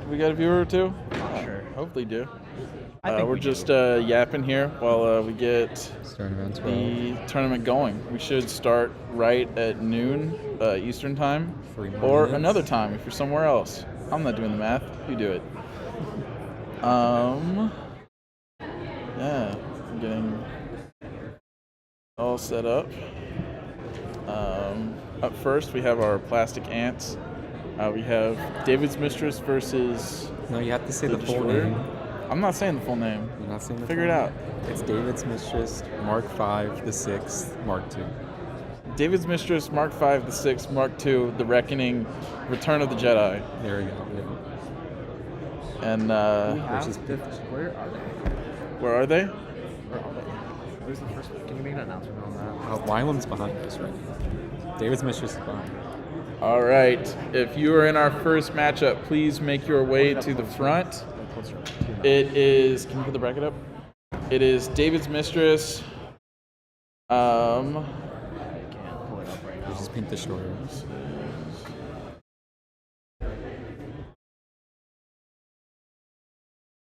we got a viewer or two? Sure. Hopefully do. I think we're just yapping here while we get the tournament going. We should start right at noon Eastern time, or another time if you're somewhere else. I'm not doing the math. You do it. Yeah, I'm getting all set up. Up first, we have our plastic ants. We have David's Mistress versus. No, you have to say the full name. I'm not saying the full name. You're not saying the Figure it full out. name? It's David's Mistress, Mark V, the 6th, Mark II. David's Mistress, Mark V, the 6th, Mark II, The Reckoning, Return of the Jedi. There we go. Yeah. And Where are they? where are they? Where are they? Who's the first one? Can you make an announcement on that? Wyland's behind us right now. David's Mistress is behind. All right. If you are in our first matchup, please make your way to the front. It is. Can you put the bracket up? It is David's Mistress. I can't pull it up right now. This is Pink Destroyer.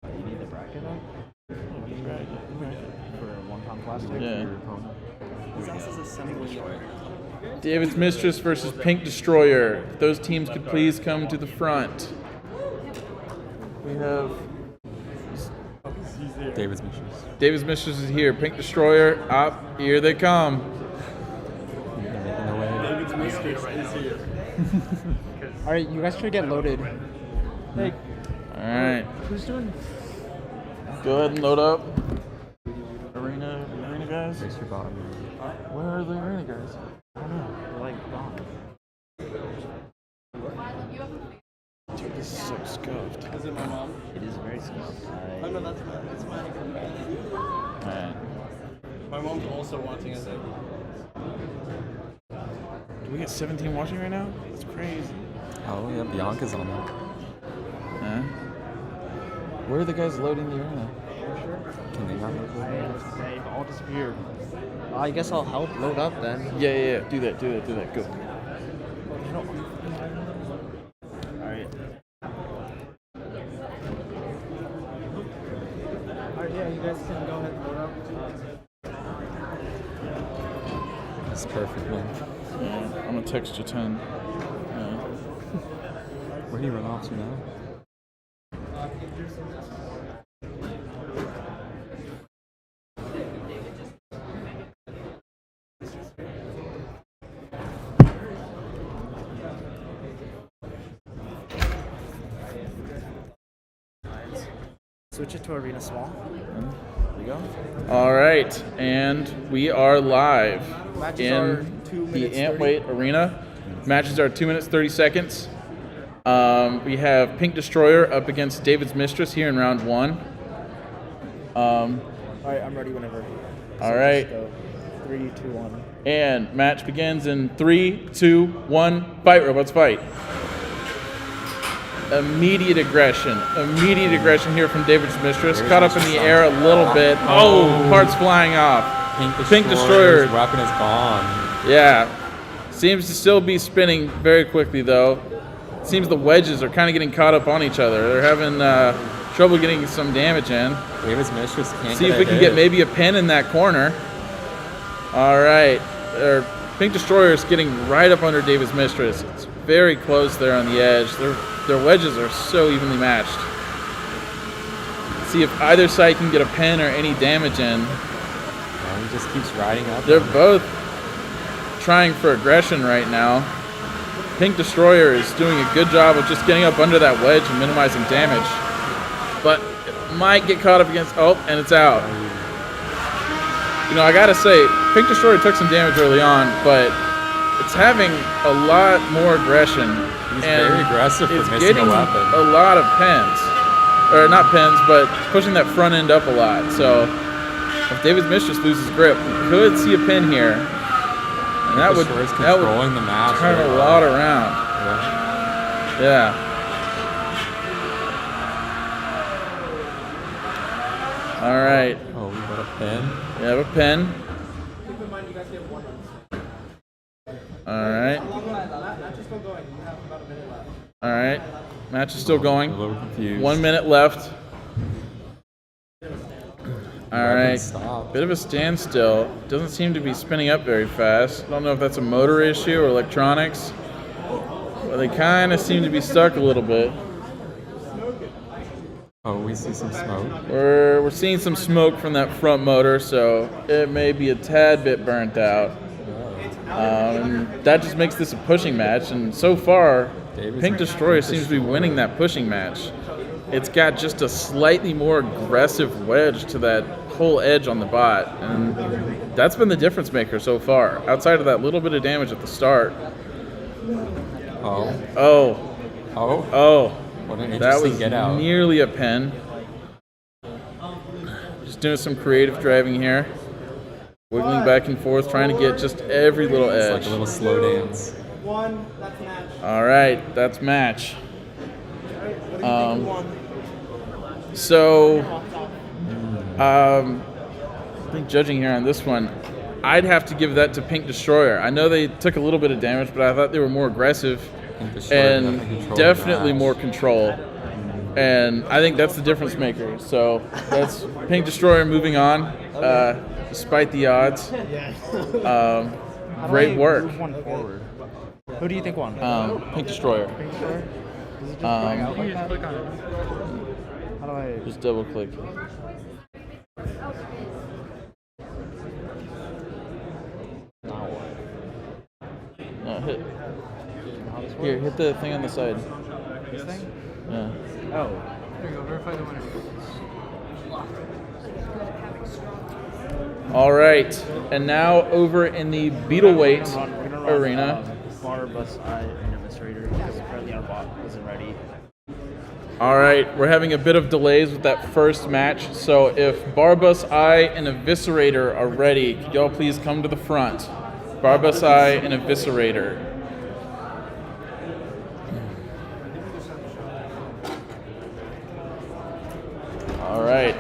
You need the bracket up? For one-time plastic? Yeah. This is a semi-destroyer. David's Mistress versus Pink Destroyer. If those teams could please come to the front. We have David's Mistress. David's Mistress is here. Pink Destroyer, up. Here they come. David's Mistress is here. All right, you guys should get loaded. Hey, All right. who's doing? Go ahead and load up. Arena guys? Race your bottom. Where are the arena guys? I don't know. They're like gone. Dude, this is so scuffed. Is it my mom? It is very small. Oh no, that's mine. Alright. My mom's also watching us. Do we get 17 watching right now? That's crazy. Oh, yeah, Bianca's on there. Huh? Where are the guys loading the arena? Can they not look good? They've all disappeared. I guess I'll help load up then. Yeah. Do that. Go. Alright. Alright, yeah, you guys can go ahead and load up. That's perfect, man. Yeah, I'm gonna text you 10. Yeah. Where do you run off to now? Switch it to Arena Small. There you go. All right, and we are live Matches are in 2 the minutes Ant 30. Weight Arena. Matches are 2 minutes 30 seconds. We have Pink Destroyer up against David's Mistress here in round 1. Alright, I'm ready whenever. All right. 3, 2, 1. And match begins in 3, 2, 1. Fight, robots, fight. Immediate aggression here from David's Mistress. Caught up in the air a little bit. Oh, parts flying off. Pink Destroyer. Weapon is gone. Yeah. Seems to still be spinning very quickly, though. Seems the wedges are kind of getting caught up on each other. They're having trouble getting some damage in. David's Mistress can't See if we can get maybe a pin in that corner. All right. Pink Destroyer is getting right up under David's Mistress. It's very close there on the edge. Their wedges are so evenly matched. See if either side can get a pin or any damage in. Yeah, he just keeps riding up. They're both trying for aggression right now. Pink Destroyer is doing a good job of just getting up under that wedge and minimizing damage. But it might get caught up against... Oh, and it's out. You know, I gotta say, Pink Destroyer took some damage early on, but it's having a lot more aggression. He's and very aggressive for it's missing getting a weapon. a lot of pins. Or not pins, but pushing that front end up a lot. So if David's Mistress loses grip, we could see a pin here. And that would controlling the match turn a lot around. Yeah. All right. Oh, we got a pin. We have a pin. Keep in mind you guys get 1 minute. All right. Match is still going. You have about a minute left. All right. Match is still going. A little confused. 1 minute left. All right. Stop. Bit of a standstill. Doesn't seem to be spinning up very fast. I don't know if that's a motor issue or electronics. But they kind of seem to be stuck a little bit. Oh, we see some smoke. We're seeing some smoke from that front motor, so it may be a tad bit burnt out. And that just makes this a pushing match, and so far, Pink Destroyer seems to be winning that pushing match. It's got just a slightly more aggressive wedge to that whole edge on the bot, and that's been the difference maker so far, outside of that little bit of damage at the start. Oh. Oh. Oh. Oh. What an That interesting was get out. nearly a pen. Just doing some creative driving here. Wiggling back and forth, trying to get just every little It's edge. like a little slow dance. One, that's match. All right, that's match. What do you think you won? So, I think judging here on this one, I'd have to give that to Pink Destroyer. I know they took a little bit of damage, but I thought they were more aggressive and definitely more control. And I think that's the difference maker. So that's Pink Destroyer moving on, despite the odds. Great work. Move one forward. Who do you think won? Pink Destroyer. Does it just drag out like that? Click on it. How do I? Just double click. Now what? No, hit. How this Here, works? hit the thing on the side. This thing? Yeah. Oh. There you go, verify the winner. All right, and now over in the Beetleweight We're gonna run, arena. Barbisey and Eviscerator because apparently our bot isn't ready. All right, we're having a bit of delays with that first match, so if Barbisey and Eviscerator are ready, could y'all please come to the front? Barbisey and Eviscerator. All right.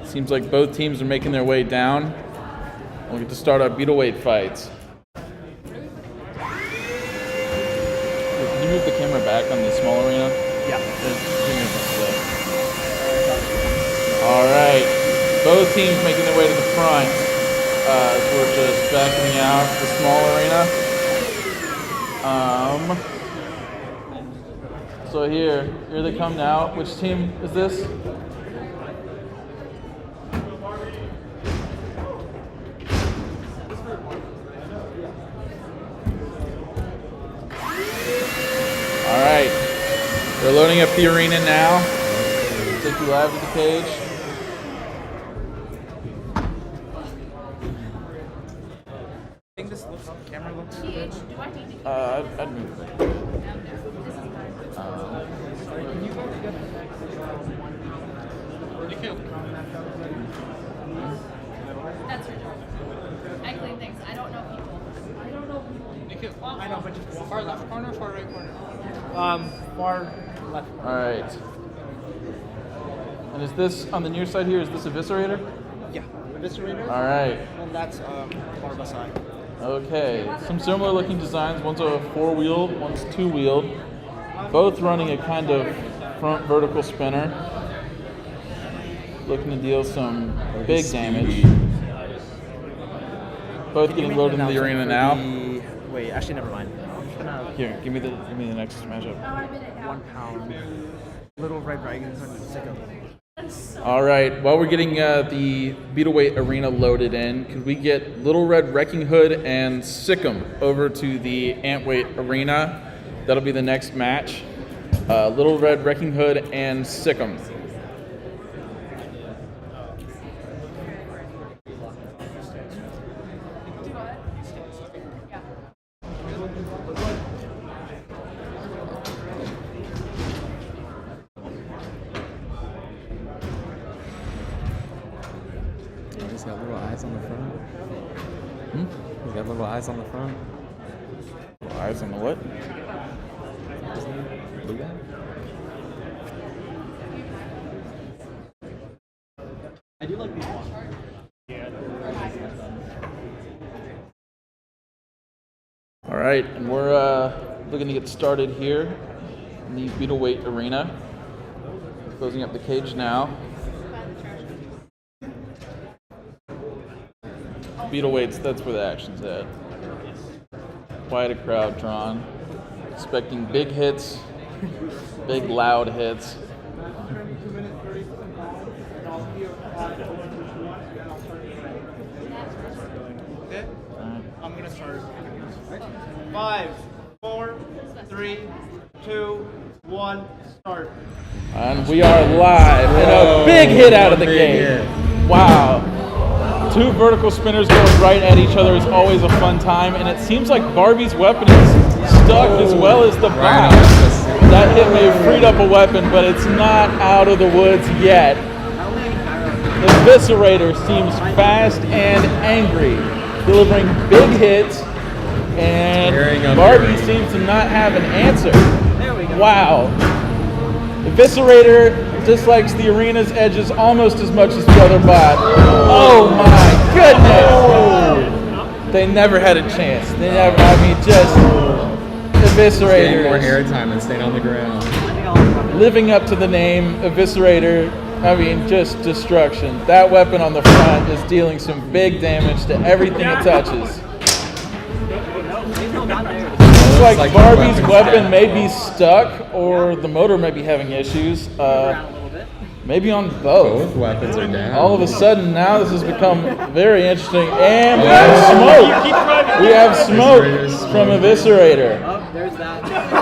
Seems like both teams are making their way down. We'll get to start our Beetleweight fights. Can you move the camera back on the small arena? Yeah. All right, both teams making their way to the front. We're just backing out the small arena. So here they come now. Which team is this? All right, they're loading up the arena now. Take you live to the cage. I think this camera looks good. I'd move it. That's your job. I clean things. I don't know people. I know, but just far left corner, far right corner. Far left. All right. And is this on the near side here? Is this Eviscerator? Yeah, Eviscerator. All right. And that's Barbisey. Okay. Some similar looking designs. One's a four-wheeled, one's two-wheeled. Both running a kind of front vertical spinner. Looking to deal some big damage. Both getting loaded into the arena now. Wait, actually, never mind. I'm just gonna Here, give me the next matchup. 1 pound. Little red dragons on the Sium. All right, while we're getting the Beetleweight arena loaded in, could we get Little Red Wrecking Hood and Sium over to the Antweight arena? That'll be the next match. Little Red Wrecking Hood and Sium. He's got little eyes on the front. He's got little eyes on the front. Eyes on the what? Blue guy? I do like these ones. All right, and we're looking to get started here. in the Beetleweight arena. Closing up the cage now. Beetleweights, that's where the action's at. Quite a crowd drawn. Expecting big hits, big loud hits. Okay. I'm gonna start. 5, 4, 3, 2, 1, start. And we are live, and a big hit out of the gate. Wow. 2 vertical spinners going right at each other is always a fun time, and it seems like Barbie's weapon is stuck as well as the bow. That hit may have freed up a weapon, but it's not out of the woods yet. The Eviscerator seems fast and angry, delivering big hits, and Barbie seems to not have an answer. Wow. Eviscerator dislikes the arena's edges almost as much as the other bot. Oh my goodness! They never had a chance. They never, just Eviscerator. More airtime and staying on the ground. Living up to the name, Eviscerator, just destruction. That weapon on the front is dealing some big damage to everything it touches. Looks like Barbie's weapon may be stuck, or the motor may be having issues. Maybe on both. Both weapons are down. All of a sudden, now this has become very interesting. And we have smoke. We have smoke from Eviscerator.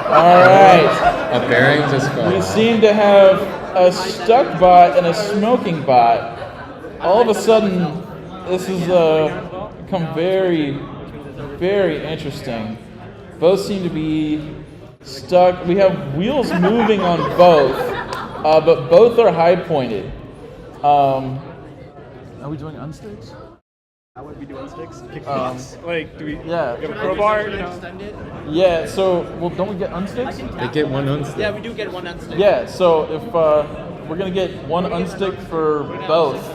All right. A bearing just fell. We seem to have a stuck bot and a smoking bot. All of a sudden, this has become very, very interesting. Both seem to be stuck. We have wheels moving on both, but both are high pointed. Are we doing unsticks? How would we do unsticks? Kickbox? Do we Yeah. have a crowbar? Yeah, so, don't we get unsticks? They get one unstick. Yeah, we do get one unstick. Yeah, so if we're going to get one unstick for both.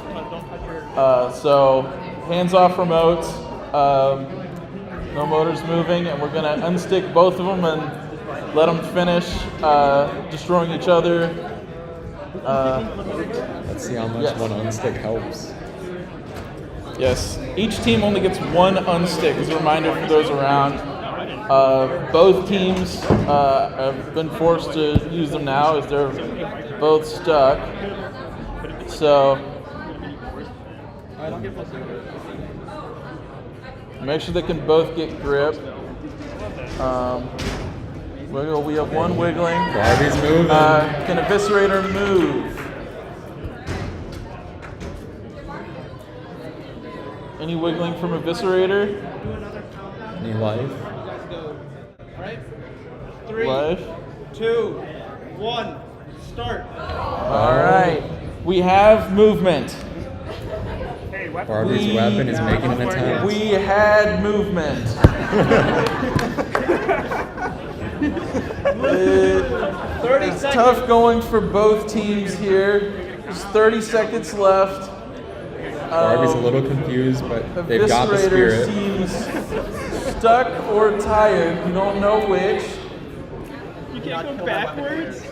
So, hands off remotes. No motors moving, and we're gonna unstick both of them and let them finish destroying each other. Let's see how much one unstick helps. Yes, each team only gets one unstick as a reminder for those around. Both teams have been forced to use them now as they're both stuck. So make sure they can both get grip. Wiggle. We have one wiggling. Barbie's moving. Can Eviscerator move? Any wiggling from Eviscerator? Any life? Alright? 3, Life? 2, 1, start. All right. We have movement. Barbie's weapon is making an attempt. We had movement. 30 It's seconds. tough going for both teams here. There's 30 seconds left. Barbie's a little confused, but they've got the Eviscerator spirit. seems stuck or tired. You don't know which. You can't go backwards?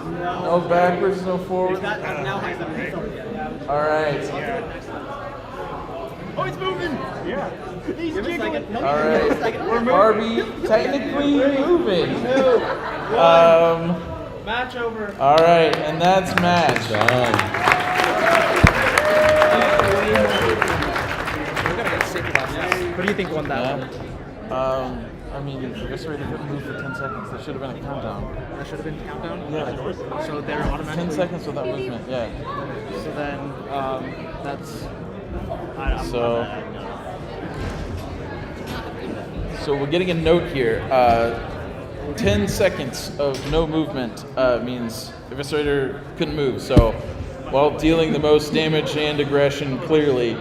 No backwards, no forward. All right. Oh, he's moving! Yeah. He's jiggling. All right. Barbie technically moving. Match over. All right, and that's match. Done. What do you think won that one? Eviscerator couldn't move for 10 seconds. There should have been a countdown. That should have been countdown? Yeah. So they're automatically... 10 seconds without movement, yeah. So then, that's... So we're getting a note here. 10 seconds of no movement means Eviscerator couldn't move. So while dealing the most damage and aggression clearly,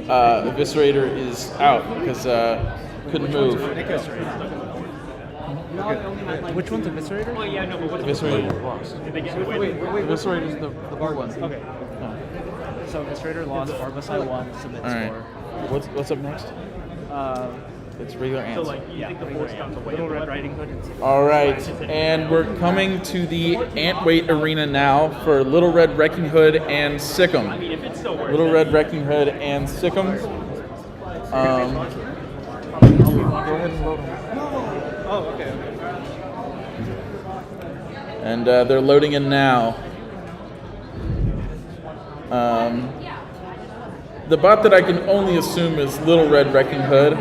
Eviscerator is out because couldn't move. Which one's Eviscerator? Oh, yeah, no, but what's Eviscerator lost. Did they get Wait, Eviscerator's the blue one. Okay. So Eviscerator lost, Barbisey won, submit All right. score. What's up next? its regular So answer. like, you think the force got the Little Red Riding Hood and All right, and we're coming to the ant weight arena now for Little Red Wrecking Hood and Sium. I mean, if it's still worth Little it. Red Wrecking Hood and Sium. Oh, okay. And they're loading in now. The bot that I can only assume is Little Red Wrecking Hood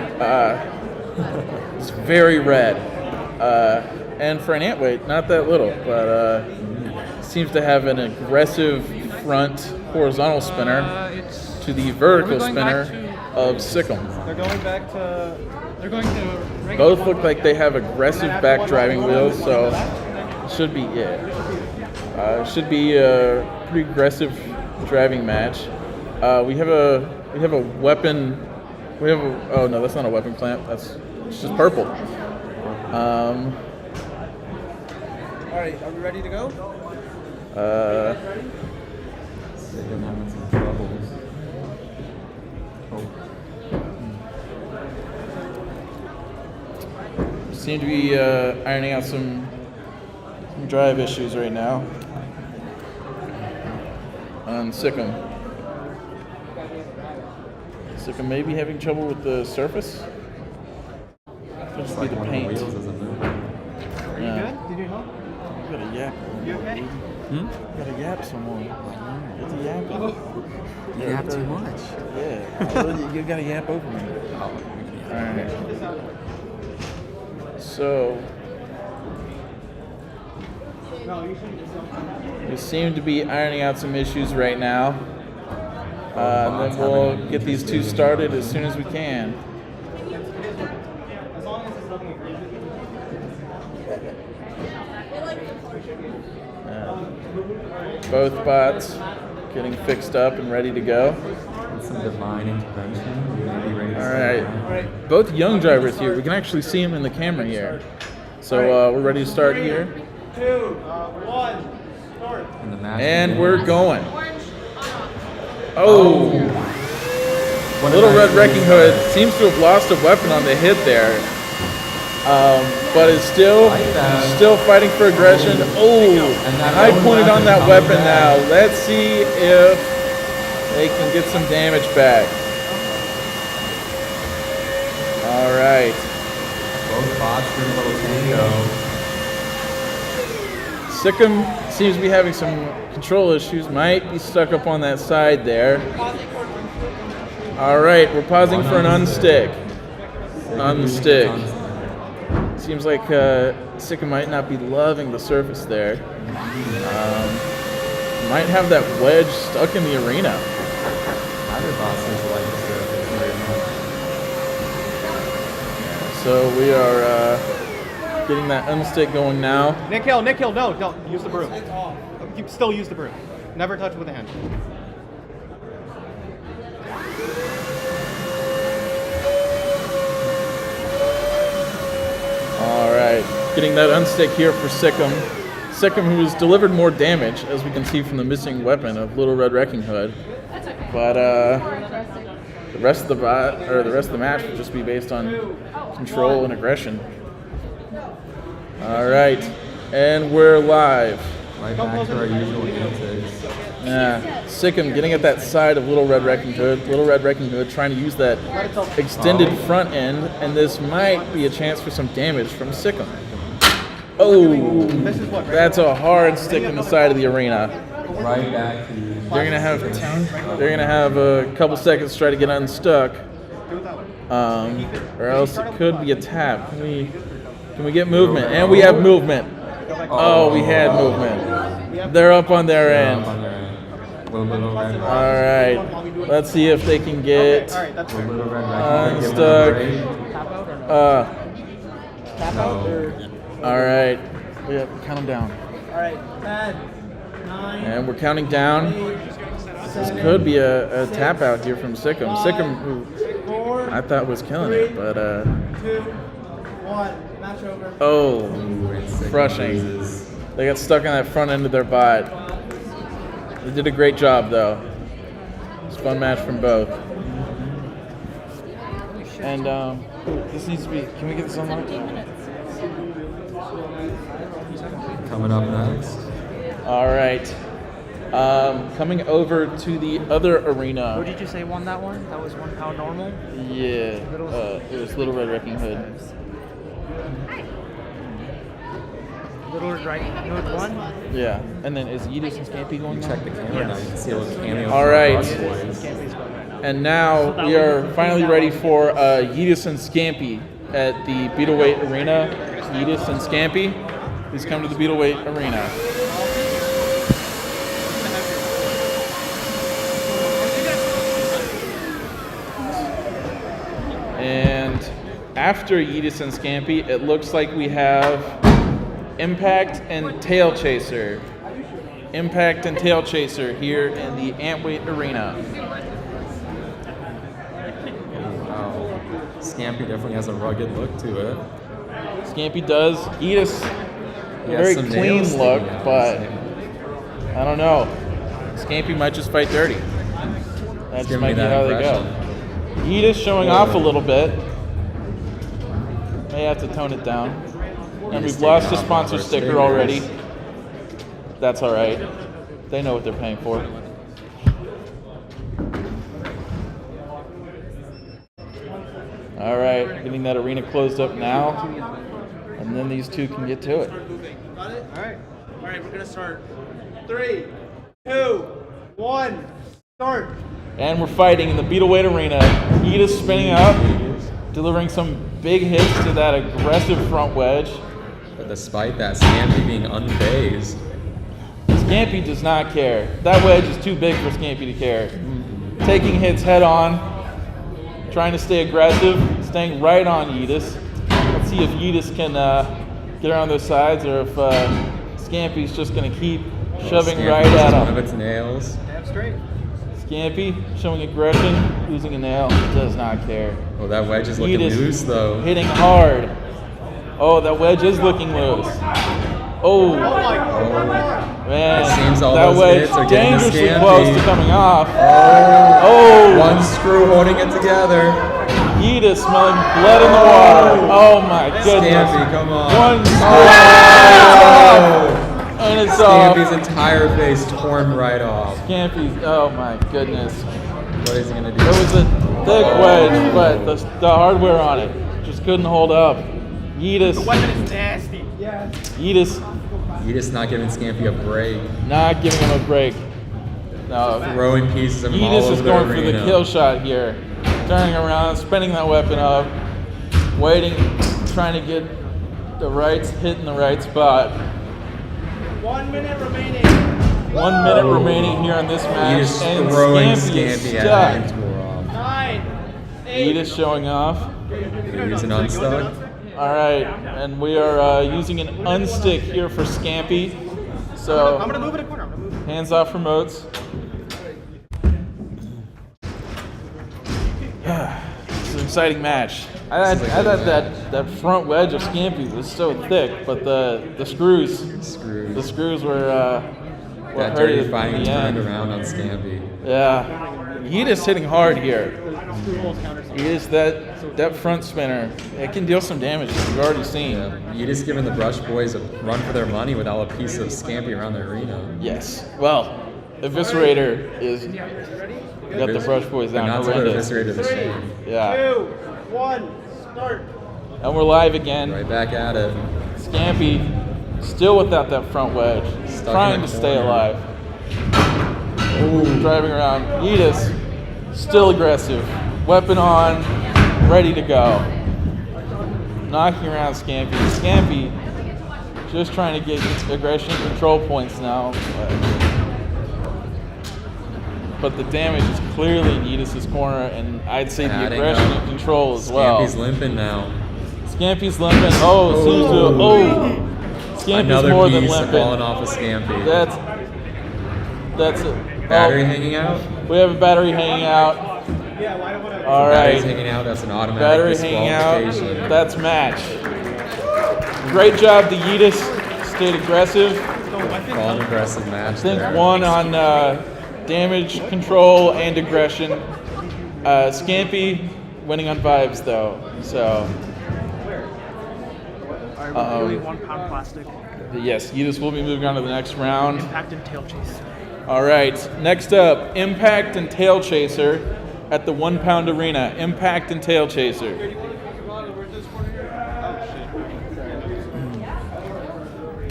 is very red. And for an ant weight, not that little, but seems to have an aggressive front horizontal spinner to the vertical spinner of Sium. They're going back to. They're going to. Both look like they have aggressive back driving wheels, so it should be should be a pretty aggressive driving match. We have a weapon. Oh no, that's not a weapon clamp. It's just purple. All right, are we ready to go? Sium having some troubles. Seem to be ironing out some drive issues right now on Sium. Sium may be having trouble with the surface. Could just be the One of the paint. wheels isn't moving. Yeah. Good? Did you help? You got a yap. You okay? You got a yap someone. It's a yap. You have too much. Yeah. You got a yap over me. Alright. So we seem to be ironing out some issues right now. And then we'll get these two started as soon as we can. Both bots getting fixed up and ready to go. And some divine intervention. You may be ready to All start right. now. Both young drivers here. We can actually see them in the camera here. So we're ready to start here. 2, 1, start. And the match And begins. we're going. Orange on off. Oh! What Little did I Red do? Wrecking Hood seems to have lost a weapon on the hit there. But is still fighting for aggression. Oh! High pointed on that weapon now. Let's see if they can get some damage back. All right. Both bots doing a little tango. Sium seems to be having some control issues. Might be stuck up on that side there. All right, we're pausing for an unstick. Unstick. Seems like Sium might not be loving the surface there. Might have that wedge stuck in the arena. Neither bot seems to like the surface very much. So we are getting that unstick going now. Nick Hill, no, don't use the broom. You still use the broom. Never touch it with a hand. All right, getting that unstick here for Sium. Sium, who has delivered more damage, as we can see from the missing weapon of Little Red Wrecking Hood. That's okay. But More interesting. the rest of the match will just be based on control and aggression. All right, and we're live. Right back to our usual antics. Yeah, Sium getting at that side of Little Red Wrecking Hood. Little Red Wrecking Hood trying to use that extended front end, and this might be a chance for some damage from Sium. Oh, that's a hard stick in the side of the arena. Right back to you. They're gonna have a couple seconds to try to get unstuck, or else it could be a tap. Can we get movement? And we have movement. Oh, we had movement. They're up on their end. A little bit of red. All right, let's see if they can get A little bit of red. unstuck. No. All right, yeah, count them down. All right, 10, 9, And we're counting down. This could be a tap out here from Sium. Sium, who 4, I thought was killing it, but 2, 1, match over. oh, Sium crushing. loses. They got stuck on that front end of their bot. They did a great job, though. It's a fun match from both. And This needs to be. Can we get this unlocked? 17 minutes. Coming up next. All right. Coming over to the other arena. Who did you say won that one? That was one pound normal? Yeah. It was Little Red Wrecking Hood. Little Red Hood won? Yeah. And then is Yeus and Scampy going Check the camera now. You can see a little cameo. All from right. Brush Boys. And now we are finally ready for Yeus and Scampy at the Beetleweight Arena. Yeus and Scampy, please come to the Beetleweight Arena. And after Yeus and Scampy, it looks like we have Impact and Tailchaser. Impact and Tailchaser here in the Antweight Arena. Wow. Scampy definitely has a rugged look to it. Scampy does. Yeus, a He has very some clean nails look, sticking out, but so- I don't know. Scampy might just fight dirty. That just giving might me be that how they go. impression. Yeus showing off a little bit. May have to tone it down. And Yeus we've lost the taking off sponsor our sticker stickers. already. That's all right. They know what they're paying for. All right, getting that arena closed up now, and then these two can get to it. Got it? Alright. Alright, we're gonna start. 3, 2, 1, start. And we're fighting in the Beetleweight Arena. Yeus spinning up, delivering some big hits to that aggressive front wedge. But despite that, Scampy being unfazed. Scampy does not care. That wedge is too big for Scampy to care. Taking hits head on, trying to stay aggressive, staying right on Yeus. Let's see if Yeus can get around those sides or if Scampy's just going to keep shoving Scampy right uses at one of him. its nails. Stab straight. Scampy showing aggression, losing a nail, does not care. Oh, that wedge is looking Yeus loose though. hitting hard. Oh, that wedge is looking loose. Oh, man. It seems all that those wedge hits are getting to dangerously Scampy. close to coming off. Oh, Oh, one screw holding it together. Yeus smelling blood in the water. Oh my goodness. Scampy, come on. One screw. And it's Scampy's off. entire face torn right off. Scampy's, oh my goodness. What is he gonna do? It was a thick wedge, but the hardware on it just couldn't hold up. Yeus, Weapon is nasty. Yeah. Yeus You just not giving Scampy a break. not giving him a break. No, Throwing pieces of him all Yeus over is the going for arena. the kill shot here. Turning around, spinning that weapon up, waiting, trying to get the right hit in the right spot. 1 minute remaining. 1 minute remaining here on this match, Yeus and throwing Scampy is Scampy stuck. at him tore off. 9, 8. Yeus showing off. Using unstuck. All right, and we are using an unstick here for Scampy. I'm So gonna move in a corner. I'm gonna move. hands off remotes. It's an exciting match. I thought that front wedge of Scampy was so thick, but the screws were That hurt dirty it finally in the turned end. around on Scampy. Yeah, Yeus hitting hard here. Yeus that front spinner, it can deal some damage. As we've already seen. Yeah, you just giving the Brush Boys a run for their money without a piece of Scampy around the arena. Yes. Well, Eviscerator is got the Brush Boys But down not to put horrendous. Eviscerator to shame. Yeah. 2, 1, start. And we're live again. Right back at it. Scampy still without that front wedge, Stuck trying in to the stay corner. alive. Driving around. Yeus still aggressive. Weapon on, ready to go. Knocking around Scampy. Scampy just trying to get aggression control points now. But the damage is clearly in Yeus' corner, and I'd say the Adding aggression up. and control as well. Scampy's limping now. Scampy's limping. Oh, seems to. Oh, Scampy's Another more than piece limping. falling off of Scampy. That's it. Battery Oh, hanging out. we have a battery hanging out. Yeah, well, I don't want to. All Battery's right, hanging out. That's an automatic battery hanging out. disqualification. That's match. Great job to Yeus. Stayed aggressive. All an aggressive match I think there. one on damage control and aggression. Scampy winning on vibes though. So, Alright, we're doing 1 pound plastic. yes, Yeus will be moving on to the next round. Impact and tail chase. All right, next up, Impact and Tailchaser at the 1 pound arena. Impact and Tailchaser.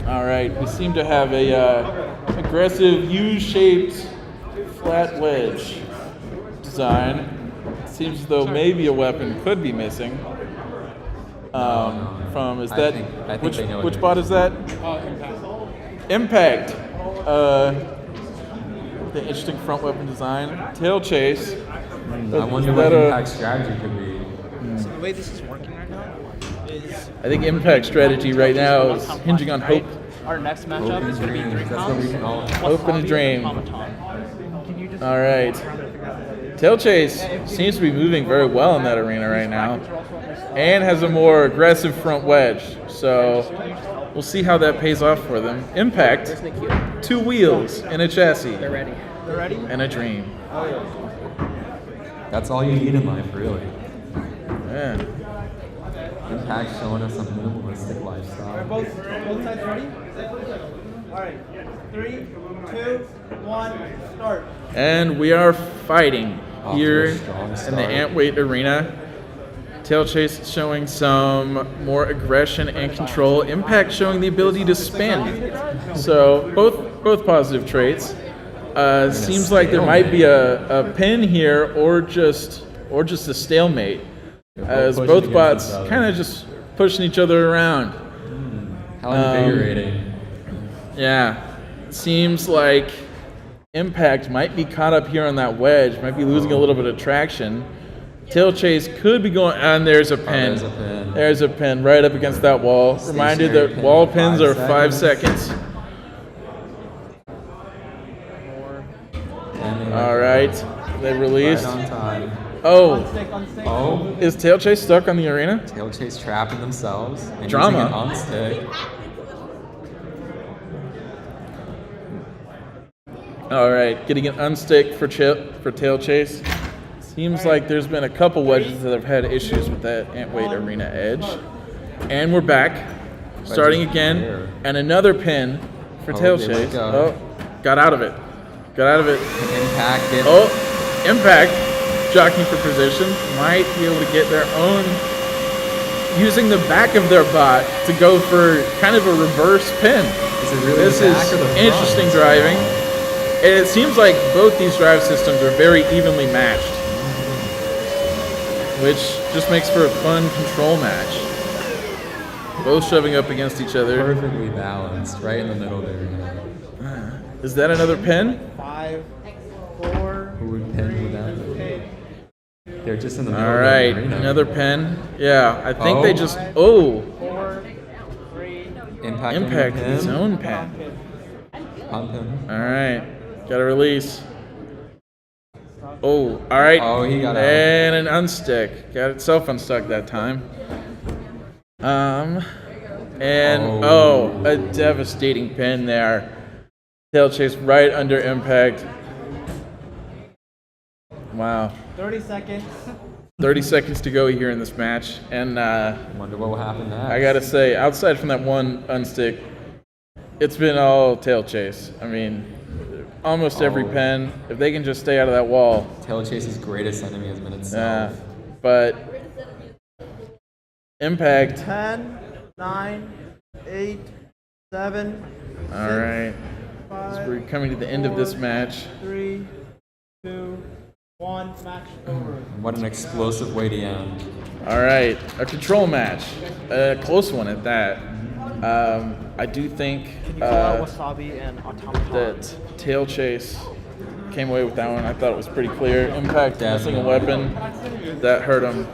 All right, we seem to have a aggressive U-shaped flat wedge design. Seems as though maybe a weapon could be missing. From is that I think they know what which it bot is that? Impact. The interesting front weapon design. Tail chase. I wonder what Impact strategy could be. So the way this is working right now is I think Impact strategy right now is hinging on hope. our next matchup is going to be 3 That's what we pounds. can all. Hope and a dream. Automaton. All right. Tail chase seems to be moving very well in that arena right now, and has a more aggressive front wedge. So we'll see how that pays off for them. Impact, 2 wheels and a chassis. They're ready. They're ready? And a dream. Oh, yeah. That's all you need in life, really. Yeah. Impact showing us a minimalistic lifestyle. Both sides ready? All right. 3, 2, 1, start. And we are fighting Off here to a strong in the start. Antweight arena. Tail chase showing some more aggression and control. Impact showing the ability to spin. So both positive traits. Seems like there might be a pin here, or just a stalemate, as pushing both against bots each other. kind of just pushing each other around. How invigorating. Yeah, seems like Impact might be caught up here on that wedge, might be losing a little bit of traction. Tail chase could be going, and there's a pin. there's a pin. There's a pin right up against that wall. Reminder Stationary that pin wall for pins 5 are 5 seconds. All right, they released. Right on time. Oh, Oh, is Tail chase stuck on the arena? tail chase trapping themselves and Drama. using an on-stick. All right, getting an unstick for Tail chase. Seems like there's been a couple wedges that have had issues with that Antweight arena edge. And we're back, starting again, there. and another pin for Tail there we chase. go. Oh, got out of it. Got out of it. Impact it. Oh, Impact, jockeying for position, might be able to get their own, using the back of their bot to go for kind of a reverse pin. Is it really This the back is or the front? interesting driving. And it seems like both these drive systems are very evenly matched, which just makes for a fun control match. Both shoving up against each other. Perfectly balanced, right in the middle there. Is that another pin? 5, 4, Who would pin with that? They're just in the middle All of right, the arena. another pin. Yeah, I think they Oh. just. Oh, 4, 3, Impact, Impact pin. his own pin. Pump him. All right, got to release. Oh, all right. Oh, he got out. And an unstick. Got itself unstuck that time. And a devastating pin there. Tail chase right under Impact. Wow. 30 seconds. 30 seconds to go here in this match. And Wonder what will happen next. I gotta say, outside from that one unstick, it's been all tail chase. I mean, almost every Oh. pin. If they can just stay out of that wall. Tail Chase's greatest enemy has been itself. But Impact. 10, 9, 8, 7, All right. So we're coming to the end of this match. 3, 2, 1. Match over. What an explosive way to end. All right, a control match, a close one at that. I do think Wasabi and Automaton. that Tail Chase came away with that one. I thought it was pretty clear. Impact missing a weapon that hurt him.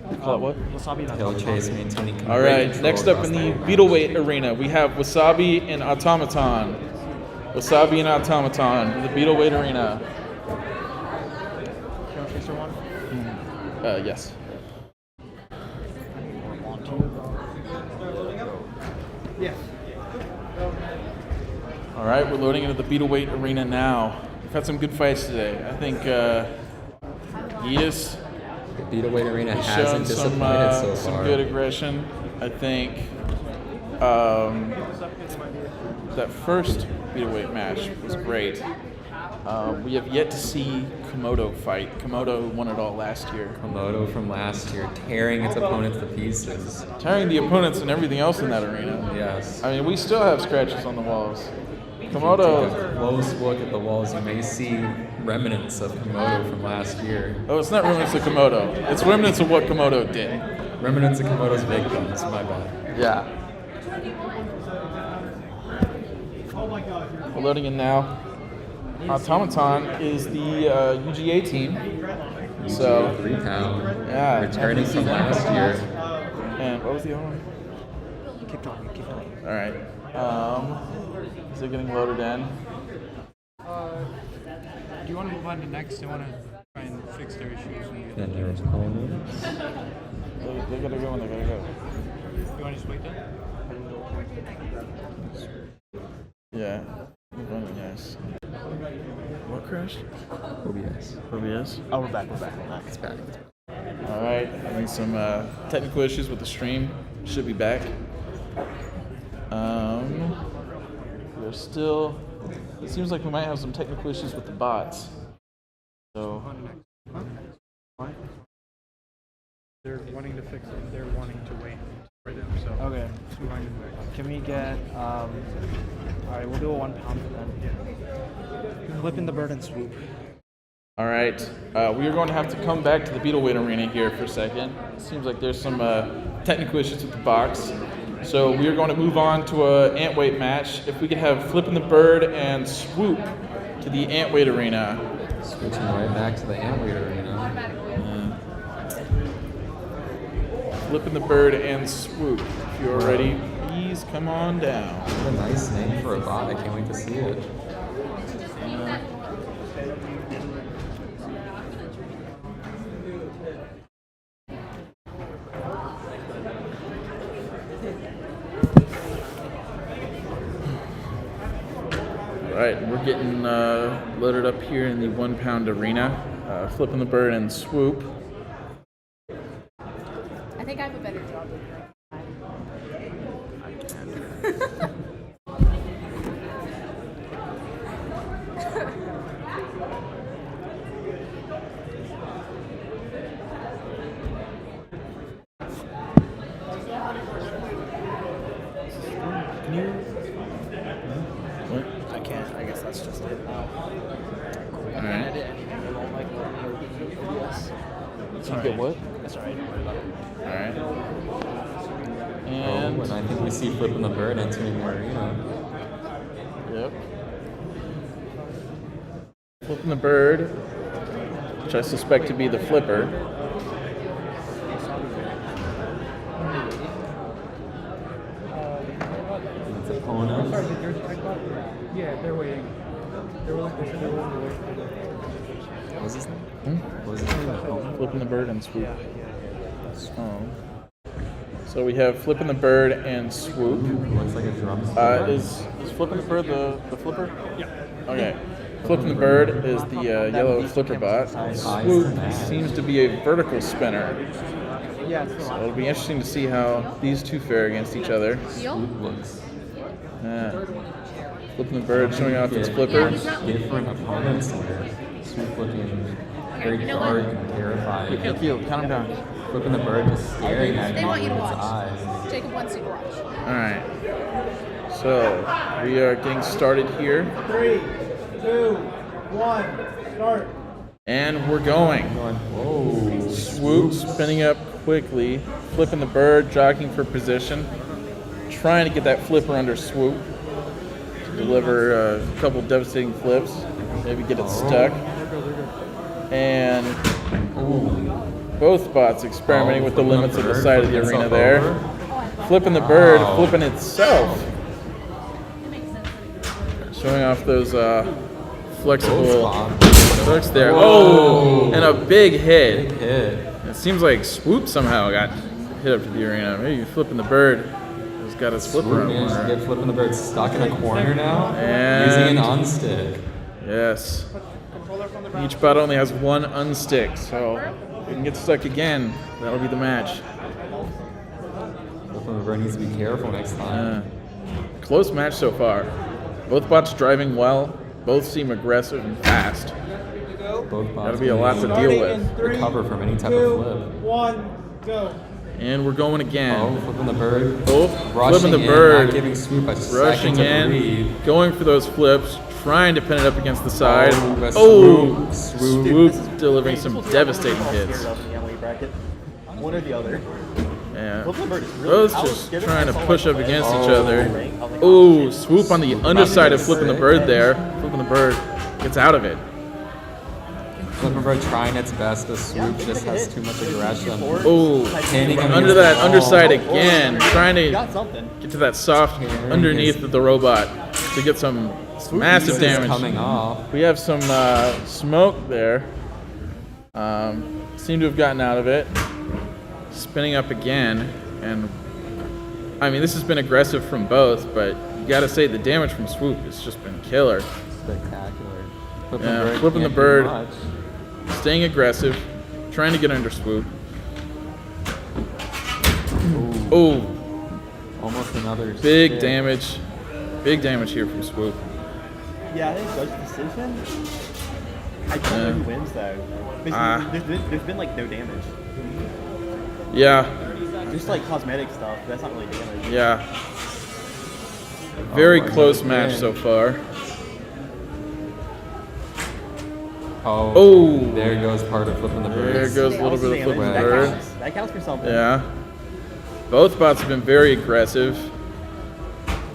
We call it what? Wasabi and Tail Automaton. Chase maintaining All great right, control next up across in the the board. Beetleweight arena, we have Wasabi and Automaton. Wasabi and Automaton in the Beetleweight arena. Tailchaser one. Yes. Yeah. All right, we're loading into the Beetleweight arena now. We've had some good fights today. I think Yeus Beat Away Arena He's hasn't shown disappointed so some far. good aggression. I think that first Beat-A-Weight match was great. We have yet to see Komodo fight. Komodo won it all last year. Komodo from last year tearing its opponents to pieces. Tearing the opponents and everything else in that arena. Yes. I mean, we still have scratches on the walls. Take Komodo. a close look at the walls. You may see remnants of Komodo from last year. Oh, it's not remnants of Komodo. It's remnants of what Komodo did. Remnants of Komodo's victims. My bad. Yeah. We're loading in now. Automaton is the UGA team. So, 3 pound. yeah. Returning from last year. And what was the other one? Keep talking, keep talking. All right. Is it getting loaded in? Do you want to move on to next? I want to try and fix their issues. And there's opponents. They gotta go when they gotta go. You want to just wait then? Yeah. Yes. What crashed? OBS. OBS? Oh, we're back. It's back. All right. Having some technical issues with the stream. Should be back. We're still. It seems like we might have some technical issues with the bots. So. They're wanting to fix it. They're wanting to wait right now. So Okay. Can we get, alright, we'll do a 1 pound for them. Flipping the bird and swoop. All right. We are going to have to come back to the Beetleweight Arena here for a second. It seems like there's some technical issues with the box. So we are going to move on to a Antweight match. If we could have Flipping the Bird and Swoop to the Antweight Arena. Switching right back to the Antweight Arena. Flipping the Bird and Swoop. If you're ready, please come on down. What a nice name for a bot. I can't wait to see it. Alright, we're getting loaded up here in the 1 pound arena. Flipping the Bird and Swoop. I think I have a better job than you. I can't, I guess that's just it now. Alright. They won't like OBS. You get what? That's alright, don't worry about it. Alright. Oh, And and I think we see Flipping the Bird entering the arena. yep. Flipping the Bird, which I suspect to be the flipper. Its opponent. Yeah, they're waiting. They're willing to wait. What was his name? What was his name? Flipping the Bird and Swoop. So we have Flipping the Bird and Swoop. Looks like a drum. Is Flipping the Bird the flipper? Yeah. Okay. Flipping the Bird is the yellow flipper bot. Swoop seems to be a vertical spinner. So it'll be interesting to see how these two fare against each other. Looks Flipping the Bird showing off its flipper. different opponents here. Swoop looking very dark and terrifying. Calm him down. Flipping the Bird just staring at They you want with you to its watch. eyes. Jacob wants you to watch. Alright. So we are getting started here. 3, 2, 1, start. And we're going. Whoa. Swoop spinning up quickly. Flipping the Bird, jockeying for position. Trying to get that flipper under Swoop. To deliver a couple devastating flips. Maybe get it stuck. And both bots experimenting with the limits of the side of the arena there. Flipping the Bird, flipping itself. Showing off those flexible hooks there. Oh, and a big hit. Big hit. It seems like Swoop somehow got hit up to the arena. Maybe Flipping the Bird has got his flipper Swoop on managed to there. get Flipping the Bird stuck in a corner now. And using an on-stick. Yes. Each bot only has one unstick, so if we can get stuck again, that'll be the match. Flip on the bird needs to be careful next time. Close match so far. Both bots driving well. Both seem aggressive and fast. Both bots That'll be a lot to deal with. Recover from any type of flip. 1, go. And we're going again. Oh, flipping the bird. Oh, Rushing flipping the in, bird. not giving Swoop a Rushing second to in, breathe. going for those flips, trying to pin it up against the side. Oh, Swoop. Swoop delivering some devastating hits. One or the other. Yeah. Flipbit is really, Both just trying to push up against each other. Oh, Swoop on the underside of flipping the bird there. Flipping the bird gets out of it. Flipping bird trying its best, but Swoop just has too much aggression. Oh, Pinning him under against that the wall. underside again, trying to got something. get to that soft underneath of the robot to get some massive This is damage. coming off. We have some smoke there. Seem to have gotten out of it. Spinning up again, and I mean this has been aggressive from both, but you gotta say the damage from Swoop has just been killer. Spectacular. Flipping the can't do bird, much. staying aggressive, trying to get under Swoop. Oh, Almost another big stick. damage. Big damage here from Swoop. Yeah, I think judge decision. I don't know who wins though. There's been like no damage. Yeah, Just like cosmetic stuff. That's not really damage. yeah. Very my close God. match so far. Oh, Oh. there goes part of flipping the bird. There goes a little bit of flipping the bird. That counts for something. Yeah. Both bots have been very aggressive.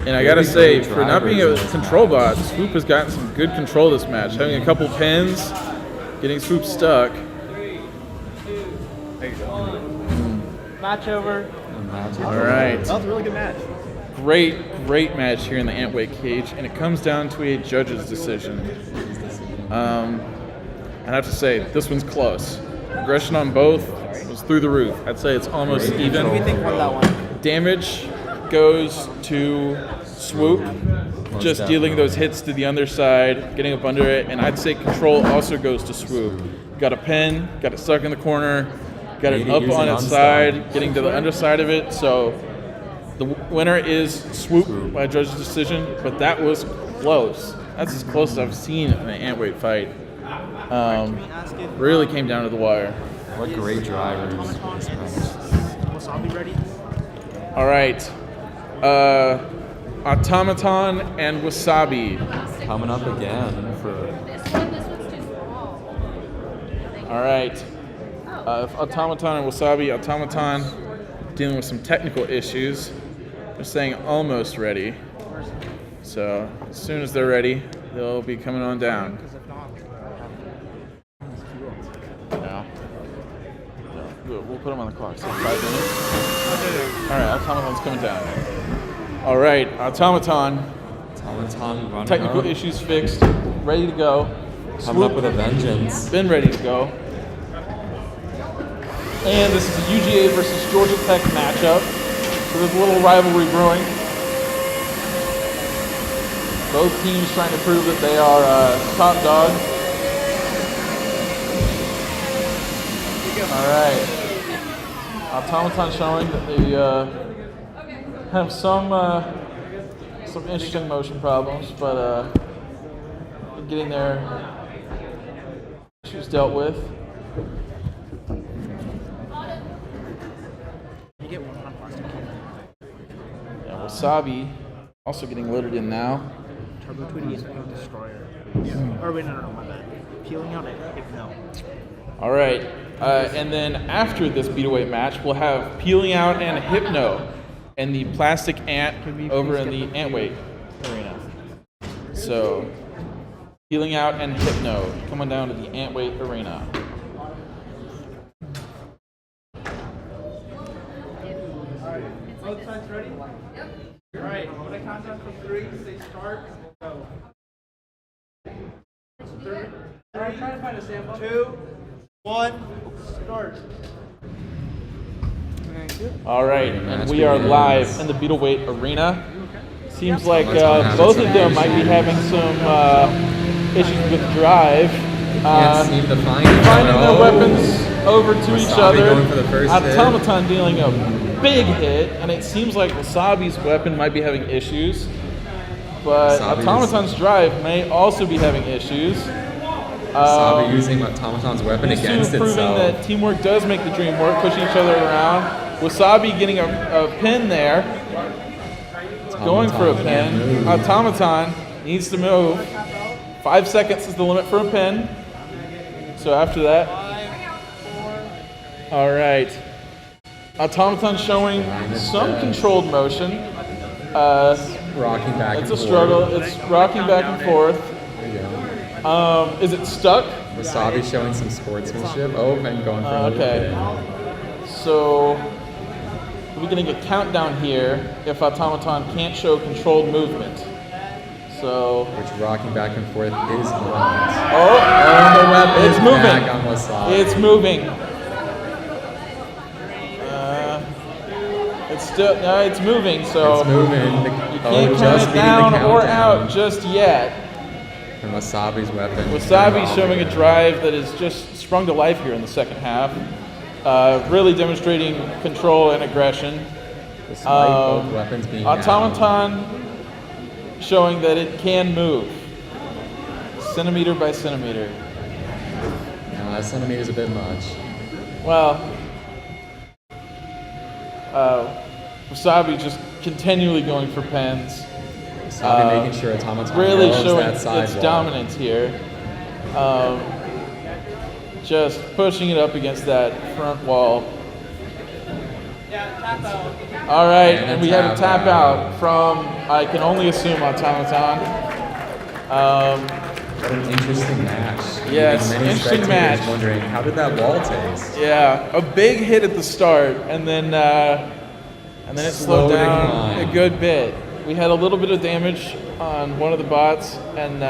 And I gotta say, Very good for not being a drivers in this control match. bot, Swoop has gotten some good control this match. Having a couple pins, getting Swoop stuck. Match over. All right. That was a really good match. Great match here in the Antweight cage, and it comes down to a judge's decision. I'd have to say, this one's close. Aggression on both was through the roof. I'd say it's almost even. Who do you think won that one? Damage goes to Swoop, just dealing those hits to the underside, getting up under it, and I'd say control also goes to Swoop. Got a pin, got it stuck in the corner, got it up on its side, getting to the underside of it, so the winner is Swoop by judge's decision, but that was close. That's as close as I've seen in an Antweight fight. Really came down to the wire. What great drivers. Wasabi ready? All right. Automaton and Wasabi. Coming up again for This one's too small. All right. Automaton and Wasabi. Automaton dealing with some technical issues. They're saying almost ready. So as soon as they're ready, they'll be coming on down. Yeah. We'll put them on the clock. So 5 minutes. All right. Automaton's coming down. All right. Automaton. Automaton running Technical up, issues fixed. Ready to go. coming up with a vengeance. Been ready to go. And this is a UGA versus Georgia Tech matchup. So there's a little rivalry brewing. Both teams trying to prove that they are top dog. All right. Automaton showing that they have some interesting motion problems, but getting their issues dealt with. You get one on plastic. Yeah, Wasabi also getting loaded in now. Turbo Twitty is Hypno Destroyer. Or wait, no, my bad. Peeling out a Hypno. All right, and then after this beat-away match, we'll have Peeling Out and Hypno and the Plastic Ant over in the Antweight arena. So, Peeling Out and Hypno coming down to the Antweight arena. Both sides ready? Yep. All right, when I count down from 3, say start, go. 3, try to find a sample. 2, 1, start. All right, and we are live in the Beetleweight arena. Seems like both of them might be having some issues with drive. Can't seem to find each Finding other. their Oh. weapons over to each Wasabi other. going for the first hit. Automaton dealing a big hit, and it seems like Wasabi's weapon might be having issues. But Wasabi's- Automaton's drive may also be having issues. Wasabi using Automaton's weapon These two against proving itself. that teamwork does make the dream work, pushing each other around. Wasabi getting a pin there, going for a Automaton pin. can't move. Automaton needs to move. 5 seconds is the limit for a pin. So after that, all right. Automaton showing some controlled motion. Rocking back It's and a struggle. forth. It's rocking back and forth. There you go. Is it stuck? Wasabi showing some sportsmanship. Oh, and going for another Okay. hit. So we're getting a countdown here if Automaton can't show controlled movement. So Which rocking back and forth is not. oh, And the weapon it's is moving. back on Wasabi. It's moving. It's still it's moving. So It's moving. you can't count it down or out just yet. And Wasabi's weapon. Wasabi showing a drive that is just sprung to life here in the second half. Really demonstrating control and aggression. Despite both weapons being down. Automaton showing that it can move. Centimeter by centimeter. No, that centimeter's a bit much. Well, Wasabi just continually going for pens. Wasabi making sure Automaton Really loves showing that side its wall. dominance here. Just pushing it up against that front wall. All right, and we have a tap out from, I can only assume, Automaton. What an interesting match. Yes, Leaving many interesting spectators match. wondering, how did that wall taste? Yeah, a big hit at the start, and then it Slow slowed down decline. a good bit. We had a little bit of damage on one of the bots, and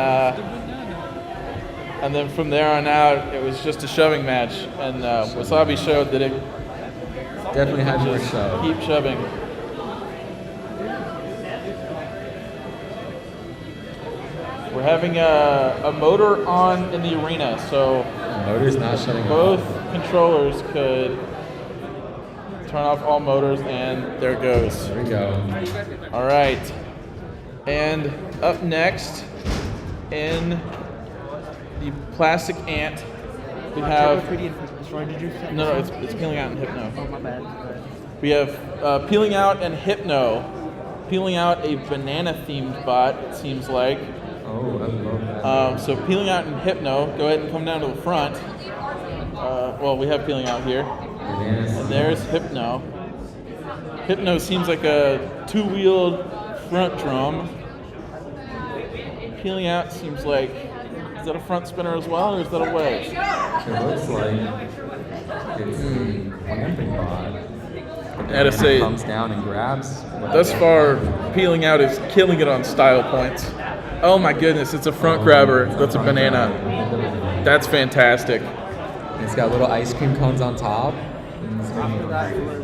then from there on out, it was just a shoving match. And Wasabi showed that it Definitely had more just shove. keep shoving. We're having a motor on in the arena, so Motor's not shutting both off. controllers could turn off all motors, and there it goes. There we go. All right. And up next, in the plastic ant, we have no, it's peeling out and Hypno. Oh, my bad. We have peeling out and Hypno, peeling out a banana-themed bot. It seems like. Oh, I love that. So peeling out and Hypno, go ahead and come down to the front. Well, we have peeling out here. And there's Hypno. Hypno seems like a two-wheeled front drum. Peeling out seems like, is that a front spinner as well, or is that a wedge? It looks like it's the clamping bot. I had to say, Comes down and grabs. thus far, peeling out is killing it on style points. Oh my goodness, it's a front grabber. That's a banana. That's fantastic. It's got little ice cream cones on top.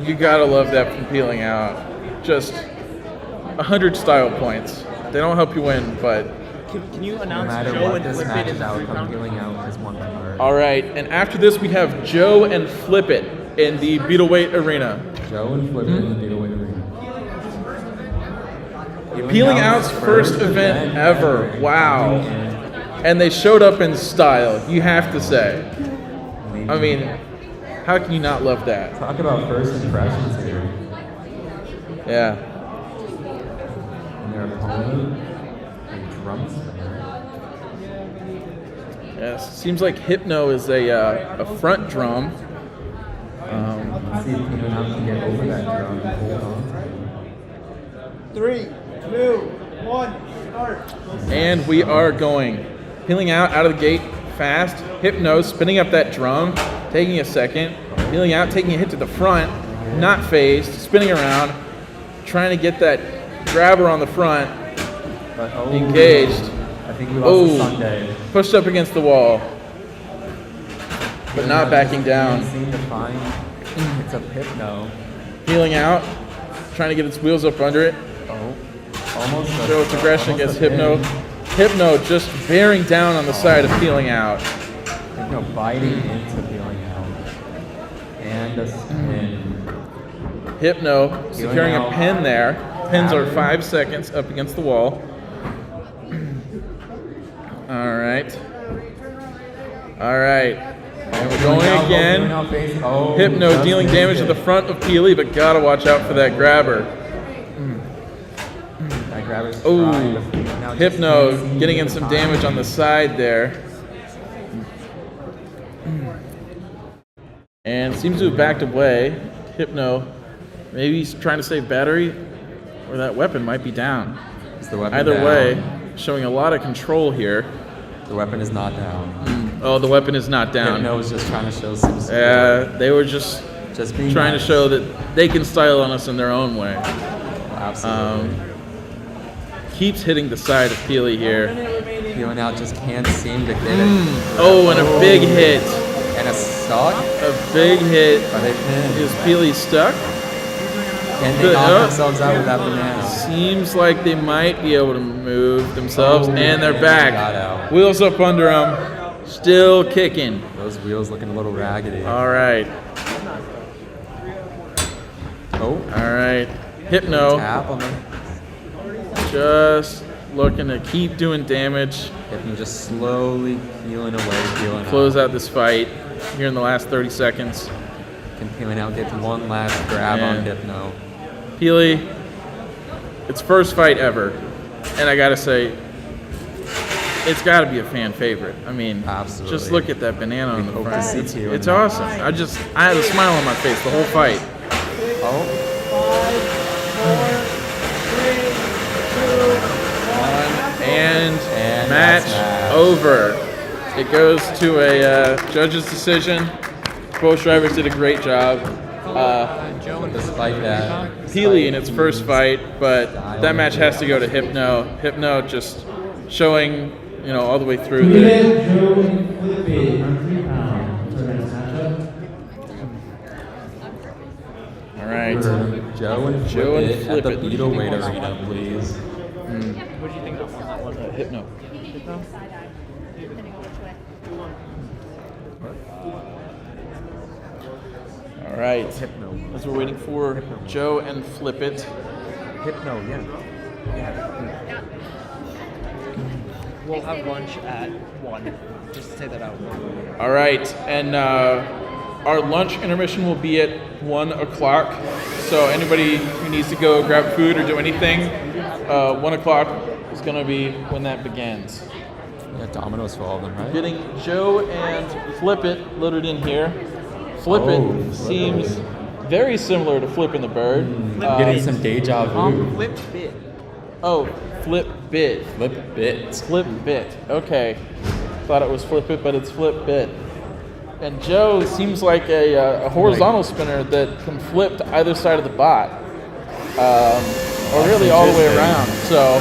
You gotta love that from peeling out. Just 100 style points. They don't help you win, but Can you No announce matter Joe what and this Flipbit match in is the outcome, round? peeling out is one card. all right. And after this, we have Joe and Flipbit in the Beetleweight Arena. Joe and Flipbit in the Beetleweight Arena. Peeling Out's first event ever. Wow. And they showed up in style, you have to say. I mean, how can you not love that? Talk about first impressions here. Yeah. And their opponent, a drum spinner. Yes. Seems like Hypno is a front drum. Let's see if Peeling Out can get over that drum and hold on to it. 3, 2, 1, start. And we are going. Peeling out of the gate fast. Hypno spinning up that drum, taking a second. Peeling out, taking a hit to the front, not phased, spinning around, trying to get that grabber on the front, But, engaged. I think we lost the Oh, Sunday. pushed up against the wall, but not backing down. Can't seem to find it's a Hypno. Peeling out, trying to get its wheels up under it. Oh, almost. Show its aggression against Hypno. Hypno just bearing down on the side of peeling out. Hypno biting into peeling out. And a spin. Hypno securing a pin there. Pins are 5 seconds up against the wall. All right. All right. And we're going again. Hypno dealing damage to the front of Peely, but gotta watch out for that grabber. Oh, Hypno getting in some damage on the side there. And seems to have backed away. Hypno, maybe he's trying to save battery, or that weapon might be down. Either way, showing a lot of control here. The weapon is not down. Oh, the weapon is not down. Hypno was just trying to show some support. Yeah, they were just being trying nice. to show that they can style on us in their own way. Absolutely. Keeps hitting the side of Peely here. Peeling out just can't seem to get it. Oh, and a big hit. And a stock? A big hit. Are they pinned? Is Peely stuck? Can they knock themselves out with that banana? Seems like they might be able to move themselves, and they're back. Got out. Wheels up under them. Still kicking. Those wheels looking a little raggedy. All right. Oh. All right. Hypno. Tap on them. Just looking to keep doing damage. Hypno just slowly peeling away, peeling Close out this fight here in the last 30 seconds. Can peeling out get one last grab on Hypno. Peely, it's first fight ever, and I gotta say, it's gotta be a fan favorite. I mean, absolutely. Just look at that banana on the hope front. to see you It's in that awesome. fight. I had a smile on my face the whole fight. Oh. 1, and match over. It goes to a judge's decision. Both drivers did a great job. Despite that, Peely in its first fight, but that match has to go to Hypno. Hypno just showing, all the way through All right. Joe and Flipbit at the Beetle Weight Arena, please. What do you think of that one? Hypno. Hypno? Depending on which way. All right. Hypno. As we're waiting for Joe and Flipbit. Hypno, yeah. We'll have lunch at 1. Just to say that out. All right, and our lunch intermission will be at 1 o'clock. So anybody who needs to go grab food or do anything, 1 o'clock is going to be when that begins. Yeah, Domino's for all of them, right? Getting Joe and Flipbit loaded in here. Flipbit seems very similar to Flippin' the Bird. Getting some deja vu. Flipbit. Oh, Flipbit. Flipbit. Flipbit. Okay. Thought it was Flipbit, but it's Flipbit. And Joe seems like a horizontal spinner that can flip to either side of the bot, or really all the way around. So,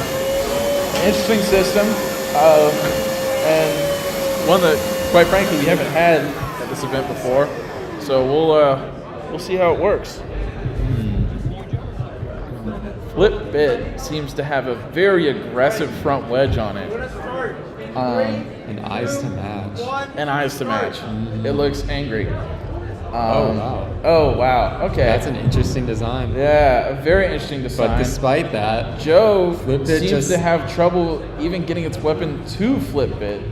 interesting system, and one that, quite frankly, we haven't had at this event before. So we'll see how it works. Flipbit seems to have a very aggressive front wedge on it. And eyes to match. And eyes to match. It looks angry. Oh, wow. Oh, wow. Okay. That's an interesting design. Yeah, a very interesting design. But despite that, Joe Flipbit seems to have trouble even getting its weapon to Flipbit.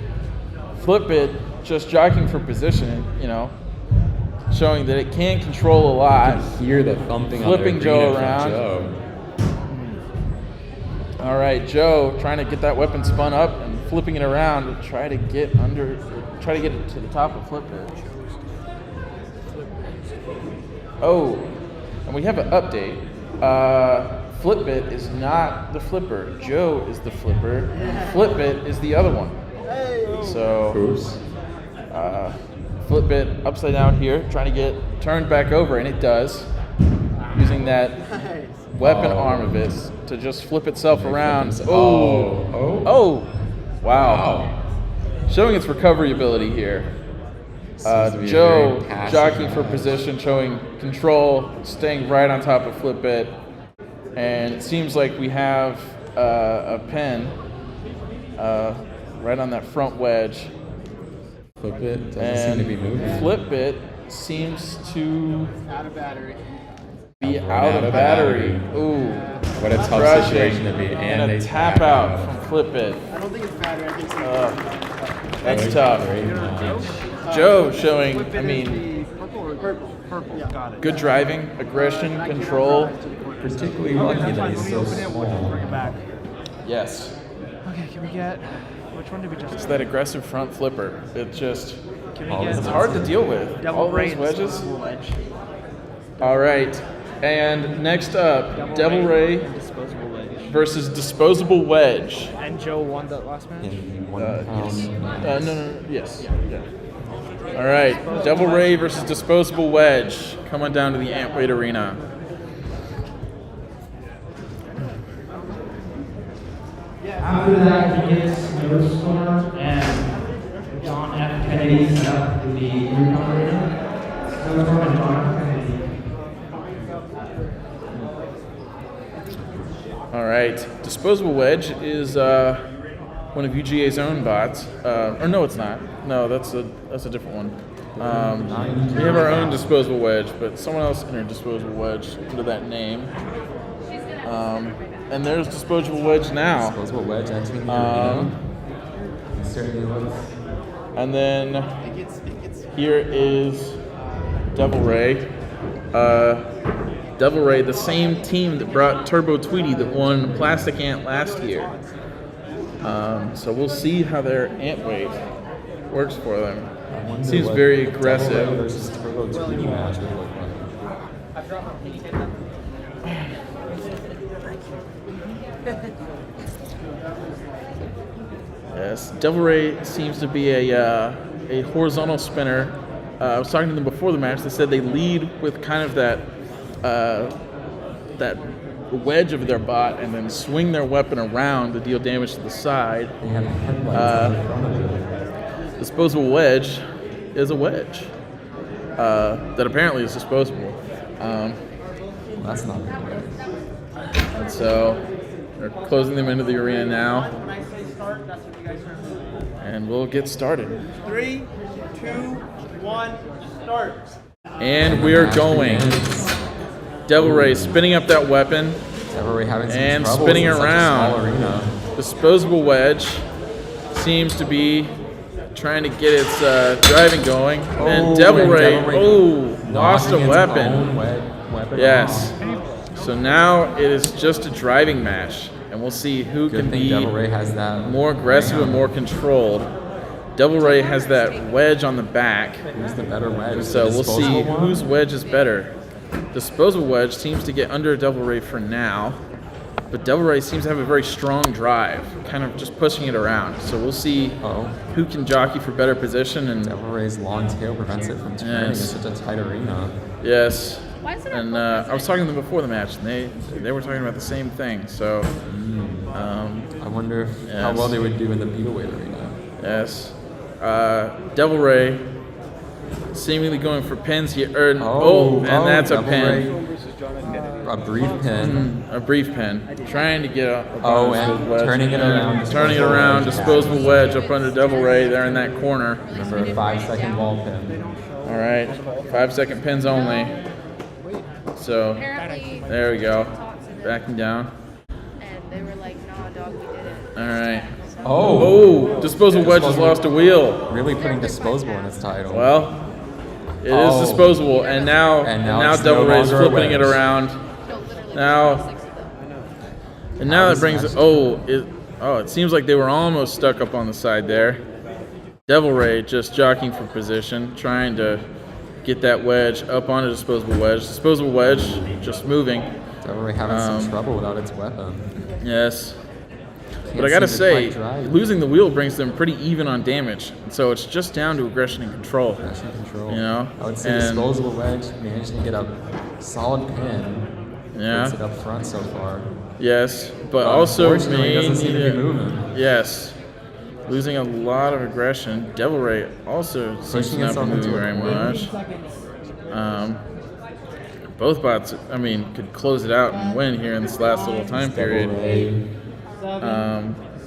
Flipbit just jockeying for position, showing that it can control a lot. You can hear the thumping Flipping on the Joe arena around. from Joe. All right, Joe trying to get that weapon spun up and flipping it around to try to get it to the top of Flipbit. Oh, and we have an update. Flipbit is not the flipper. Joe is the flipper. Flipbit is the other one. So, Flipbit upside down here, trying to get turned back over, and it does, using that weapon arm of it to just flip itself around. Oh! Wow. Showing its recovery ability here. Joe jockeying for position, showing control, staying right on top of Flipbit. And it seems like we have a pin right on that front wedge. Flipbit doesn't seem to be moving. Flipbit seems to Out of battery. be out of battery. Ooh. What a tough Crushing. situation to be in. And a They tap out from Flipbit. I don't think it's battery. I think it's That's tough. Very much. Joe showing, I mean, purple or purple. Purple. Got it. good driving, aggression, control. Particularly lucky that he's so Bring small. it back. Yes. Okay, can we get... Which one did we just... It's that aggressive front flipper. It just, Can we Oh, get... it's hard to deal with. Devil All Ray those and wedges. Disposable Wedge. All right. And next up, Devil Ray and Disposable Wedge. versus Disposable Wedge. And Joe won that last match? In 1 Yes. pound. No. Yes. Yeah. All right. Devil Ray versus Disposable Wedge. Come on down to the Antweight Arena. After that, he gets Snowstorm and John F. Kennedy set up in the Recon Arena. Snowstorm and John F. Kennedy. All right. Disposable Wedge is one of UGA's own bots. Or no, it's not. No, that's a different one. We have our own Disposable Wedge, but someone else entered Disposable Wedge under that name. And there's Disposable Wedge now. Disposable Wedge entering the arena. He certainly looks. And then here is Devil Ray. Devil Ray, the same team that brought Turbo Tweety that won Plastic Ant last year. So we'll see how their ant weight works for them. I wonder Seems what very the Devil aggressive. Ray versus Turbo Tweety match would look like. Yes, Devil Ray seems to be a horizontal spinner. I was talking to them before the match. They said they lead with kind of that wedge of their bot and then swing their weapon around to deal damage to the side. They have headlights in front of them. Disposable Wedge is a wedge that apparently is disposable. That's not good. And so they're closing them into the arena now. When I say start, that's when you guys start moving. And we'll get started. 3, 2, 1, start. And we are going. Devil Ray spinning up that weapon. Devil Ray having some And troubles spinning in such a around. small arena. Disposable Wedge seems to be trying to get its driving going. And Devil Ray, lost a knocking its weapon. own weapon Yes. off. So now it is just a driving match. And we'll see who Good can thing be Devil Ray has that more aggressive and more controlled. Devil Ray has that wedge on the back. Who's the better wedge? So The we'll see disposable one? whose wedge is better. Disposable Wedge seems to get under Devil Ray for now, but Devil Ray seems to have a very strong drive, kind of just pushing it around. So we'll see Oh, who can jockey for better position. And Devil Ray's long tail prevents it from turning Yes. in such a tight arena. yes, Why is it and I was talking to them before the match, and they were talking about the same thing. So I wonder how Yes. well they would do in the Beetleweight arena. yes, Devil Ray seemingly going for pins here. And that's a Devil pin. Ray, a brief pin. A brief pin. Trying to get up. Oh, on and Disposable Wedge. turning it around. Turning it around. Disposable Wedge up under Devil Ray there in that corner. Remember a 5-second wall pin. All right. 5-second pins only. So Apparently, there we go. talks in it, Backing down. and they were like, "Nah, dog, we did it." All right. Oh, Oh, Disposable Wedge has lost a wheel. really putting Disposable in its title. Well, it is Oh. disposable, and now it's Devil no Ray's longer a flipping it wedge. around. No, literally, Now- 6 of them. And now How that brings is it seems like they were almost stuck up on the side there. Devil Ray just jockeying for position, trying to get that wedge up onto Disposable Wedge. Disposable Wedge just moving. Devil Ray having some trouble without its weapon. Yes. Can't But I gotta seem to say, quite drive. losing the wheel brings them pretty even on damage. So it's just down to aggression and control. Aggression control. You know? I would say And- Disposable Wedge managed to get a solid pin. Yeah. Puts it up front so far. Yes. But also unfortunately, it doesn't seem to be need- moving. Yes. Losing a lot of aggression. Devil Ray also seems to Pushing not be itself into moving a very corner. much. Both bots, could close it out and win here in this last little time Devil period. Ray.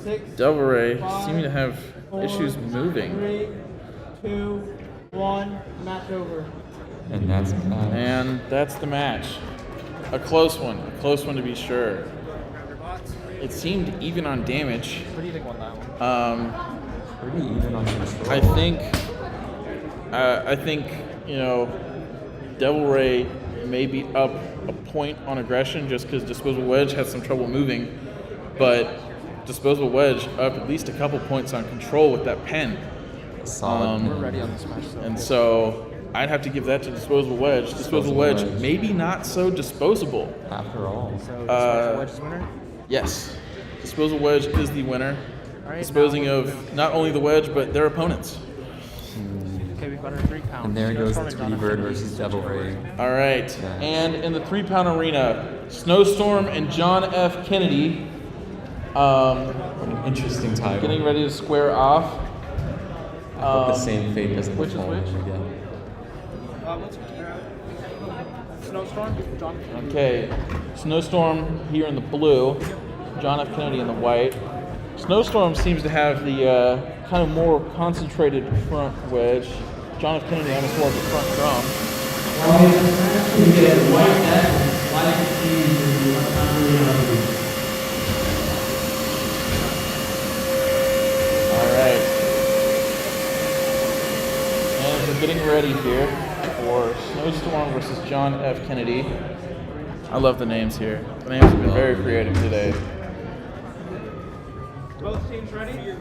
6, Devil Ray 5, seeming to have 4, issues moving. 3, 2, 1, match over. And that's bad. And that's the match. A close one to be sure. It seemed even on damage. What do you think won that one? Pretty even on control. I think, you know, Devil Ray may be up a point on aggression just because Disposable Wedge has some trouble moving, but Disposable Wedge up at least a couple points on control with that pen. Solid. We're ready on this match. So. And so I'd have to give that to Disposable Wedge. Disposable Wedge, maybe not so disposable. After all. So Disposable Wedge is winner? Yes. Disposable Wedge is the winner. All right, Disposing of not only the Wedge, but their opponents. Okay, we've got our 3 pounds. And there goes the Snowstorm and Tweety Bird Jonathan. versus Devil Ray. All right. And in the 3-pound arena, Snowstorm and John F. Kennedy What an interesting title. getting ready to square off. I hope the same fate doesn't which is befall which? him again. Snowstorm, John. Okay. Snowstorm here in the blue, John F. Kennedy in the white. Snowstorm seems to have the kind of more concentrated front wedge. John F. Kennedy almost more of the front drum. We get white net and sliding keys in the 100 arena. All right. And we're getting ready here for Snowstorm versus John F. Kennedy. I love the names here. The names have been very creative today. Both teams ready?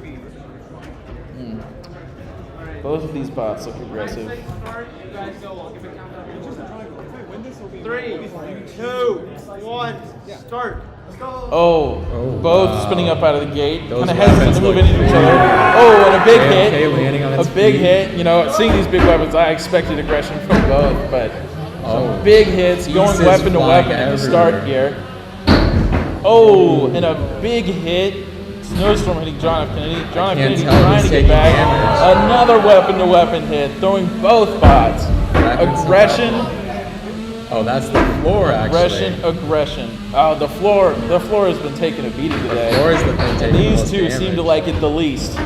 Both of these bots look aggressive. Start. You guys go. I'll give a countdown. 3, 2, 1, start. Let's go. Oh, both wow. spinning up out of the gate. Those Kind of hesitant weapons to move look into each great. other. Oh, and a big JFK landing on hit. its A big feet. hit. You know, seeing these big weapons, I expected aggression from both, but some big hits, going Pieces weapon to flying weapon at the start everywhere. here. Oh, and a big hit. Snowstorm hitting John F. Kennedy. John F. can't Kennedy tell who's trying to get taking back. damage. Another weapon to weapon hit, throwing both bots. Aggression. Oh, that's the floor, actually. Aggression. Oh, the floor has been taking a beating today. The floor is the thing And taking the these most two seem to damage. like it the least.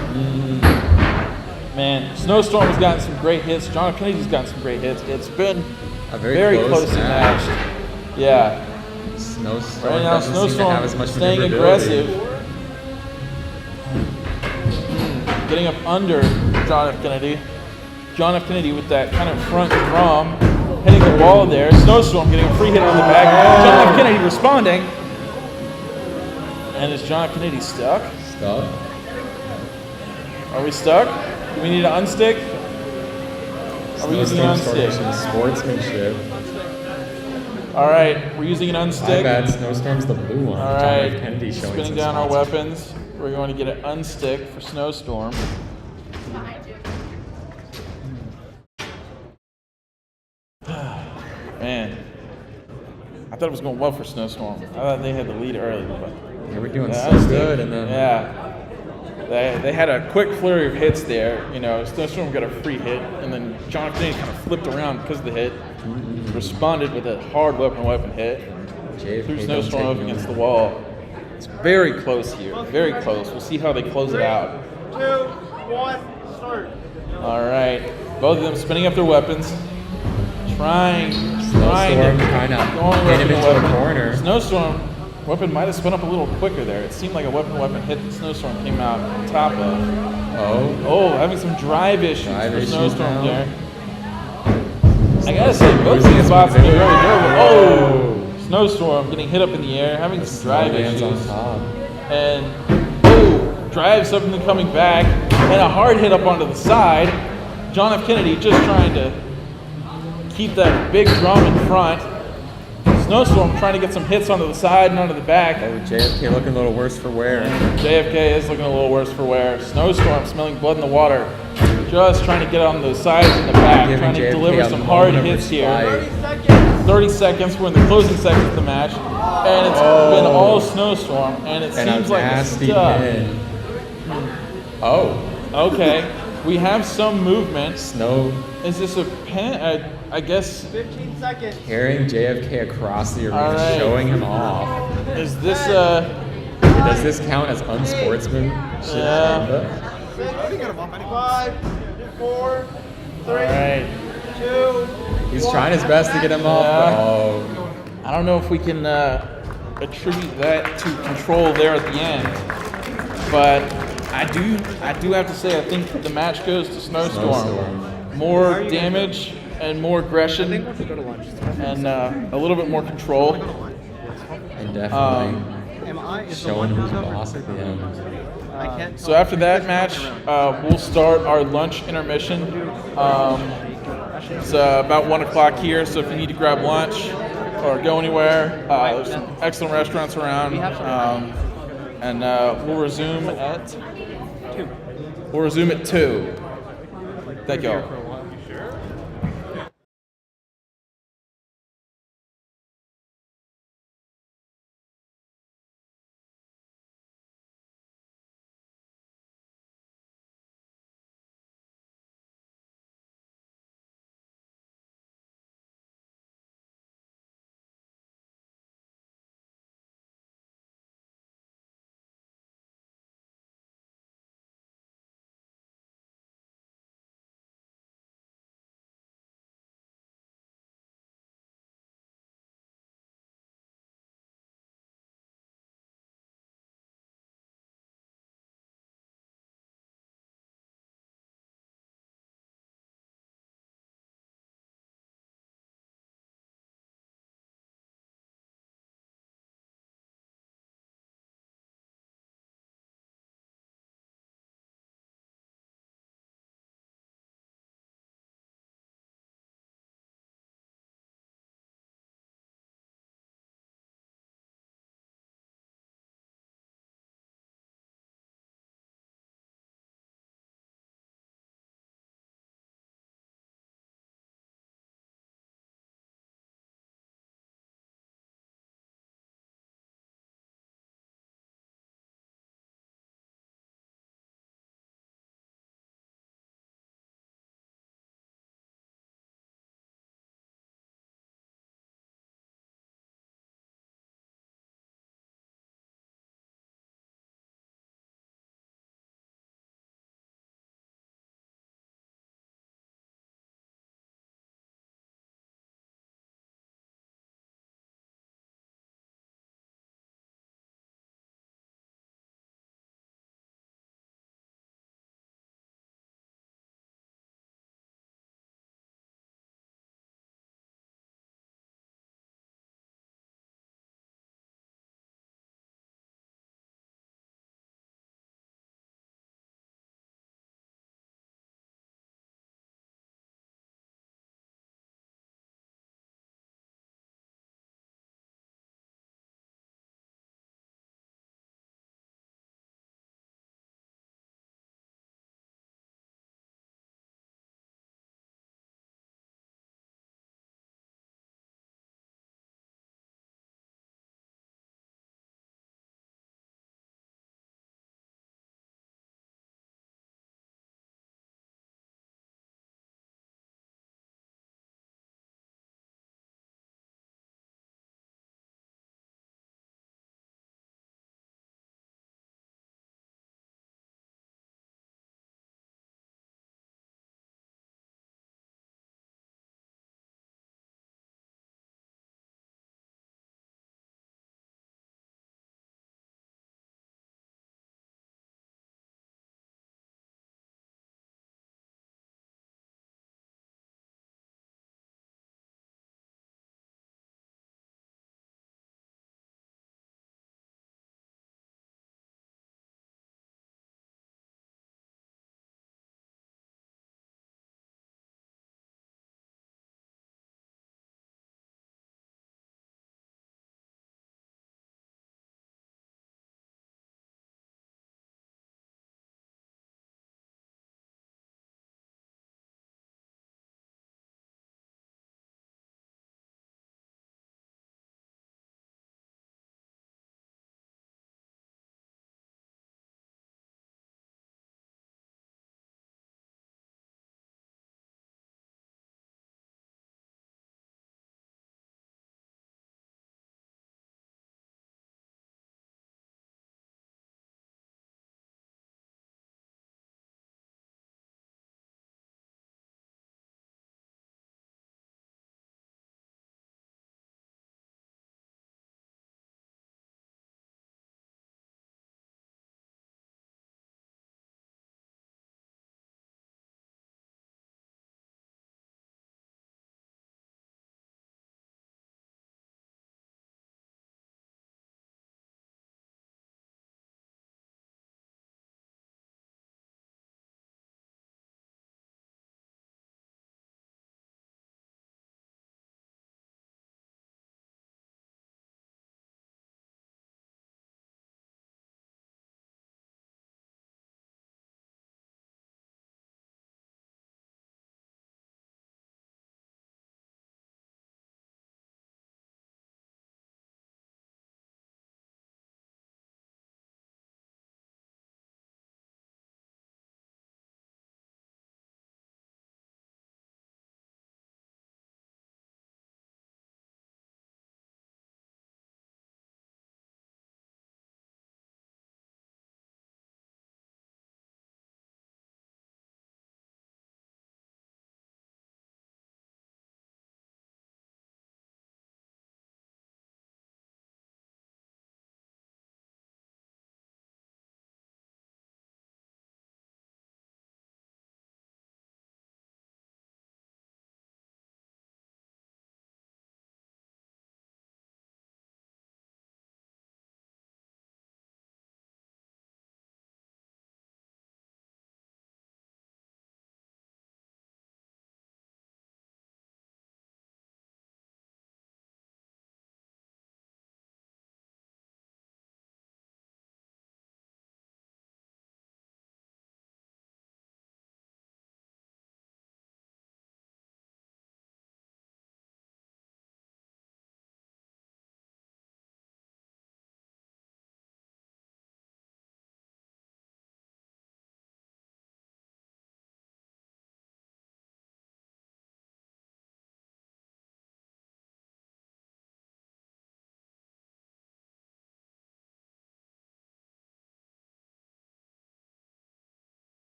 Man, Snowstorm has gotten some great hits. John F. Kennedy's gotten some great hits. It's been A very close match. matched. Yeah. Snowstorm Right now, doesn't seem to have as Snowstorm much staying maneuverability. aggressive. Getting up under John F. Kennedy. John F. Kennedy with that kind of front drum, hitting the wall there. Snowstorm getting a free hit on the back. John F. Kennedy responding. And is John F. Kennedy stuck? Stuck. Are we stuck? Do we need to unstick? Are we using an Snowstorm showing unstick? some sportsmanship. All right, we're using an My unstick. bad, Snowstorm's the blue one. All John right, F. Kennedy showing spinning some down our spots. weapons. We're going to get an unstick for Snowstorm. Behind you. Man, I thought it was going well for Snowstorm. I thought they had the lead early, but They were doing yeah, so unstick. good, and then They had a quick flurry of hits there. You know, Snowstorm got a free hit, and then John F. Kennedy kind of flipped around because of the hit. Responded with a hard weapon hit. JFK Threw don't Snowstorm take up no against the more. wall. It's very close here. Very close. We'll see how they close it out. 2, 1, start. All right. Both of them spinning up their weapons. Trying Snowstorm trying to going get him weapon to into a weapon. corner. Snowstorm weapon might have spun up a little quicker there. It seemed like a weapon hit that Snowstorm came out on top of. Oh, having some drive issues Drive for issues Snowstorm now. there. I gotta say, both of losing these his spots are very mobility. durable. Oh, Snowstorm getting hit up in the air, having some drive Snowman's issues. on top. And drives up and then coming back, and a hard hit up onto the side. John F. Kennedy just trying to keep that big drum in front. Snowstorm trying to get some hits onto the side and onto the back. Oh, JFK looking a little worse for wear. JFK is looking a little worse for wear. Snowstorm smelling blood in the water. Just trying to get on the sides and the back, Giving trying to JFK deliver a some hard moment of hits here. respite. 30 seconds, we're in the closing seconds of the match. And it's been all Snowstorm, and it And seems a like nasty it's stuck. pin. Oh, Okay, we have some movement. Snow Is this a pin? I guess, 15 seconds. carrying JFK across the arena, All right. showing him off. is this does this count as unsportsmanship? Yeah. I got him off anyway. 5, 4, 3, Alright. 2. He's trying his best to get him off. Yeah. Oh. I don't know if we can attribute that to control there at the end, but I do have to say I think the match goes to Snowstorm. More damage and more aggression and a little bit more control. And definitely showing who's boss at the end. So after that match, we'll start our lunch intermission. It's about 1 o'clock here, so if you need to grab lunch or go anywhere, there's some excellent restaurants around. And we'll resume at 2. We'll resume at 2. Thank y'all.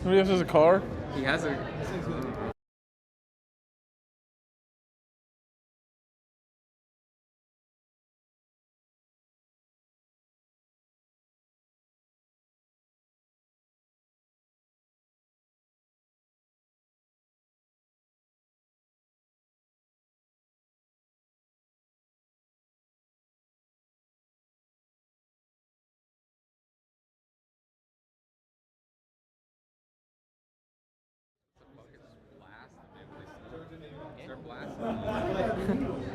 Somebody else has a car? He has a.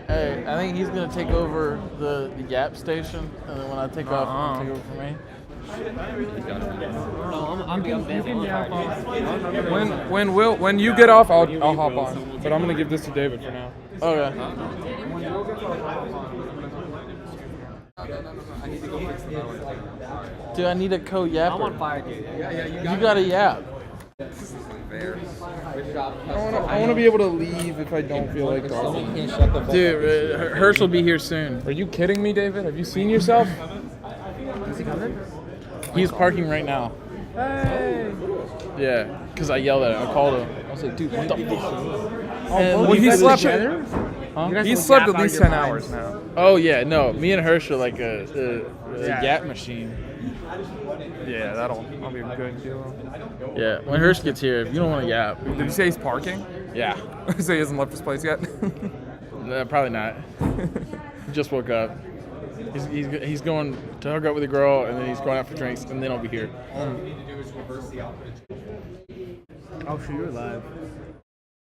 Hey, I think he's gonna take over the Gap station, and then when I take off, he'll take over for me. When you get off, I'll hop on. But I'm gonna give this to David for now. Okay. Dude, I need a co-yapper. I'm on fire, dude. You got a yap. I want to be able to leave if I don't feel like talking. Dude, Hirsch will be here soon. Are you kidding me, David? Have you seen yourself? Is he coming? He's parking right now. Hey. Yeah, because I yelled at him. I called him. I was like, dude, what the fuck? Well, he slept. Huh? He slept at least 10 hours now. Oh, yeah, no. Me and Hirsch are like a yap machine. Yeah, that'll be a good deal. Yeah, when Hirsch gets here, if you don't want to yap. Did you say he's parking? Yeah. So he hasn't left his place yet? Probably not. He just woke up. He's going to hook up with a girl, and then he's going out for drinks, and then I'll be here. Oh, sure, you're live.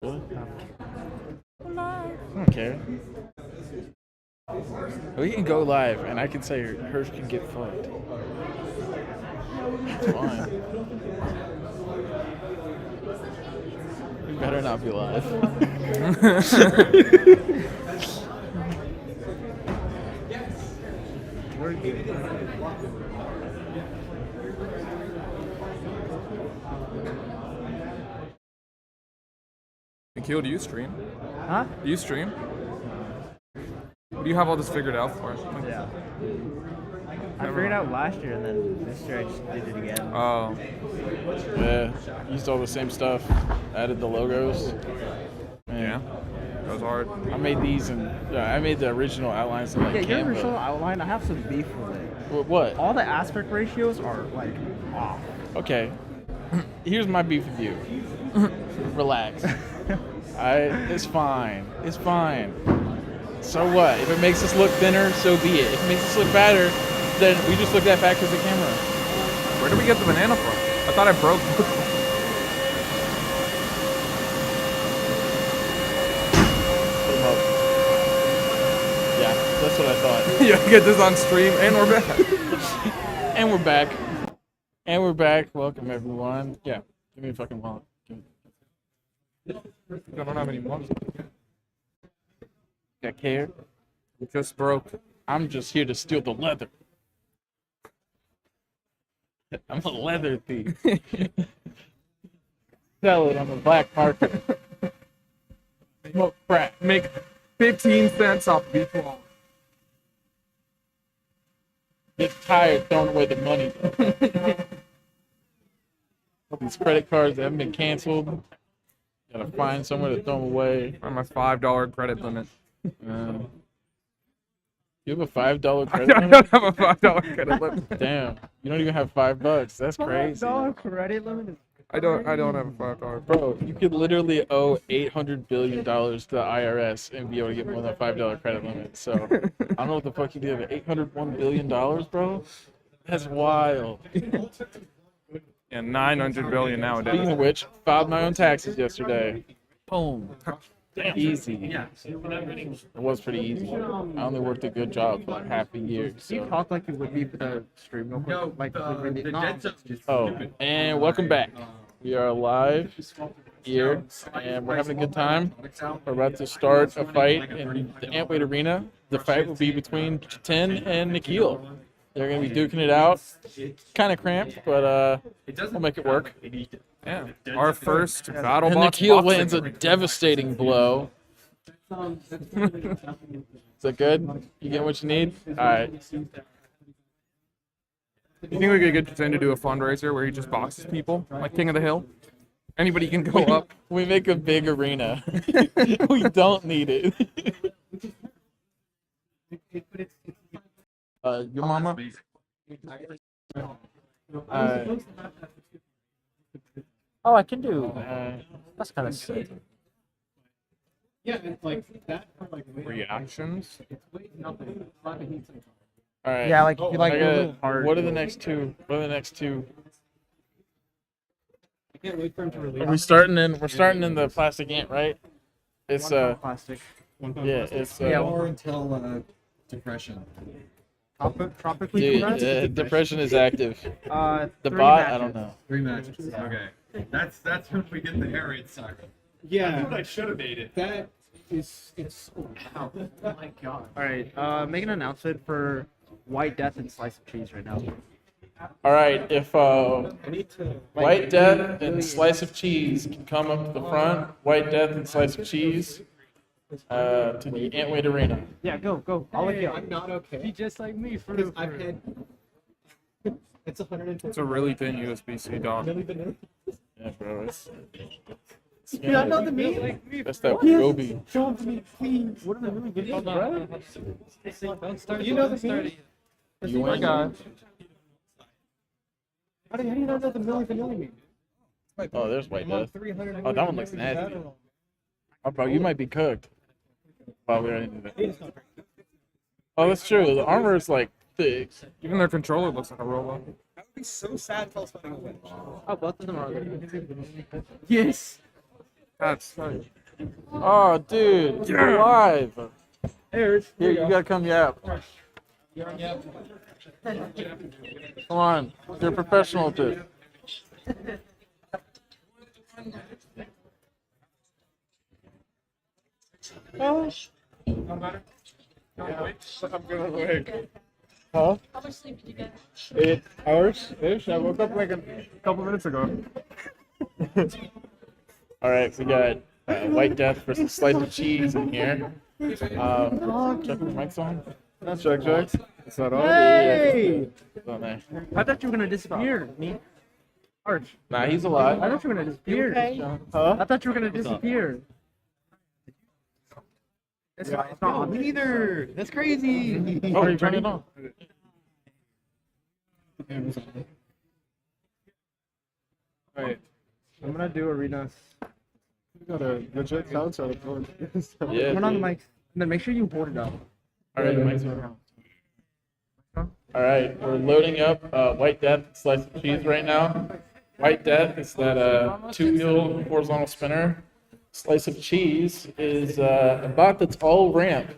Really? I don't care. We can go live, and I can say Hirsch can get fucked. It's fine. You better not be live. We're good. Nikhil, do you stream? Huh? Do you stream? What do you have all this figured out for? Yeah. I figured it out last year, and then this year I just did it again. Oh. Yeah, used all the same stuff. Added the logos. Yeah. That was hard. I made these, and I made the original outlines in like Yeah, your Canva. original outline, I have some beef with it. What? All the aspect ratios are like off. Okay. Here's my beef with you. Relax. It's fine. It's fine. So what? If it makes us look thinner, so be it. If it makes us look fatter, then we just look that fat because of the camera. Where did we get the banana from? I thought I broke. Put 'em up. Yeah, that's what I thought. Yeah, get this on stream, and we're back. And we're back. And we're back. Welcome, everyone. Yeah, give me a fucking wallet. I don't have any money. I care. We just broke. I'm just here to steal the leather. I'm a leather thief. Sell it on the black market. Smoke crack. Make 15 cents off Plow. Get tired throwing away the money. All these credit cards that haven't been canceled. Gotta find somewhere to throw them away. On my $5 credit limit. You have a $5 credit I limit? don't have a $5 credit limit. Damn, you don't even have $5. That's crazy. $5 credit limit is I don't have a $5. Bro, you could literally owe $800 billion to the IRS and be able to get more than a $5 credit limit. So, I don't know what the fuck you did with $801 billion, bro. That's wild. Yeah, 900 billion nowadays. Speaking of which, filed my own taxes yesterday. Boom. Easy. It was pretty easy. I only worked a good job for like half a year. You So. talk like you would be for the stream real quick. No, like we did not. Oh, and welcome back. We are live here, and we're having a good time. We're about to start a fight in the Antweight Arena. The fight will be between 10 and Nikhil. They're going to be duking it out. Kind of cramped, but we'll make it work. Yeah. Our first BattleBots And Nikhil boxing lands a ring. devastating blow. Is that good? You get what you need? All right. You think we could get Zen to do a fundraiser where he just boxes people, like King of the Hill? Anybody can go up. We make a big arena. We don't need it. Your mama? Oh, I can do. That's kind of sick. Yeah, it's like that for like Reactions? All right. Yeah, like if you like. I go a got- little hard. what are the next two? What are the next two? I can't wait for him to release. We're starting in the plastic ant, right? It's Plastic. yeah, it's Yeah, Or until depression. Tropically dude, compressed? depression is active. The The bot, I don't know. 3 matches. Okay. That's when we get the air raid sucker. Yeah, I should have made it. that is it's. Oh, wow. Oh my god. All right. Make an announcement for White Death and Slice of Cheese right now. All right, if I need to. White Death and Slice of Cheese can come up to the front, White Death and Slice of Cheese to the Antweight Arena. Yeah, go. I'll let you. I'm not okay. Be just like me for Because I've had. It's 150. It's a really thin USB-C dog. Really been. Yeah, bro, it's You not know the meme? that's that Gobi. Show them to me, please. What are the really good brother? You know the meme? You want guy? How do you not know the Milli Vanilli meme? Oh, there's White Death. 300. Oh, that one looks nasty. Oh, bro, you might be cooked. Oh, we already knew that. Oh, that's true. The armor is like thick. Even their controller looks like a robot. That would be so sad if I was fighting a Wedge. Oh, both of them are good. Yes. That's Oh, dude, you're alive. Here, you gotta come yap. Come on, you're a professional, dude. I'm gonna wake. Huh? How much sleep did you get? 8 hours-ish. I woke up like a couple minutes ago. All right, we got White Death versus Slice of Cheese in here. Check the mics on. Check. Is that on? Hey! It's on there. I thought you were gonna disappear. Me. Arch. Nah, he's I alive. thought you were gonna disappear. Huh? I thought you were gonna disappear. It's not on. Me neither. That's crazy. Oh, you turned it on. Wait. I'm gonna do arenas. You got a legit couch out of Yeah. Turn on the dude. mics. And then make sure you hold it up. All right, the mics are on. All right, we're loading up White Death Slice of Cheese right now. White Death is that two-wheel horizontal spinner. Slice of Cheese is a bot that's all ramp.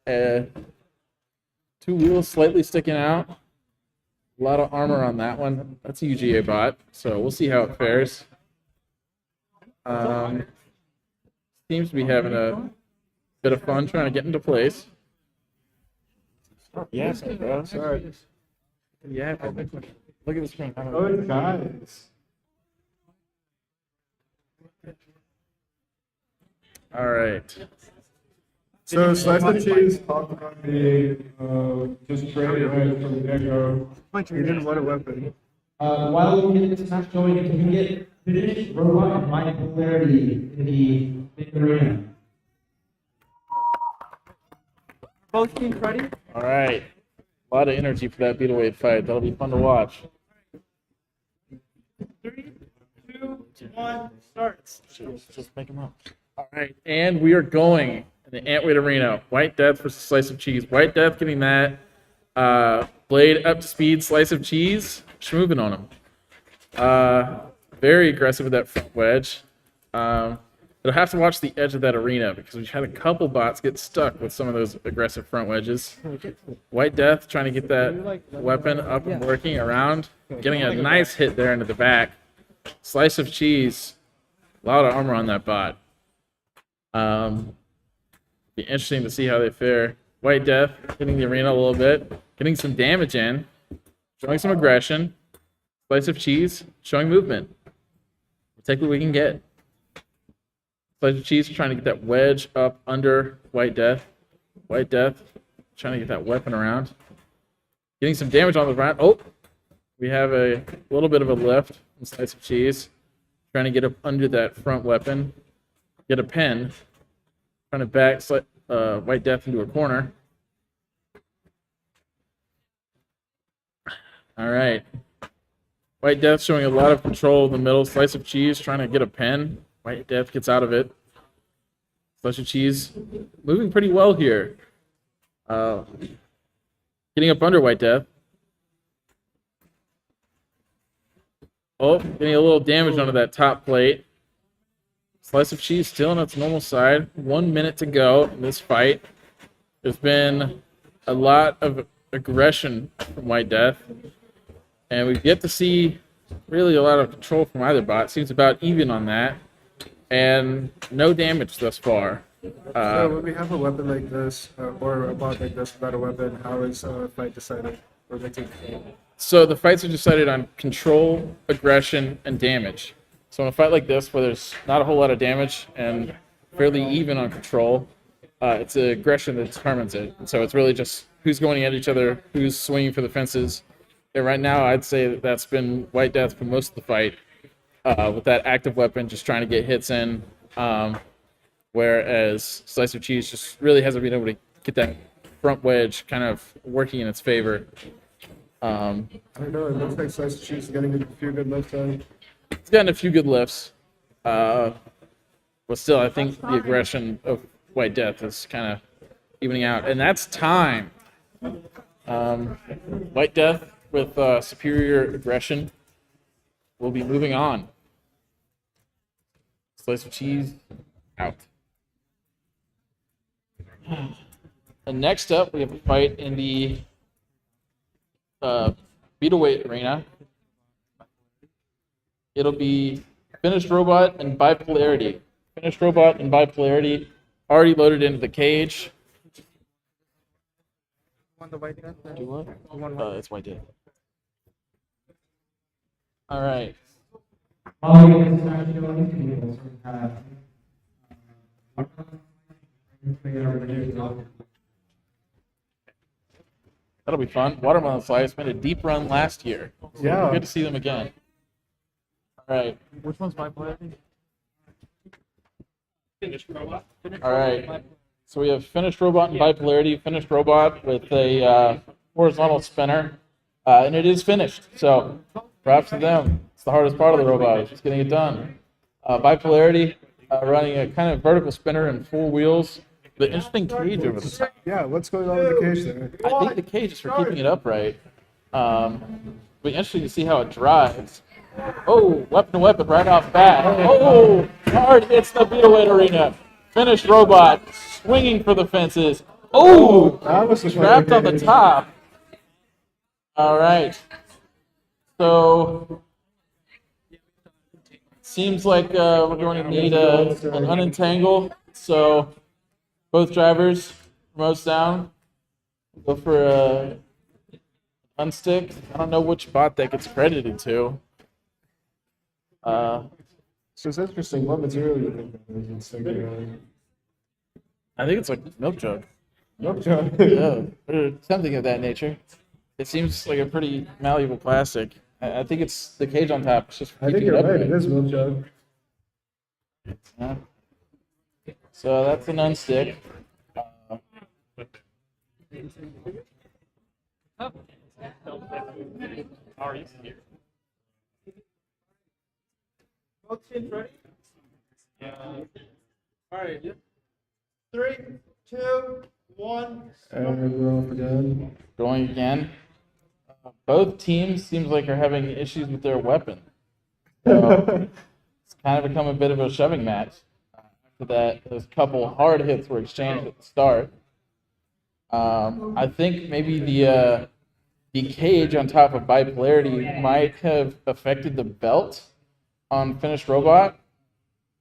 Two wheels slightly sticking out. A lot of armor on that one. That's a UGA bot, so we'll see how it fares. Seems to be having a bit of fun trying to get into place. Yes, bro. Sorry. Yeah, look at the screen. Oh, guys. All right. So Slice of Cheese talked about the just trade right from the get-go. He didn't want a weapon. While we get this match going, can we get finished robot and bipolarity in the arena? Both teams ready? All right. A lot of energy for that Beetleweed fight. That'll be fun to watch. 3, 2, 1, start. Just make them up. All right. And we are going in the Antweight Arena. White Death versus Slice of Cheese. White Death getting that blade up to speed slice of cheese. Schmoovin' on him. Very aggressive with that front wedge. They'll have to watch the edge of that arena because we've had a couple bots get stuck with some of those aggressive front wedges. White Death trying to get that weapon up and working around, getting a nice hit there into the back. Slice of Cheese, a lot of armor on that bot. Be interesting to see how they fare. White Death hitting the arena a little bit, getting some damage in, showing some aggression. Slice of Cheese showing movement. We'll take what we can get. Slice of Cheese trying to get that wedge up under White Death. White Death trying to get that weapon around. Getting some damage on the front. Oh, we have a little bit of a lift from Slice of Cheese, trying to get up under that front weapon, get a pen, trying to back White Death into a corner. All right. White Death showing a lot of control in the middle. Slice of Cheese trying to get a pen. White Death gets out of it. Slice of Cheese moving pretty well here. Getting up under White Death. Oh, getting a little damage onto that top plate. Slice of Cheese still on its normal side. 1 minute to go in this fight. There's been a lot of aggression from White Death. And we've yet to see really a lot of control from either bot. Seems about even on that. And no damage thus far. So when we have a weapon like this, or a bot like this without a weapon, how is a fight decided? Or the team? So the fights are decided on control, aggression, and damage. So in a fight like this, where there's not a whole lot of damage and fairly even on control, it's the aggression that determines it. And so it's really just who's going at each other, who's swinging for the fences. And right now, I'd say that's been White Death for most of the fight, with that active weapon just trying to get hits in, whereas Slice of Cheese just really hasn't been able to get that front wedge kind of working in its favor. I don't know, it looks like Slice of Cheese is getting a few good lifts on. It's gotten a few good lifts, but still, I think the aggression of White Death is kind of evening out, and that's time. White Death with superior aggression will be moving on. Slice of Cheese out. And next up, we have a fight in the Beetleweight arena. It'll be Finished Robot and Bipolarity. Finished Robot and Bipolarity already loaded into the cage. The White Death? Do what? It's White Death. All right. That'll be fun. Watermelon Slice made a deep run last year. So Yeah. Good to see them again. All right. Which one's Bipolarity? All right. So we have Finished Robot and Bipolarity. Finished Robot with a horizontal spinner. And it is finished. So props to them. It's the hardest part of the robot. It's just getting it done. Bipolarity running a kind of vertical spinner and 4 wheels. The interesting cage over the top. Yeah, what's going on with the cage there? I think the cage is for keeping it upright. It'll be interesting to see how it drives. Oh, weapon to weapon right off bat. Oh, hard hits the Beetleweight arena. Finished Robot swinging for the fences. Oh, that was trapped on the top. All right. So, seems like we're going to need an unentangle. So, both drivers, remotes down. Go for a unstick. I don't know which bot that gets credited to. So it's interesting. What material do you think that is? I think it's like milk jug. Milk jug. Yeah, or something of that nature. It seems like a pretty malleable plastic. I think it's the cage on top. It's just for I think keeping you're it right. upright. It is milk jug. Yeah. So that's an unstick. Both teams ready? Yeah. All right. 3, 2, 1. And we're off again. Going again. Both teams seems like are having issues with their weapon. So it's kind of become a bit of a shoving match. After that, those couple hard hits were exchanged at the start. I think maybe the cage on top of Bipolarity might have affected the belt on Finished Robot.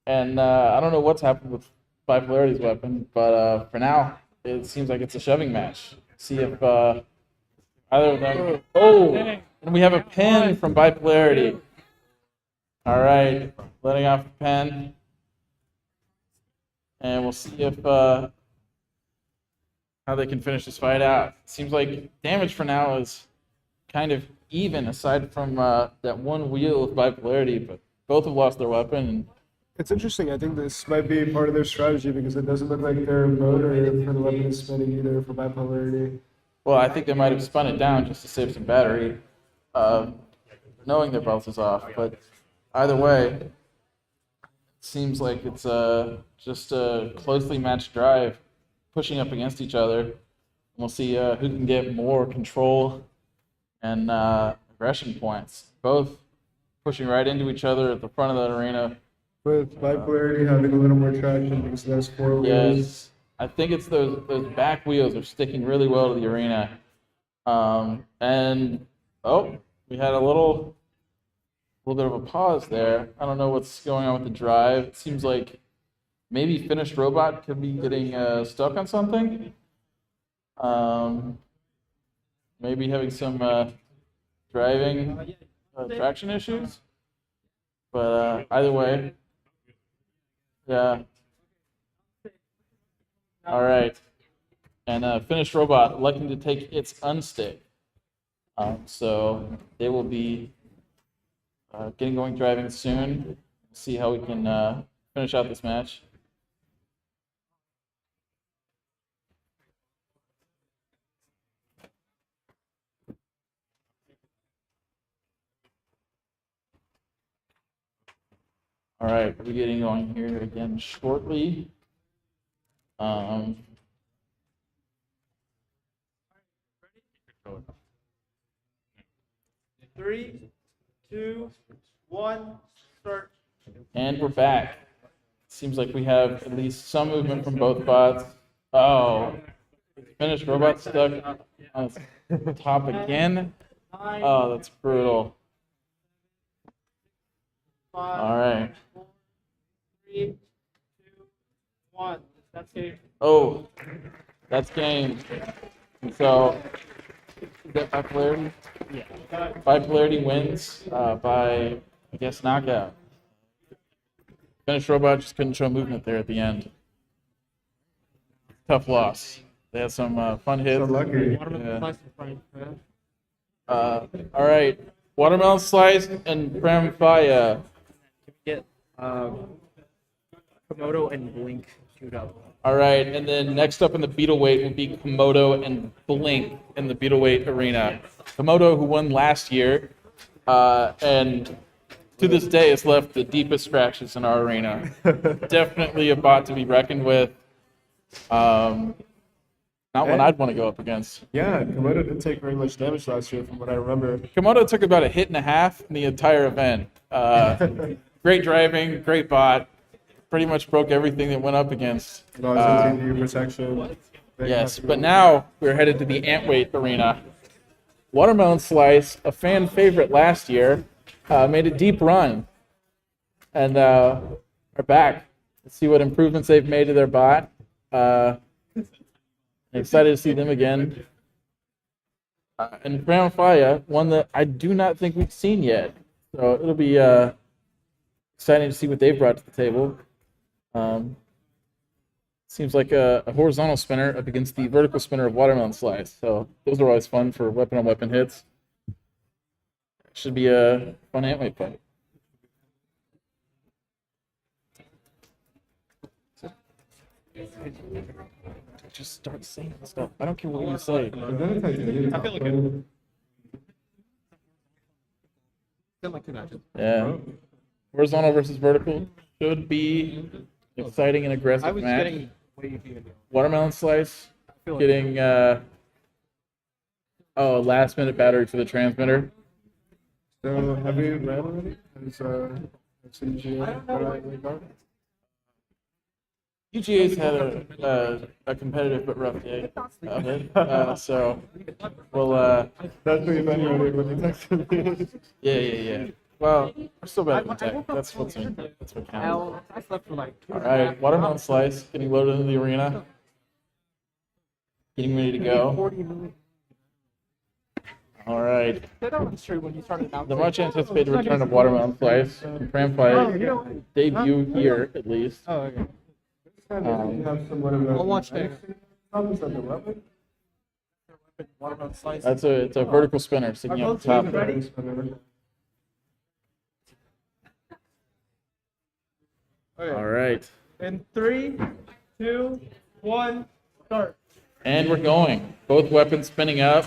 And I don't know what's happened with Bipolarity's weapon, but for now, it seems like it's a shoving match. See if either of them... Oh! And we have a pin from Bipolarity. All right, letting off the pen. And we'll see if how they can finish this fight out. Seems like damage for now is kind of even aside from that one wheel of Bipolarity, but both have lost their weapon. And It's interesting. I think this might be part of their strategy because it doesn't look like their motor for the weapon is spinning either for Bipolarity. well, I think they might have spun it down just to save some battery, knowing their belt is off. But either way, it seems like it's just a closely matched drive, pushing up against each other. We'll see who can get more control and aggression points. Both pushing right into each other at the front of that arena. With Bipolarity having a little more traction because there's 4 wheels. Yes, I think it's those back wheels are sticking really well to the arena. And oh, we had a little bit of a pause there. I don't know what's going on with the drive. It seems like maybe Finished Robot could be getting stuck on something. Maybe having some driving traction issues. But either way, yeah. All right. And Finished Robot electing to take its unstick. So they will be getting going driving soon. See how we can finish out this match. All right, we'll be getting going here again shortly. 3, 2, 1, start. And we're back. Seems like we have at least some movement from both bots. Oh, Finished Robot stuck on its top again. Oh, that's brutal. All right. 3, 2, 1. That's game. Oh, that's game. And so, is that Bipolarity? Yeah. Bipolarity wins by, I guess, knockout. Finished Robot just couldn't show movement there at the end. Tough loss. They had some fun hits. So lucky. All right. Watermelon Slice and Bram Fire. Get Komodo and Blink shoot up. All right, and then next up in the Beetleweight will be Komodo and Blink in the Beetleweight arena. Komodo, who won last year, and to this day has left the deepest scratches in our arena. Definitely a bot to be reckoned with. Not one I'd want to go up against. Yeah, Komodo didn't take very much damage last year from what I remember. Komodo took about a hit and a half in the entire event. Great driving, great bot. Pretty much broke everything that went up against. Protection. Yes, but now we're headed to the Antweight arena. Watermelon Slice, a fan favorite last year, made a deep run. And are back. Let's see what improvements they've made to their bot. Excited to see them again. And Brown Fire, one that I do not think we've seen yet. So it'll be exciting to see what they've brought to the table. Seems like a horizontal spinner up against the vertical spinner of Watermelon Slice. So those are always fun for weapon-on-weapon hits. Should be a fun Antweight fight. Just start saying stuff. I don't care what you say. I feel like it. Yeah. Horizontal versus vertical should be exciting and aggressive I was match. getting wavy. Watermelon Slice getting last minute battery for the transmitter. So have we ran already? Has UGA UGA's had a competitive but rough day of it. So we'll That's what you've been ready when you texted me. yeah. Well, we're still better than tech. That's what counts. I slept for like 2 All right, Watermelon Slice getting loaded into the arena. Getting ready to go. All right. The much anticipated return of Watermelon Slice. Pram Fight debut here, at least. Oh, okay. Have somewhat of a I'll watch there. weapon, watermelon slice. It's a vertical spinner sticking up the top. Ready? Okay. All right. In 3, 2, 1, start. And we're going. Both weapons spinning up.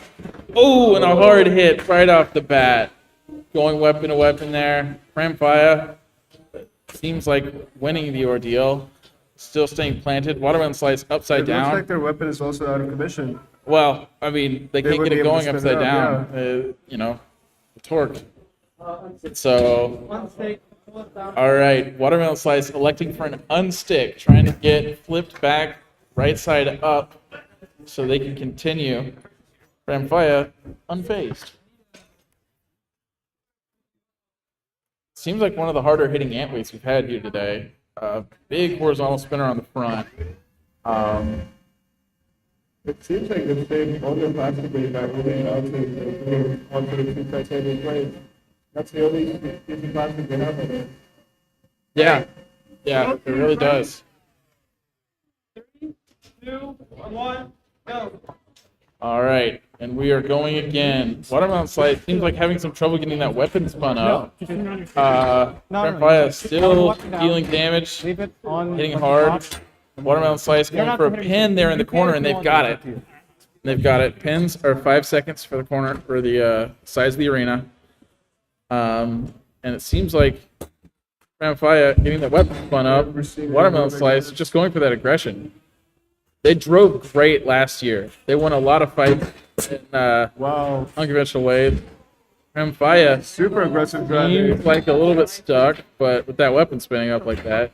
Oh, and a hard hit right off the bat. Going weapon to weapon there. Fire seems like winning the ordeal. Still staying planted. Watermelon slice upside It down. looks like their weapon is also out of commission. Well, I mean, they can't wouldn't get it be able going to spin upside it down. up, You know, the torque. So, all right. Watermelon slice electing for an unstick, trying to get flipped back right side up so they can continue. Fire unfazed. Seems like one of the harder hitting ant weights we've had here today. Big horizontal spinner on the front. It seems like the same other plastic weight that really out to onto the 2 titanium plates. That's the only decent plastic they have on it. Yeah, it really does. 3, 2, 1, go. All right, and we are going again. Watermelon slice seems like having some trouble getting that weapon spun up. Fire still dealing damage, Leave it on. hitting hard. Watermelon slice going for a pin there in the corner, and they've got it. They've got it. Pins are 5 seconds for the corner for the size of the arena. And it seems like Fire getting that weapon spun up. Watermelon slice just going for that aggression. They drove great last year. They won a lot of fights in Wow. unconventional ways. Fire Super aggressive driving. seems like a little bit stuck, but with that weapon spinning up like that.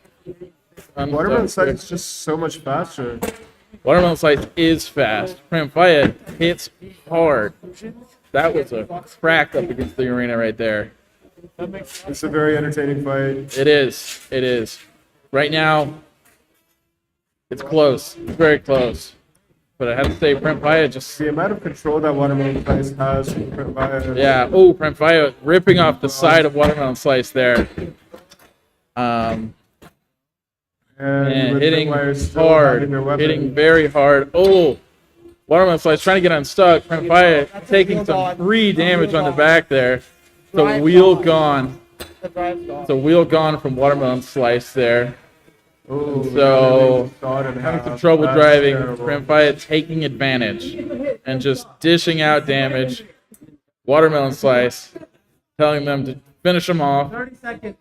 Watermelon slice is just so much faster. Watermelon slice is fast. Fire hits hard. That was a crack up against the arena right there. It's a very entertaining fight. It is. It is. Right now, it's close. It's very close. But I have to say, Fire just... The amount of control that Watermelon Slice has from Fire. Yeah. Oh, Fire ripping off the side of Watermelon Slice there. And with hitting Fire still hard. having their weapon. Hitting very hard. Oh, Watermelon Slice trying to get unstuck. Fire taking some free damage on the back there. The wheel gone. It's a wheel gone from Watermelon Slice there. Ooh, So, having having some trouble driving. Fire taking advantage and just dishing out damage. Watermelon Slice telling them to finish them off. 30 seconds.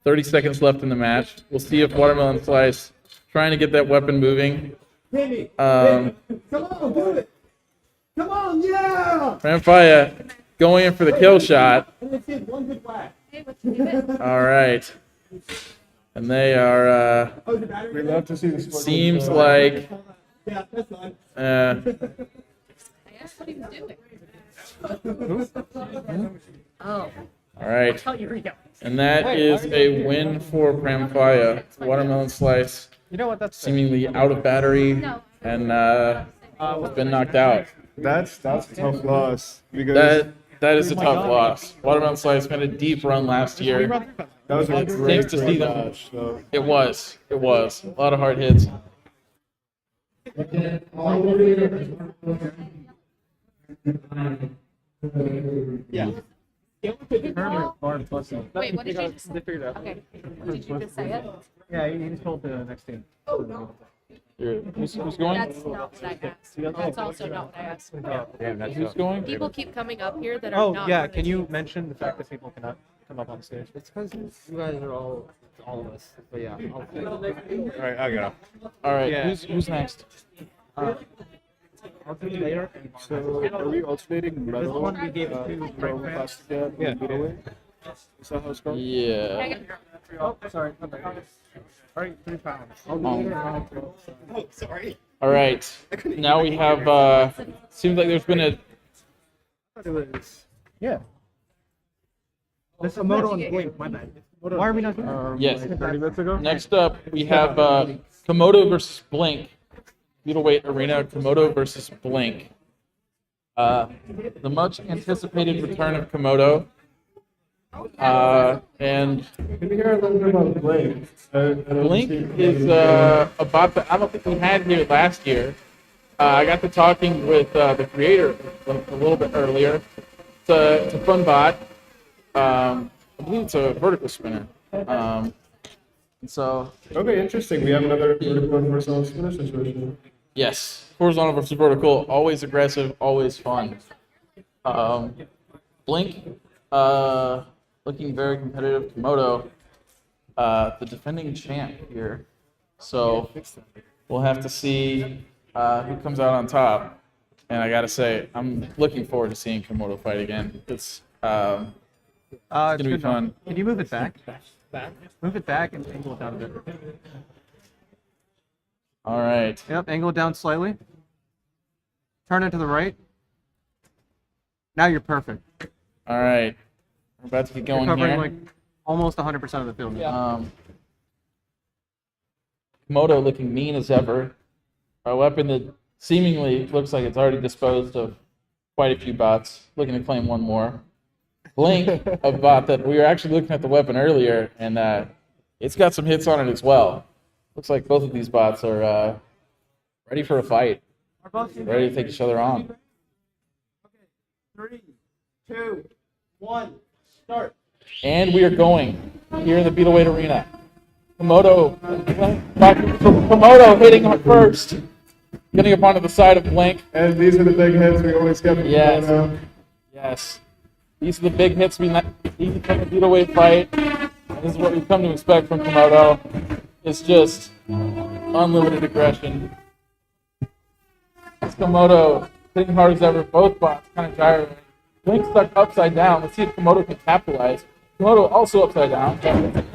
30 seconds left in the match. We'll see if Watermelon Slice trying to get that weapon moving. Come on, do it. Come on, yeah. Fire going in for the kill shot. And that's it, one good whack. Hey, what's the All right. And they are, Oh, the battery. We love to see this. seems like, Yeah, that's fine. I asked what he was doing. Oh, all right. tell you, Rio. And that is a win for Fire. Watermelon Slice You know what? That's seemingly out of battery and has been knocked out. That's a tough loss. Because That is a tough loss. Watermelon Slice made a deep run last year. that was a great Thanks to see them. match, though. It was. A lot of hard hits. Yeah. Wait, what did you just say? Okay. Did you just say it? Yeah, he just told the next team. Who's going? That's not what I asked. That's also not what I asked. Who's going? People keep coming up here that are Oh not. yeah, on the can you team. mention the fact that people cannot come up on stage? It's because you guys are all of us. But yeah, All right, I got it. All right. Yeah. Who's next? I'll do later. So, are we alternating metal? This one we gave uh, to from plastic and middleweight? Is that how it's going? Yeah. Oh, sorry. Okay. All right, 3 pounds. Oh, sorry. All right. Now we have. Seems like there's been a. Yeah. This is Komodo and Blink. My bad. Why are we not doing that? Yes. 30 minutes ago? Next up, we have Komodo versus Blink. Middleweight arena. Komodo versus Blink. The much anticipated return of Komodo. And Can you hear a little bit about Blake? Blink is a bot that I don't think we had here last year. I got to talking with the creator a little bit earlier. It's a fun bot. I believe it's a vertical spinner. And so, Okay, interesting. We have another vertical horizontal spinner situation. yes, horizontal versus vertical, always aggressive, always fun. Blink, looking very competitive. Komodo, the defending champ here. So we'll have to see who comes out on top. And I gotta say, I'm looking forward to seeing Komodo fight again. It's gonna be fun. Can you move it back? Move it back and angle it down a bit. All right. Yep, angle it down slightly. Turn it to the right. Now you're perfect. All right. We're about to get going You're covering here. like almost 100% of the field. Komodo looking mean as ever. A weapon that seemingly looks like it's already disposed of quite a few bots. Looking to claim one more. Blink, a bot that we were actually looking at the weapon earlier, and it's got some hits on it as well. Looks like both of these bots are ready for a fight. Ready to take each other on. 3, 2, 1, start. And we are going here in the Beetleweight Arena. Komodo hitting first. Getting up onto the side of Blink. And these are the big hits we always get from Yes. Komodo. Yes. These are the big hits we need from the Beetleweight fight. And this is what we've come to expect from Komodo. It's just unlimited aggression. It's Komodo hitting hard as ever. Both bots kind of gyrating. Blink stuck upside down. Let's see if Komodo can capitalize. Komodo also upside down.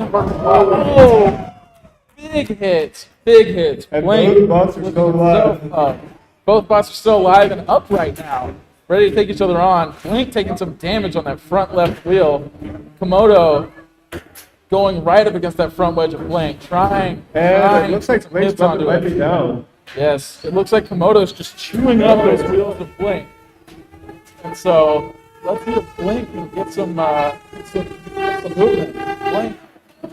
Oh! Big hits. Big hits. And Blink both bots are still alive. Both bots are still alive and up right now. Ready to take each other on. Blink taking some damage on that front left wheel. Komodo going right up against that front wedge of Blink. Trying And it looks to like get some Blink's hits onto weapon might it. be down. Yes, it looks like Komodo's just chewing up those wheels of Blink. And so, let's see if Blink can get some movement. Blink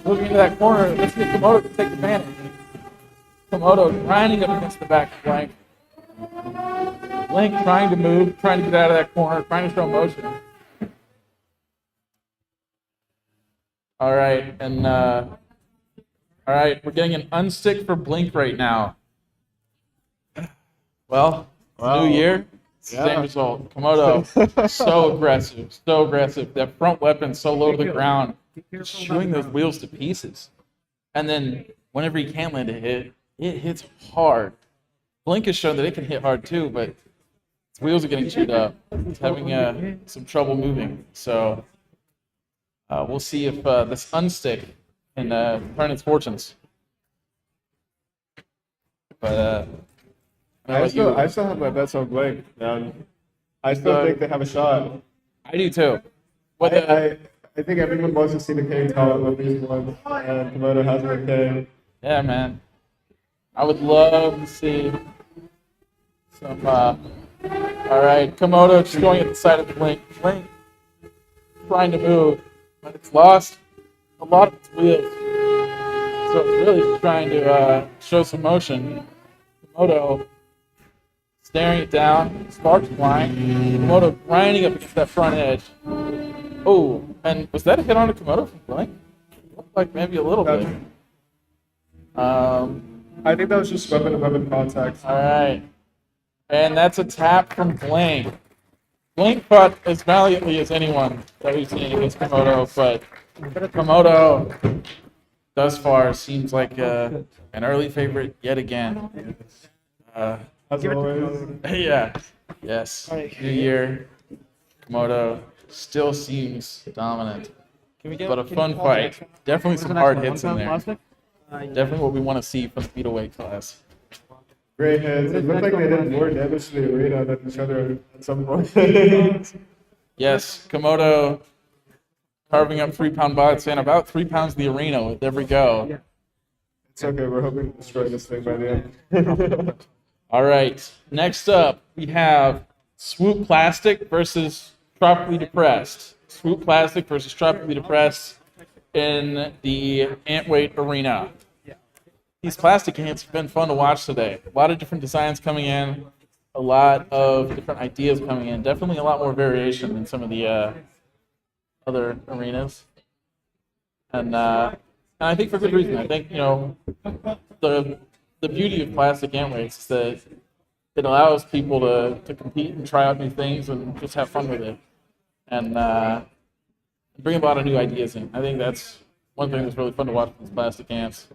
moving into that corner. Let's see if Komodo can take advantage. Komodo grinding up against the back of Blink. Blink trying to move, trying to get out of that corner, trying to show motion. All right, and all right, we're getting an unstick for Blink right now. Well, new year, same result. Komodo, so aggressive. That front weapon so low to the ground, just chewing those wheels to pieces. And then whenever he can land a hit, it hits hard. Blink has shown that it can hit hard too, but its wheels are getting chewed up. It's having some trouble moving. So we'll see if this unstick can turn its fortunes. But I still have my bets on Blink, man. I still think they have a shot. I do too. I think everyone wants to see the K talent with these ones, and Komodo has their K. Yeah, man. I would love to see some. All right, Komodo just going at the side of Blink. Blink trying to move, but it's lost a lot of its wheels. So it's really just trying to show some motion. Komodo staring it down, sparks flying. Komodo grinding up against that front edge. Oh, and was that a hit on a Komodo from Blink? Looked like maybe a little bit. I think that was just weapon-to-weapon contact. All right. And that's a tap from Blink. Blink fought as valiantly as anyone that we've seen against Komodo, but Komodo, thus far, seems like an early favorite yet again. As always. Yeah. Yes. New year. Komodo still seems dominant. But a fun fight. Definitely some hard hits in there. Definitely what we want to see from the Beetleweight class. Great hits. It looked like they did more damage to the arena than each other at some point. Yes, Komodo carving up 3-pound bots and about 3 pounds the arena with every go. It's okay, we're hoping to destroy this thing by the end. All right, next up we have Swoop Plastic versus Tropically Depressed. Swoop Plastic versus Tropically Depressed in the Antweight Arena. These plastic ants have been fun to watch today. A lot of different designs coming in. a lot of different ideas coming in. Definitely a lot more variation than some of the other arenas. And I think for good reason. I think, the beauty of plastic ant weights is that it allows people to compete and try out new things and just have fun with it. And bring a lot of new ideas in. I think that's one thing that's really fun to watch with these plastic ants.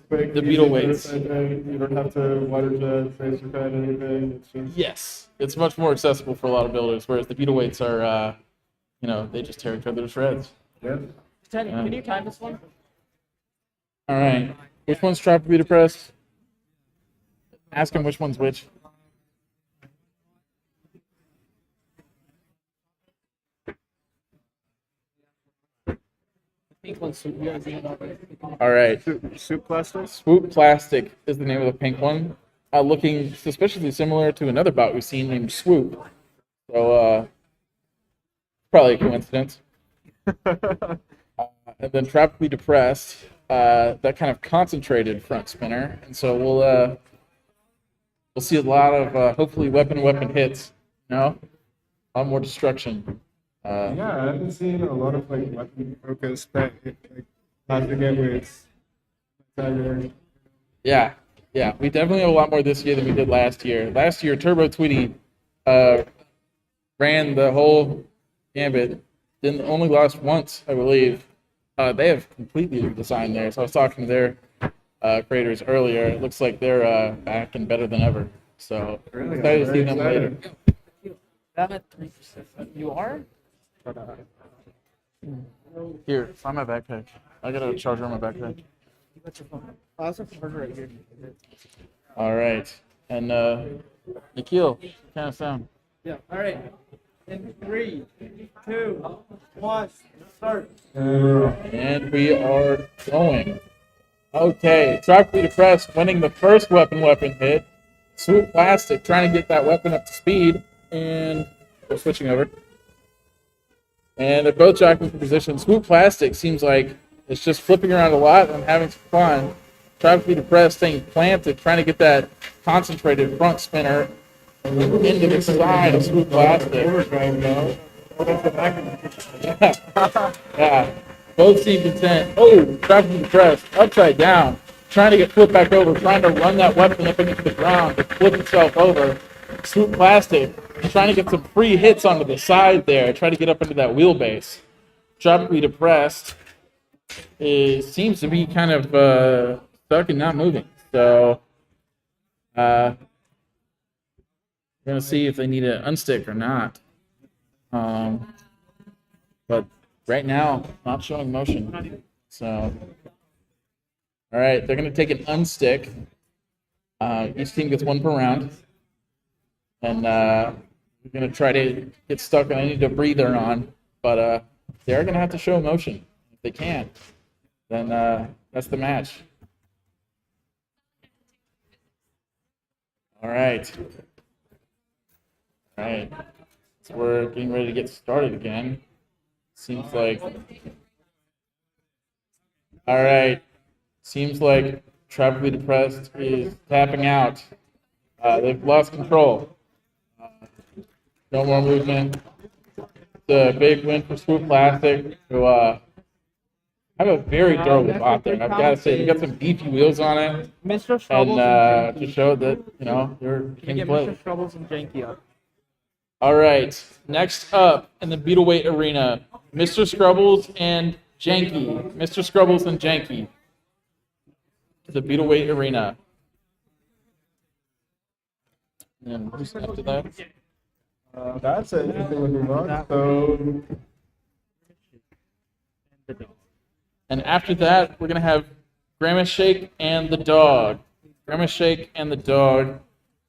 The beetle weights. You don't have to water jet, tracer cut, anything. It's just... Yes, it's much more accessible for a lot of builders, whereas the beetle weights are, they just tear each other to shreds. Yeah. Can you time this one? All right, which one's tropically depressed? Ask him which one's which. All right. Soup plastic? Swoop Plastic is the name of the pink one. Looking suspiciously similar to another bot we've seen named Swoop. So, probably a coincidence. And then Tropically Depressed, that kind of concentrated front spinner. And so we'll see a lot of, hopefully, weapon hits. A lot more destruction. Yeah, I haven't seen a lot of weapon focused plastic ant weights. Yeah, we definitely have a lot more this year than we did last year. Last year, Turbo Tweety ran the whole gambit, then only lost once, I believe. They have completely redesigned theirs. I was talking to their creators earlier. It looks like they're back and better than ever. So excited to see them later. I'm at 3%. You are? Here, find my backpack. I got a charger on my backpack. You got your phone. I also have a charger right here. All right. And Nikhil, kind of sound. Yeah. All right. In 3, 2, 1, start. And we are going. Okay, Tropically Depressed winning the first weapon hit. Swoop Plastic trying to get that weapon up to speed. And we're switching over. And they're both jockeying for position. Swoop Plastic seems like it's just flipping around a lot and having some fun. Tropically Depressed staying planted, trying to get that concentrated front spinner into the side of Swoop Plastic. Yeah. Both seem content. Oh, Tropically Depressed, upside down, trying to get flipped back over, trying to run that weapon up into the ground to flip itself over. Swoop Plastic trying to get some free hits onto the side there, try to get up into that wheelbase. Tropically Depressed seems to be kind of stuck and not moving. So, we're going to see if they need to unstick or not. But right now, not showing motion. So, all right, they're going to take an unstick. Each team gets one per round. And we're going to try to get stuck on any debris on. But they are going to have to show motion. If they can't, then that's the match. All right. All right. So we're getting ready to get started again. Seems like. All right. Seems like Tropically Depressed is tapping out. They've lost control. No more movement. It's a big win for Swoop Plastic, who have a very durable bot there. I've got to say, they got some beefy wheels on it. Mistress, And to show that, they're Can you king get play. Mr. Scribbles and Janky up? All right. Next up in the Beetleweight arena, Mr. Scribbles and Janky. Mr. Scribbles and Janky. The Beetleweight arena. And just after that. That's it. Anything with remarks? So, And after that, we're going to have Grimace Shake and the dog. Grimace Shake and the dog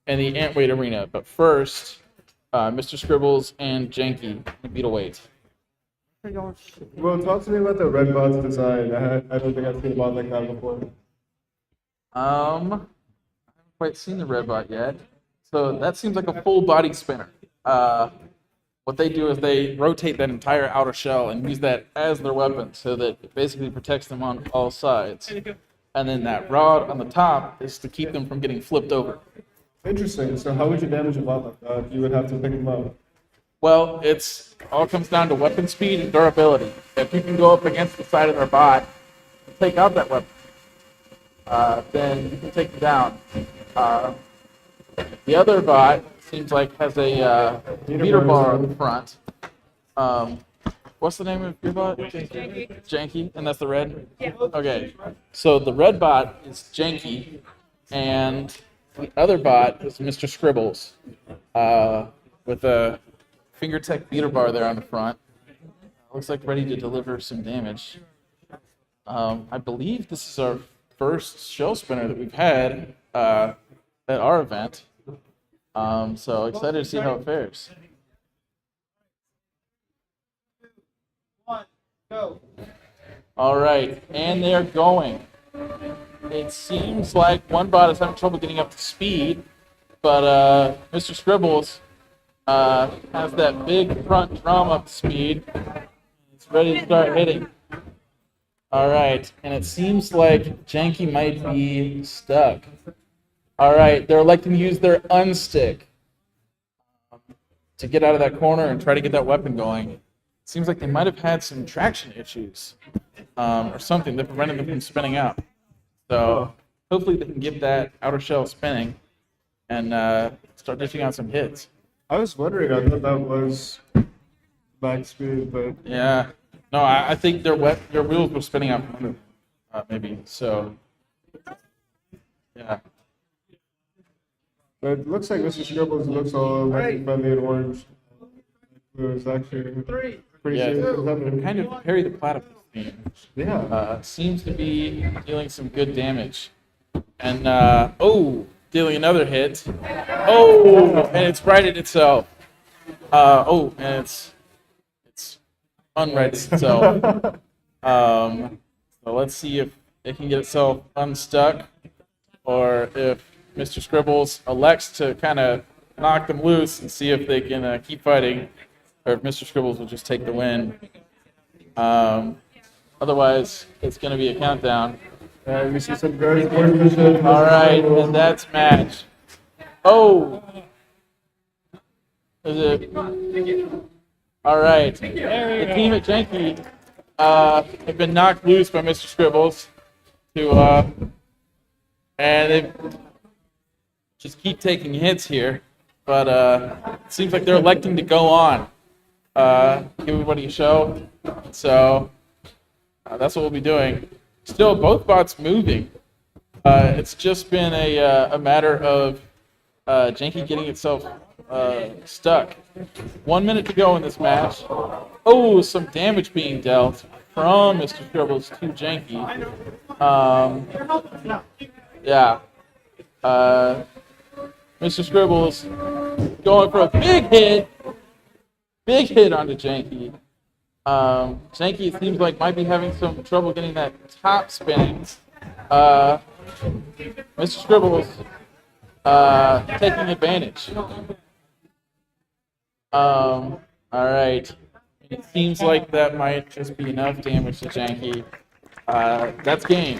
and the Antweight arena. But first, Mr. Scribbles and Janky, the Beetleweight. well, talk to me about the red bot's design. I don't think I've seen a bot like that before. I haven't quite seen the red bot yet. So that seems like a full body spinner. What they do is they rotate that entire outer shell and use that as their weapon so that it basically protects them on all sides. And then that rod on the top is to keep them from getting flipped over. Interesting. So how would you damage a bot like that? You would have to pick him up. Well, it's all comes down to weapon speed and durability. If you can go up against the side of their bot and take out that weapon, then you can take them down. The other bot seems like has a meter bar on the front. What's the name of your bot? Janky, and that's the red? Yeah. Okay, so the red bot is Janky, and the other bot is Mr. Scribbles, with a finger tech beater bar there on the front. Looks like ready to deliver some damage. I believe this is our first shell spinner that we've had at our event. So excited to see how it fares. 1, go. All right, and they're going. It seems like one bot is having trouble getting up to speed, but Mr. Scribbles has that big front drum up to speed. It's ready to start hitting. All right, and it seems like Janky might be stuck. All right, they're electing to use their unstick to get out of that corner and try to get that weapon going. Seems like they might have had some traction issues or something that prevented them from spinning out. So hopefully they can get that outer shell spinning and start dishing out some hits. I was wondering, I thought that was max speed, but Yeah. No, I think their wheels were spinning out from under, maybe. So, yeah. but it looks like Mr. Scribbles looks all like friendly and orange. It was actually pretty Yeah, serious. kind of Harry the Platypus theme. Yeah. Seems to be dealing some good damage. And, dealing another hit. Oh, and it's righted itself. And it's unrighted itself. So let's see if it can get itself unstuck, or if Mr. Scribbles elects to kind of knock them loose and see if they can keep fighting, or if Mr. Scribbles will just take the win. Otherwise, it's going to be a countdown. We see some very good. All right, and that's match. Oh! Is it? All right. The team at Janky have been knocked loose by Mr. Scribbles and they just keep taking hits here. But it seems like they're electing to go on. Give everybody a show. So that's what we'll be doing. Still, both bots moving. It's just been a matter of Janky getting itself stuck. 1 minute to go in this match. Oh, some damage being dealt from Mr. Scribbles to Janky. Yeah. Mr. Scribbles going for a big hit. Big hit onto Janky. Janky, it seems like, might be having some trouble getting that top spinning. Mr. Scribbles taking advantage. All right. It seems like that might just be enough damage to Janky. That's game.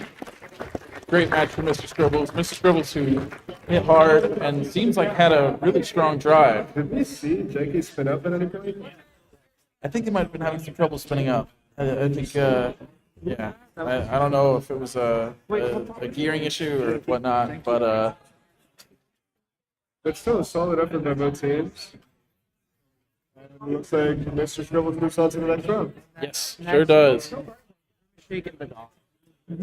Great match for Mr. Scribbles. Mr. Scribbles, who hit hard and seems like had a really strong drive. Did we see Janky spin up at any point? I think they might have been having some trouble spinning up. I think, yeah. I don't know if it was a gearing issue or whatnot, but It's still a solid effort by both teams. And it looks like Mr. Scribbles moves on to the next round. yes, sure does.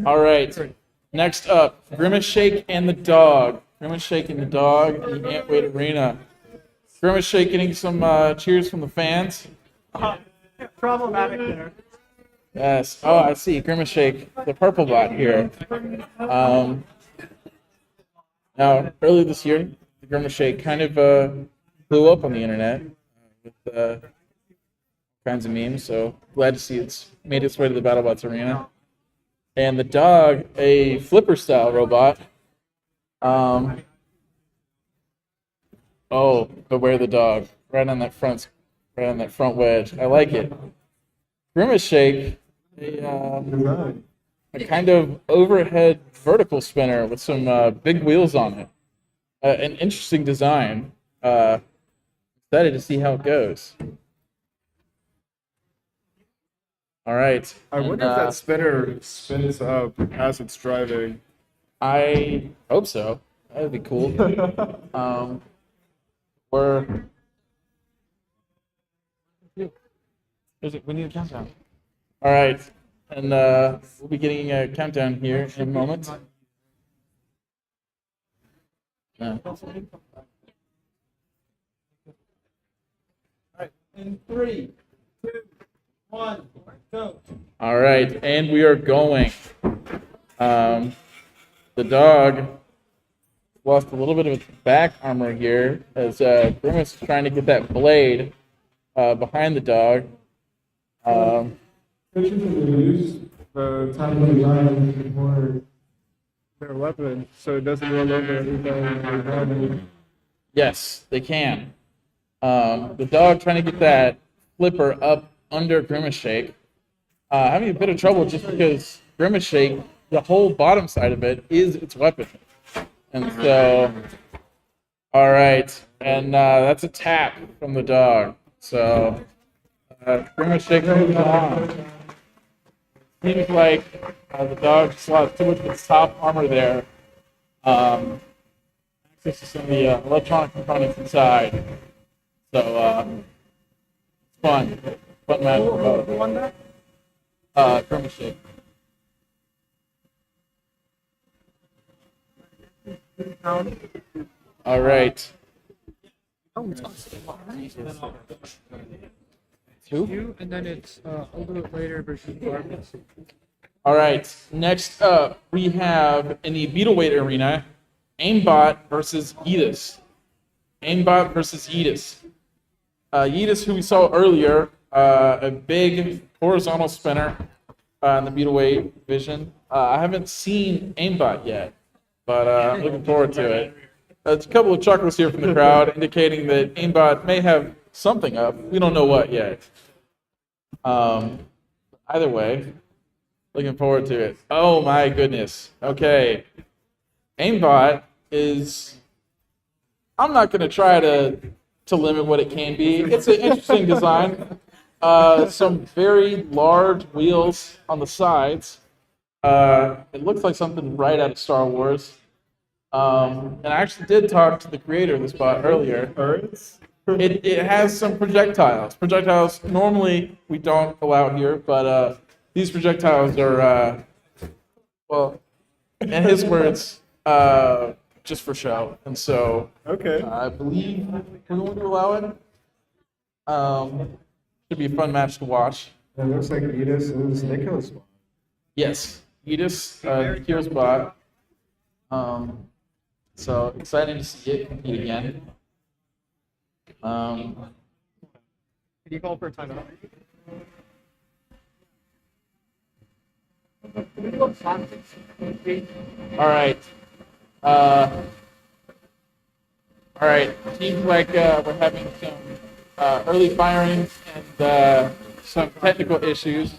All right. Next up, Grimace Shake and the dog. Grimace Shake and the dog in the Antweight Arena. Grimace Shake getting some cheers from the fans. Problematic there. Yes. Oh, I see. Grimace Shake, the purple bot here. Now, earlier this year, the Grimace Shake kind of blew up on the internet with kinds of memes. So glad to see it's made its way to the BattleBots arena. And the dog, a flipper-style robot. Oh, beware the dog! Right on that front wedge. I like it. Grimace Shake, a kind of overhead vertical spinner with some big wheels on it. an interesting design. Excited to see how it goes. All right. I wonder if that spinner spins up as it's driving. I hope so. That would be cool. We need a countdown. All right, and we'll be getting a countdown here in a moment. In 3, 2, 1, go. All right, and we are going. The dog lost a little bit of its back armor here as Grimace is trying to get that blade behind the dog. Use the time of the line before their weapon, so it doesn't roll over every time they're driving. Yes, they can. The dog trying to get that flipper up under Grimace Shake. Having a bit of trouble just because Grimace Shake, the whole bottom side of it, is its weapon. And so, all right. And that's a tap from the dog. So, Grimace Shake moves on. Seems like the dog just lost too much of its top armor there. Access to some of the electronic components inside. So, it's fun. Fun match for both. Who won that? Grimace Shake. All right. Oh, it's awesome. Who? And then it's a little bit later versus Barbie. All right. Next up, we have in the Beetleweight arena, Aimbot versus Yeus. Aimbot versus Yeus. Yeus, who we saw earlier, a big horizontal spinner in the Beetleweight division. I haven't seen Aimbot yet, but looking forward to it. There's a couple of chuckles here from the crowd indicating that Aimbot may have something up. We don't know what yet. Either way, looking forward to it. Oh my goodness. Okay. Aimbot is, I'm not going to try to limit what it can be. It's an interesting design. Some very large wheels on the sides. It looks like something right out of Star Wars. And I actually did talk to the creator of this bot earlier. It has some projectiles. Projectiles normally we don't allow here, but these projectiles are, well, in his words, just for show. And so Okay. I believe we're going to allow it. Should be a fun match to watch. It looks like Edis is Nicholas. Yes, Edis, Nikhil's bot. So exciting to see it compete again. Can you call for a timeout? All right. All right. Seems like we're having some early firings and some technical issues.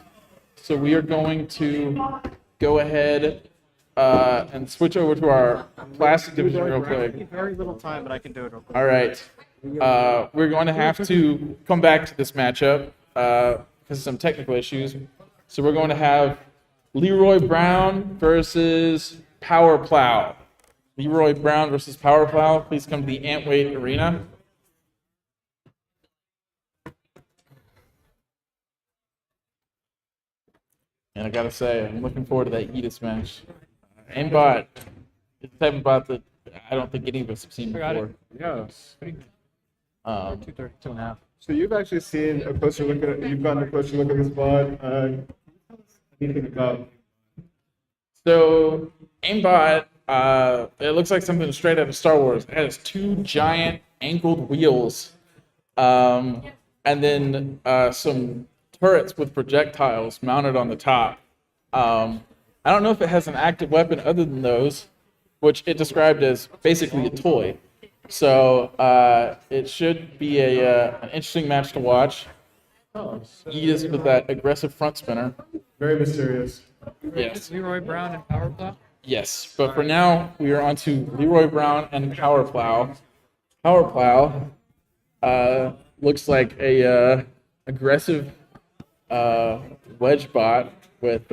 So we are going to go ahead and switch over to our classic division real quick. Very little time, but I can do it real quick. All right. We're going to have to come back to this matchup because of some technical issues. So we're going to have Leroy Brown versus Power Plow. Leroy Brown versus Power Plow. Please come to the Antweight Arena. And I gotta say, I'm looking forward to that Edis match. Aimbot is the type of bot that I don't think any of us have seen before. Yeah. 2.5. So you've actually seen a closer look at you've gotten a closer look at this bot. Anything about? So Aimbot, it looks like something straight out of Star Wars. It has two giant angled wheels, and then some turrets with projectiles mounted on the top. I don't know if it has an active weapon other than those, which it described as basically a toy. So it should be an interesting match to watch. Edis with that aggressive front spinner. Very mysterious. Yes. Leroy Brown and Power Plow? Yes, but for now, we are on to Leroy Brown and Power Plow. Power Plow looks like a aggressive Wedge bot with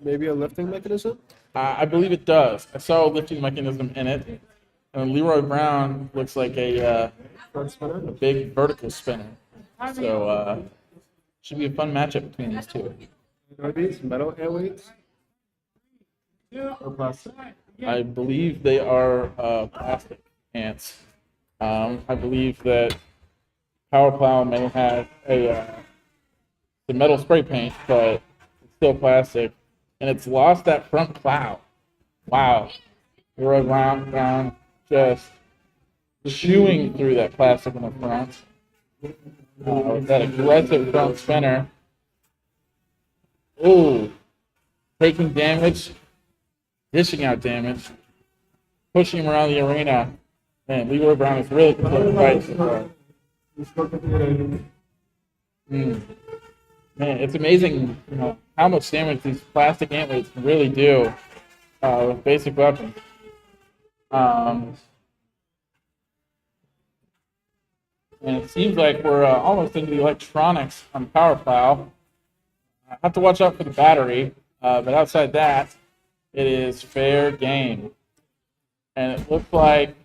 Maybe a lifting mechanism? I believe it does. I saw a lifting mechanism in it. And Leroy Brown looks like a Front spinner? big vertical spinner. So should be a fun matchup between these two. Are these metal airweights? Or plastic? I believe they are plastic ants. I believe that Power Plow may have the metal spray paint, but it's still plastic, and it's lost that front plow. Wow, Leroy Brown just chewing through that plastic in the front. With that aggressive front spinner. Ooh, taking damage, dishing out damage, pushing him around the arena. Man, Leroy Brown is really controlling the fight so far. Man, it's amazing, how much damage these plastic antlers can really do with basic weapons. And it seems like we're almost into the electronics on Power Plow. I have to watch out for the battery, but outside that, it is fair game. And it looks like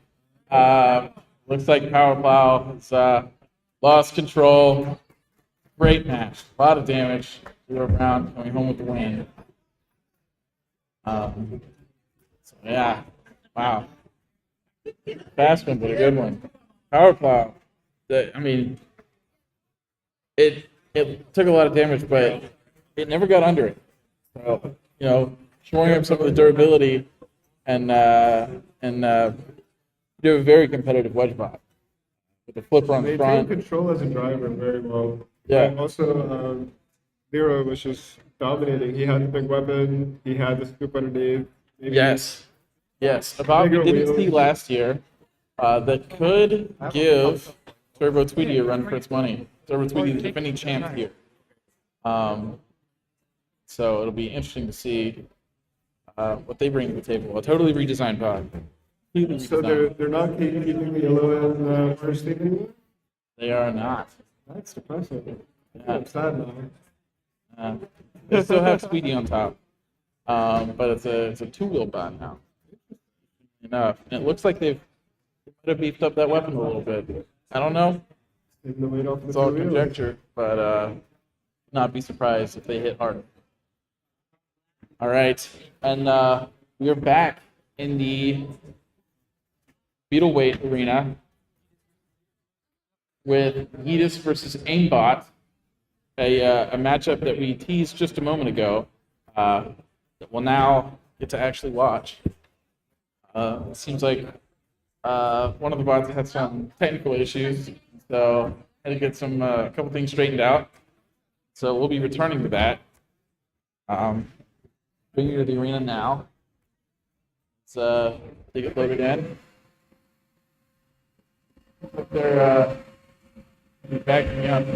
Power Plow has lost control. Great match, a lot of damage. Leroy Brown coming home with the win. So yeah, wow. Fast one, but a good one. Power Plow. It took a lot of damage, but it never got under it. So, showing up some of the durability and do a very competitive wedge bot with the flipper on the They front. take control as a driver very well. Yeah. Also, Leroy was just dominating. He had the big weapon. He had the scoop underneath. Yes. A bot we didn't see last year that could give Turbo Tweety a run for its money. Turbo Tweety, the defending champ here. So it'll be interesting to see what they bring to the table. A totally redesigned pod. Completely So redesigned. they're not keeping the yellow and first team anymore? They are not. That's depressing. Yeah. I'm sad now. They still have Speedy on top, but it's a two-wheel bot now. Enough. And it looks like they've might have beefed up that weapon a little bit. I don't know. Taking the weight off the It's all two wheels. conjecture, but not be surprised if they hit hard. All right, and we are back in the beetle weight arena with Yeus versus Aimbot, a matchup that we teased just a moment ago that we'll now get to actually watch. It seems like one of the bots had some technical issues, so had to get a couple things straightened out. So we'll be returning to that. Bring you to the arena now. Let's take it loaded in. Look, they're backing me up.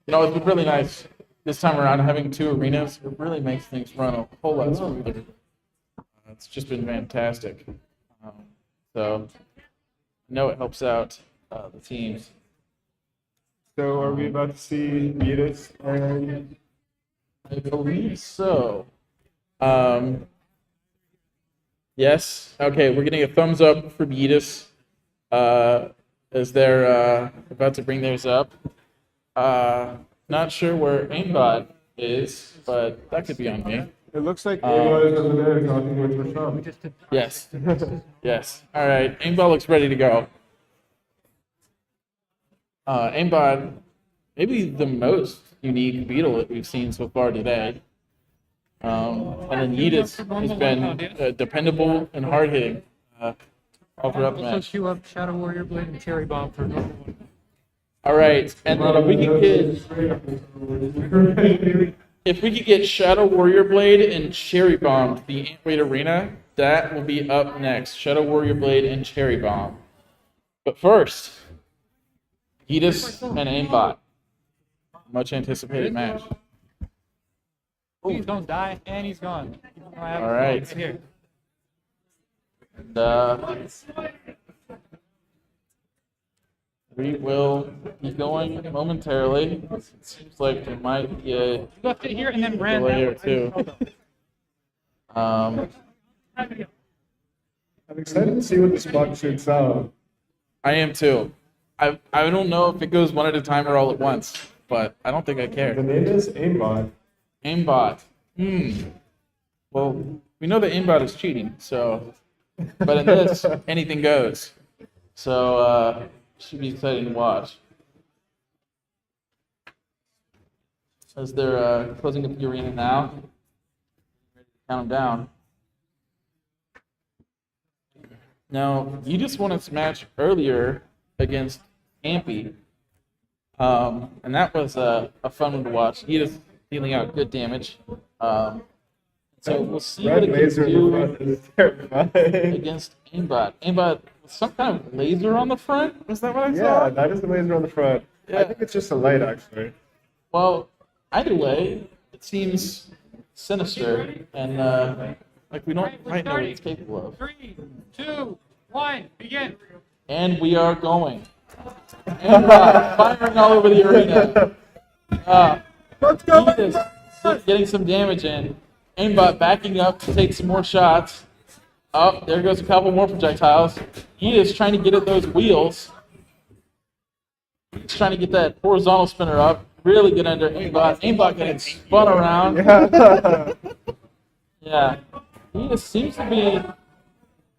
It's been really nice this time around having two arenas. It really makes things run a whole lot smoother. It's just been fantastic. So I know it helps out the teams. So are we about to see Yeus and I believe so. Yes. Okay, we're getting a thumbs up for Yeus as they're about to bring theirs up. Not sure where Aimbot is, but that could be on me. it looks like Ava is over there talking with Rashawn. Yes. Yes. All right. Aimbot looks ready to go. Aimbot, maybe the most unique beetle that we've seen so far today. And then Yeus has been dependable and hard hitting all throughout the match. Queue up Shadow Warrior Blade and Cherry Bomb for normal one. All right, and then if we could get Shadow Warrior Blade and Cherry Bomb to the Antweight Arena, that will be up next. Shadow Warrior Blade and Cherry Bomb. But first, Yeus and Aimbot. Much anticipated match. Please don't die, and he's gone. Even though I have All right. it's here. And, we will be going momentarily. It seems like there might be a You left it here and then ran delay that or two. I'm excited to see what the spot shakes out. I am too. I don't know if it goes one at a time or all at once, but I don't think I care. The name is Aimbot. Aimbot. Well, we know that aimbot is cheating, so. But in this, anything goes. So, should be exciting to watch. As they're closing up the arena now. Ready to count them down. Now, you just won a match earlier against Scampy. And that was a fun one to watch. He is dealing out good damage. So we'll see what Red it can laser in the do front is terrifying. against Aimbot. Aimbot with some kind of laser on the front? Is that what I Yeah, saw? that is the laser on the front. Yeah. I think it's just a light, actually. Well, either way, it seems sinister and like we don't quite know what it's capable of. 3, 2, 1, begin. And we are going. Aimbot firing all over the arena. Let's go! He is getting some damage in. Aimbot backing up to take some more shots. Oh, there goes a couple more projectiles. He is trying to get at those wheels. He's trying to get that horizontal spinner up. Really good under Aimbot. Aimbot getting spun around. Yeah. Yeah. He just seems to be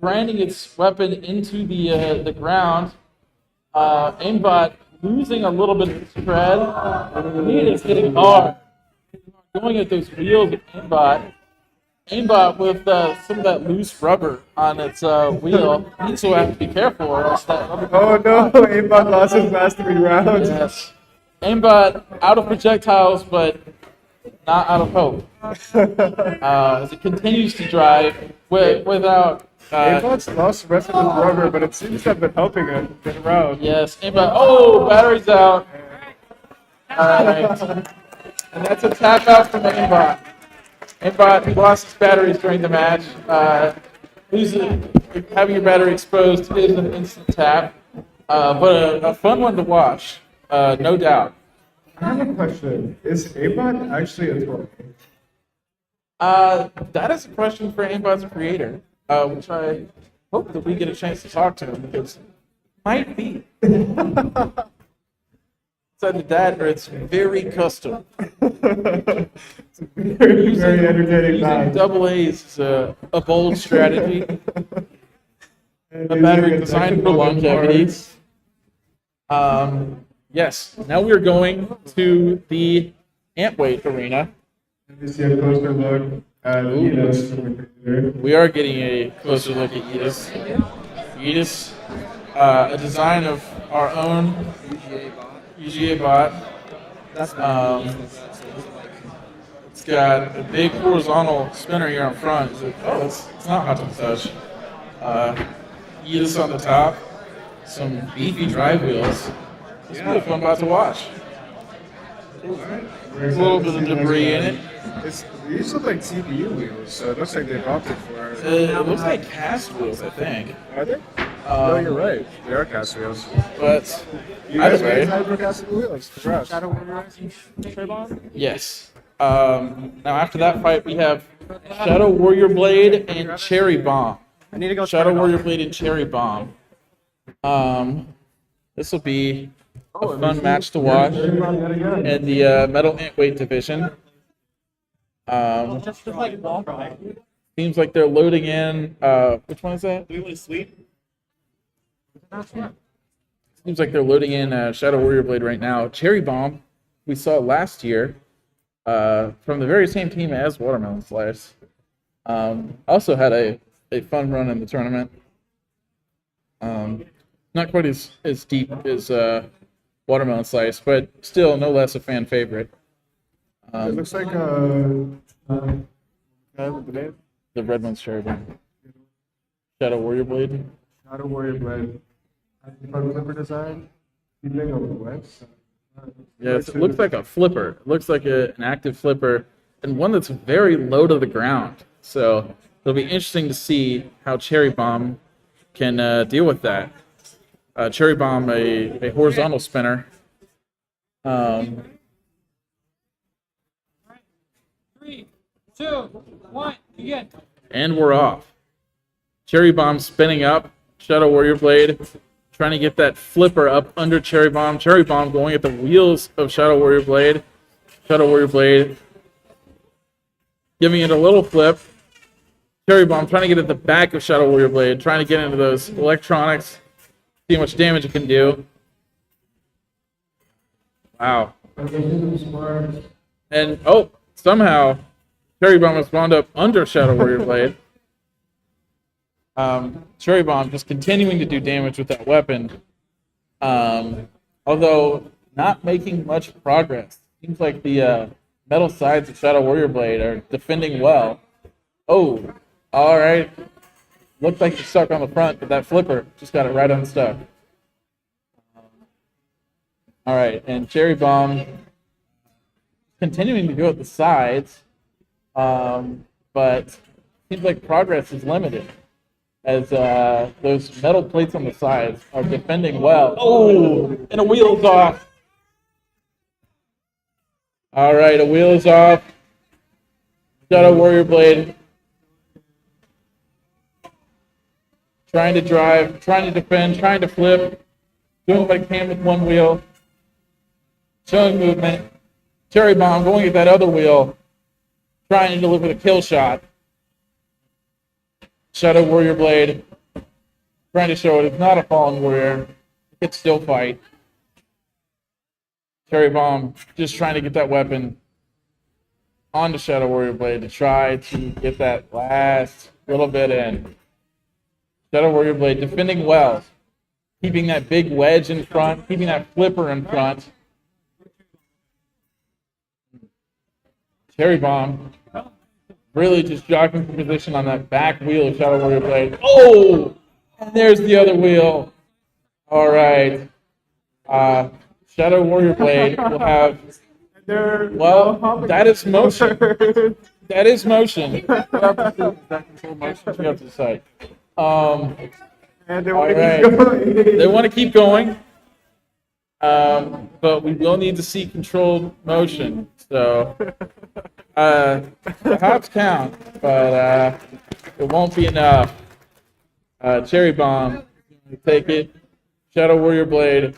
grinding its weapon into the ground. Aimbot losing a little bit of spread. He is hitting hard. Going at those wheels of Aimbot. Aimbot with some of that loose rubber on its wheel. He will have to be careful or else that rubber. Oh no, Aimbot lost his last 3 rounds. Yes. Aimbot out of projectiles, but not out of hope. As it continues to drive without. Aimbot's lost the rest of his rubber, but it seems to have been helping him get around. Yes, Aimbot. Oh, battery's out. All right. And that's a tap out from Aimbot. Aimbot lost his batteries during the match. Having your battery exposed is an instant tap, but a fun one to watch, no doubt. I have a question. Is Aimbot actually a toy? That is a question for Aimbot's creator, which I hope that we get a chance to talk to him, because it might be. Inside the dad, it's very custom. It's very entertaining Using match. double A's is a bold strategy. A battery designed for longevity. Yes, now we're going to the Antweight arena. You see a closer look at Yeus from the computer. We are getting a closer look at Yeus. Yeus, a design of our own UGA bot. It's got a big horizontal spinner here on front. It's not hot to touch. Yeus on the top. Some beefy drive wheels. It's really fun bot to watch. There's a little bit of debris in it. These look like CPU wheels, so it looks like they've opted for it. It looks like cast wheels, I think. Are they? No, you're right. They are cast wheels. But You guys either way, made time for cast wheels. Congrats. yes. Now after that fight, we have Shadow Warrior Blade and Cherry Bomb. I need to go. Shadow Warrior Blade and Cherry Bomb. This will be a fun match to watch in the Metal Antweight division. Seems like they're loading in. Which one is that? Do we want to sleep? Seems like they're loading in Shadow Warrior Blade right now. Cherry Bomb, we saw last year from the very same team as Watermelon Slice. Also had a fun run in the tournament. Not quite as deep as Watermelon Slice, but still no less a fan favorite. It looks like the Red one's Cherry Bomb. Shadow Warrior Blade. Shadow Warrior Blade. Flipper design. You think of Wedge? Yes, it looks like a flipper. It looks like an active flipper. and one that's very low to the ground. So it'll be interesting to see how Cherry Bomb can deal with that. Cherry Bomb, a horizontal spinner. 3, 2, 1, begin. And we're off. Cherry Bomb spinning up. Shadow Warrior Blade trying to get that flipper up under Cherry Bomb. Cherry Bomb going at the wheels of Shadow Warrior Blade. Shadow Warrior Blade giving it a little flip. Cherry Bomb trying to get at the back of Shadow Warrior Blade, trying to get into those electronics, see how much damage it can do. Wow. And, oh, somehow Cherry Bomb has wound up under Shadow Warrior Blade. Cherry Bomb just continuing to do damage with that weapon. Although not making much progress. Seems like the metal sides of Shadow Warrior Blade are defending well. Oh, alright. Looked like you're stuck on the front, but that flipper just got it right unstuck. Alright, and Cherry Bomb continuing to go at the sides, but seems like progress is limited as those metal plates on the sides are defending well. Oh, and a wheel's off. Alright, a wheel is off. Shadow Warrior Blade trying to drive, trying to defend, trying to flip, doing what it can with one wheel, showing movement. Cherry Bomb going at that other wheel, trying to deliver the kill shot. Shadow Warrior Blade trying to show it's not a fallen warrior. It can still fight. Cherry Bomb just trying to get that weapon onto Shadow Warrior Blade to try to get that last little bit in. Shadow Warrior Blade defending well, keeping that big wedge in front, keeping that flipper in front. Cherry Bomb really just jockeying for position on that back wheel of Shadow Warrior Blade. Oh! And there's the other wheel. All right. Shadow Warrior Blade will have... Well, that is motion. That is motion. We'll have to see that control motion. We have to decide. And they want to keep going. They want to keep going. But we will need to see controlled motion. So... the hops count, but it won't be enough. Cherry Bomb, take it. Shadow Warrior Blade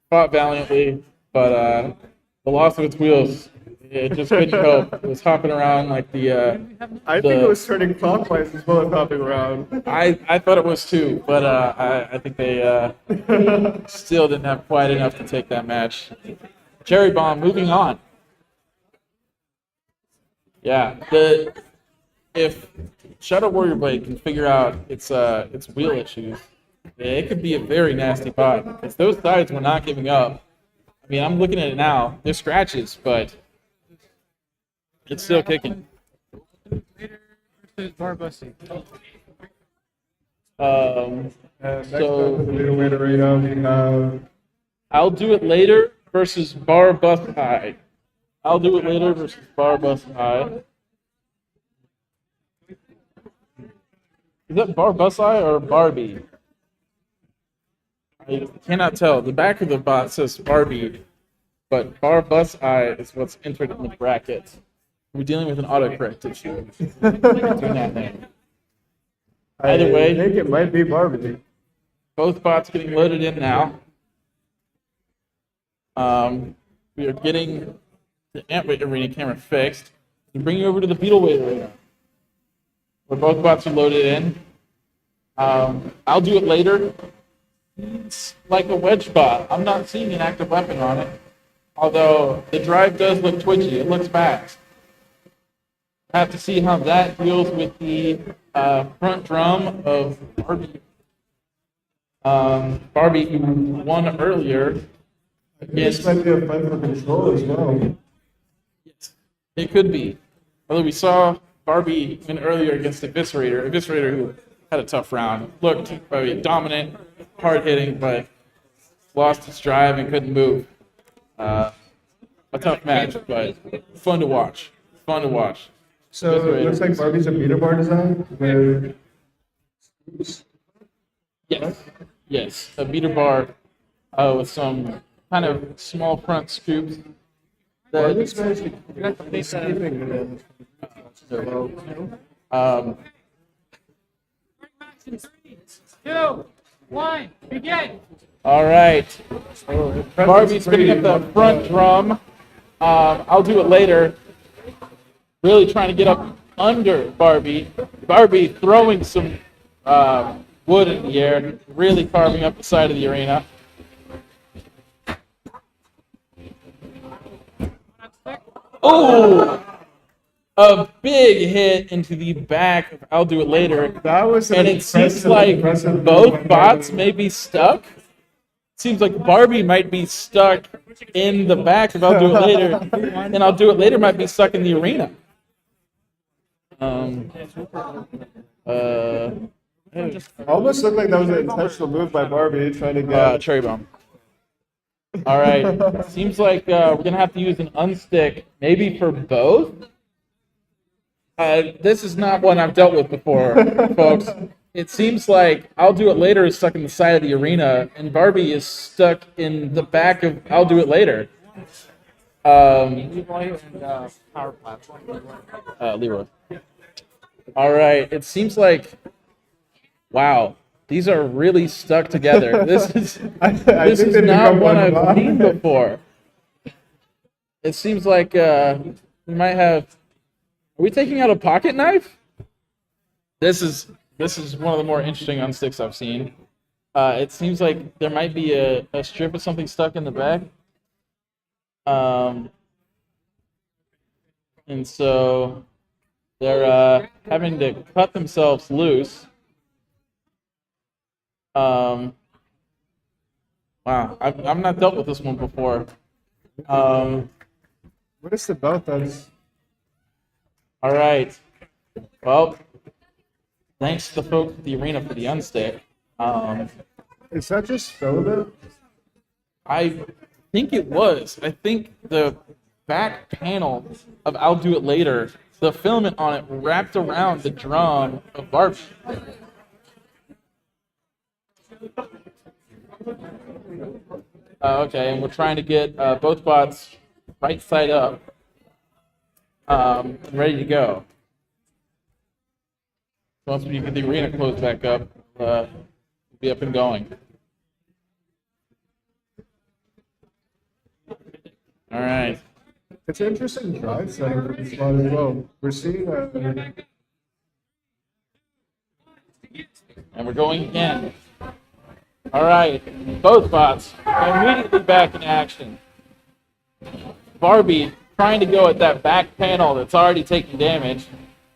fought valiantly, but the loss of its wheels, it just couldn't cope. It was hopping around like the... I think it was turning clockwise as well as hopping around. I thought it was too, but I think they still didn't have quite enough to take that match. Cherry Bomb moving on. Yeah, if Shadow Warrior Blade can figure out its wheel issues, it could be a very nasty pot. Because those sides were not giving up. I mean, I'm looking at it now. They're scratches, but it's still kicking. Barbisey. So I'll do it later versus Barbisey. I'll do it later versus Barbisey. Is that Barbisey or Barbie? I cannot tell. The back of the bot says Barbie, but Barbisey is what's entered in the bracket. We're dealing with an autocorrect issue. Doing that name. Either way, I think it might be Barbie. Both bots getting loaded in now. We are getting the Ant Arena camera fixed. We bring you over to the Beetleweight Arena, where both bots are loaded in. I'll do it later. It's like a Wedge bot. I'm not seeing an active weapon on it. Although the drive does look twitchy. It looks fast. I have to see how that deals with the front drum of Barbie. Barbie, who won earlier. This might be a fight for control as well. Yes, it could be. Although we saw Barbie win earlier against Eviscerator. Eviscerator, who had a tough round. Looked dominant, hard hitting, but lost his drive and couldn't move. A tough match, but fun to watch. fun to watch. So it looks like Barbie's a beater bar design with Yes, a beater bar with some kind of small front scoops. Barbie's Two, one, begin. All right. Barbie's picking up the front drum. I'll do it later. Really trying to get up under Barbie. Barbie throwing some wood in the air, really carving up the side of the arena. Oh! A big hit into the back of I'll Do It Later. That was and it seems like both bots may be stuck. Seems like Barbie might be stuck in the back of I'll Do It Later, and I'll Do It Later might be stuck in the arena. Almost looked like that was an intentional move by Barbie trying to get cherry bomb. All right, seems like we're gonna have to use an unstick, maybe for both. This is not one I've dealt with before, folks. It seems like I'll Do It Later is stuck in the side of the arena, and Barbie is stuck in the back of I'll Do It Later. Leroy and power platform. Leroy. All right, it seems like, wow, these are really stuck together. This is not one I've seen before. It seems like we might have. Are we taking out a pocket knife? This is one of the more interesting unsticks I've seen. It seems like there might be a strip of something stuck in the back. And so they're having to cut themselves loose. Wow, I've not dealt with this one before. What is the belt that's... All right. Well, thanks to the folks at the arena for the unstick. Is that just filament? I think it was. I think the back panel of I'll Do It Later, the filament on it wrapped around the drum of Barbie. Okay, and we're trying to get both bots right side up and ready to go. Once we get the arena closed back up, we'll be up and going. All right. It's an interesting drive setup for this spot as well. We're seeing and we're going again. All right, both bots immediately back in action. Barbie trying to go at that back panel that's already taking damage.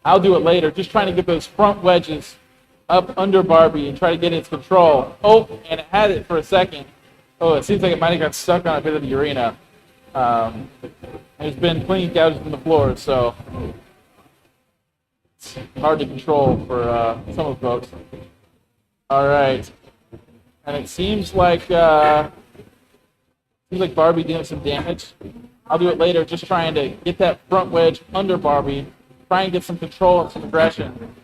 I'll Do It Later, just trying to get those front wedges up under Barbie and try to get its control. Oh, and it had it for a second. Oh, it seems like it might have got stuck on a bit of the arena. There's been plenty of gouges in the floor, so it's hard to control for some of the folks. All right. And it seems like Barbie doing some damage. I'll Do It Later, just trying to get that front wedge under Barbie, try and get some control and some aggression.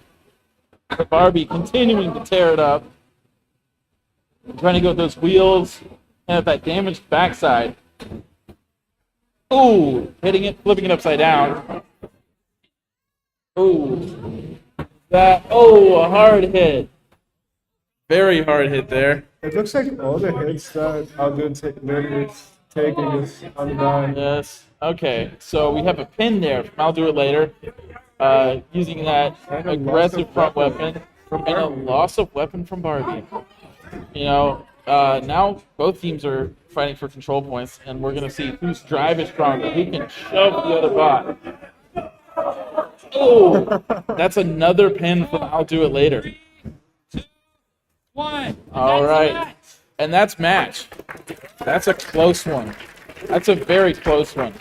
But Barbie continuing to tear it up, trying to go with those wheels and at that damaged backside. Ooh, hitting it, flipping it upside down. Ooh, a hard hit. Very hard hit there. it looks like all the hits that I'll Do It Later is taking is on the ground. Yes. Okay, so we have a pin there from I'll Do It Later, using that aggressive front weapon, and a loss of weapon from Barbie. You know, now both teams are fighting for control points, and we're going to see whose drive is stronger, who can shove the other bot. Oh, that's another pin from I'll Do It Later. All right, and that's match. That's a close one. That's a very close one.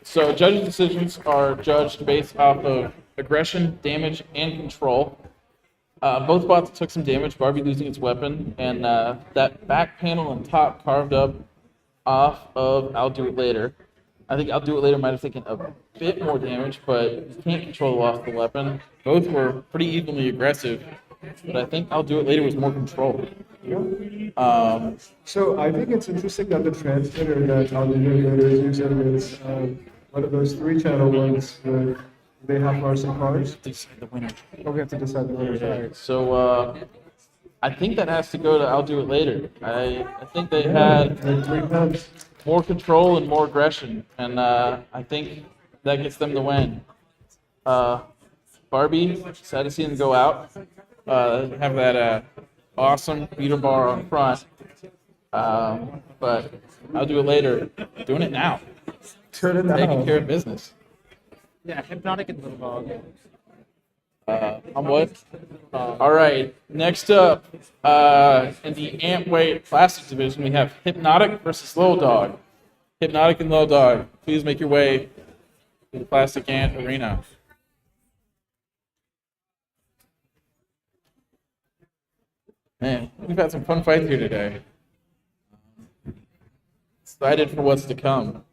So judges' decisions are judged based off of aggression, damage, and control. Both bots took some damage, Barbie losing its weapon, and that back panel on top carved up off of I'll Do It Later. I think I'll do it later might have taken a bit more damage, but you can't control the loss of the weapon. Both were pretty evenly aggressive, but I think I'll do it later with more control. So I think it's interesting that the transmitter that I'll do later is using is one of those 3-channel ones where they have Larson cars. Decide the winner. Oh, we have to decide the winner. Sorry. So I think that has to go to I'll do it later. I think they had Like 3 pounds. more control and more aggression, and I think that gets them the win. Barbie, sad to see them go out. Have that awesome beater bar on front, but I'll do it later. Doing it now. Turn it Taking down. care of business. Yeah, Hypnotic and Little Dog. On what? All right. Next up, in the Ant Weight Plastic division, we have Hypnotic versus Little Dog. Hypnotic and Little Dog, please make your way to the Plastic Ant Arena. Man, we've had some fun fights here today. Excited for what's to come.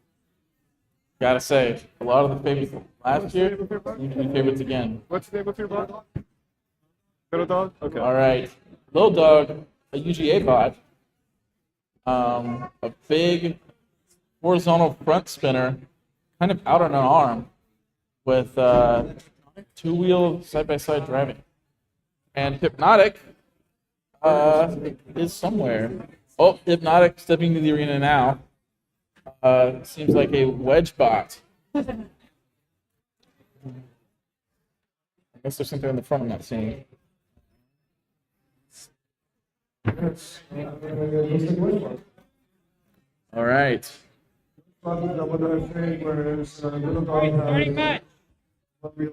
Gotta say, a lot of the favorites last year seem to be favorites again. What's the name of your bot? Little dog? Okay. All right, Little Dog, a UGA bot, a big horizontal front spinner, kind of out on an arm, with 2-wheel side-by-side driving. And Hypnotic is somewhere. Oh, Hypnotic stepping into the arena now. Seems like a Wedge bot. I guess there's something in the front I'm not seeing. All right. Starting match. 2,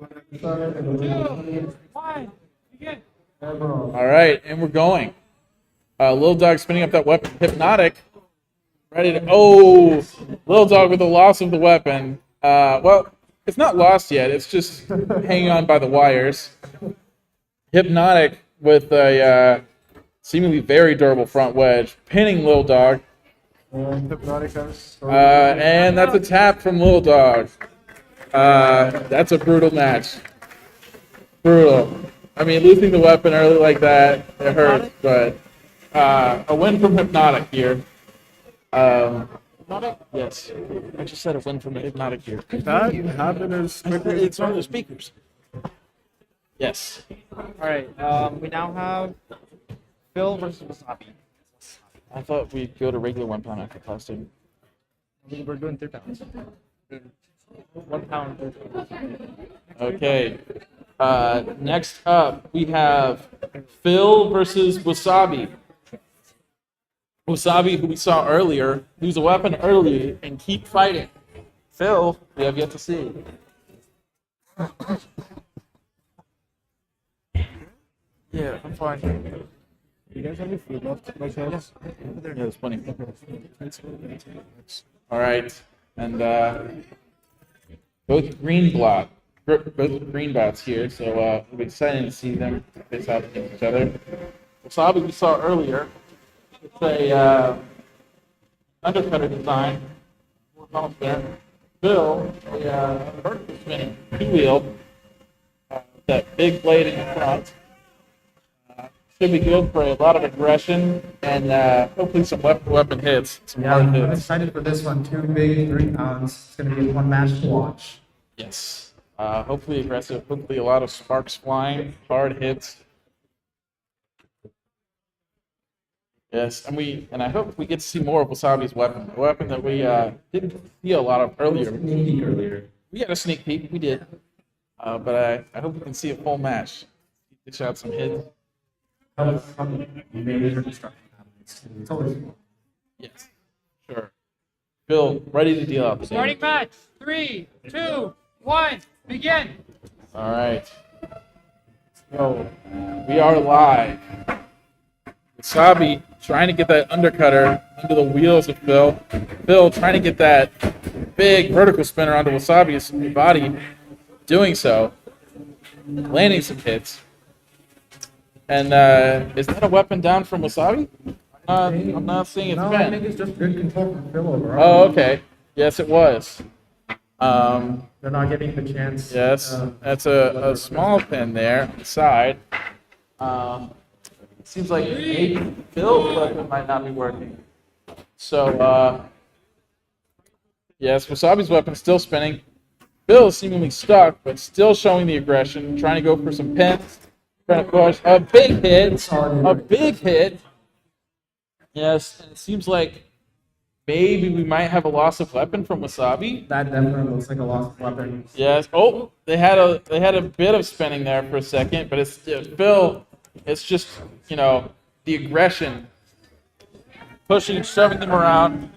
1, begin. All right, and we're going. Little Dog spinning up that weapon. Hypnotic. Ready to. Oh! Little Dog with the loss of the weapon. Well, it's not lost yet. It's just hanging on by the wires. Hypnotic with a seemingly very durable front wedge, pinning Little Dog. Hypnotic has. And that's a tap from Little Dog. That's a brutal match. Brutal. I mean, losing the weapon early like that, it hurts, but a win from Hypnotic here. Hypnotic? Yes. I just said a win from Hypnotic here. That happened as quickly It's on the speakers. Yes. Alright, we now have Phil versus Wasabi. I thought we'd go to regular 1 pound after plastic. We're doing 3 pounds. 1 pound. 3 pounds. Okay. Next up, we have Phil versus Wasabi. Wasabi, who we saw earlier, lose a weapon early and keep fighting. Phil, we have yet to see. Yeah, I'm fine. You guys have any food left by chance? Yeah, there's plenty. All right, and both green bots here, so we'll be excited to see them face out against each other. Wasabi we saw earlier. It's a undercutter design. Bill, a vertical spinning 2-wheel, that big blade in the front. Should be good for a lot of aggression and hopefully some weapon hits, some Yeah, hard I'm hits. excited for this one. 2 big 3 pounds. It's going to be a 1 match to watch. Yes. Hopefully aggressive. Hopefully a lot of sparks flying, hard hits. Yes, and I hope we get to see more of Wasabi's weapon. A weapon that we didn't see a lot of earlier. We had a sneak peek, we did. But I hope we can see a full match. Dish out some hits. Major destruction happens. It's always cool. Yes, sure. Bill, ready to deal out the Starting damage. match. 3, 2, 1, begin. All right. So, we are live. Wasabi trying to get that undercutter under the wheels of Phil. Phil trying to get that big vertical spinner onto Wasabi's body. Doing so. Landing some hits. And is that a weapon down from Wasabi? I'm not seeing its No, I been. think it's just good control from Phil overall. Oh, okay. Yes, it was. They're not getting the chance. Yes, that's a small pin there on the side. Seems like maybe Phil's weapon might not be working. So, yes, Wasabi's weapon still spinning. Bill is seemingly stuck, but still showing the aggression, trying to go for some pins, trying to push. A big hit! A big hit! Yes, and it seems like maybe we might have a loss of weapon from Wasabi. That definitely looks like a loss of weapon. Yes. Oh, they had a bit of spinning there for a second, but it's Bill. It's just, you know, the aggression, pushing and shoving them around.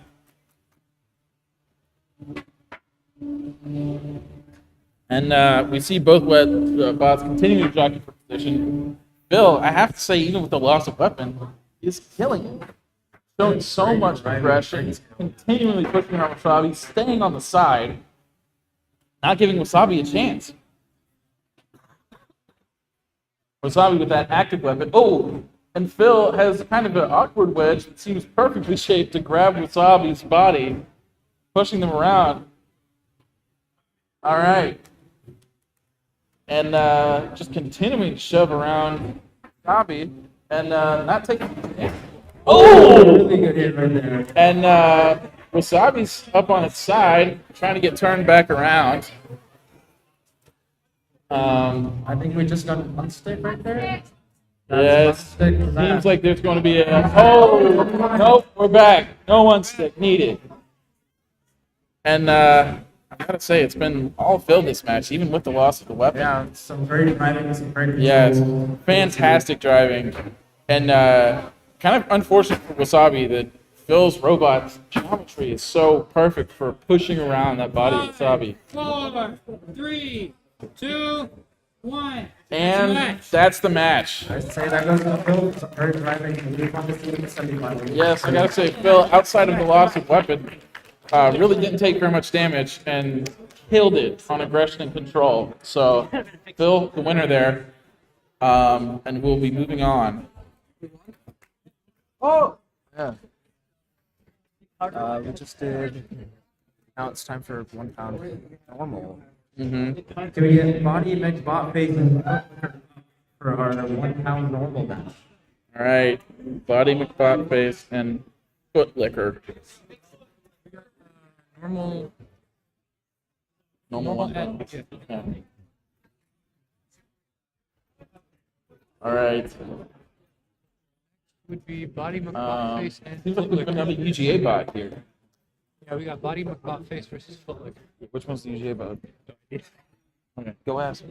And we see both bots continuing to jockey for position. Bill, I have to say, even with the loss of weapon, is killing it. Showing so much aggression. He's continually pushing around Wasabi, staying on the side, not giving Wasabi a chance. Wasabi with that active weapon. Oh, and Phil has kind of an awkward wedge that seems perfectly shaped to grab Wasabi's body, pushing them around. All right. And just continuing to shove around Wasabi and not taking damage. Oh! Really good hit right there. And Wasabi's up on its side, trying to get turned back around. I think we just got one stick right there. Yes, seems like there's going to be a... Oh! Nope, we're back. No one stick needed. And I gotta say, it's been all filled this match, even with the loss of the weapon. Yeah, some great driving, some great control. Yes, fantastic driving. And kind of unfortunate for Wasabi that Phil's robot geometry is so perfect for pushing around that body of Wasabi. 4, 3, 2, 1. And that's the match. I say that goes to Phil. Some great driving. We want to see the semifinals. Yes, I gotta say, Phil, outside of the loss of weapon, really didn't take very much damage and killed it on aggression and control. So, Phil, the winner there, and we'll be moving on. Oh! Yeah. We just did. Now it's time for 1 pound normal. Mm-hmm. Can we get body mix bot face for our 1 pound normal match? All right, Body McBot face and Foot Licker. Normal. Normal one. Okay. All right. Would be body McBot face and Seems like we have another UGA bot here. Yeah, we got body McBot face versus Footlicker. Which one's the UGA bot? Okay, go ask.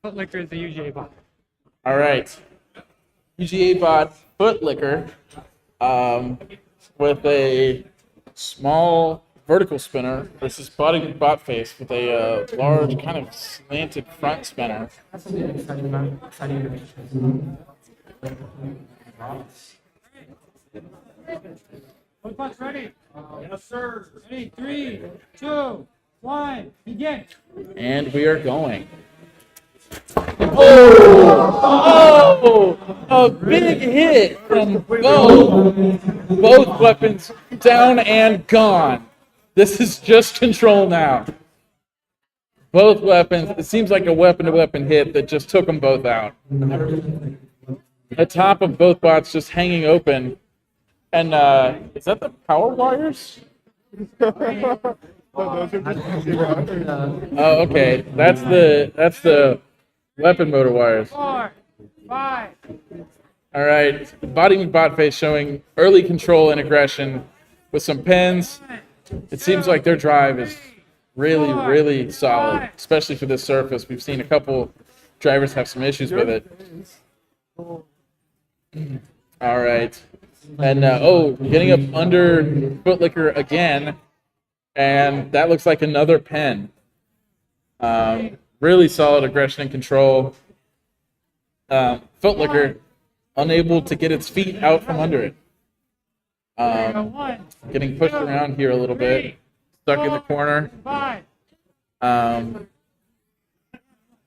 Footlicker is the UGA bot. All right. UGA bot Foot Licker with a small vertical spinner versus Body McBot face with a large kind of slanted front spinner. That's a bit exciting, man. Exciting. Both ready? Yes, sir. Ready? 3, 2, 1, begin. And we are going. Oh! Oh! A big hit from both weapons down and gone. This is just control now. Both weapons, it seems like a weapon-to-weapon hit that just took them both out. The top of both bots just hanging open. And is that the power wires? Oh, okay. That's the weapon motor wires. 4, 5. All right. Body McBot face showing early control and aggression with some pins. It seems like their drive is really, really solid, especially for this surface. We've seen a couple drivers have some issues with it. All right. And, getting up under Foot Licker again. And that looks like another pin. Really solid aggression and control. Foot Licker unable to get its feet out from under it. Getting pushed around here a little bit. Stuck in the corner. Body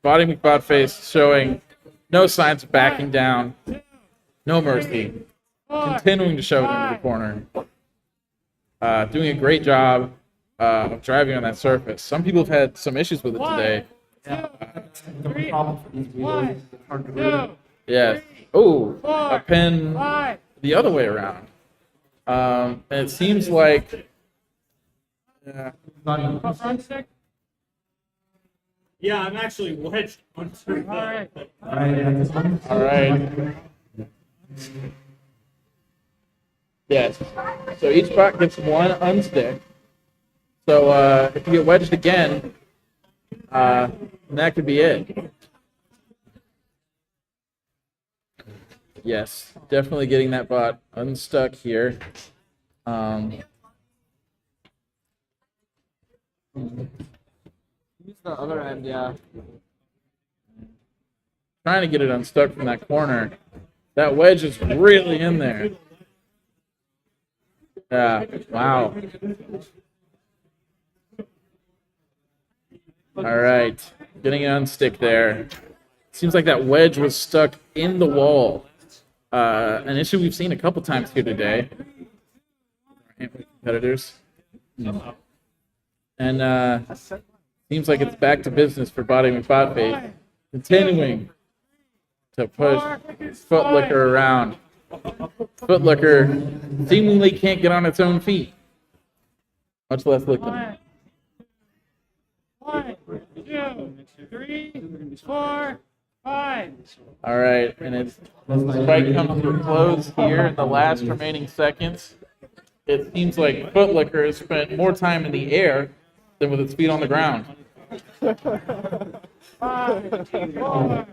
McBot face showing no signs of backing down. No mercy. continuing to shove it into the corner. Doing a great job of driving on that surface. Some people have had some issues with it today. Yes. Oh, a pin the other way around. And it seems like... Yeah, I'm actually wedged onto Alright. All right. Yes. So each bot gets one unstick. So if you get wedged again, that could be it. Yes, definitely getting that bot unstuck here. Use the other end, yeah. Trying to get it unstuck from that corner. That wedge is really in there. Yeah, wow. All right, getting an unstick there. Seems like that wedge was stuck in the wall. An issue we've seen a couple times here today. Competitors. And seems like it's back to business for Body McBotface. Continuing to push Footlicker around. Footlicker seemingly can't get on its own feet, much less lick them. 1, 2, 3, 4, 5. All right, and it's the fight comes to a close here in the last remaining seconds. It seems like Footlicker has spent more time in the air than with its feet on the ground. 5, 4,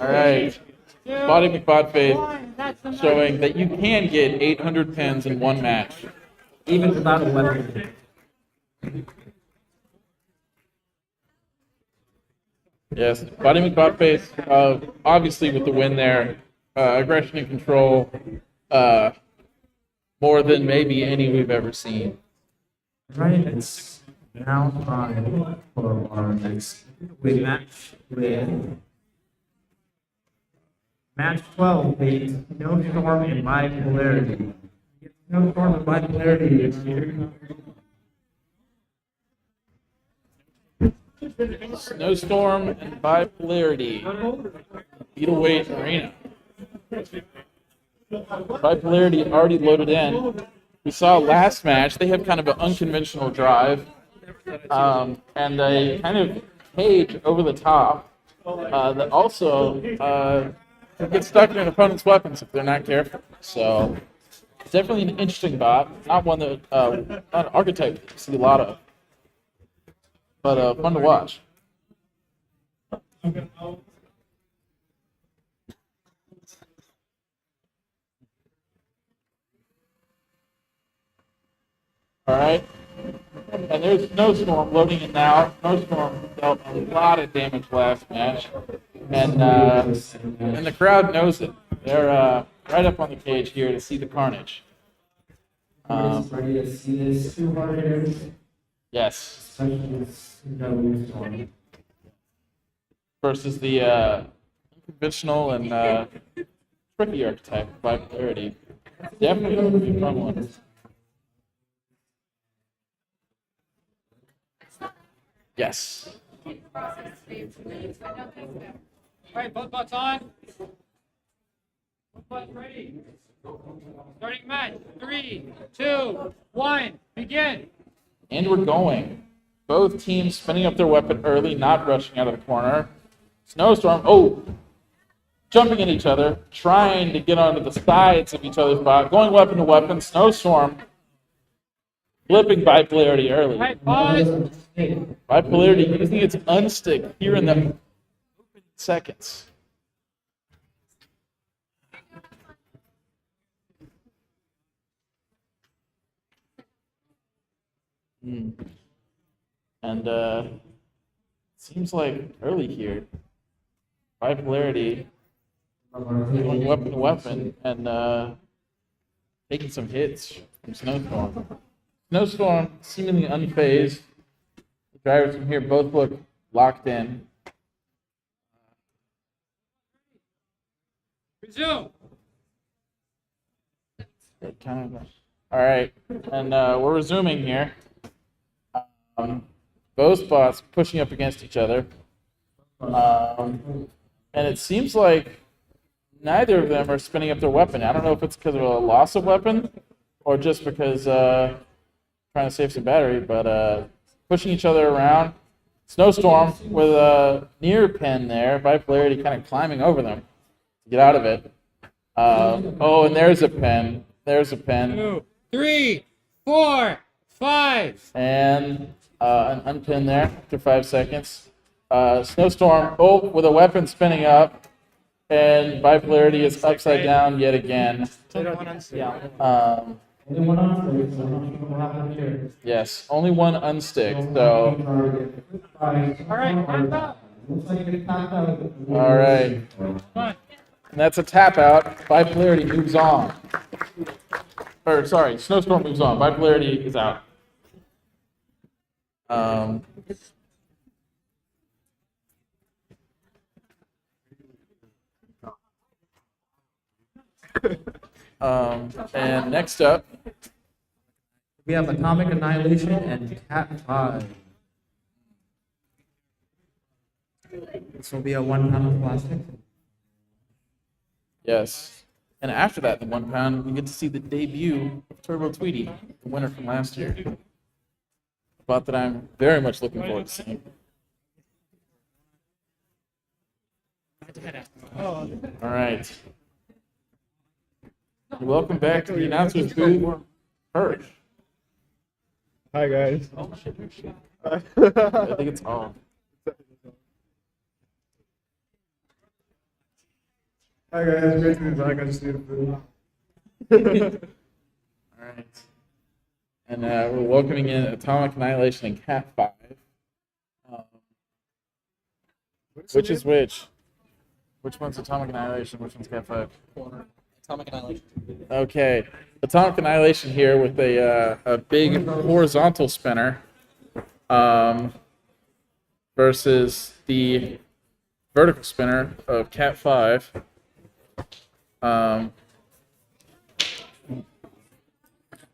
all right, Body McBotface showing that you can get 800 pins in one match, Even without a weapon. Yes, Body McBotface, obviously with the win there, aggression and control, more than maybe any we've ever seen. Right, it's now time for our next big match with match 12, the Snowstorm and Bipolarity. Snowstorm and Bipolarity this year. Snowstorm and Bipolarity, Beetleweight Arena. Bipolarity already loaded in. We saw last match, they have kind of an unconventional drive, and they kind of cage over the top that also can get stuck in an opponent's weapons if they're not careful. So it's definitely an interesting bot, not one that, not an archetype that you see a lot of, but fun to watch. All right, and there's Snowstorm loading in now. Snowstorm dealt a lot of damage last match, and the crowd knows it. They're right up on the cage here to see the carnage. Ready to see this 200 hitters? Yes. Especially this Snowstorm. Versus the conventional and tricky archetype Bipolarity. Definitely going to be a fun one. Yes. Alright, both butts on. Both butts ready. Starting match. 3, 2, 1, begin. And we're going. Both teams spinning up their weapon early, not rushing out of the corner. Snowstorm, jumping at each other, trying to get onto the sides of each other's bot, going weapon to weapon. Snowstorm flipping Bipolarity early. Alright, pause. Bipolarity using its unstick here in the seconds. And seems like early here, Bipolarity going weapon to weapon and taking some hits from Snowstorm. Snowstorm seemingly unfazed. The drivers from here both look locked in. Resume. All right, and we're resuming here. Both spots pushing up against each other. And it seems like neither of them are spinning up their weapon. I don't know if it's because of a loss of weapon or just because trying to save some battery, but pushing each other around. Snowstorm with a near pin there. Bipolarity kind of climbing over them to get out of it. Oh, and there's a pin. There's a pin. 2, 3, 4, 5. And an unpin there after 5 seconds. Snowstorm, with a weapon spinning up. And Bipolarity is upside down yet again. Only one unstick, so I'm not sure what happened here. Yes, only one unstick, so. Looks like it's tapped out. All right. And that's a tap out. Bipolarity moves on. Or, sorry, Snowstorm moves on. Bipolarity is out. And next up, We have Atomic Annihilation and Cat 5. This will be a 1 pound of plastic. yes. And after that, the 1 pound, we get to see the debut of Turbo Tweety, the winner from last year. A bot that I'm very much looking forward to seeing. All right. Welcome back to the announcer's booth, Hirsch. Hi guys. I think it's on. Hi guys, great to be back. I just need a food. All right. And we're welcoming in Atomic Annihilation and Cat 5. Which is which? Which one's Atomic Annihilation? Which one's Cat 5? Atomic Annihilation. Okay. Atomic Annihilation here with a big horizontal spinner versus the vertical spinner of Cat 5.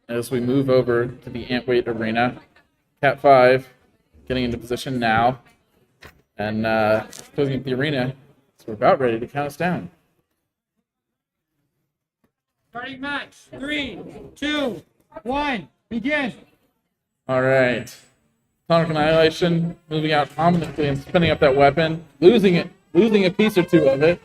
As we move over to the Antweight Arena, Cat 5 getting into position now, and closing up the arena, so we're about ready to count us down. Starting match. 3, 2, 1. Begin. All right. Atomic Annihilation moving out ominously and spinning up that weapon, losing a piece or two of it.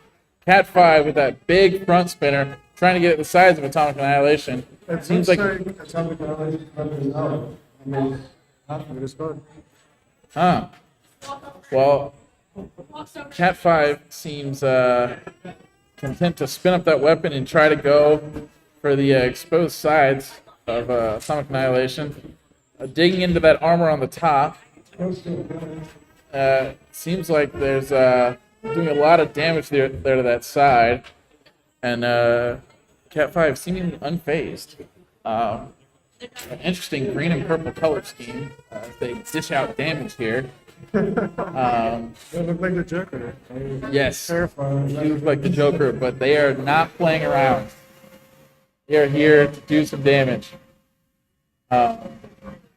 Cat 5 with that big front spinner, trying to get it the size of Atomic Annihilation. It seems like Atomic Annihilation is out. I mean, half of it is gone. Huh. Well, Cat 5 seems content to spin up that weapon and try to go for the exposed sides of Atomic Annihilation. Digging into that armor on the top. Seems like there's doing a lot of damage there to that side. And Cat 5 seemingly unfazed. An interesting green and purple color scheme as they dish out damage here. They look like the Joker. Yes, they look like the Joker, but they are not playing around. They are here to do some damage.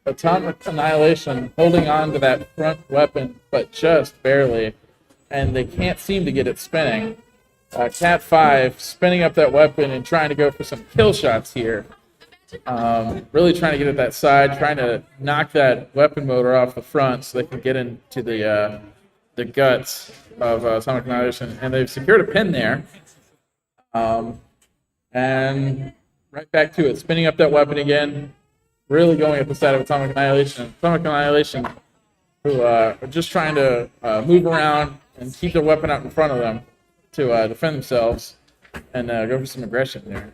Atomic Annihilation holding on to that front weapon, but just barely, and they can't seem to get it spinning. Cat 5 spinning up that weapon and trying to go for some kill shots here. Really trying to get at that side, trying to knock that weapon motor off the front so they can get into the guts of Atomic Annihilation. And they've secured a pin there. And right back to it, spinning up that weapon again, really going at the side of Atomic Annihilation. Atomic Annihilation, who are just trying to move around and keep their weapon out in front of them to defend themselves and go for some aggression there.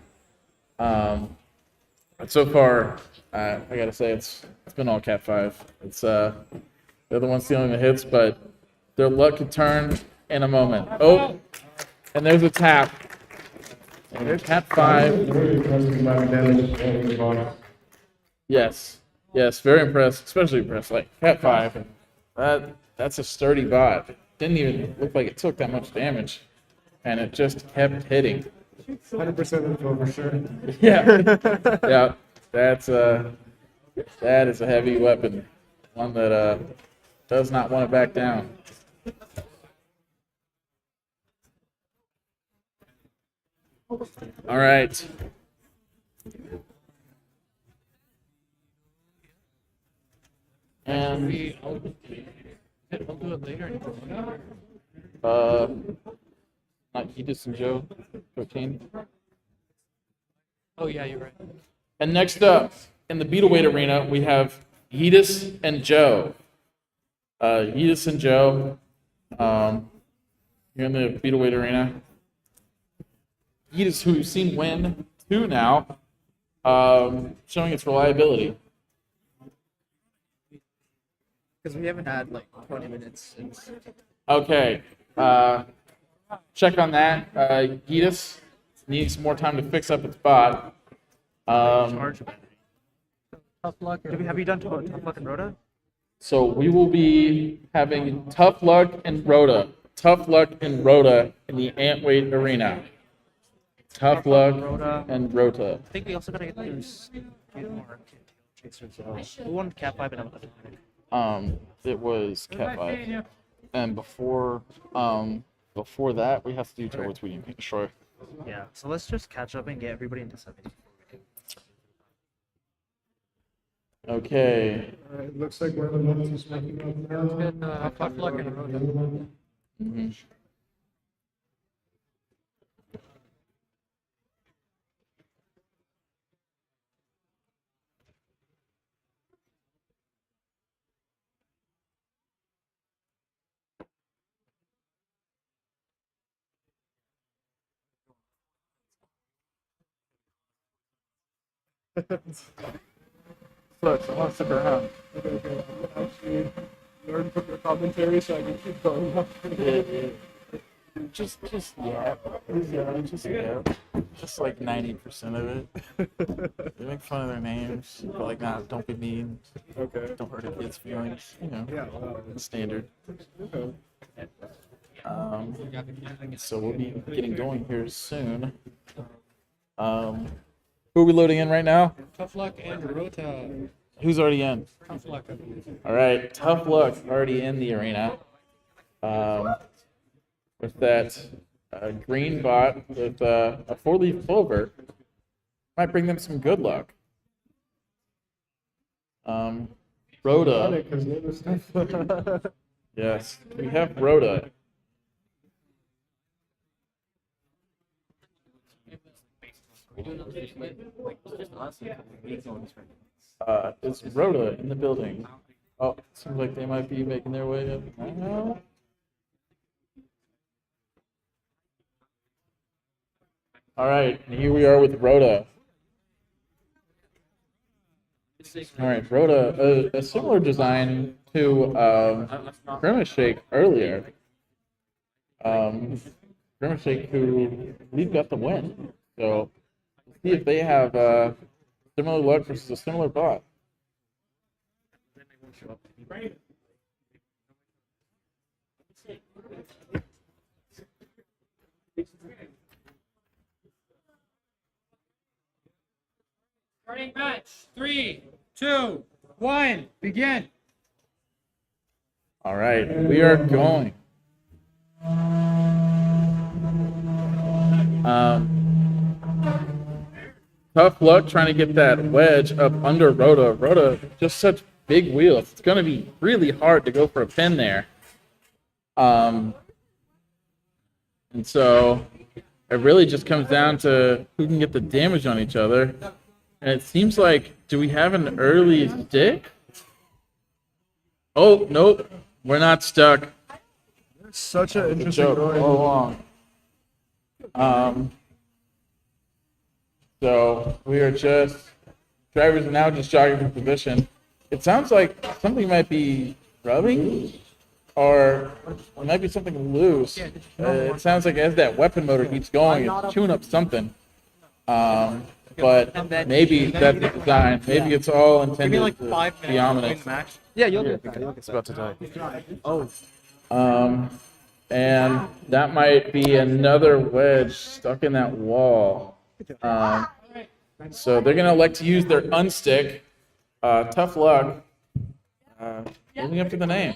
But so far, I gotta say it's been all Cat 5. It's they're the ones stealing the hits, but their luck could turn in a moment. Oh, and there's a tap. And there's Cat 5. Yes, very impressed, especially impressed. Like Cat 5, that's a sturdy bot. Didn't even look like it took that much damage, and it just kept hitting. 100% info for sure. Yeah. Yeah. That is a heavy weapon. One that does not want to back down. All right. And I'll do it later. not Yeus and Joe, 13. Oh yeah, you're right. And next up in the Beetleweight arena, we have Yeus and Joe. Yeus and Joe, here in the Beetleweight arena. Yeus, who we've seen win 2 now, showing its reliability. Because we haven't had like 20 minutes since. Okay, check on that. Yeus needs more time to fix up its bot. Tough luck. Have you done tough luck and Rhoda? So we will be having Tough Luck and Rhoda. Tough Luck and Rhoda in the Antweight arena. Tough Luck and Rhoda. I think we also gotta get through Skidmark and Tailchaser. Who won Cat 5 and Automaton? It was Cat 5. And before that, we have to do Turbo Tweet and Pink Destroy. Yeah, so let's just catch up and get everybody into 70. Okay. Alright, looks like we're in the middle of smoking up now. Tough luck and Rhoda. Mm-hmm. Look, I want to stick around. Okay. Actually, learn from your commentary so I can keep going up. Just yeah. Just like 90% of it. They make fun of their names, but like, nah, don't be mean. Okay. Don't hurt a kid's feelings. You know, Yeah, well, standard. okay. So we'll be getting going here soon. Who are we loading in right now? Tough luck and Rhoda. Who's already in? Tough luck. All right, Tough Luck already in the arena. With that green bot with a 4-leaf clover, might bring them some good luck. Rhoda. Yes, we have Rhoda. Is Rhoda in the building? Oh, seems like they might be making their way up now. All right, and here we are with Rhoda. All right, Rhoda, a similar design to Grimace Shake earlier. Grimace Shake, who we've got the win. So let's see if they have similar luck versus a similar bot. Starting match. 3, 2, 1, begin. All right, we are going. Tough Luck trying to get that wedge up under Rhoda. Rhoda, just such big wheels. It's going to be really hard to go for a pin there. And so it really just comes down to who can get the damage on each other. And it seems like, do we have an early stick? Oh, nope. We're not stuck. Such an interesting Joke all along. So we are just, drivers are now just jogging for position. It sounds like something might be rubbing, or it might be something loose. It sounds like as that weapon motor keeps going, it's chewing up something. But maybe that's the design. Maybe it's all intended like to 5 be minutes ominous. max. Yeah, you'll get that. It's about to die. Oh. And that might be another wedge stuck in that wall. So they're going to elect to use their unstick. Tough luck. Living up to the name.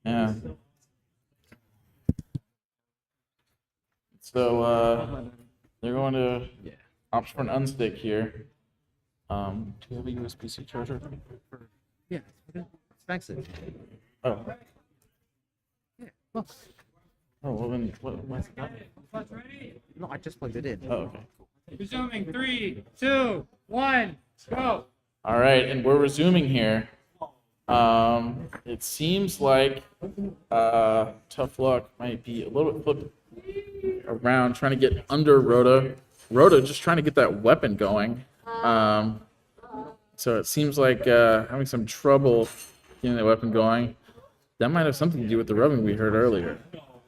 Yeah. So they're going to opt for an unstick here. Do you have a USB-C charger? Yeah, it's expensive. Oh. Yeah, look. Oh, well then, what's that? No, I just plugged it in. Oh, okay. Resuming 3, 2, 1, go. All right, and we're resuming here. It seems like Tough Luck might be a little bit flipped around, trying to get under Rhoda. Rhoda just trying to get that weapon going. So it seems like having some trouble getting that weapon going. That might have something to do with the rubbing we heard earlier.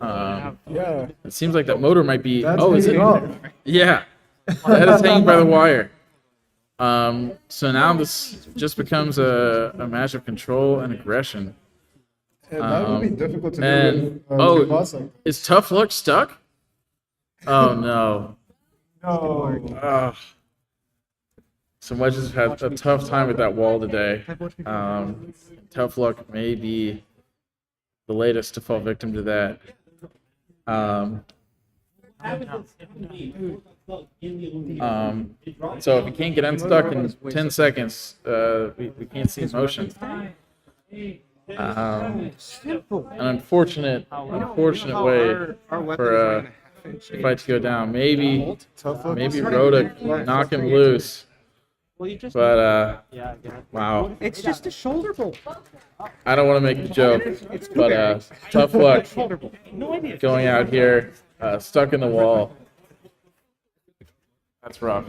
Yeah. It seems like that motor might be. That's Is it? hanging off. Yeah, that is hanging by the wire. So now this just becomes a match of control and aggression. And that would be difficult to and- do with oh, two boss like that. Is Tough Luck stuck? Oh no. No. Some wedges have had a tough time with that wall today. Tough Luck may be the latest to fall victim to that. So if you can't get unstuck in 10 seconds, we can't see motion. An unfortunate way for the fight to go down. Maybe Rhoda knock him loose. But wow. It's just a shoulder bolt. I don't want to make a joke, but Tough Luck going out here stuck in the wall. That's rough.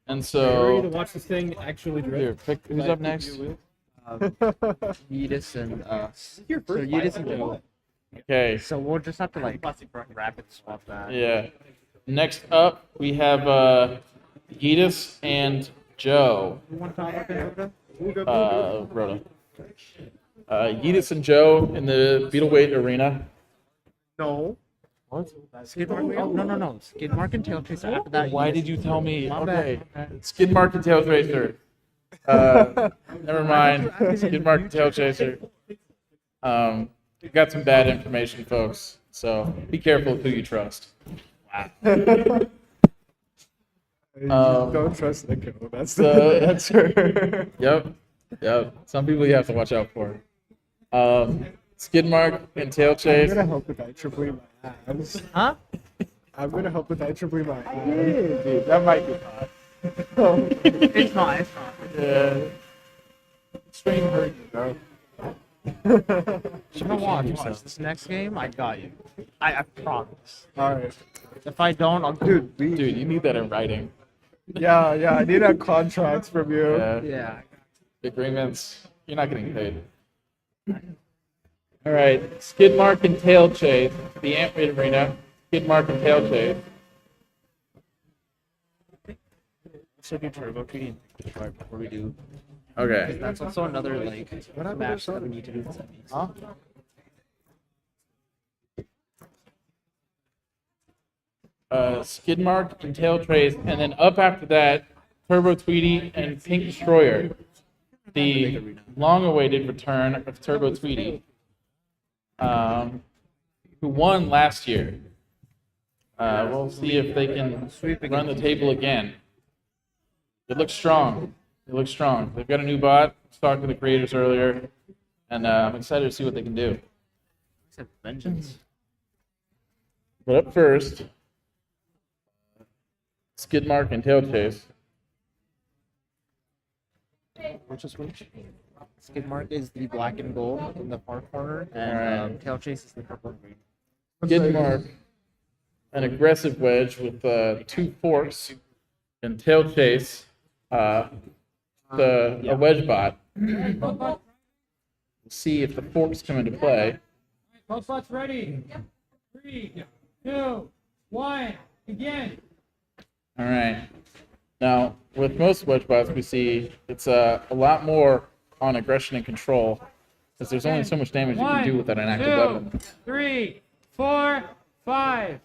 And so watch this thing actually here, pick who's up next. Yeus and Yeus and Joe. Okay. So we'll just have to like rapid swap that. Yeah. Next up, we have Yeus and Joe. Rhoda. Yeus and Joe in the Beetleweight arena. No. What? Skidmark? Oh, no. Skidmark and Tailchaser after that. Why did you tell me? My Okay. bad. Skidmark and Tailchaser. Never mind. Skidmark and Tailchaser. We got some bad information, folks. So be careful of who you trust. Don't trust Nico. That's So- the answer. Yep. Some people you have to watch out for. Skidmark and I'm Tailchase. gonna help with IEEE my abs. Huh? I'm gonna help with IEEE my abs. Dude, that might be hot. It's not. Yeah. Stream hurt you, bro. You know what? Watch this next game. I got you. I promise. Alright. If I don't, I'll Dude, Dude, you need that in writing. yeah, I need a contract from you. Yeah. Agreements. You're not getting paid. All right, Skidmark and Tailchase, the Ant-Raid arena. Skidmark and Tailchase. Should do turbo tree before we do. Okay. That's also another like match that we need to do. Huh? Skidmark and Tailchase, and then up after that, Turbo Tweety and Pink Destroyer. The long-awaited return of Turbo Tweety, who won last year. We'll see if they can run the table again. It looks strong. They've got a new bot. I was talking to the creators earlier, and I'm excited to see what they can do. Except vengeance. But up first, Skidmark and Tailchase. Which is which? Skidmark is the black and gold in the far corner, and Alright. Tailchase is the purple and green. Skidmark, an aggressive wedge with 2 forks, and Tailchase, a wedge bot. We'll see if the forks come into play. Both spots ready. 3, 2, 1, begin. All right. Now, with most wedge bots we see, it's a lot more on aggression and control, because there's only so much damage you can do with an active 2, weapon. 3, 4, 5,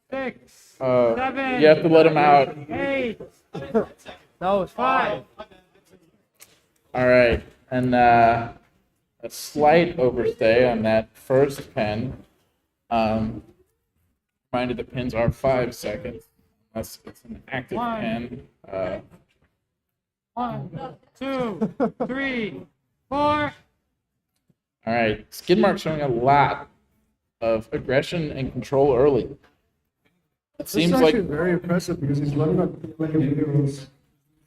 6, 7. You have to let him out. 8. No, it's 5. All right, and a slight overstay on that first pen. Reminded the pins are 5 seconds, unless it's an active pen. 1, 2, 3, 4. All right, Skidmark showing a lot of aggression and control early. It seems This is like actually very impressive because he's running up like videos.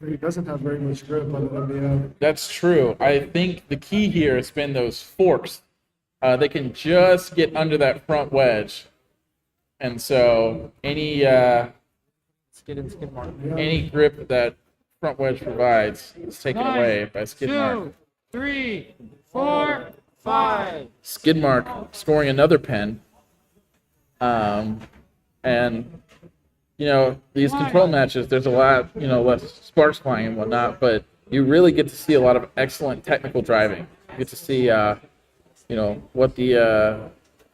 He doesn't have very much grip on the MBF. that's true. I think the key here has been those forks. They can just get under that front wedge, and so any Skid and Skidmark. any grip that front wedge provides is taken 1, away by Skidmark. 2, 3, 4, 5. Skidmark scoring another pen. And, you know, these control matches, there's a lot, you know, less sparks flying and whatnot, but you really get to see a lot of excellent technical driving. You get to see, you know, what the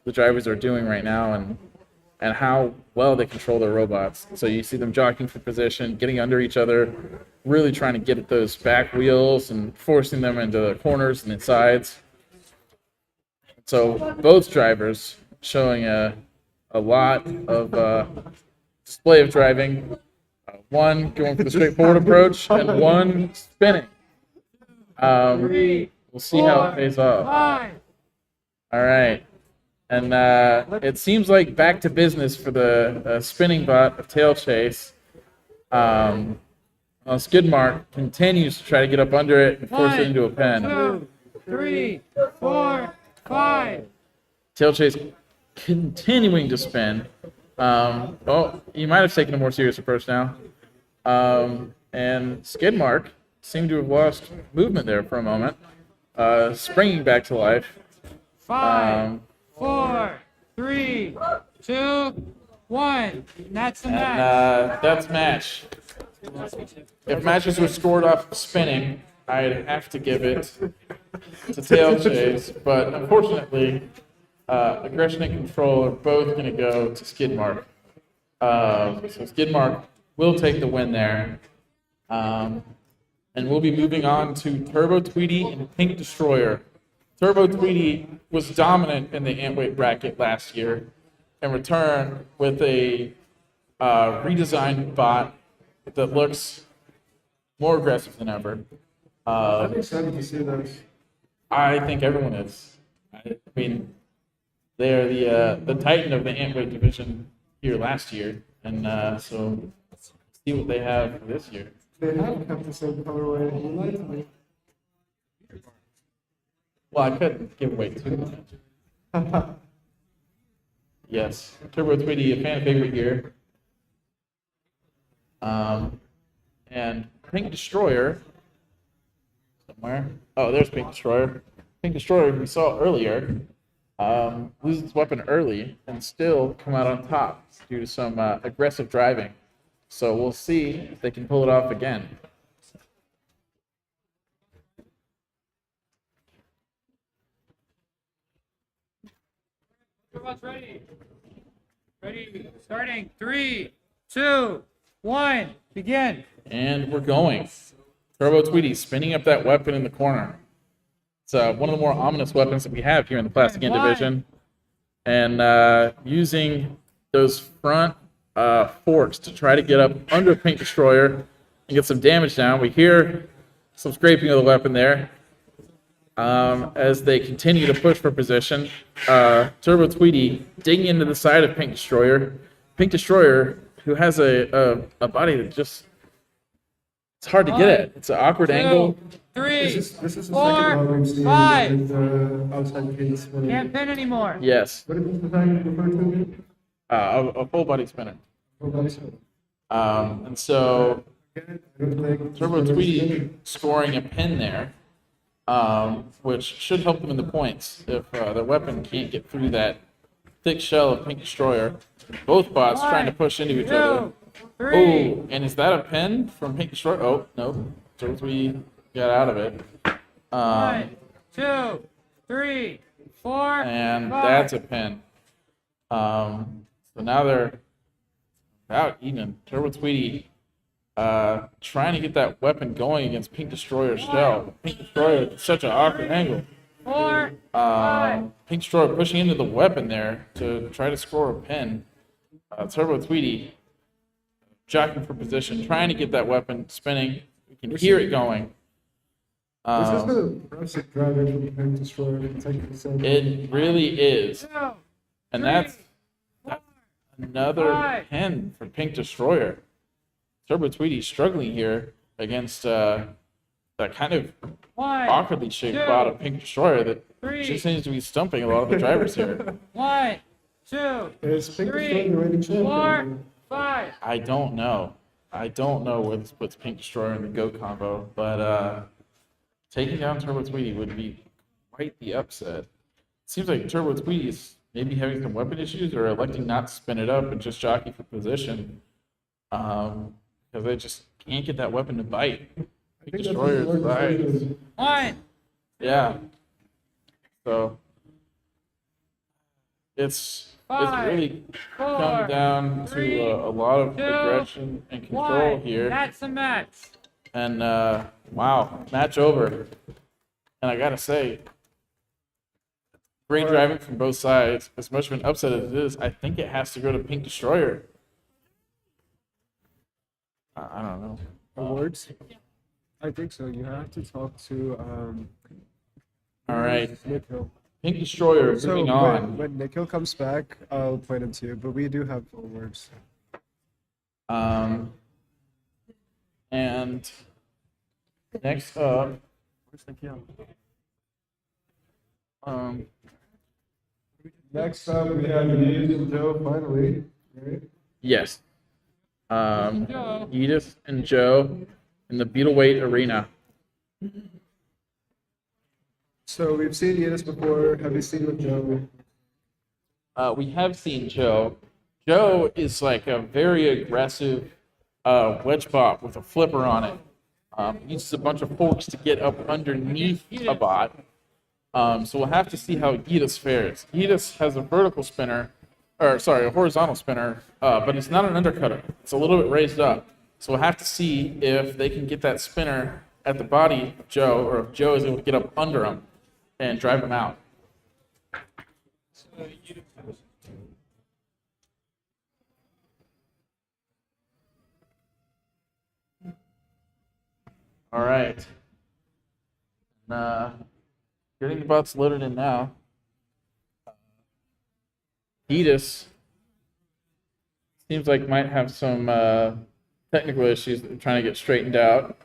drivers are doing right now and how well they control their robots. So you see them jockeying for position, getting under each other, really trying to get at those back wheels and forcing them into the corners and insides. So both drivers showing a lot of display of driving. One going for the straightforward approach and one spinning. We'll see how it pays off. 5. All right. And it seems like back to business for the spinning bot of Tailchase. Skidmark continues to try to get up under it and force it into a pen. 2, 3, 4, 5. Tailchase continuing to spin. You might have taken a more serious approach now. And Skidmark seemed to have lost movement there for a moment, springing back to life. 5, 4, 3, 2, 1. And that's the match. And that's match. If matches were scored off spinning, I'd have to give it to Tailchase, but unfortunately, aggression and control are both going to go to Skidmark. So Skidmark will take the win there. And we'll be moving on to Turbo Tweety and Pink Destroyer. Turbo Tweety was dominant in the Antweight bracket last year and returned with a redesigned bot that looks more aggressive than ever. I'm excited to see this. I think everyone is. I mean, they're the titan of the Antweight division here last year, and so let's see what they have for this year. They have kept the same colorway. Well, I couldn't give away too much. Yes, Turbo Tweety, a fan favorite here. And Pink Destroyer, somewhere. Oh, there's Pink Destroyer. Pink Destroyer, we saw earlier, loses its weapon early and still come out on top due to some aggressive driving. So we'll see if they can pull it off again. Robots ready. Ready. Starting. 3, 2, 1. Begin. And we're going. Turbo Tweety spinning up that weapon in the corner. It's one of the more ominous weapons that we have here in the Plastic Inn division. And using those front forks to try to get up under Pink Destroyer and get some damage down. We hear some scraping of the weapon there. As they continue to push for position, Turbo Tweety digging into the side of Pink Destroyer. Pink Destroyer, who has a body that just, it's hard to get at. It's an awkward 2, angle. 3, This is the 4, second one we've seen 5. with the outside case. Can't pin anymore. Yes, What is the time you refer to? a full body spinner. Oh, And so Turbo Turbo Tweety scoring a pin there, which should help them in the points if their weapon can't get through that thick shell of Pink Destroyer. Both bots trying to push into each other. 2, 3. Oh, and is that a pin from Pink Destroyer? Oh, no. Turbo Tweety got out of it. 1, 2, 3, 4, And 5. that's a pin. So now they're about even. Turbo Tweety trying to get that weapon going against Pink Destroyer's shell. Pink Destroyer is such an awkward angle. 4, 5. Pink Destroyer pushing into the weapon there to try to score a pin. Turbo Tweety jockeying for position, trying to get that weapon spinning. We can hear it going. This is an impressive driver from Pink Destroyer. It really is. 2, And 3, that's 4, another 5. pin for Pink Destroyer. Turbo Tweety struggling here against that kind of 1, awkwardly shaped 2, bot of Pink Destroyer that 3. just seems to be stumping a lot of the drivers here. 1, 2, Is Pink 3, Destroyer the reigning 4, champion? 5. I don't know. I don't know where this puts Pink Destroyer in the GOAT combo, but taking down Turbo Tweety would be quite the upset. Seems like Turbo Tweety is maybe having some weapon issues or electing not to spin it up and just jockey for position. Because they just can't get that weapon to bite. Pink Destroyer's bites. 1, Yeah. So it's really come down to a lot of aggression and control 1. here. That's a match. And wow, match over. And I gotta say, great driving from both sides. As much of an upset as it is, I think it has to go to Pink Destroyer. I don't know. Awards? I think so. You have to talk to All right, Nikhil. Pink Destroyer So moving on. when Nikhil comes back, I'll point him to you. But we do have awards. And next up, where's Nikhil? Next up, we have Yeus and Joe. Finally, right? Yes. Edith and Joe in the Beetleweight Arena. So we've seen Yeus before. Have you seen with Joe? We have seen Joe. Joe is like a very aggressive wedge bot with a flipper on it. Uses a bunch of forks to get up underneath a bot. So we'll have to see how Yeus fares. Yeus has a vertical spinner, or sorry, a horizontal spinner, but it's not an undercutter. It's a little bit raised up. So we'll have to see if they can get that spinner at the body of Joe, or if Joe is able to get up under him and drive him out. All right. Getting the bots loaded in now. Edis seems like might have some technical issues that they're trying to get straightened out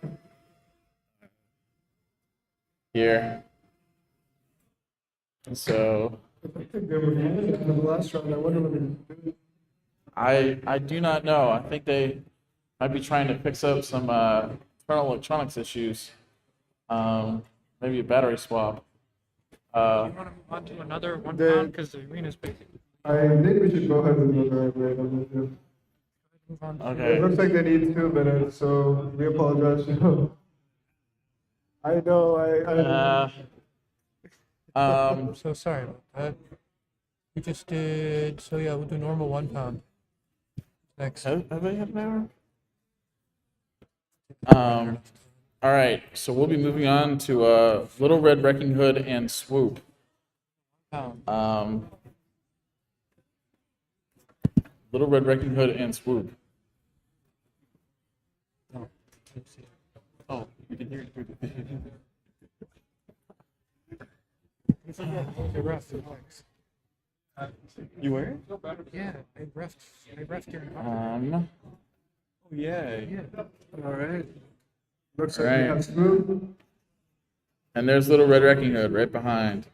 here. And so I think they were in the last round. I wonder what they're doing. I do not know. I think they might be trying to fix up some internal electronics issues. Maybe a battery swap. You want to move on to another 1 pound because the arena's basically. I think we should go ahead with another upgrade on this. Move on. Okay. It looks like they need 2 minutes, so we apologize. I know, I'm so sorry about that. We just did, so yeah, we'll do normal 1 pound. Next. Have they had an hour? All right, so we'll be moving on to Little Red Wrecking Hood and Swoop. Little Red Wrecking Hood and Swoop. Oh, you can hear it through the You were? Yeah, I refed your Oh yeah. All right. Looks All like we right. have Swoop. And there's Little Red Wrecking Hood right behind.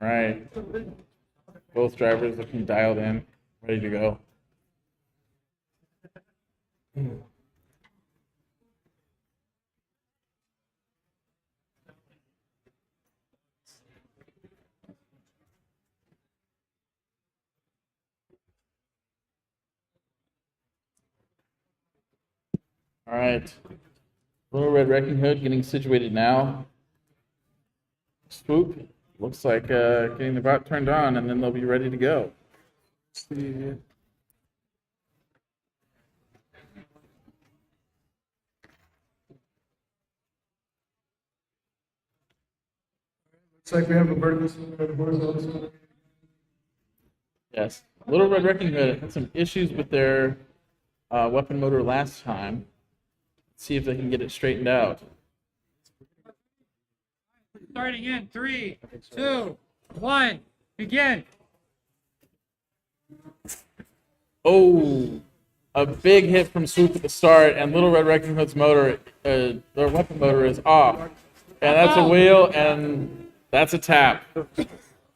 All right. Both drivers looking dialed in, ready to go. All right. Little Red Wrecking Hood getting situated now. Swoop looks like getting the bot turned on, and then they'll be ready to go. See. Looks like we have a vertical. Yes. Little Red Wrecking Hood had some issues with their weapon motor last time. Let's see if they can get it straightened out. Starting in 3, 2, 1, begin. Oh, a big hit from Swoop at the start, and Little Red Wrecking Hood's motor, their weapon motor is off. And that's a wheel, and that's a tap.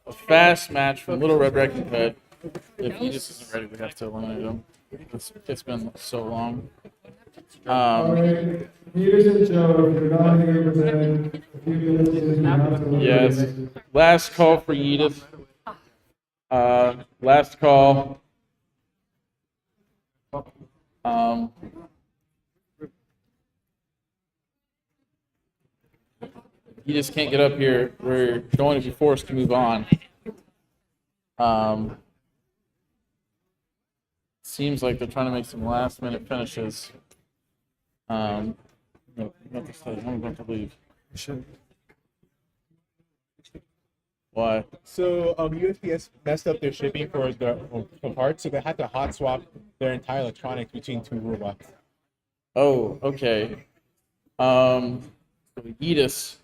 A fast match from Little Red Wrecking Hood. If he just isn't ready, we have to eliminate him. It's been so long. Alright, Yeus and Joe, if you're not here within a few minutes, you have to Yes. Last call for Yeus. Last call. You just can't get up here. We're going to be forced to move on. Seems like they're trying to make some last-minute finishes. No, not this time. I'm going to leave. Why? So USPS messed up their shipping for the parts, so they had to hot swap their entire electronics between 2 robots. Oh, okay. So Yeus,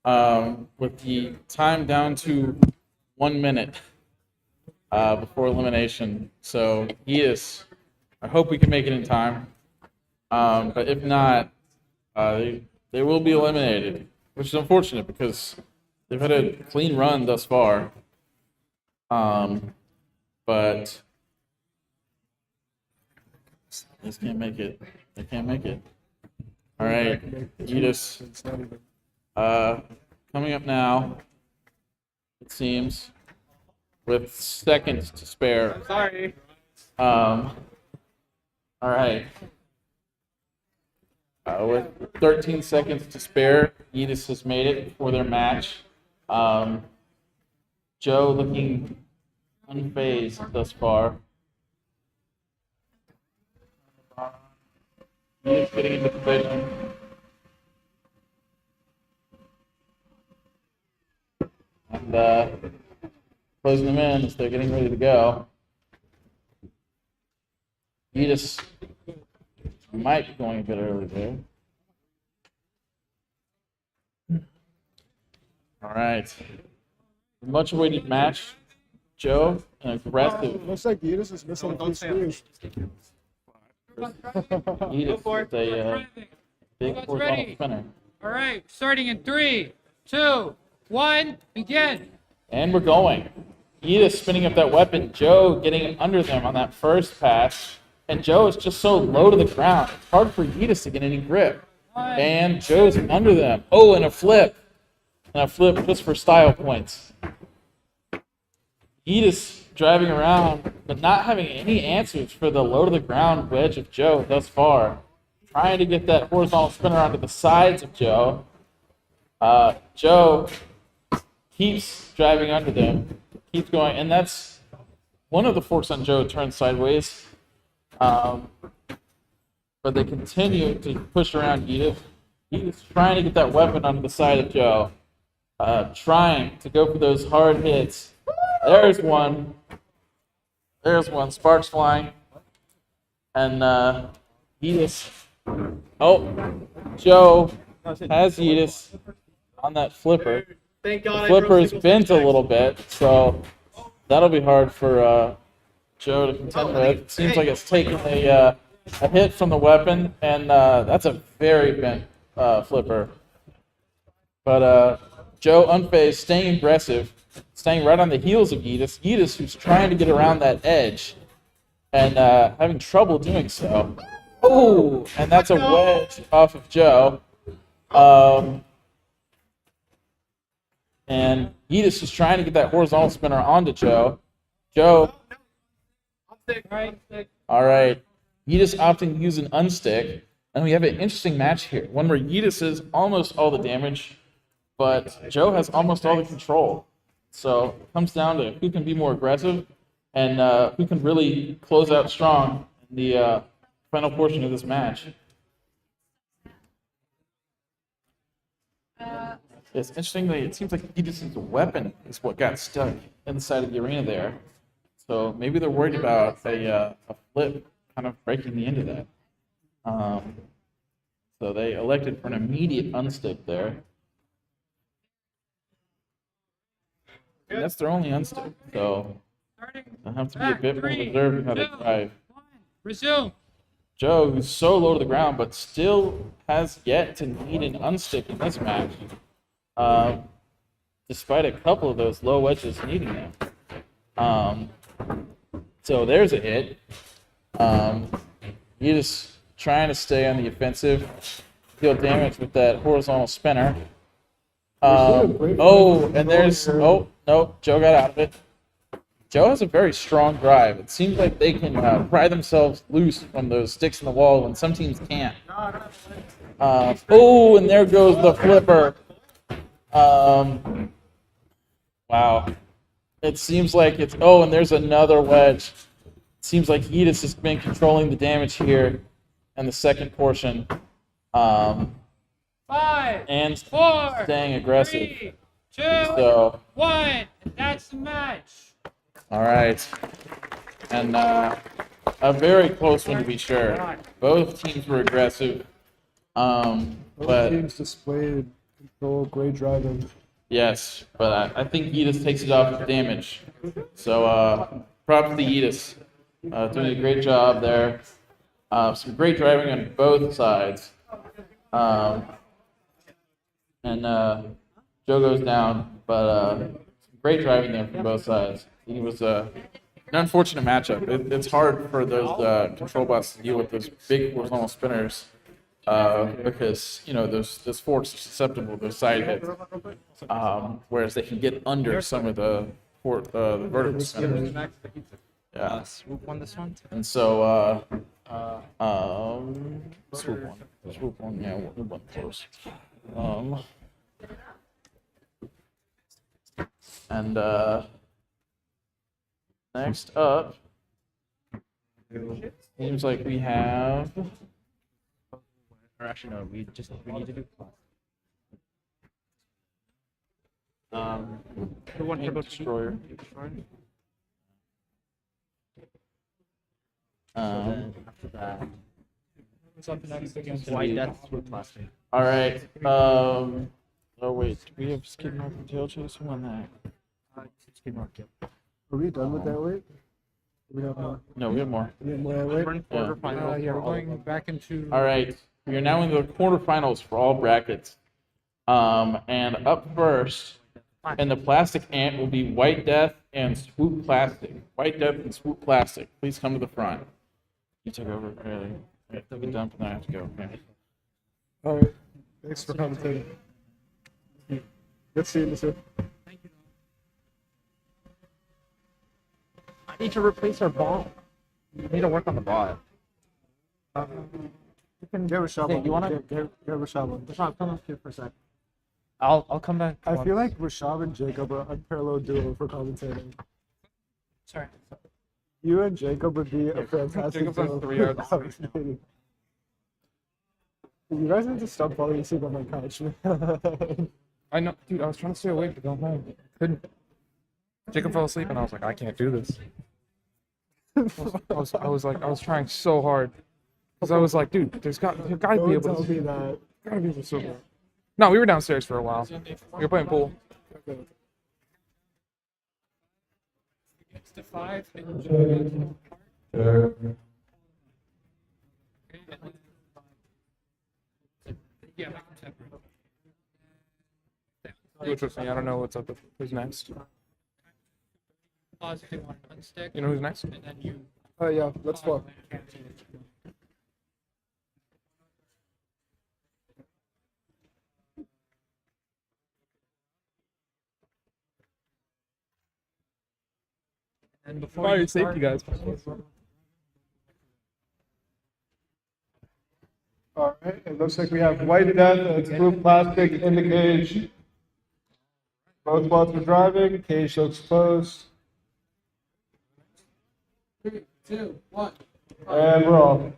with the time down to 1 minute before elimination. So Yeus, I hope we can make it in time. But if not, they will be eliminated, which is unfortunate because they've had a clean run thus far. But they just can't make it. They can't make it. All right, Yeus. Coming up now, it seems, with seconds to spare. Sorry. All right. With 13 seconds to spare, Yeus has made it for their match. Joe looking unfazed thus far. Yeus getting into position. And closing them in as they're getting ready to go. Yeus might be going a bit early there. All right. Much awaited match. Joe, an aggressive. Looks like Yeus is missing a few screws. Yeus with a big horizontal spinner. All right, starting in 3, 2, 1, begin. And we're going. Yeus spinning up that weapon. Joe getting under them on that first pass. And Joe is just so low to the ground. It's hard for Yeus to get any grip. And Joe's under them. Oh, and a flip. And a flip just for style points. Yeus driving around, but not having any answers for the low to the ground wedge of Joe thus far. Trying to get that horizontal spinner onto the sides of Joe. Joe keeps driving under them. Keeps going. And that's one of the forks on Joe turns sideways. But they continue to push around Yeus. Yeus trying to get that weapon onto the side of Joe. Trying to go for those hard hits. There's one. There's one. Sparks flying. And Yeus. Oh, Joe has Yeus on that flipper. Thank God. The flipper is bent a little bit, so that'll be hard for Joe to contend with. It seems like it's taking a hit from the weapon, and that's a very bent flipper. But Joe unfazed, staying aggressive, staying right on the heels of Yeus. Yeus, who's trying to get around that edge and having trouble doing so. Oh, and that's a wedge off of Joe. And Yeus is trying to get that horizontal spinner onto Joe. Joe. All right. Yeus opting to use an unstick. And we have an interesting match here. One where Yeus is almost all the damage, but Joe has almost all the control. So it comes down to who can be more aggressive and who can really close out strong in the final portion of this match. It's interesting that it seems like Yeus' weapon is what got stuck inside of the arena there. So maybe they're worried about a flip kind of breaking the end of that. So they elected for an immediate unstick there. And that's their only unstick, so they'll have to be a bit more reserved in how to drive. Resume. Joe, who's so low to the ground, but still has yet to need an unstick in this match, despite a couple of those low wedges needing them. So there's a hit. You're just trying to stay on the offensive, deal damage with that horizontal spinner. And there's, oh, no, Joe got out of it. Joe has a very strong drive. It seems like they can pry themselves loose from those sticks in the wall when some teams can't. And there goes the flipper. Wow. It seems like it's, and there's another wedge. It seems like Yeus has been controlling the damage here in the second portion. 5, and 4, staying aggressive. 3, 2, So, 1. That's the match. all right. And a very close one to be sure. Both teams were aggressive. But teams displayed control, great driving. yes, but I think Yeus takes it off with damage. So props to Yeus. Doing a great job there. Some great driving on both sides. And Joe goes down, but some great driving there from both sides. It was an unfortunate matchup. It's hard for those control bots to deal with those big horizontal spinners because those forks are susceptible to side hits, whereas they can get under some of the vertical spinners. Yeah. Swoop won this one. And so Swoop one, yeah, one close. And next up, seems like we have. Or actually, no, we need to do who won Turbo Destroyer. After that, White Death Swoop Plastic. All right. Oh wait, do we have Skidmark and Tailchaser? Who won that? Skidmark, yeah. Are we done with that weight? We have more. No, we have more. We have more weight? We're in quarterfinals. Yeah, we're going back into. All right, we are now in the quarterfinals for all brackets. And up first in the plastic ant will be White Death and Swoop Plastic. White Death and Swoop Plastic. Please come to the front. You took over. Really? Get done, and I have to go. Okay. All right. Thanks for commentating. Good seeing you, sir. I need to replace our ball. We need to work on the ball. You can get Rashad. Yeah, you wanna get Rashad? Rashad, come up here for a sec. I'll come back. I feel like Rashad and Jacob are unparalleled duo for commentating. Sorry. You and Jacob would be a fantastic Jacob's on duo. 3 yards. for commentating. You guys need to stop falling asleep on my couch. I know, dude. I was trying to stay awake, but don't know. Couldn't. Jacob fell asleep, and I was like, I can't do this. I was trying so hard, because I was like, dude, there gotta be Don't able tell to. me that. Gotta be able to swim. No, we were downstairs for a while. We were playing pool. Okay. It's the 5. Yeah, make them separate. Which was me. I don't know what's up. Who's next? Pause if you want to unstick. You know who's next? And then you. Oh yeah, let's flip. And before Fire you safety, start, guys. Alright, it looks like we have White Death and Swoop Plastic in the cage. Both bots are driving, cage looks closed. 3, 2, 1. And we're off.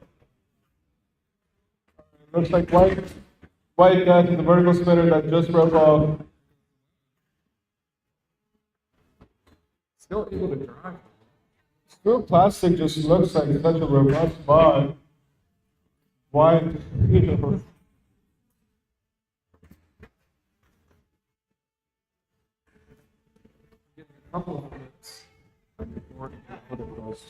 Looks like White Death is the vertical spinner that just broke off. Still able to drive. Swoop Plastic just looks like such a robust bot. Why? Couple of minutes before it goes.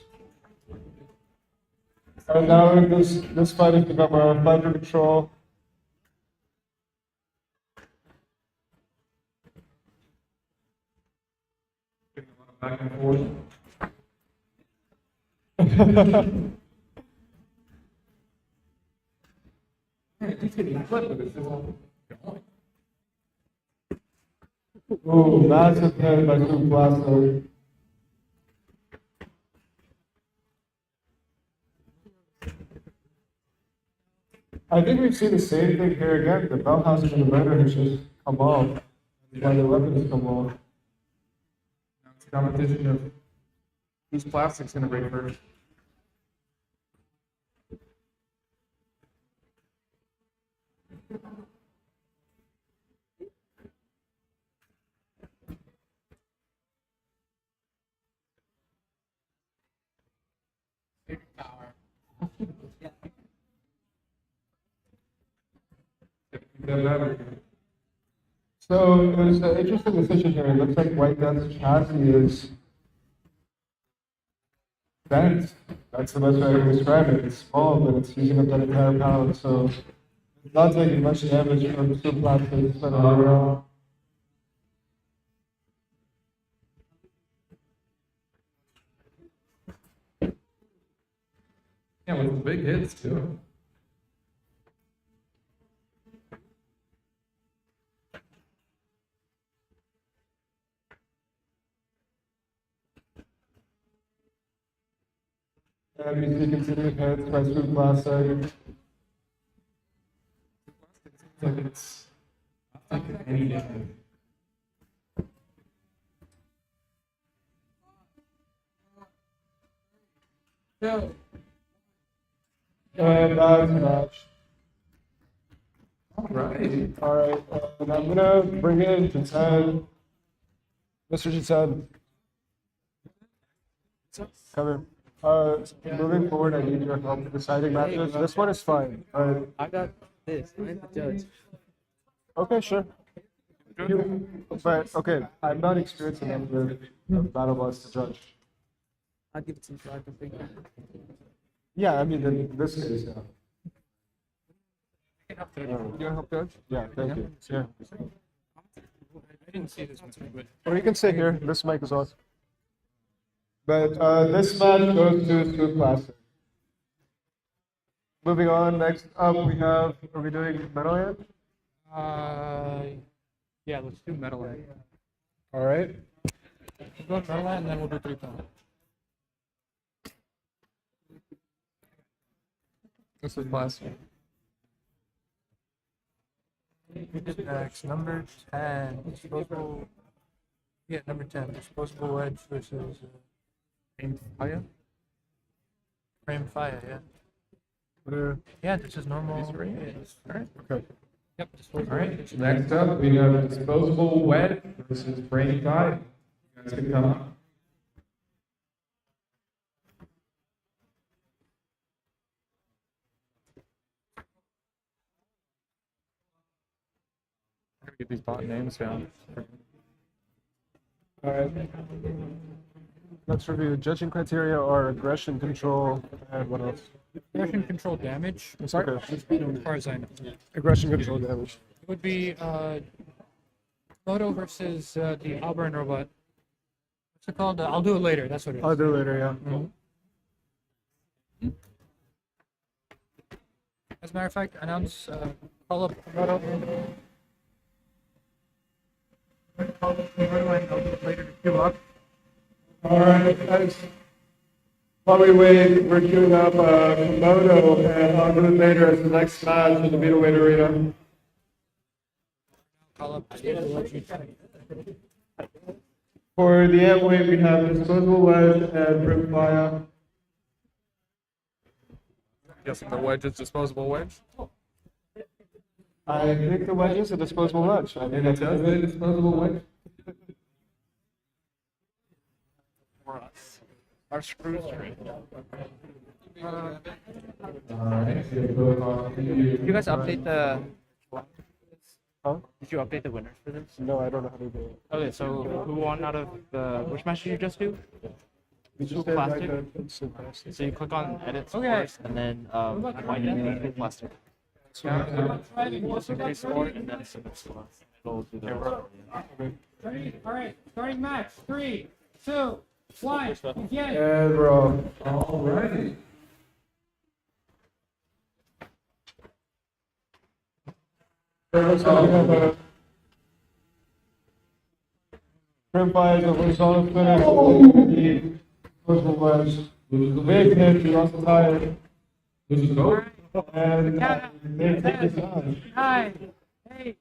And now this fight has become a fight for control. Back and forth. Man, he's getting flipped, but it's still going. Ooh, massive hit by Swoop Plastic. I think we've seen the same thing here again. The bell house and the motor has just come off. Why the weapons come off. Now it's a competition of whose plastic's going to break first. Big power. So it was an interesting decision here. It looks like White Death's chassis is bent. That's the best way I can describe it. It's small, but it's using up that entire power. So it's not taking much damage from Swoop Plastic. Yeah, with the big hits too. And we see continued hits by Swoop Plastic. Like it's not taking any damage. No. And that's a match. Alright. Alright, and I'm gonna bring in Jinsen. Mr. Jinsen. Come here. Moving forward, I need your help deciding matches. This one is fine. I got this. I'm the judge. Okay, sure. But okay, I'm not experienced enough with battlebots to judge. I'll give it to you so I can figure it out. Yeah, I mean in this case, yeah. You gonna help judge? Yeah, thank you. Yeah. I didn't see this one, but Or you can stay here. This mic is off. But this match goes to Swoop Plastic. Moving on, next up we have, are we doing Metal Hand? yeah, let's do metal egg. Alright. We'll go metal egg and then we'll do 3 pound. This is plastic. Next, number 10, disposable. Yeah, number 10, disposable wedge versus Aim fire. frame fire. Yeah. Yeah, this is normal. Alright. Okay. Yep, disposable. Alright. Next up, we have disposable wedge versus brain fire. You guys can come up. Get these bot names down. Alright. Let's review. Judging criteria are aggression control and what else? Aggression control damage. I'm sorry? As far as I know. Aggression control damage. It would be Komodo versus the Auburn robot. What's it called? I'll do it later. That's what it is. I'll do it later, yeah. Mm-hmm. As a matter of fact, announce call up Komodo. Later to queue up. Alright, guys. While we wait, we're queuing up Komodo, and I'll do it later as the next match in the middleweight arena. For the end weight, we have Disposable Wedge and Brim. Guessing the wedge is disposable wedge. I think the wedge is a disposable wedge. I think that's a disposable wedge. For us. Our screws straight. Did you guys update the... Huh? Did you update the winners for this? No, I don't know how to do it. Okay, so who won out of the... Which match did you just do? We just Swoop did plastic? plastic. So you click on edit Okay. first, and then white and Swoop plastic. Submit score, and then submit score. It'll do the Ready? All right, starting match. 3, 2, 1, begin. And we're off. Alrighty. Grim fires of horizontal spinner. Disposable wedge. Big hit, you lost the tire. And they take this on. 9, 8,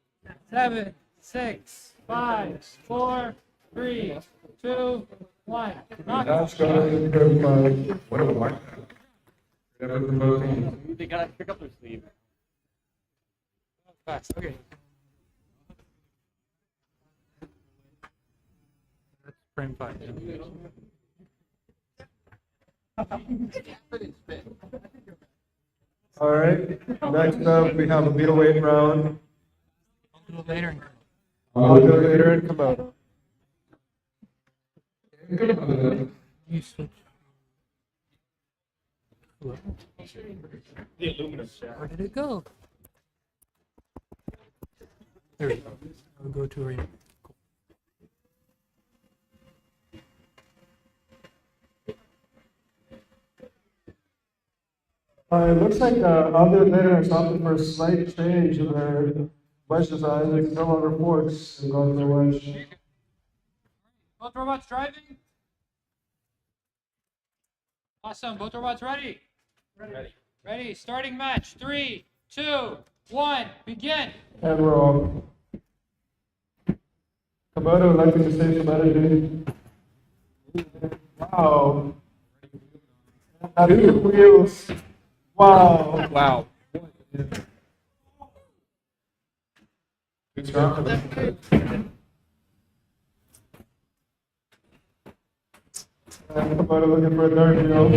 7, 6, 5, 4, 3, 2, 1. That's going to Grim fires. What a white. They gotta pick up their sleeve. Fast. Okay. That's frame 5. All right. Next up, we have a middleweight round. I'll do it later. I'll do it later and come out. You switch. The aluminum. Where did it go? There we go. I'll go to arena. It looks like I'll do it later or something for a slight change in their wedge design. It's no longer forks and goes to wedge. Both robots driving? Awesome. Both robots ready? Ready. Ready. Starting match. 3, 2, 1, begin. And we're off. Komodo would like to save some energy. Wow. Two wheels. Wow. Wow. Good job. And Komodo looking for a third wheel.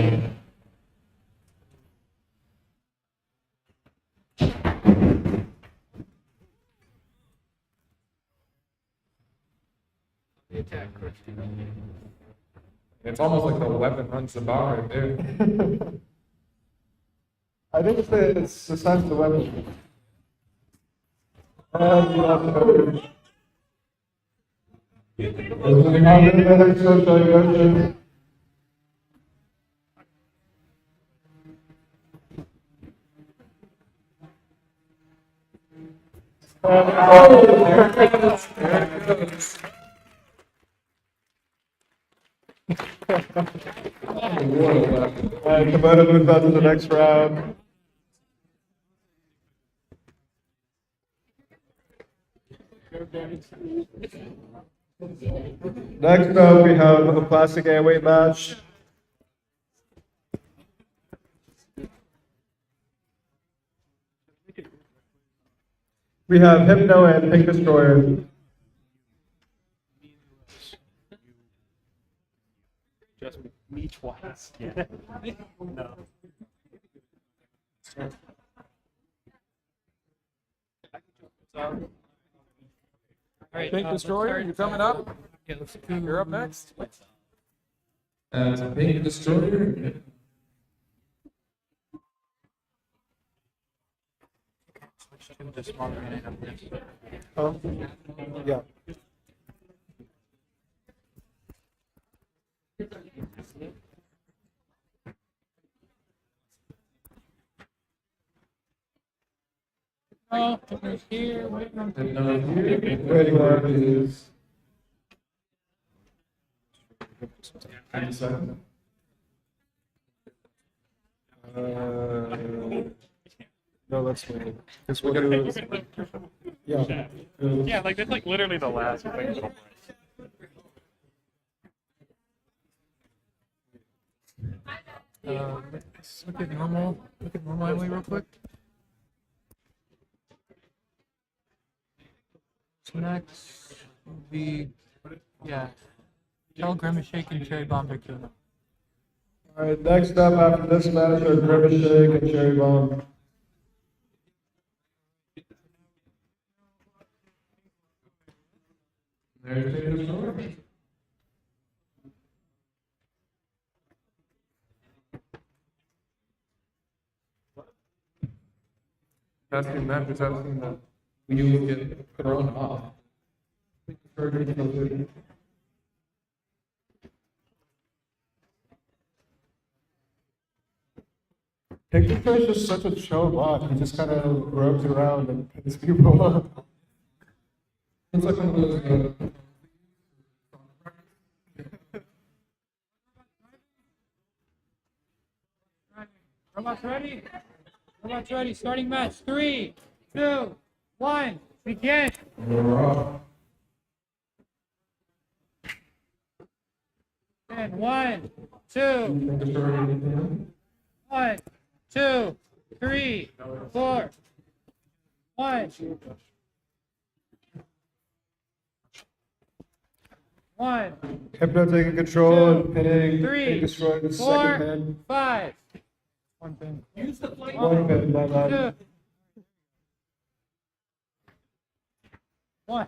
It's almost like the weapon runs the bar right there. I think it's the size of the weapon. And we have the another social question. And Komodo moves on to the next round. Next up, we have a plastic airweight match. We have Hypno and Pink Destroyer. Just me twice. Yeah. No. All right, Pink Destroyer, you coming up? Yeah, let's You're up next. Pink Destroyer. Switch to the smaller unit of this. Yeah. Oh, Hypno's here, waiting on Waiting on is. No, let's wait. This one is. Yeah. Yeah, like that's like literally the last thing. Let's look at normal. Look at normal Emily real quick. So next would be, yeah, Grimace Shake and Cherry Bomb victory. Alright, next up after this match are Grimace Shake and Cherry Bomb. There's the story. Asking that is asking that you get thrown off. Picture is just such a chill bot. He just kind of roams around and pins people up. It's like one of those. Robots ready? Robots ready. Starting match. 3, 2, 1. Begin. And 1, 2. 1, 2, 3, 4. 1. 1. Hypno taking control and 2, pinning, 3, destroying the 4, second pin. 5. One pin, my bad. 1,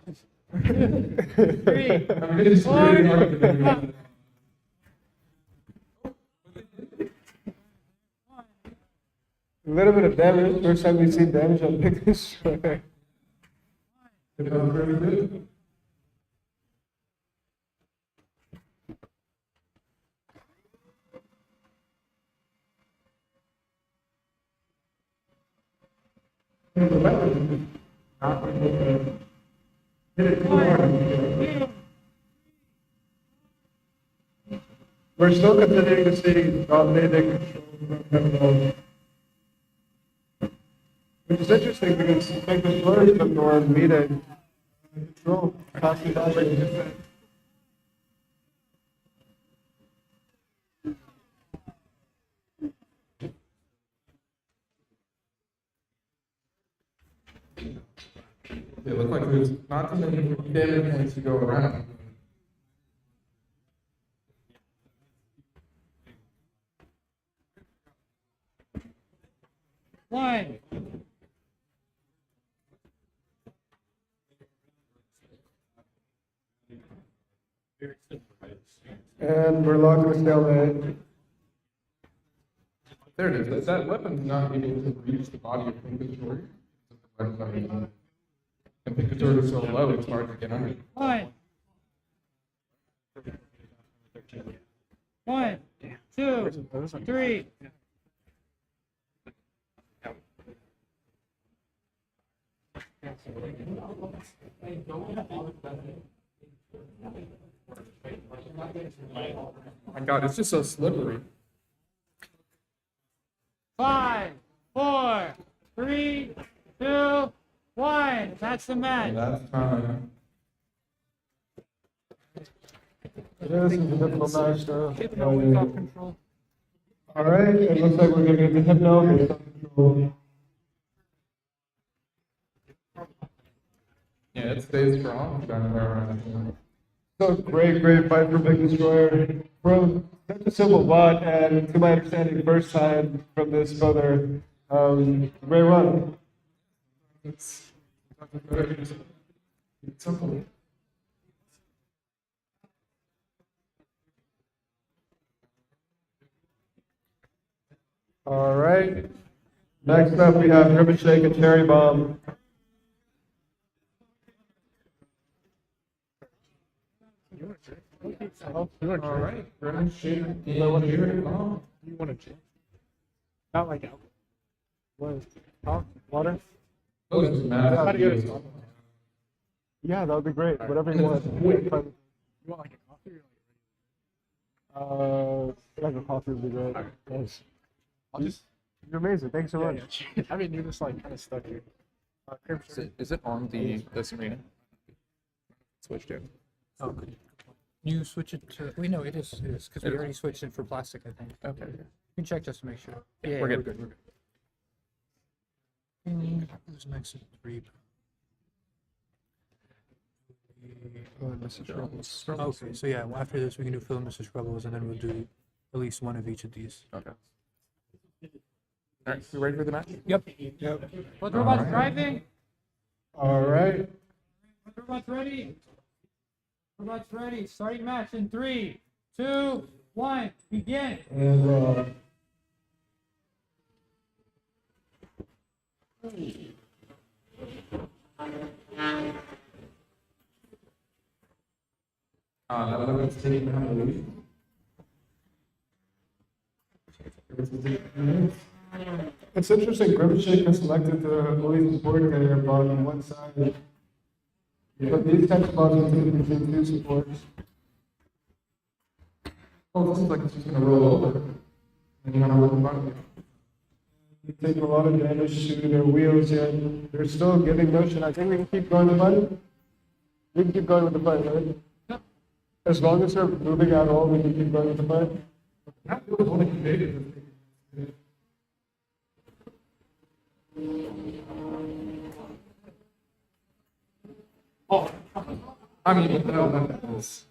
2, 3, 4. A little bit of damage. First time we've seen damage on Big Destroyer. We're still continuing to see dominating control. Which is interesting because Big Destroyer is the norm meeting control. Passing down. It looked like there's not too many damage points to go around. One. And we're locked in a stalemate. There it is. That weapon's not able to reach the body of Pink Destroyer. And Pink Destroyer is so low, it's hard to get under. 1. 1, 2, 3. My God, it's just so slippery. 5, 4, 3, 2, 1. That's the match. That's time. This is a difficult match, though. Hypno off control. Alright, it looks like we're gonna get the Hypno. Yeah, it stays strong. So great fight for Big Destroyer. From such a simple bot, and to my understanding, first time from this brother. Great run. It's simple. Alright. Next up, we have Grimace Shake and Cherry Bomb. Alright, Grimace Shake and Cherry Bomb. You want to drink? Not like alcohol. What? Huh? Water? Oh, it's mad. Yeah, that would be great. Whatever you want. You want like a coffee? Like a coffee would be great. Thanks. I'll just You're amazing. Thanks so much. Yeah. I mean, you're just like kind of stuck here. Is it on this arena? Switched it. Oh, good. You switch it to. Wait, no, it is because we already switched it for plastic, I think. Okay. You can check just to make sure. Yeah, We're good. We're good. Who's next in 3? Okay, so yeah, after this we can do Phil and Mr. Scribbles, and then we'll do at least one of each of these. Okay. All right, you ready for the match? Yep. Both robots driving. All right. Both robots ready. Robots ready. Starting match in 3, 2, 1. Begin. And it's interesting. Grimace Shake is selected to always support their bot on one side. But these types of bots are typically two supports. Oh, this is like it's just gonna roll over. And you wanna work in front of you. They're taking a lot of damage to their wheels yet. They're still getting motion. I think we can keep going with the fight. We can keep going with the fight, right? Yep. As long as they're moving at all, we can keep going with the fight. Oh, I mean, no, that was.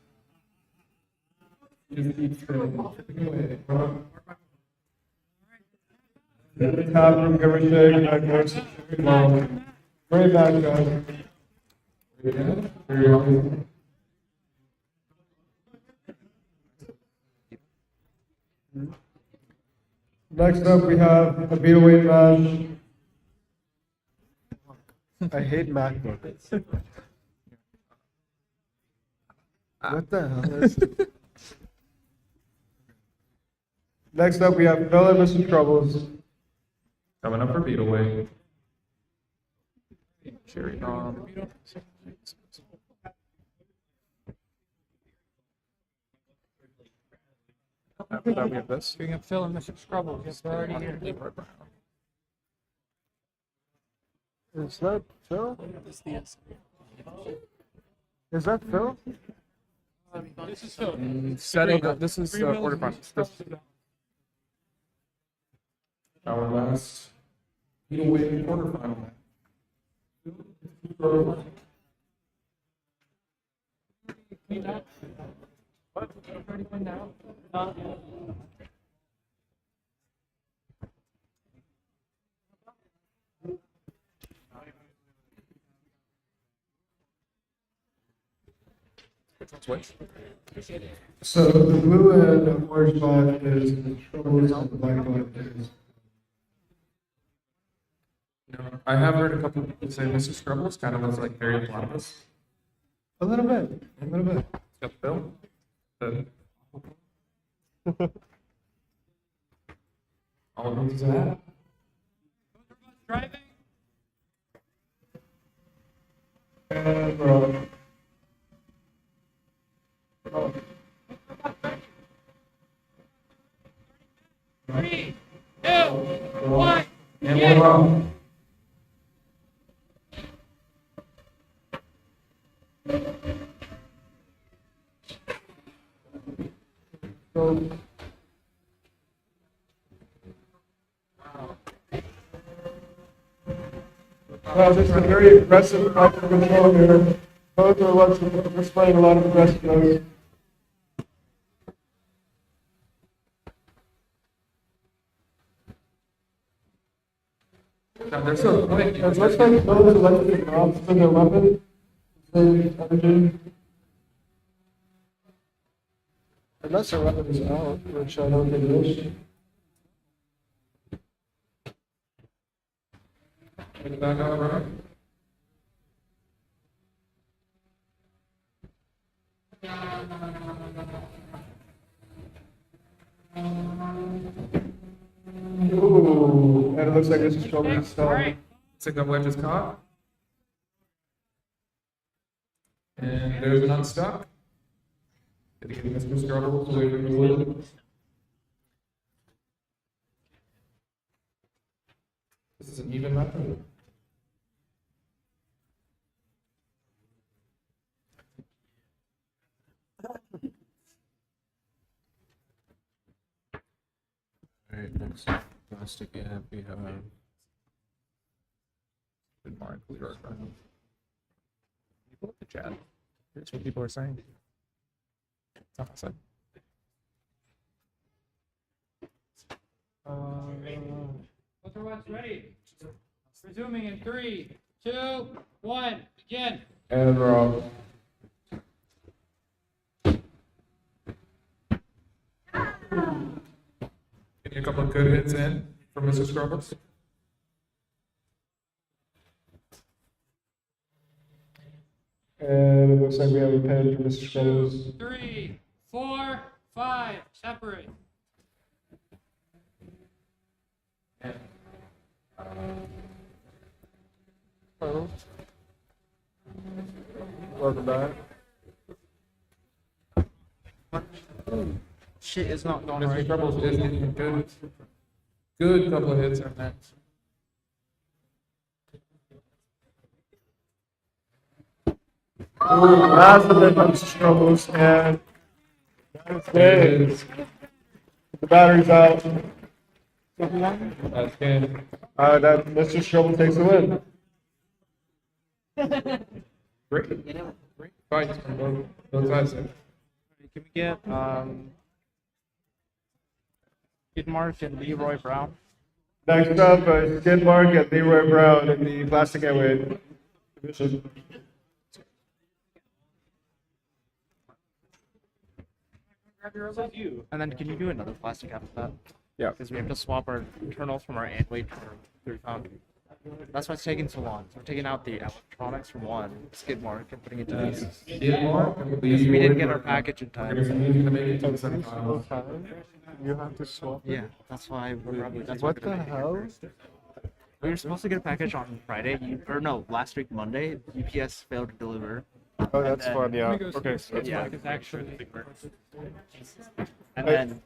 Tap from Grimace Shake, back goes long. Very bad guy. Next up, we have a beataway match. I hate MacBooks. What the hell is it? Next up, we have Phil and Mr. Scribbles. Coming up for Beataway. Cherry on. After that, we have this. Bring up Phil and Mr. Scribbles. Yes, they're already here. Leroy Brown. Is that Phil? Is that Phil? This is Phil. Setting up. This is quarterfinals. This. Our last Beataway quarterfinal match. What? Already went out? Switch. So the blue and orange bot is Scribbles and the black bot is. No, I have heard a couple of people say Mr. Scribbles kind of looks like very Platypus. A little bit. A little bit. Got Phil. All of these that. Driving. And bro. Oh. 3, 2, 1. And one round. Wow, this is a very aggressive type of control here. Both are displaying a lot of aggressiveness. Now, there's a point. It looks like both electric knobs for their weapon. Same energy. Unless their weapon is out, which I don't think it is. Back out, right? Ooh, and it looks like this is Scribbles' style. Looks like that wedge is caught. And there's an unstuck. Did he get Mr. Scribbles away from the lid? This is an even map. Alright, next plastic app we have Skidmark, Leroy. People at the chat. Here's what people are saying. It's awesome. What's ready? Resuming in 3, 2, 1, begin. And we're off. Getting a couple of good hits in from Mr. Scribbles. And it looks like we have a pen for Mr. Scribbles. 3, 4, 5, separate. Hello. Welcome back. Shit is not going Mr. right. Scribbles is getting a good couple of hits in that. Massive hit by Mr. Scribbles, and that's it. The battery's out. That's good. That Mr. Scribbles takes the win. Great fights from both sides. Can we get Skidmark and Leroy Brown? Next up, Skidmark and Leroy Brown in the plastic heavyweight division. And then can you do another plastic after that? Yeah. Because we have to swap our internals from our ant weight to our 3 pound. That's why it's taking so long. So we're taking out the electronics from one Skidmark and putting it to these. Skidmark. Because we didn't get our package in time. You have to swap. Yeah, that's why we're probably. That's What the hell? We were supposed to get a package on Friday, or no, last week Monday. UPS failed to deliver. Oh, that's fun. Yeah. Okay. It's actually. And then.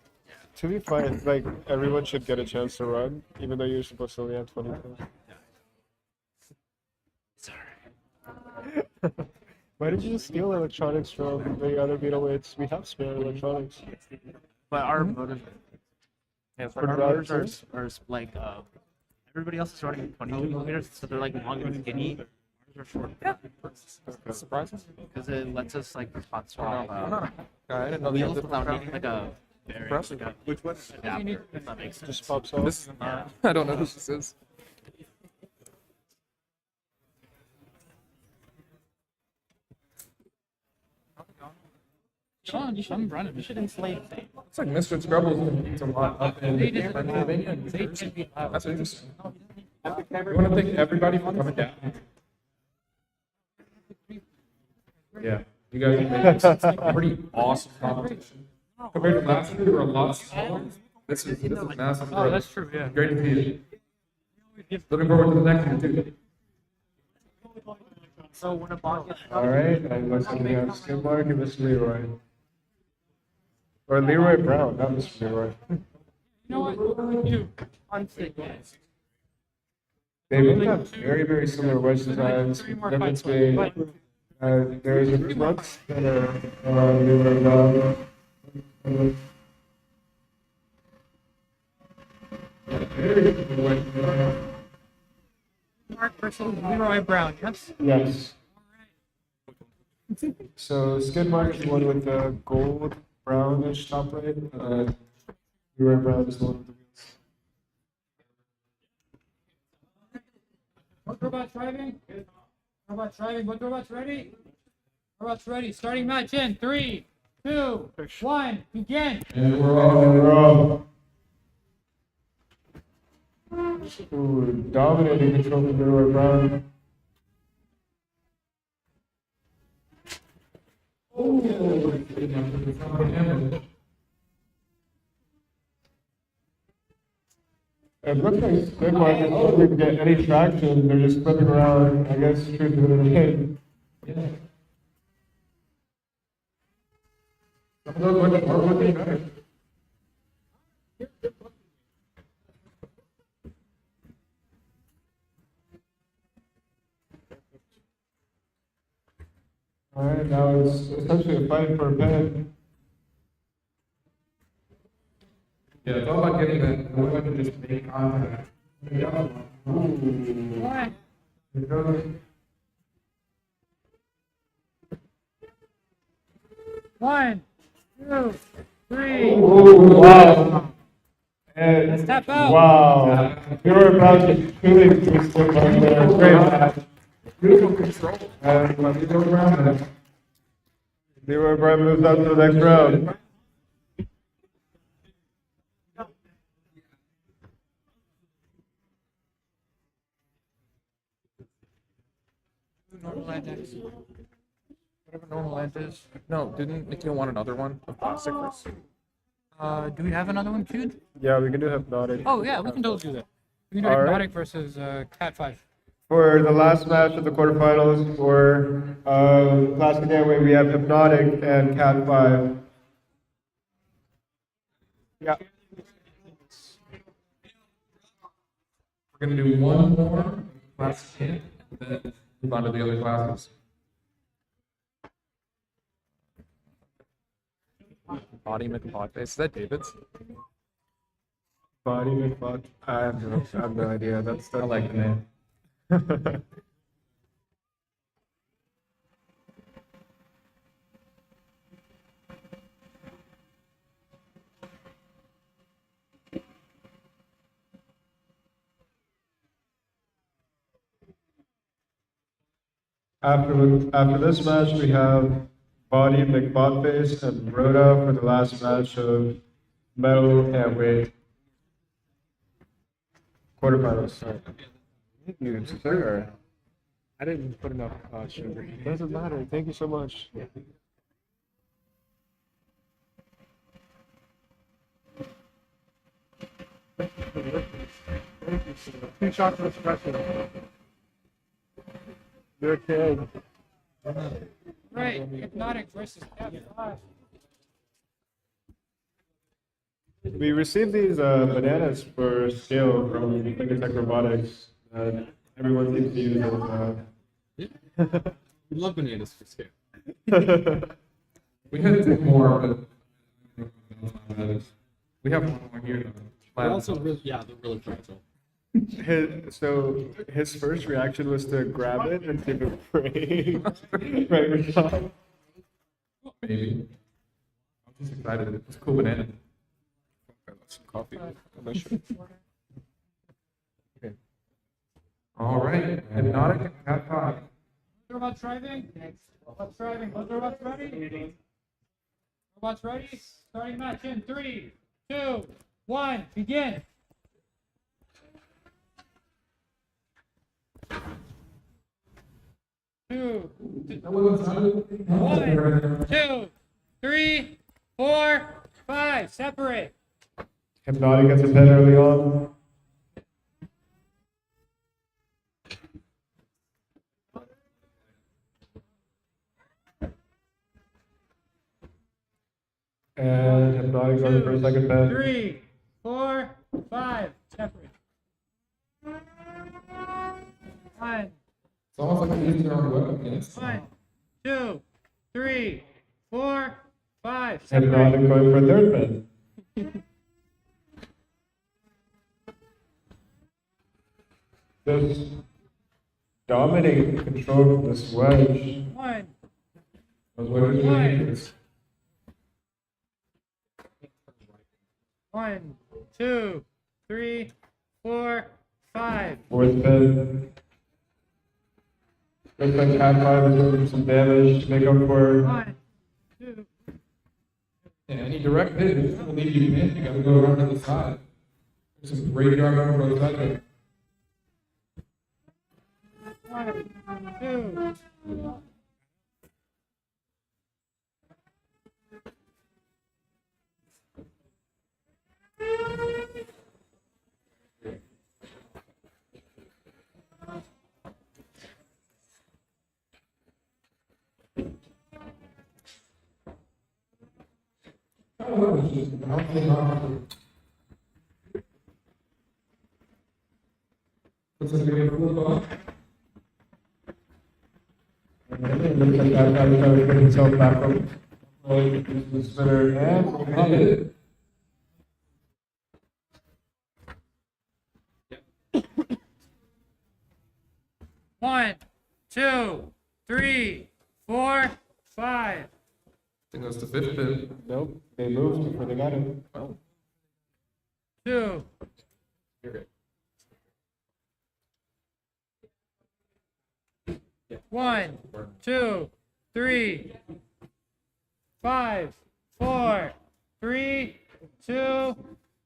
To be fair, like everyone should get a chance to run, even though you're supposed to only have 20 points. Sorry. Why did you just steal electronics from the other middleweights? We have spare electronics. But our motors. Yeah, but our motors are like everybody else is running 22 millimeters, so they're like long and skinny. Ours are short. Yeah. Surprises? Because it lets us like hot Oh, swap no. I didn't know wheels that. without needing like a Impressive. which one? Adapter, if that makes sense. Just pops off. This is I don't know who this is. Sean, you should run it. You should enslave things. It's like Mr. Scribbles needs a lot up in Pennsylvania. That's interesting. I want to thank everybody for coming down. Yeah, you guys have made this a pretty awesome competition. Compared to last year, we were a lot smaller. This is massive. Oh, that's true, yeah. Great to see you. Looking forward to the next one too. So when a bot gets All right, and looks like we have Skidmark and Mr. Leroy. Or Leroy Brown, not Mr. Leroy. You know what? You. They both have very, very similar wedge designs. Difference being, there's a few ones that are Leroy Brown. Mark versus Leroy Brown, yes? Yes. So Skidmark is the one with the gold brownish top right. Leroy Brown is the one with the wheels. Both robots driving? Robots driving. Both robots ready? Robots ready. Starting match in 3, 2, 1, begin. And we're off. Ooh, dominating control from Leroy Brown. It looks like Skidmark is not to get any traction. They're just flipping around. I guess truth is in the hit. Yeah. Some of those wedges are looking better. Alright, now it's essentially a fight for a pen. Yeah, it's all about getting the weapon to just make contact. One. Here it goes. One, two, three. Oh, wow. And Let's tap out. wow. You were about to truly twist it right there. Great match. Beautiful control. And let me go around it. Leroy Bram moves on to the next round. Normal land is. Whatever normal land is. No, didn't Nikhil want another one of plastic first? Do we have another one queued? Yeah, we can do Hypnotic. Oh yeah, we can totally do that. We can do All right. Hypnotic versus Cat 5. For the last match of the quarterfinals for Classic Gateway, we have Hypnotic and Cat 5. Yeah. We're going to do one more class hit, then move on to the other classes. Body McBot face. Is that David's? Body McBot. I have no idea. That's I like the name. After this match, we have Body McBotface and Rhoda for the last match of Metal Can't Wait. Quarterfinals. Sorry. You sugar. I didn't put enough sugar. Doesn't matter. Thank you so much. Two shots of espresso. You're a kid. Right, Hypnotic versus Cat 5. We received these bananas for scale from Tech Robotics. Everyone seems to use it. We love bananas for scale. We had two more, but we have one more here. They're also really, yeah, they're really fragile. His first reaction was to grab it and give it praise. Right, Rashad? Maybe. I'm just excited. It's a cool banana. I love some coffee. Okay. All right. Hypnotic and Cat 5. Robots driving. Robots driving. Both robots ready? Robots ready? Starting match in 3, 2, 1, begin. One, 2, 3, 4, 5. Separate. Hypnotic gets a pen early on. And Hypnotic going for a second pen. 3, 4, 5. Separate. 1. It's almost like I'm using their own weapon. Yes. 1, 2, 3, 4, 5. Hypnotic Separate. going for a third pen. Just dominating control of this wedge. 1. Those wedges are dangerous. 1, 2, 3, 4, 5. Fourth pen. Looks like Cat 5 is doing some damage to make up for. 1, 2. Yeah, any direct hit, it's going to leave you in. You got to go around to the side. There's some great yard on both sides there. 1, 2. Looks like that trying to get himself back up. The spinner and 1, 2, 3, 4, 5. I think that's the fifth pin. nope, they moved before they got him. Oh, 2, you're good. 1, 2, 3, 5, 4, 3, 2,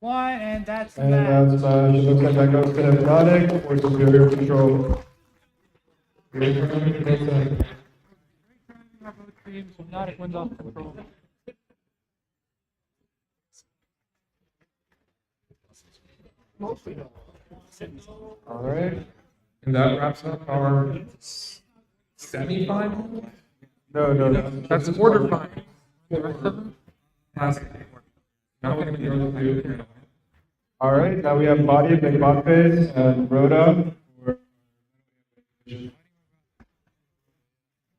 1, and that's And that. that's it looks like that goes to Hypnotic for superior control. Hypnotic wins off control. All right. And that wraps up our semi-final. No. That's quarterfinal. Past. Now we're gonna go to. All right. Now we have Body, Big Bot Phase, and Rhoda.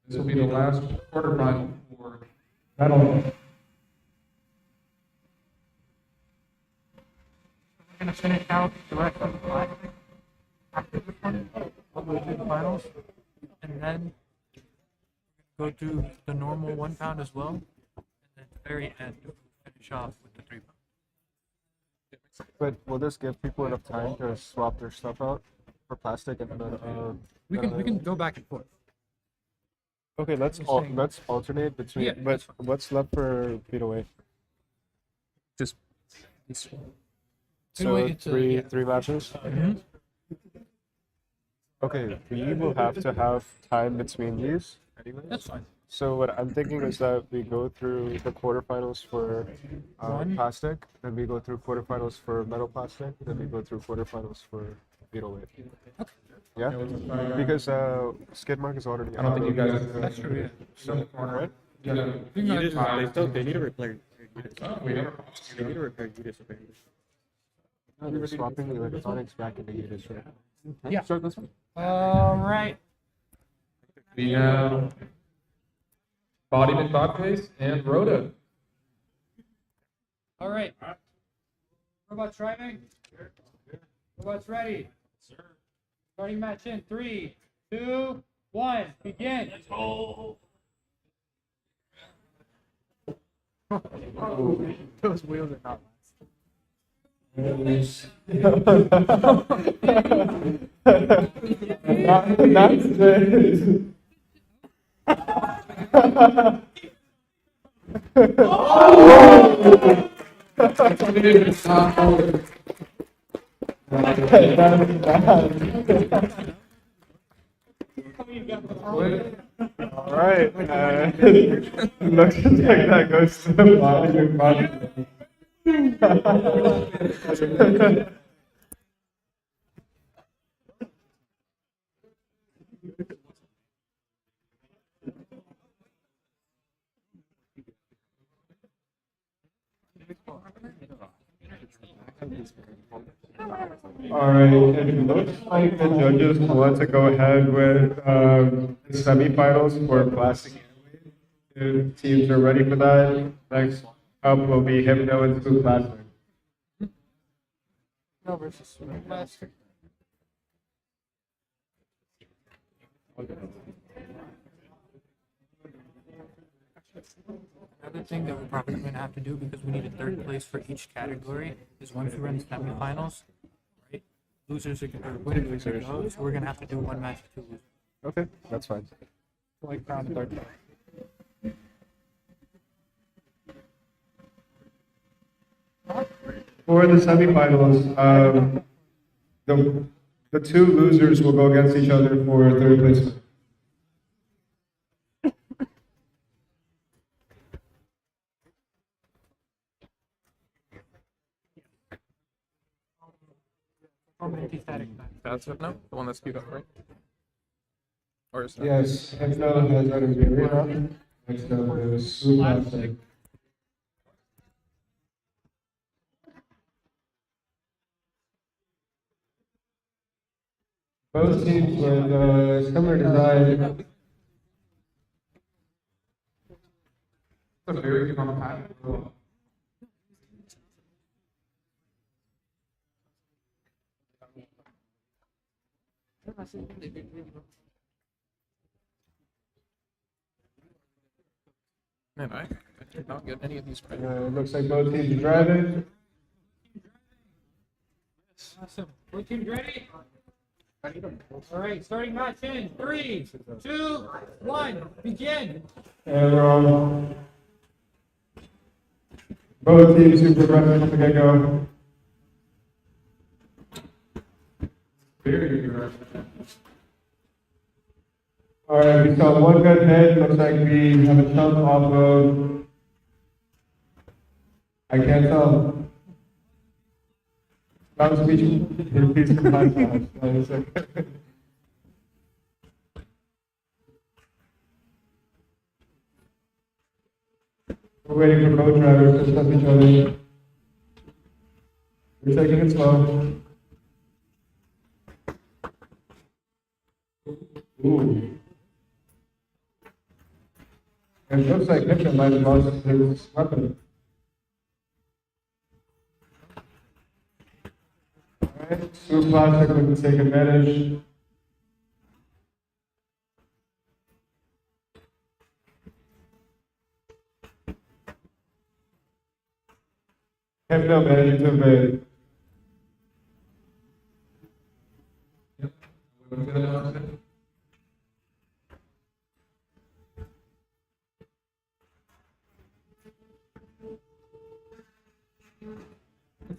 This will be the last quarterfinal for Battle. We're gonna finish out the rest of the five after this one. We'll go to the finals, and then go to the normal 1 pound as well, and then at the very end we'll finish off with the 3 pound. But will this give people enough time to swap their stuff out for plastic and then? We can go back and forth. Okay, let's alternate between. Yeah, but what's left for Beataway? just. So Beataway, it's, yeah. three matches. Okay, we will have to have time between these. Anyway. That's fine. So what I'm thinking is that we go through the quarterfinals for plastic, then we go through quarterfinals for metal plastic, then we go through quarterfinals for Beataway. Okay. Yeah, because Skidmark is already. I don't think you guys. That's true, yeah. So, Right? yeah. We can They go- need to repair. Oh, we have. They need to repair Yeus apparently. No, they're swapping the electronics back into Yeus, right? Yeah. Start this one. All right. We have Body Face and Rhoda. All right. Robots driving. Robots ready. Starting match in 3, 2, 1. Begin. Let's go. Those wheels are not. That's it. All right. Looks like that goes to the body. All right, it looks like the judges want to go ahead with the semifinals for plastic. If teams are ready for that, next up will be Hypno and Swoop plastic. No versus plastic. Another thing that we're probably going to have to do, because we need a third place for each category, is once we run the semifinals, right? Losers are going to winners are going to go, so we're going to have to do one match with 2 losers. Okay, that's fine. Like round 30. For the semifinals, the 2 losers will go against each other for third place. That's Hypno, the one that's queued up, right? Or is that? Yes, Hypno has that in the arena. Next up is Swoop plastic. Both teams with similar design. a very compact robot. Man, I did not get any of these right. It looks like both teams are driving. Awesome. Both teams ready? All right, starting match in 3, 2, 1, begin. And we're on. Both teams super aggressive from the get-go. Very aggressive. All right, we saw one good hit. Looks like we have a chunk off of. I can't tell. That was speech. Piece of my gosh. We're waiting for both drivers to step each other. We're taking it slow. Ooh. And it looks like Hypno might have lost his weapon. Alright, Swoop Plastic looking to take advantage. Hypno managing to evade.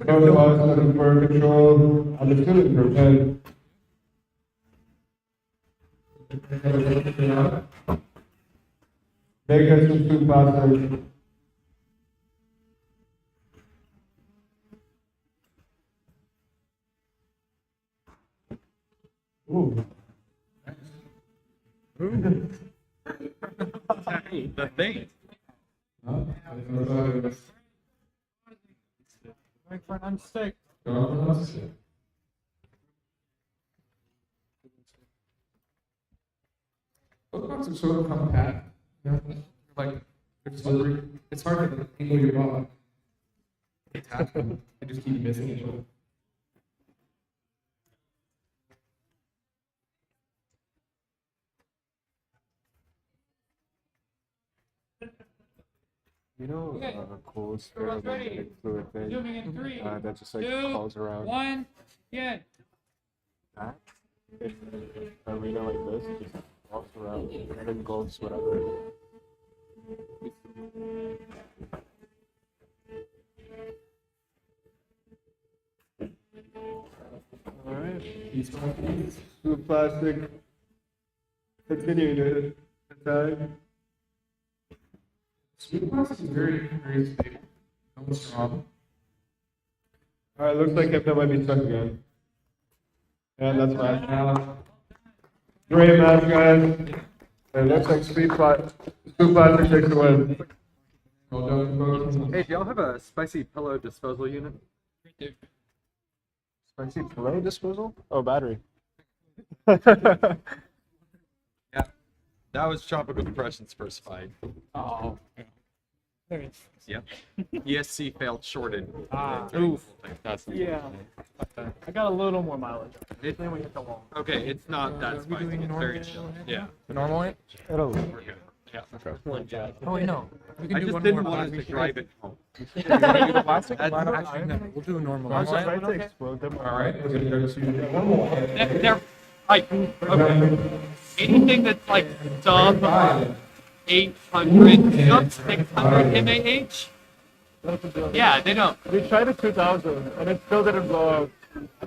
Both of us looking for control on the student group. And make it some Swoop Plastic. Ooh. The thing. Going for an unstick. Both boxes are sort of compact. You know, like it's hard to angle your ball. They tap them. They just keep missing each other. You know, cool Everyone's ready. fluid thing Zooming in 3, that just like 2, calls around 1, begin. that. In an arena like this, it just calls around and engulfs whatever. Alright, Swoop Plastic continuing to attack. Swoop Plastic is very, very stable. No strong. Alright, looks like Hypno might be stuck again. And that's fine. Great match, guys. It looks like Swoop Plastic takes the win. Well done, both. Hey, do y'all have a spicy pillow disposal unit? Spicy pillow disposal? Oh, battery. Yeah. That was Tropical Depression's first fight. Oh. There it is. Yep. ESC failed shorted. Oof. That's Yeah. I got a little more mileage. Then we hit the wall. Okay, it's not that spicy. It's very chill. Yeah. The normal way? It'll. We're good. Yeah. Okay. Oh wait, no. We can I do just one didn't more want us to plastic. drive it home. You want to do the plastic? That's- Line up Actually, no. We'll do a normal. I was one. just trying to explode them. Alright, we're gonna go to normal. They're like, okay. Anything that's like sub 800, sub 600 MAH? Yeah, they don't. We tried a 2000 and it still didn't blow up.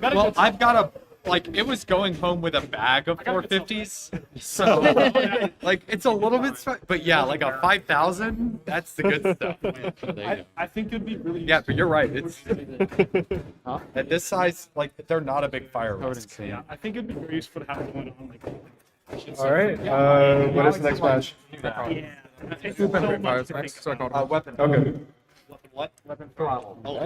Well, I've got a, like, it was going home with a bag of 450s. So, like, it's a little bit, but yeah, like a 5000, that's the good stuff. I think it'd be really Yeah, but you're right. It's at this size, like, they're not a big fire risk. Yeah, I think it'd be very useful to have one on like. Alright, what is the next match? Yeah. It's Swoop and so Quick Fire much is to next, think so I about. called Weapon. Okay. What? Weapon throttle. Oh,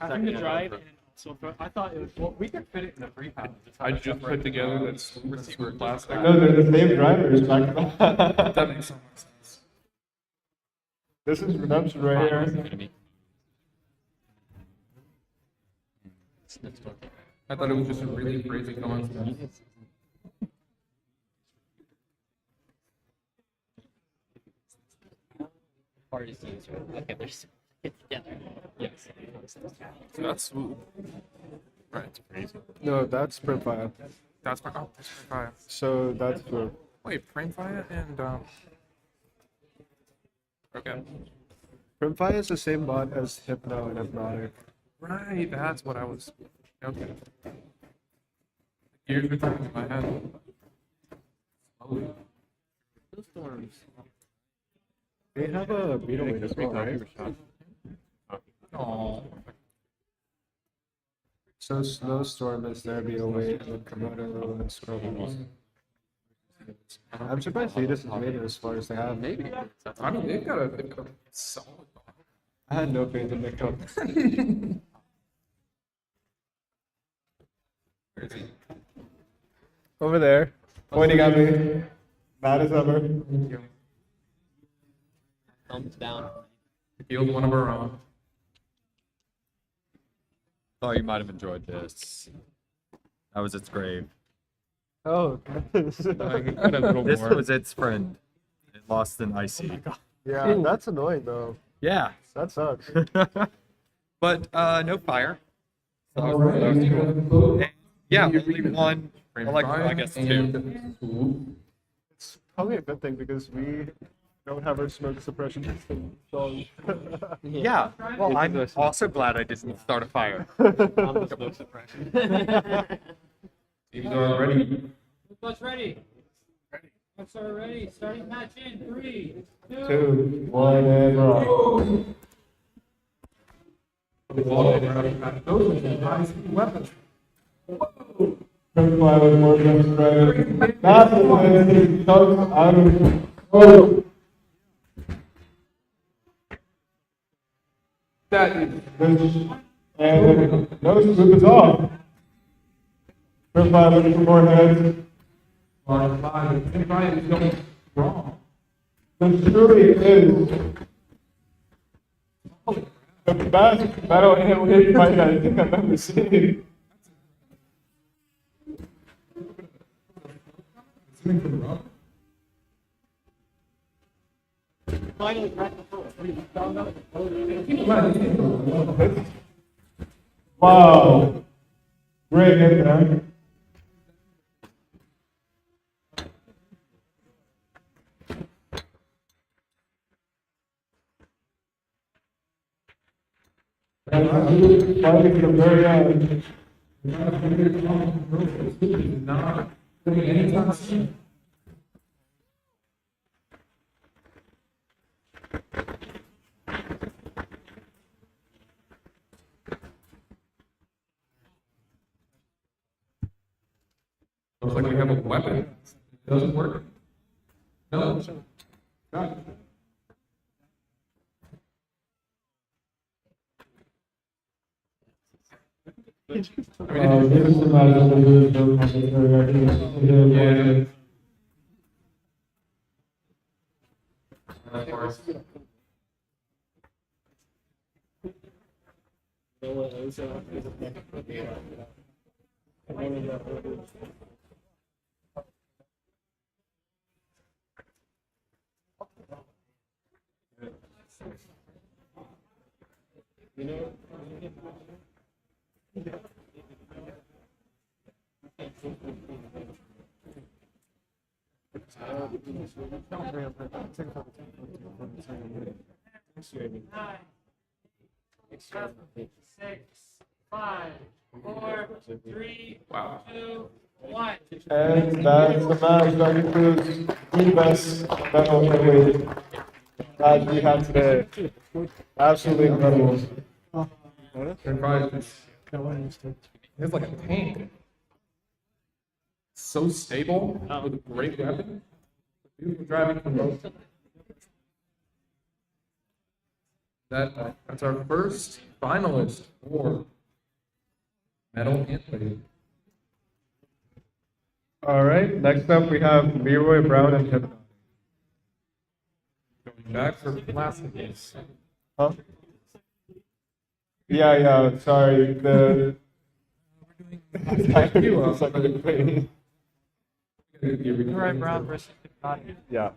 Having to drive and so I thought it was. Well, we could fit it in a 3-pound. I just put together that Swoop Plastic. No, they're the same drivers. That makes so much sense. This is redemption right here. I thought it was just a really crazy coincidence. Hardest use, right? Okay, there's get together. Yes. So that's Swoop. Right. It's crazy. No, that's Primfire. That's Primfire. So that's Swoop. Wait, Primfire and okay. Primfire is the same bot as Hypno and Hypnotic. Right, that's what I was. Okay. Gears were turning in my head. Slowly. Snowstorms. They have a beetle wing as well, right? Oh. So Snowstorm is their beetle wing, and then Komodo and Scribbles. I'm surprised they just made it as far as they have. Maybe. I mean, they've got a solid bot. I had no faith in Nick. Where is he? Over there, pointing at me. Mad as ever. Thumbs down. Killed one of our own. Thought you might have enjoyed this. That was its grave. Oh, This was its friend. It lost an icy. yeah, that's annoying though. Yeah. That sucks. But no fire. So, Alright. yeah, only one. Well, I guess two. It's probably a good thing because we don't have our smoke suppression system. So Yeah. Well, I'm also glad I didn't start a fire. I'm the smoke suppression. Teams are ready. What's ready? What's are ready? Starting match in 3, 2, 2, 1, and rock. Those are nice weapons. Fly with more than spread. Massive wins, chunks out of control. That is And no Swoop is off. Fly looking for more heads. Primfire is going wrong. This truly is the best battle animated fight I think I've ever seen. finally cracked the floor. Wow. Great hit there. Fighting from the very end. Not doing anything soon. Looks like we have a weapon. It doesn't work. No. Got it. Yeah. Of course. Wow. And that's the match that concludes the best battle heavyweight match we had today. Absolutely incredible. It's like a tank. So stable with a great weapon. Beautiful driving control. That's our first finalist for medal and plate. All right, next up we have Leroy, Brown, and Hypno. back for plastic case. Huh? Yeah, sorry. The Leroy Brown versus Hypnotic. Yeah.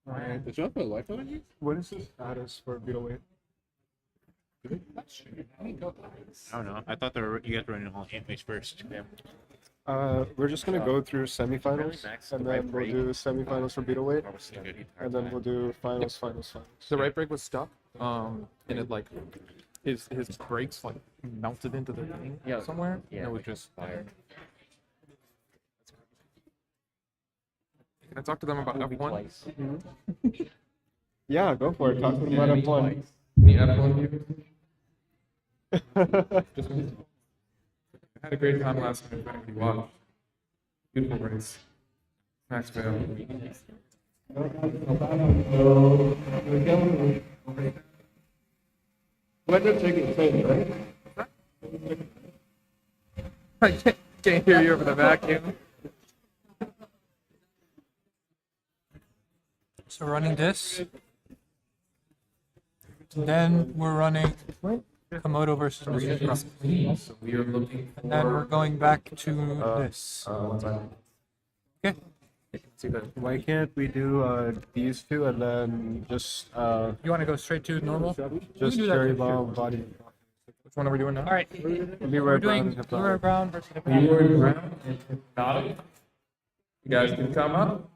Alright, did you have a life on you? What is the status for Beetleweight? I don't know. I thought you guys were running all hand first. We're just gonna go through semifinals, and then we'll do semifinals for Beetleweight, and then we'll do finals. The right brake was stuck, and it like his brakes like melted into the thing somewhere, and it was just fire. Can I talk to them about F1? Yeah, go for it. Talk to them about F1. The F1 view. Just I had a great time last night. If anybody watched, beautiful race. Max Vale. Wedge taking the same, right? I can't hear you over the vacuum. So running this. Then we're running Komodo versus Mistress. So we are looking for. And then we're going back to this. Okay. Why can't we do these two and then just You want to go straight to normal? just cherry bomb body? Which one are we doing now? All right. Leroy We're Brown doing and Leroy Hypnotic. Brown versus Hypnotic. Leroy Brown and Hypnotic. You guys can come up.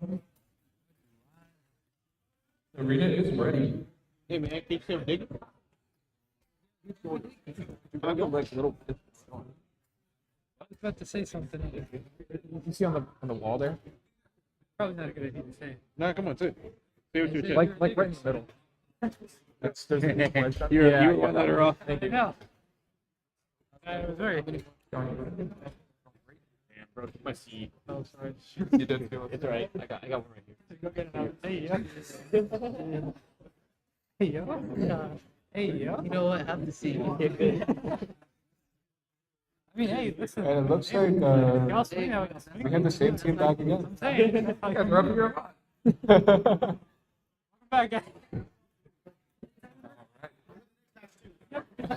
The arena is ready. Hey man, keep him digging. I got like little. I was about to say something. You see on the wall there? Probably not a good idea to say. No, come on, say what you're saying. Like right in the middle. That's there's a little wedge up. You were one letter off. Thank you. No. I was very. Damn, bro, took my seat. Oh, sorry. You did feel it. It's alright. I got one right here. Go get it out. Hey, yeah. Hey, yo. Hey, yo. You know what? Have to see. I mean, hey, listen. And it looks like Y'all swing how y'all swing. we have the same team back again. I'm saying. You guys rubbing your butt.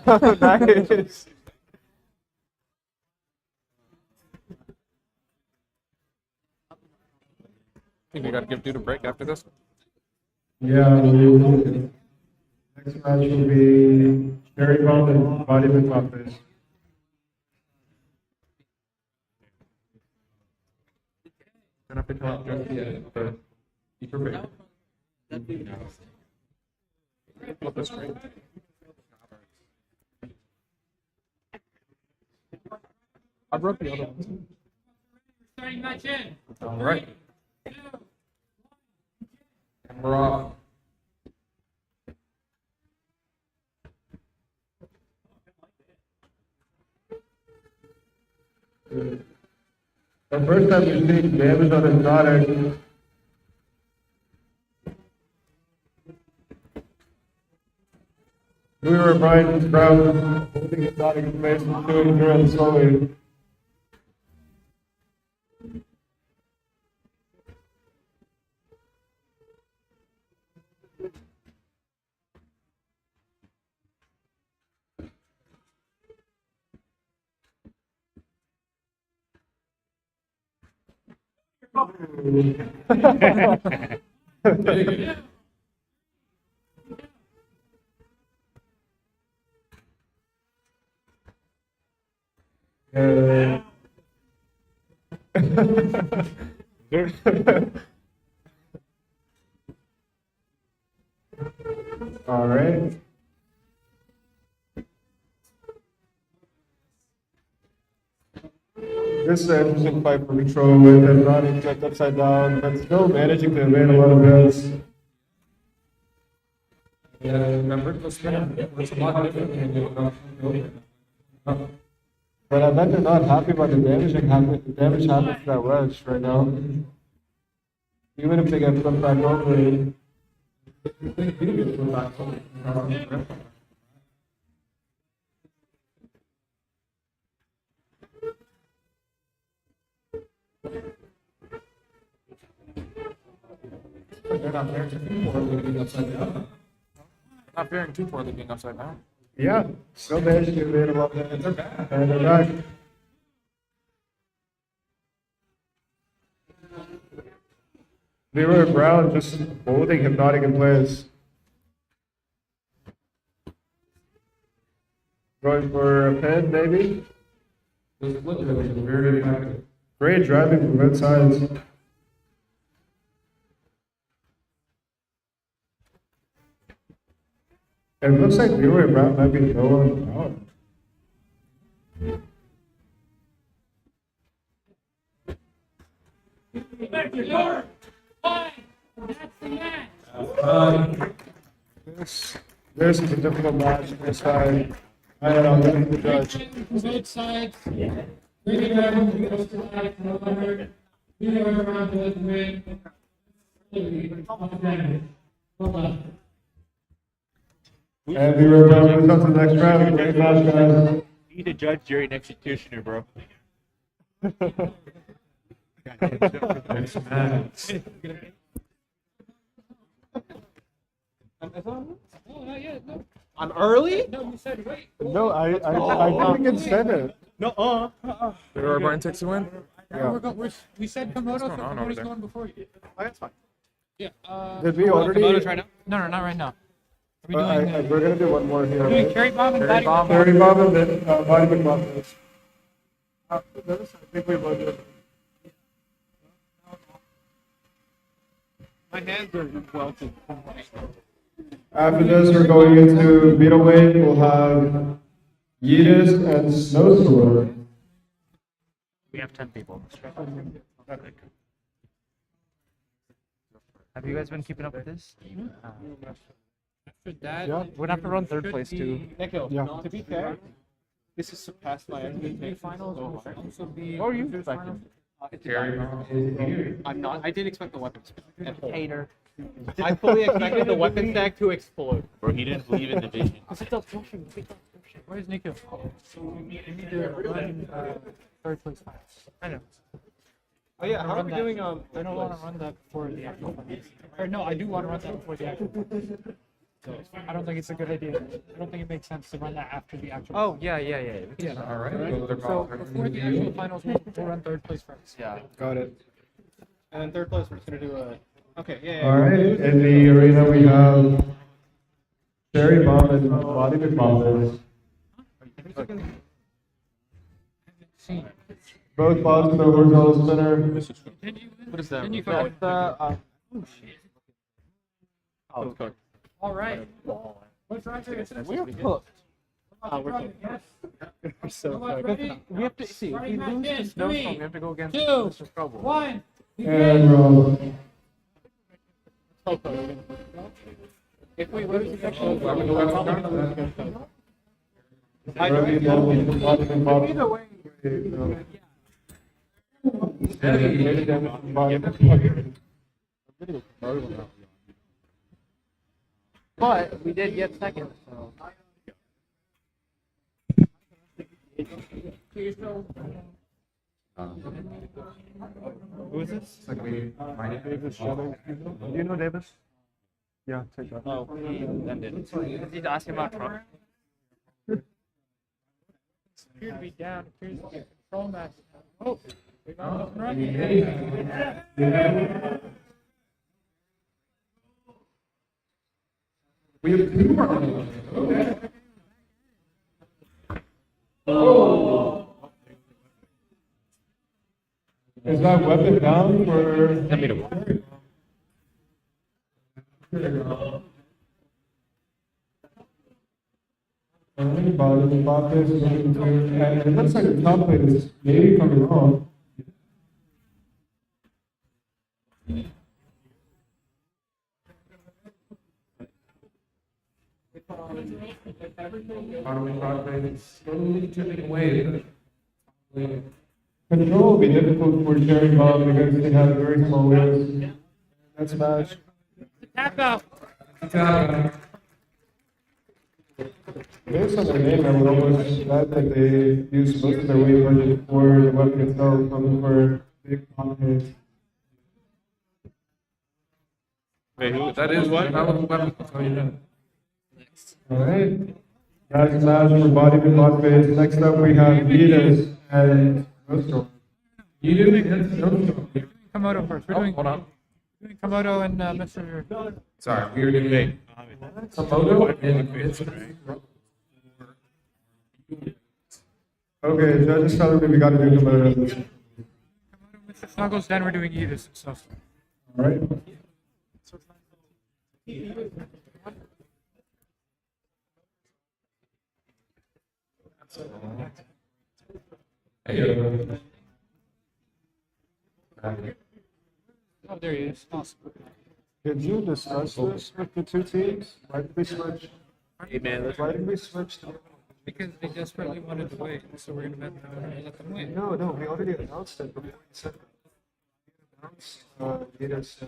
Welcome back, guys. Nice. I think we gotta give dude a break after this. Yeah. Next match will be cherry bomb and body with office. Gonna pick up Janky for deeper break. Flip this straight. I broke the other one. Starting match in. All right. And we're off. The first time we see damage on Hypnotic. We were Brian's crowd holding Hypnotic information to him during slowly. All right. This is an interesting fight for control with Hypnotic just upside down, but still managing to evade a lot of hits. Yeah, remember the spin? It's a lot different when you But I bet they're not happy about the damage happens to that wedge right now. Even if they get flipped back over, They're not faring too poorly being upside down. Not faring too poorly being upside down. Yeah, still managed to evade a lot of And they're back. and they're back. Leroy and Brown just holding Hypnotic in place. Going for a pin, maybe? Those flip drills are very effective. Great driving from both sides. It looks like Leroy and Brown might be low on power. This is a difficult match this side. I don't know, who's the judge? Both sides. Really driving both sides. However, we are around the win. Hold on. And Leroy Brown moves on to the next round. Great match, guys. You need to judge jury and executioner, bro. I'm early? No, you said wait. No, I didn't consent it. No, Leroy Brian takes the win. Yeah. We said Komodo, so going on over Komodo's there? going before you. that's fine. Yeah. Did we already? No, not right now. Are we We're gonna do one more here. doing right? carry bomb and Carry body bomb. Carry bomb and then body bomb. I think we will do. My hands are welted. After this, we're going into middleweight. We'll have Yeus and Snowstorm. We have 10 people. Have you guys been keeping up with this? After that, Yeah. We're gonna have to run third place too. Nico, Yeah. to be fair, this has surpassed my expectations. finals so will hard. also be. What are you losers expecting? finals. Carry bomb is here. I'm not. I didn't expect the weapons. Hater. I fully expected the weapon stack to explode. Bro, he didn't believe in the vision. Where's Nico? We need to run third place finals. I know. Oh yeah, how are we doing? I don't want to run that before the actual finals. Or no, I do want to run that before the actual finals. So I don't think it's a good idea. I don't think it makes sense to run that after the actual. Oh, yeah. All right. So before the actual finals, we'll run third place first. Yeah. Got it. And then third place, we're just gonna do a. Okay, yeah. All right. In the arena, we have Cherry Bomb and Body McBombers. Both bots in the horizontal center. What is that? Then you go. Oh, it's cooked. All right. What's right there? We're cooked. We're cooked. Yes. We're so Everyone cooked. ready? We have to see if we lose to Snowstorm, we have to go against Two, Mr. Scribbles. 1. And roll. If we lose, it's actually Body McBombers. either way. But we did get second, so. Who is this? It's like we might Davis Shadow. Do you know Davis? Yeah, take that. Oh, he ended. He's asking about Trump. Appear to be down. Appears to be a control match. Oh, we got up and running. We have two more. Okay. Is that weapon down for? Bottom and bottom, and it looks like the top plate is maybe coming off. Bottom and top plate is slowly chipping away. Control will be difficult for Cherry Bomb because they have very small wheels. That's smash. Tap out. Based on their name, I would almost bet that they use most of their weight budget for the weapon itself, looking for big pockets. Wait, that is what? That was weapon. Oh, you know. Alright. Guys, match for body and bot phase. Next up, we have Yeus and Snowstorm. Yeus and Snowstorm. Komodo first. We're doing, Hold on. Komodo and Mr. Sorry, we were doing Komodo and Mistress. Okay, judges tell me we got to do Komodo. Mr. Snuggles, then we're doing Yeus and Snowstorm. Alright. Oh, there he is. Awesome. Did you discuss this with the two teams? Why did we switch? Hey man, let's Why did we switch? Because they desperately wanted to win, so we're gonna let them win. No, we already announced it before you said that. We announced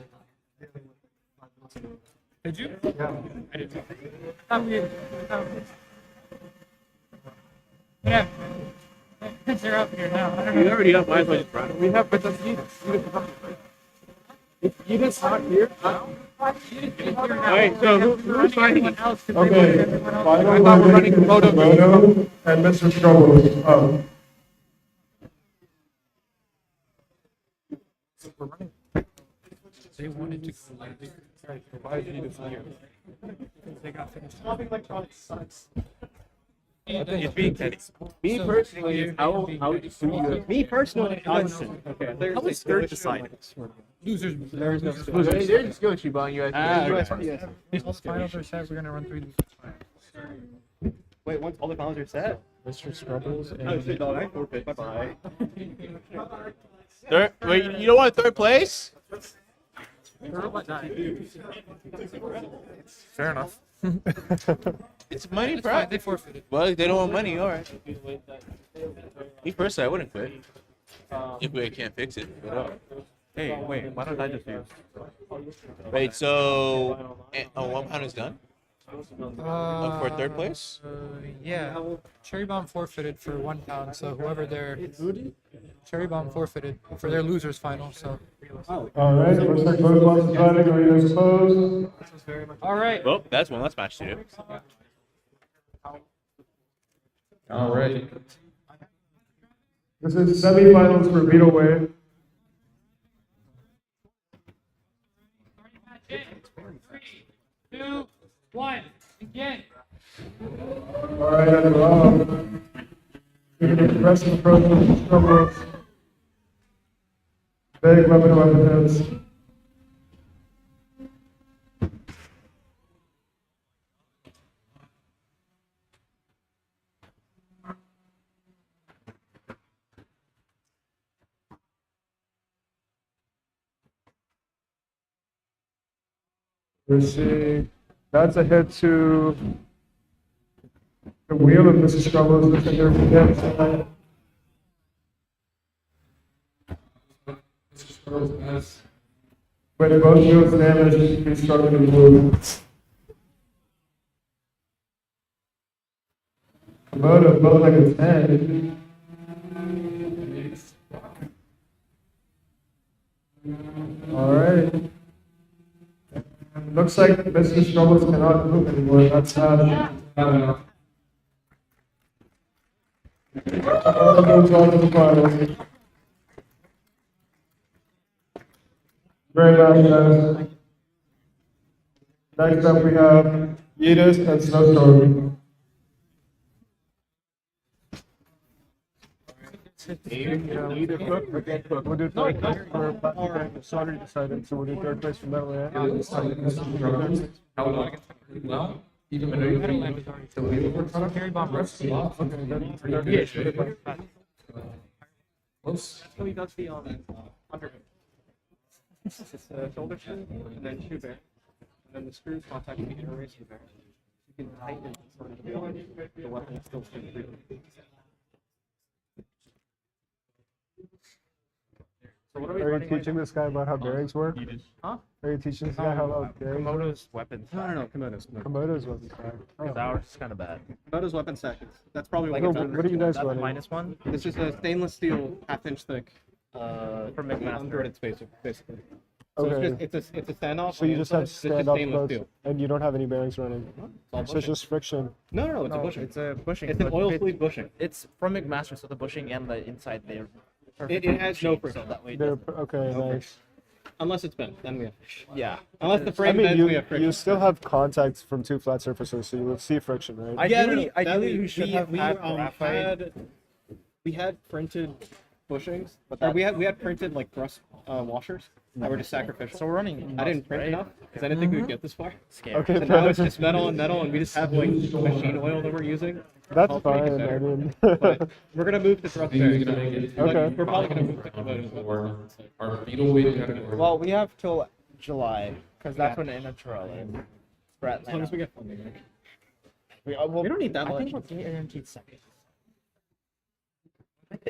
Yeus and Did you? yeah. I didn't. Yeah. They're up here now. I don't know. you already up. Might as well just run. We have, but that's Yeus. If Yeus not here, Wait, so who's fighting? Okay, I final thought we're running Komodo and Mr. Scribbles. Oh. They wanted to go like this. right, so why is Yeus here? They got finished. It's being petty. Me personally, How do me personally, I would. Okay, how was third decided? Losers. They're just going to buy USPS. All the finals are set. We're gonna run through these. Wait, once all the finals are set? Mr. Scribbles and Oh shit, no, I forfeit. Bye bye. Third, wait, you don't want third place? fair enough. It's money, That's bro. fine, they forfeited. Well, they don't want money, alright. Me personally, I wouldn't quit. If we can't fix it. Hey, wait, why don't I just use? Wait, so 1 pound is done? For third place? Yeah. Cherry Bomb forfeited for 1 pound, so whoever their Cherry Bomb forfeited for their losers final. So. Alright, looks like both lots of fighting are either exposed. All right. Well, that's one less match to do. Alright. This is semifinals for Beetleway. 3, 2, 1, again. Alright, and aggressive approach with Scribbles. Big weapon hits. Let's see. That's a hit to the wheel of Mrs. Scribbles. Looks like they're hit. With both wheels damaged, he's struggling to move. Komodo both like a 10. Alright. Looks like Mr. Scribbles cannot move anymore. That's sad. Komodo goes on to the finals. Very nice, guys. Next up, we have Yeus and Snowstorm. Either cook or get cooked. We'll do third place for platform. It's already decided, so we'll do third place from that way. Well, even though you couldn't land it. Cherry Bomb. Close. So we got the under. It's a shoulder screw and then shoe bear. And then the screws contact the intermission bear. You can tighten it so the weapon is still free. Are you teaching this guy about how bearings work? Huh? Are you teaching this guy how bearings work? Komodo's weapons. No, Komodo's. Komodo's weapon stack. Because ours is kind of bad. Komodo's weapon stack. That's probably Like, what No, what are you guys That's running? -1 This is a stainless steel, half-inch thick, for McMaster. unthreaded spacer, basically. So Okay. it's a standoff. So you just have standoff stainless bolts, steel. and you don't have any bearings running. all So it's just friction. No, it's a bushing. It's a bushing. It's an but oil it- sleeve bushing. It's from McMaster, so the bushing and the inside they're It has no friction. So that way it They're doesn't- okay, nice. Unless it's bent, then we have friction. yeah. Unless the I frame mean, bends, we have friction. you still have contact from two flat surfaces, so you will see friction, right? Ideally, we should have had graphite. We had printed bushings, but we had printed like thrust washers that were just sacrificial. So we're running. I didn't print enough because I didn't think we'd get this far. Scary. Okay, So now it's just metal and metal, and we just have like machine oil that we're using. That's Help make it fine. I better. mean, But we're gonna move to thrust bearings. Okay. We're probably gonna move to Komodo. Our beetle weight category. Well, we have till July because that's when the Intertrail is. For As long as we get funding. we don't need that I think much. we're guaranteed second.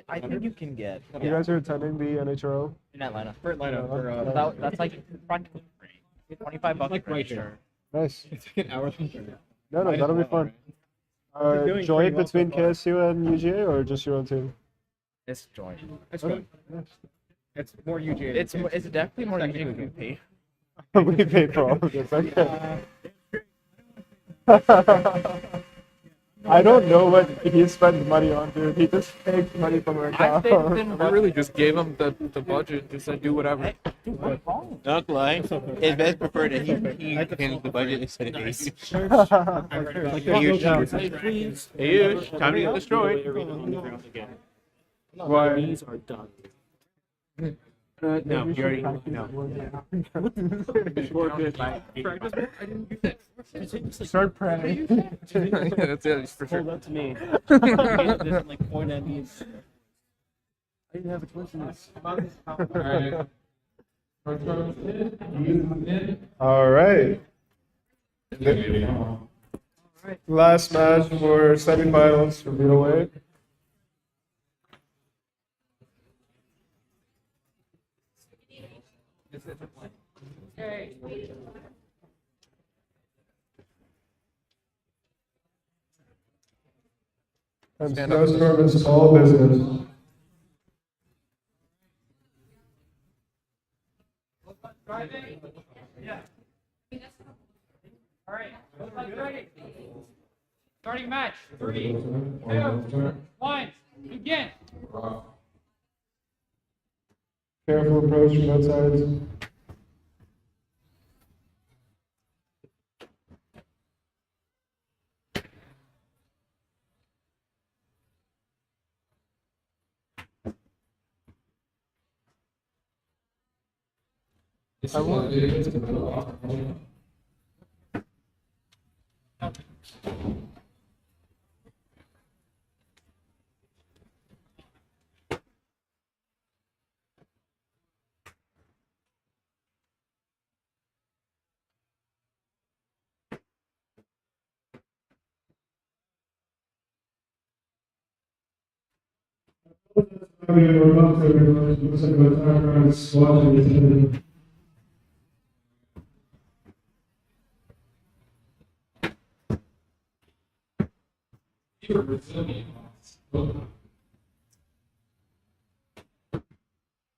I think you can get. you guys are attending the NHRO? In Atlanta. For Atlanta, That's like practically free. $25 like right register. Nice. it's like an hour from here. No, that'll be fun. We're doing Joint pretty well between so far. KSU and UGA, or just your own team? It's joint. It's Okay. good. It's more UGA. It's definitely more Technically UGA good. pay. We paid for all of this. Okay. I don't know what he spent money on, dude. He just takes money from our account. I really just gave him the budget. Just said do whatever. Not lying. His best preferred that he handles the budget instead of Ace. Hey, Yeus, time to get destroyed. Why? These are done. No, you already no. Start praying. That's it, for sure. Hold up to me. Doesn't like point at me. I didn't have a choice in this. All right. Last match for semifinals for middleweight. And Snowstorm is all business. All right. Ready. Starting match. 3, 2, 1. Begin. Careful approach from both sides. I want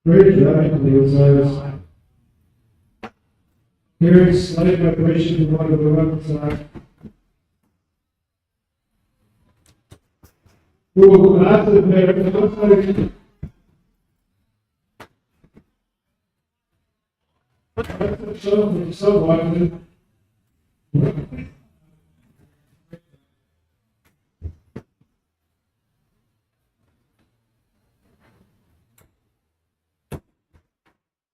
Great job on the outsides. Here's slight vibration from one of the left side. Ooh, massive there. It looks like. So wide.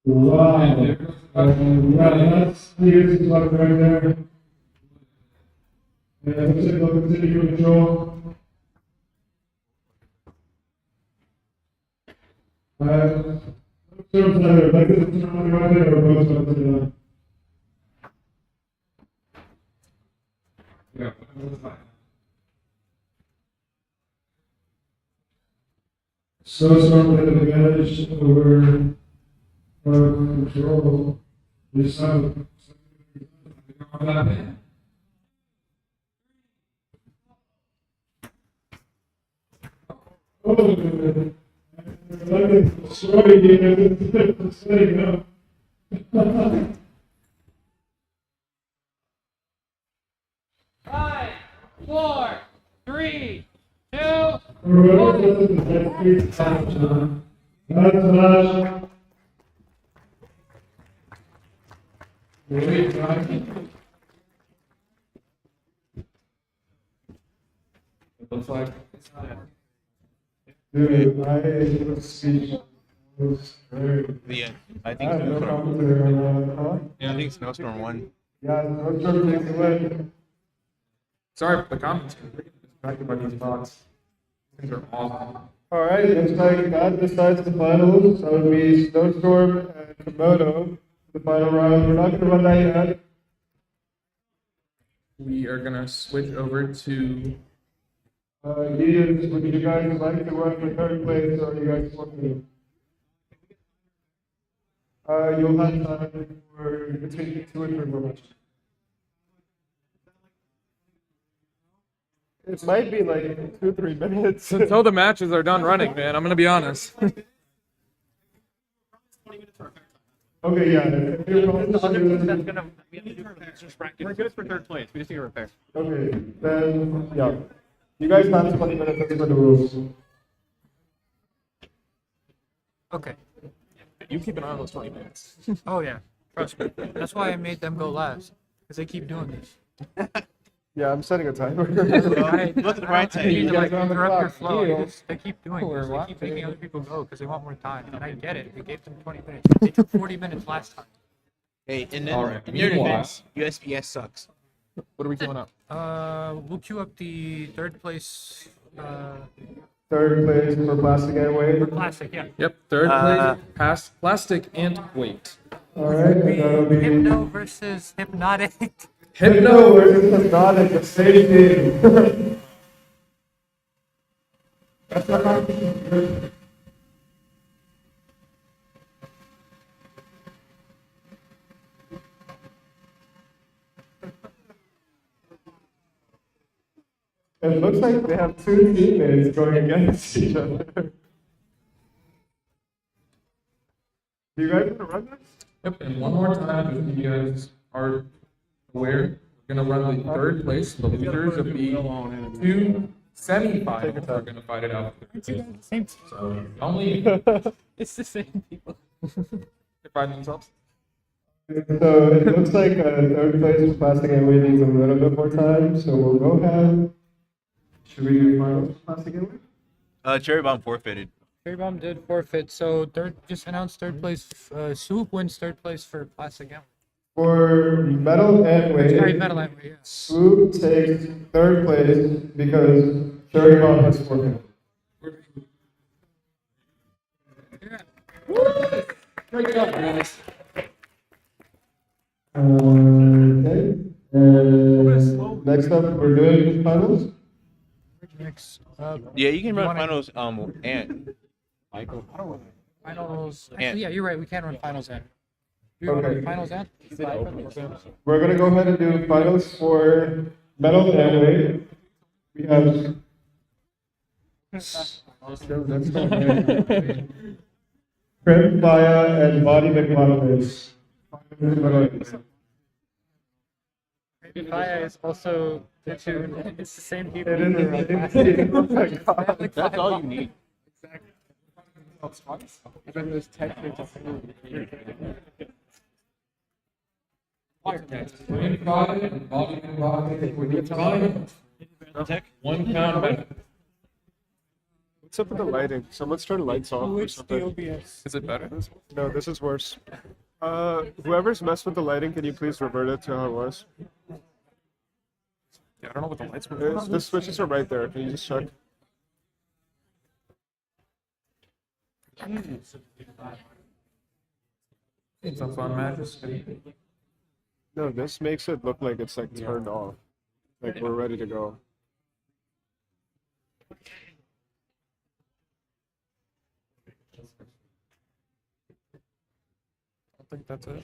Wow. Yeah, that's the easiest one right there. Yeah, looks like they'll continue to control. Serves either like this turn on the right there or both up to the. Yeah. Snowstorm with an advantage over Control. This out. Oh, sorry, 5, 4, 3, 2, It looks like. Dude, I speech was Yeah, I I think have no Snowstorm. commentary on that. Huh? Yeah, I think Snowstorm won. Yeah, Snowstorm takes the win. Sorry for the comments. Distracted by these bots. Things are awesome. All right, looks like that decides the finals. That would be Snowstorm and Komodo for the final round. We're not going to run that yet. We are gonna switch over to. Yeus, would you guys like to run for third place, or you guys want to? You'll have time for between 2 and 3 more matches. It might be like 2-3 minutes. Until the matches are done running, man. I'm gonna be honest. Okay, yeah. We're good for third place. We just need to repair. Okay, then, yeah. You guys have 20 minutes, that's for the rules. Okay. You keep an eye on those 20 minutes. Oh yeah, trust me. That's why I made them go last, because they keep doing this. Yeah, I'm setting a timer. Look at the right side. You guys are on the Interrupt your clock. flow. Deal. They keep doing Or this. They what? keep making other people go because they want more time. And I get it. We gave them 20 minutes. They took 40 minutes last time. Hey, and then Alright, in your meanwhile- defense, USPS sucks. What are we queuing up? We'll queue up the third place. Third place for plastic and weight. For plastic, yeah. Yep, third place, pass plastic and weight. Alright, that'll be Hypno versus Hypnotic. Hypno versus Hypnotic, the same team. That's not competition. It looks like they have 2 teammates going against each other. Do you guys want to run this? Yep, and one more time, if you guys are aware, we're gonna run the third place. The losers of the 2 semi-finals are gonna fight it out. Same. So only It's the same people. They're fighting themselves. So it looks like third place for plastic and weight needs a little bit more time, so we'll go ahead. Should we do finals for plastic and weight? Cherry Bomb forfeited. Cherry Bomb did forfeit, so third just announced third place. Swoop wins third place for plastic and For metal and weight, Sorry, metal and weight, yeah. Swoop takes third place because Cherry Bomb has forfeited. Great job, guys. Okay. And next up, we're doing finals. Next, Yeah, you can run wanna- finals. And Michael. finals. Yeah. Actually, yeah, you're right. We can run finals and. Do you want to Okay. run finals and? We're gonna go ahead and do finals for metal and weight. We have. Crim, Maya, and Body McMonagles. Fire is also the two. It's the same people. It is, right? Oh my God. That's all you need. And then there's technically One pound. What's up with the lighting? Someone's turn lights off or something. OBS. Is it better? No, this is worse. Whoever's messed with the lighting, can you please revert it to how it was? Yeah, I don't know what the lights were. The switches are right there. Can you just check? Some fun matches. No, this makes it look like it's like turned off. Like we're ready to go. think that's it.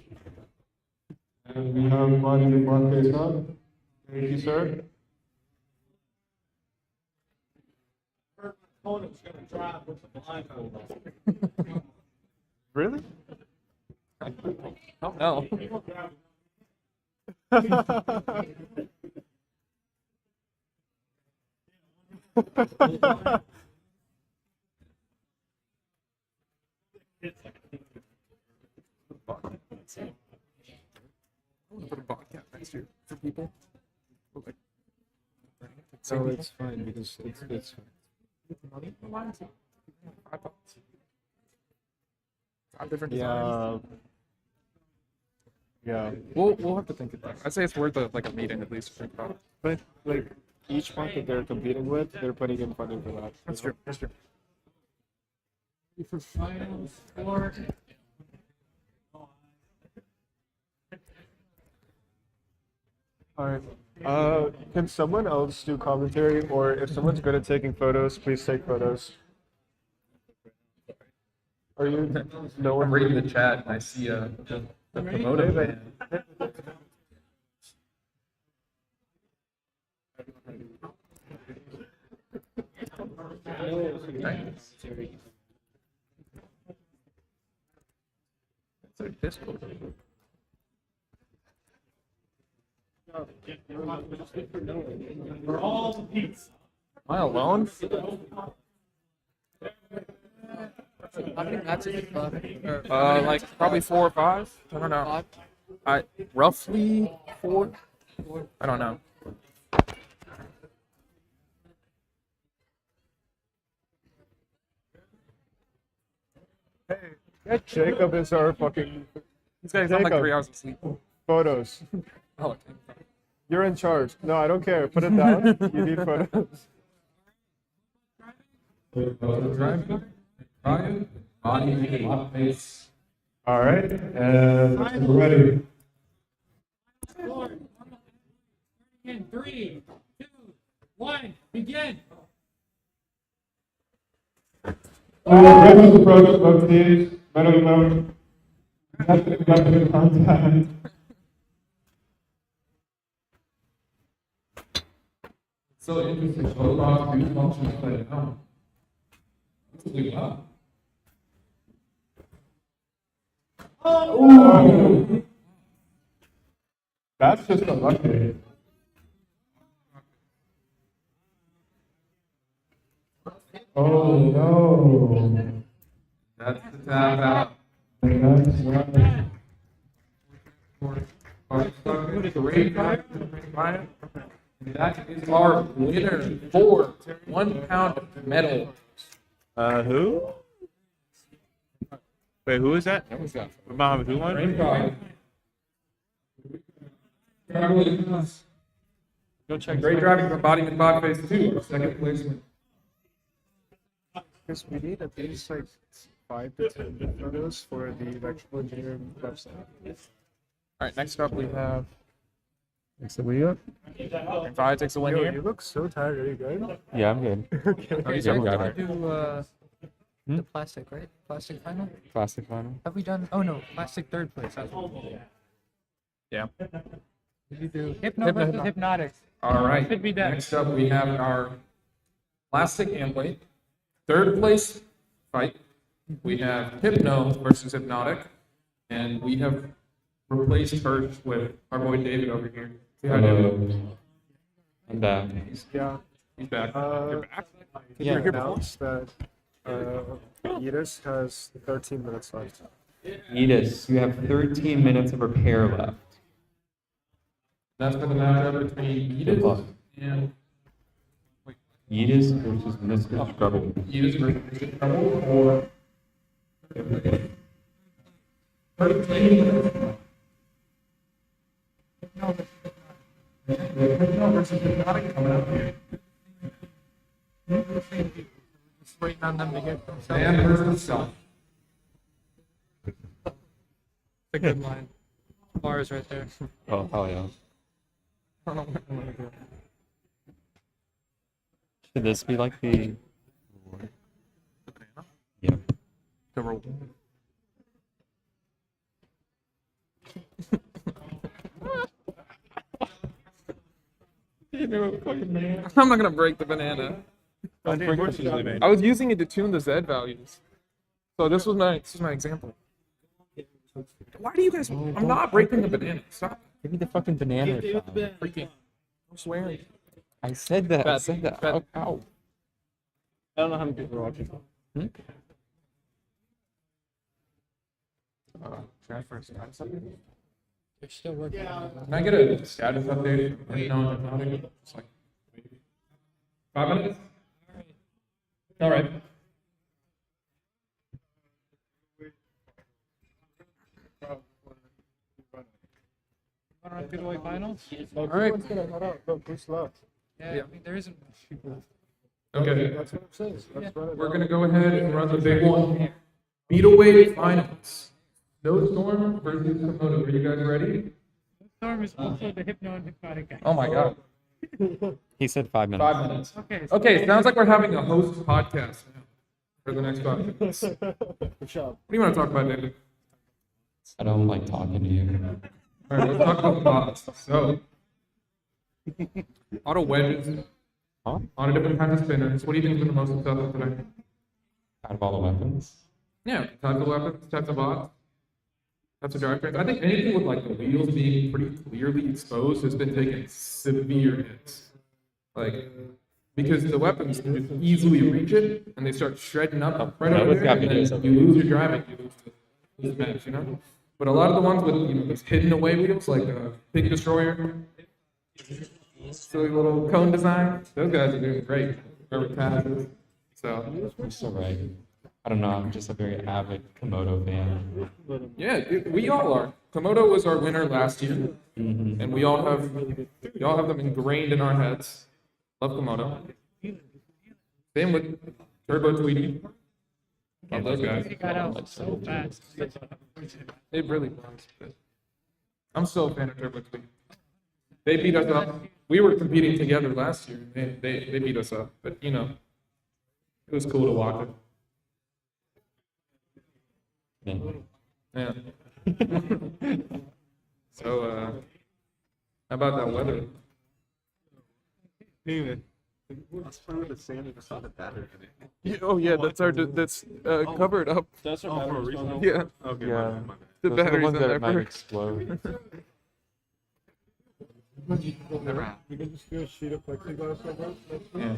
And we have money in one face up. Thank you, sir. Opponent's gonna drive with the blindfold on. Really? Oh no. Put a bobcat next to for people. Okay. So it's fine because it's fine. 5 bucks. 5 different Yeah. designs. Yeah. We'll have to think of that. I'd say it's worth a meeting at least to think about. But like each month that they're competing with, they're putting in funding for that. That's true. That's true. For finals or Alright. Can someone else do commentary, or if someone's good at taking photos, please take photos. Are you? No one. I'm reading the chat and I see the Komodo man. So Discord. We're all peace. Am I alone? How many matches is left? Like probably 4 or 5. I don't know. Roughly 4. I don't know. Hey, Jacob is our fucking. These guys have like Jacob. 3 hours of sleep. Photos. Oh, okay. You're in charge. No, I don't care. Put it down. You need photos. All right, and we're ready. in 3, 2, 1, begin. Reference approach, both teams, middle mode. Rapid contact. So interesting. So about two functions played out. Oh! That's just unlucky. Oh no. That's the tap out. That's right. That is our winner for 1 pound metal. Who? Wait, who is that? That was that. Mohammed, who won? Go check. Great driving for body and body face 2. Second placement. Because we need at least like 5 to 10 photos for the electrical engineering website. All right, next up we have. Next up we got. And Five takes the win Yo, here. you look so tired. Are you good? Yeah, I'm good. Okay. Oh, he's Yeah, already we got it. do the plastic, right? Plastic final? Plastic final. Have we done? Oh no, plastic third place. Yeah. Did we do Hypno versus Hypnotic? All right. Should be that. Next up, we have our plastic Amblade. Third place fight. We have Hypno versus Hypnotic. And we have replaced her with our boy David over here. Say hi, David. I'm back. Yeah. He's back. You're back? Can you announce that Yeus has 13 minutes left? Edis, you have 13 minutes of repair left. That's for the matchup between Edith and Edis versus Mr. Scribbles. Edith versus Scribbles or Hypno versus Hypnotic coming up here. Just waiting on them to get Sam versus Self. a good line. Bars right there. Oh, hell yeah. I don't know what I'm gonna do. Should this be like the. Yeah. The reward. into a fucking banana. I'm not gonna break the banana. I was using it to tune the Z values. So this was my example. Why do you guys? I'm not breaking the banana. Stop. Give me the fucking banana. Freaking. I'm swearing. I said that. I said that. Bad. Ow. I don't know how many people are watching. Should I first status update? They're still working. Can I get a status update? It's like 5 minutes? All right. Giveaway finals? All right. Yeah, I mean, there isn't much people. Okay. That's what it says. We're gonna go ahead and run the big one. Beetleways finals. Snowstorm versus Komodo. Are you guys ready? Storm is also the Hypno and Hypnotic guy. Oh my god. He said 5 minutes. 5 minutes. Okay. Okay, sounds like we're having a host podcast now for the next 5 minutes. Good job. What do you want to talk about, David? I don't like talking to you. All right, let's talk about bots. So, auto wedges, auto different kinds of spinners. What do you think has been the most successful today? Out of all the weapons? Yeah, types of weapons, types of bots, types of drivetrains. I think anything with like the wheels being pretty clearly exposed has been taking severe hits. Like, because the weapons can just easily reach it and they start shredding up right over there, and then you lose your driving, you lose the match, you know? But a lot of the ones with, you know, these hidden away wheels, like Pig Destroyer, silly little cone design, those guys are doing great. Whoever passes. So. You're so right. I don't know. I'm just a very avid Komodo fan. Yeah, dude, we all are. Komodo was our winner last year, and we all have them ingrained in our heads. Love Komodo. Same with Turbo Tweety. Love those guys. He got out so fast. It really was. But I'm still a fan of Turbo Tweety. They beat us up. We were competing together last year. They beat us up, but you know, it was cool to watch it. Yeah. So, how about that weather? David. Let's play with the sand and saw the battery. Oh yeah, that's covered up. That's our battery. Yeah. Okay. Yeah. The Those are batteries ones in that there might for- explode. We can just do a sheet of plexiglass over it. Yeah.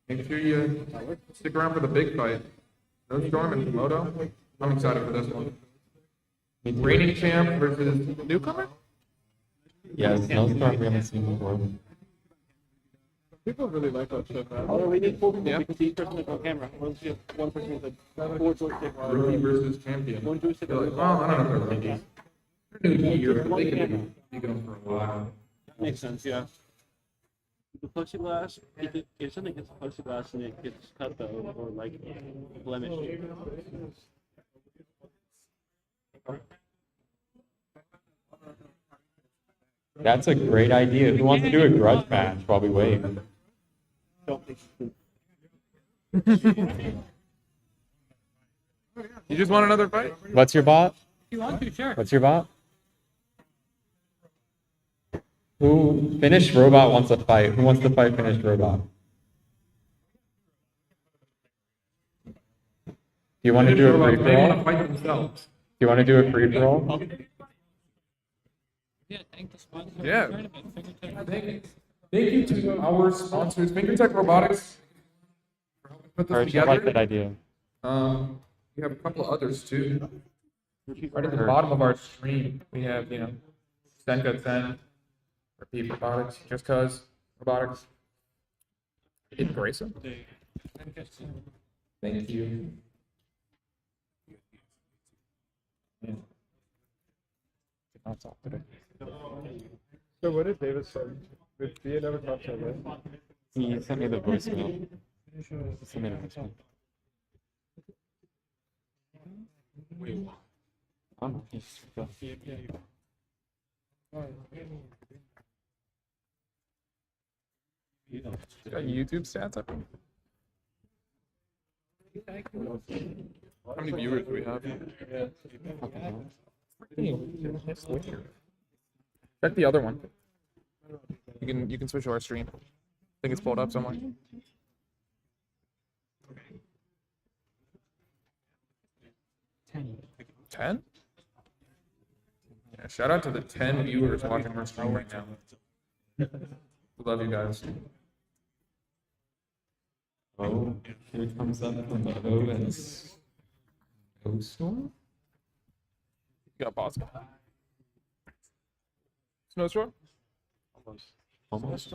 Make sure you stick around for the big fight. Snowstorm and Komodo. I'm excited for this one. Reigning champ versus newcomer? Yeah, Snowstorm we haven't seen before. People really like that shit, man. Oh, we need 4 people because each person is on camera. We'll just one person with a 4 joystick. Rookie versus champion. One joystick. They're like, well, I don't know if they're rookies. They're new here, but they can be going for a while. That makes sense, yeah. The plexiglass, if something hits the plexiglass and it gets cut though, or like blemished. That's a great idea. Who wants to do a grudge match while we wait? You just want another fight? What's your bot? If you want to, sure. What's your bot? Who finished robot wants a fight? Who wants to fight finished robot? Do you want to do a free for They want to all? fight themselves. Do you want to do a free for all? Yeah, thank the sponsor. Yeah. Tournament. Fingertip. Thank you to our sponsors, FingerTech Robotics, for helping put this Alright, I like that together. idea. We have a couple of others too. Right at the bottom of our stream, we have, you know, Senka Sen, Repeat Robotics, Just Cause Robotics. Hidden Grayson. Thank you. Yeah. Did not talk today. So what did David say? Did he never talk to him, right? He sent me the voicemail. He sent me the voicemail. Oh, he's Got YouTube stats up. How many viewers do we have? Check the other one. You can switch to our stream. I think it's pulled up somewhere. 10? Yeah, shout out to the 10 viewers watching our stream right now. We love you guys. Oh, here comes up Komodo and Snowstorm. You got pause. Snowstorm? Almost. Almost.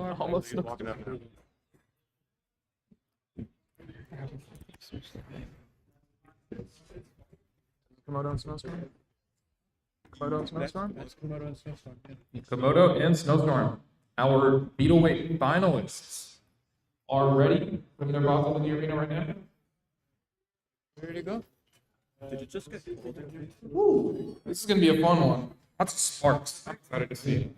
Komodo and Snowstorm? Komodo and Snowstorm? That's Komodo and Snowstorm. Yeah. Komodo and Snowstorm, our beetleweight finalists, are ready. Putting their bottles in the arena right now. Ready to go? Did it just get cold? Woo! This is going to be a fun one. Lots of sparks. I'm excited to see it.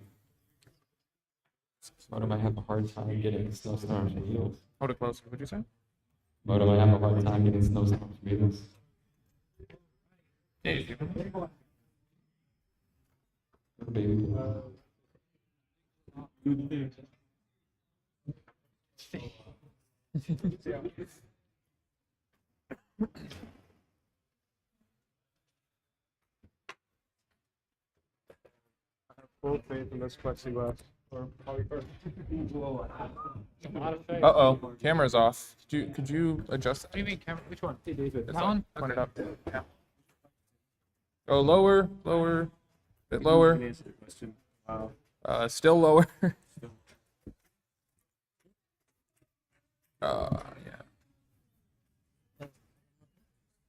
Moto might have a hard time getting Snowstorm's wheels. Hold it closer. What'd you say? Moto might have a hard time getting Snowstorm's wheels. Yeah, you Baby. Full faith in this plexiglass. Or polycarbonate. Uh-oh. Camera's off. Could you adjust that? What do you mean, camera? Which one? Hey, David. That one? Point it up. Yeah. Go lower, lower, bit lower. Wow. Still lower. Yeah.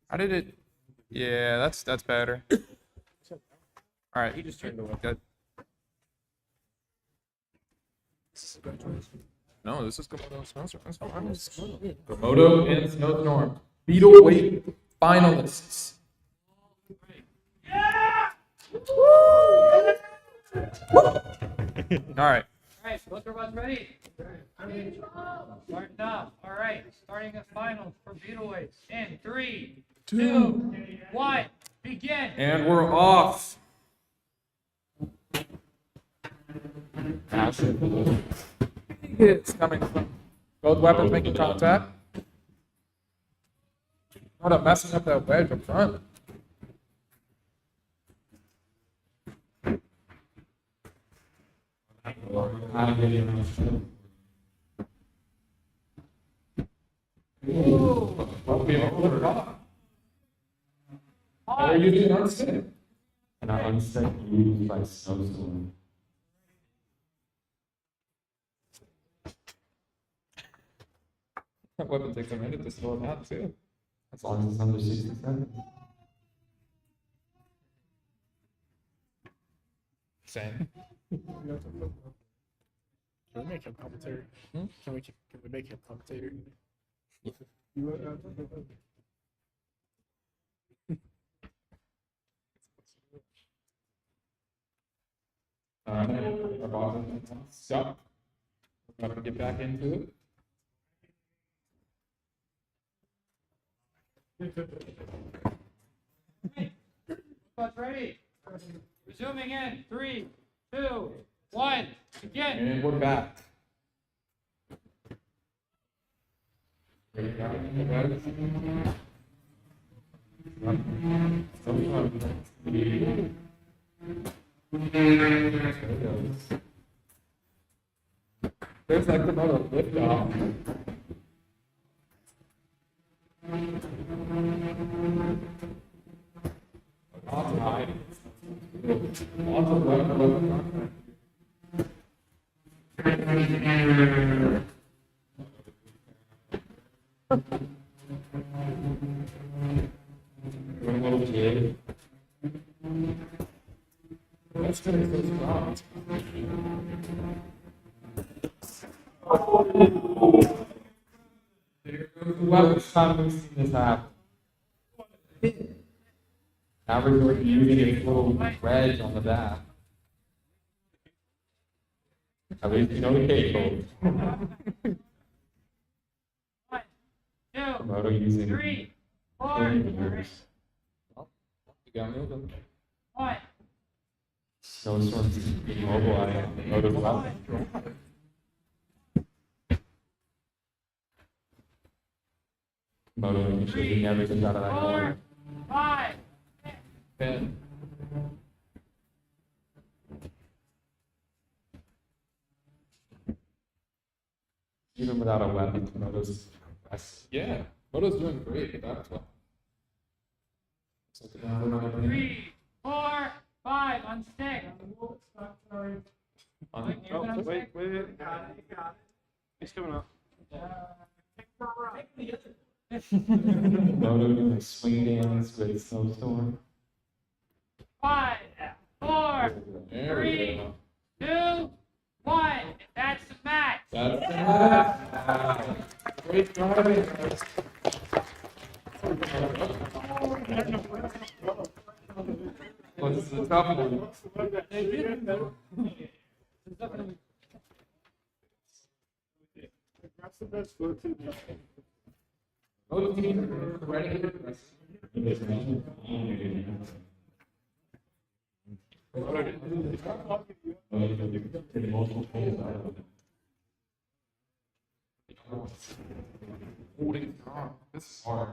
How did it? Yeah, that's better. All right. He just turned away. Good. No, this is Komodo and Snowstorm. Komodo and Snowstorm. Beetleweight finalists. All right. Alright, both robots ready? Starting up. Alright, starting the finals for Beetleweights in 3, 2, 1, begin! And we're off. Hits coming from both weapons making contact. Not up messing up that wedge up front. They're using unstick. And our unstick used by Snowstorm. That weapon takes a minute to slow down too. As long as it's under 60 seconds. Same. Can we make him commentator? Can we make him commentator? So, we're about to get back into it. Robots ready? Resuming in 3, 2, 1, begin! And we're back. There's like another lift off. Lots of hiding. Lots of weapon. One little kid. That's gonna be so strong. First time we've seen this happen. Now we're using a little wedge on the back. At least you know the cage hold. 1, 2, Komodo using 3, 4, fingers. You got moving. 1. Snowstorm's immobilized Komodo's weapon. Komodo shaking everything out of that corner. 5. 10. Even without a weapon, Komodo's yeah, Komodo's doing great with that as well. So, 3, 4, 5 on stick. Oh, wait. He's coming up. Komodo doing swing dance with Snowstorm. 5, 4, There we 3, go. 2, 1. That's the match. That's the match. Great driving. Well, this is a tough one. That's the best foot. Both teams are ready to press. Holding strong. This is hard.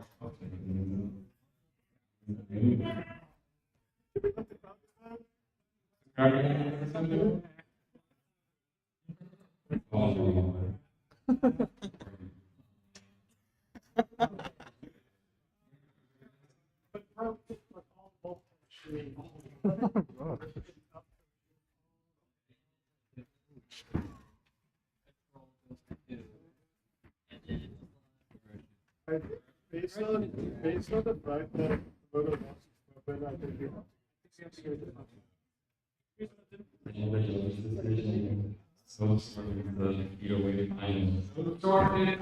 Based on the fact that Komodo wants to step in, I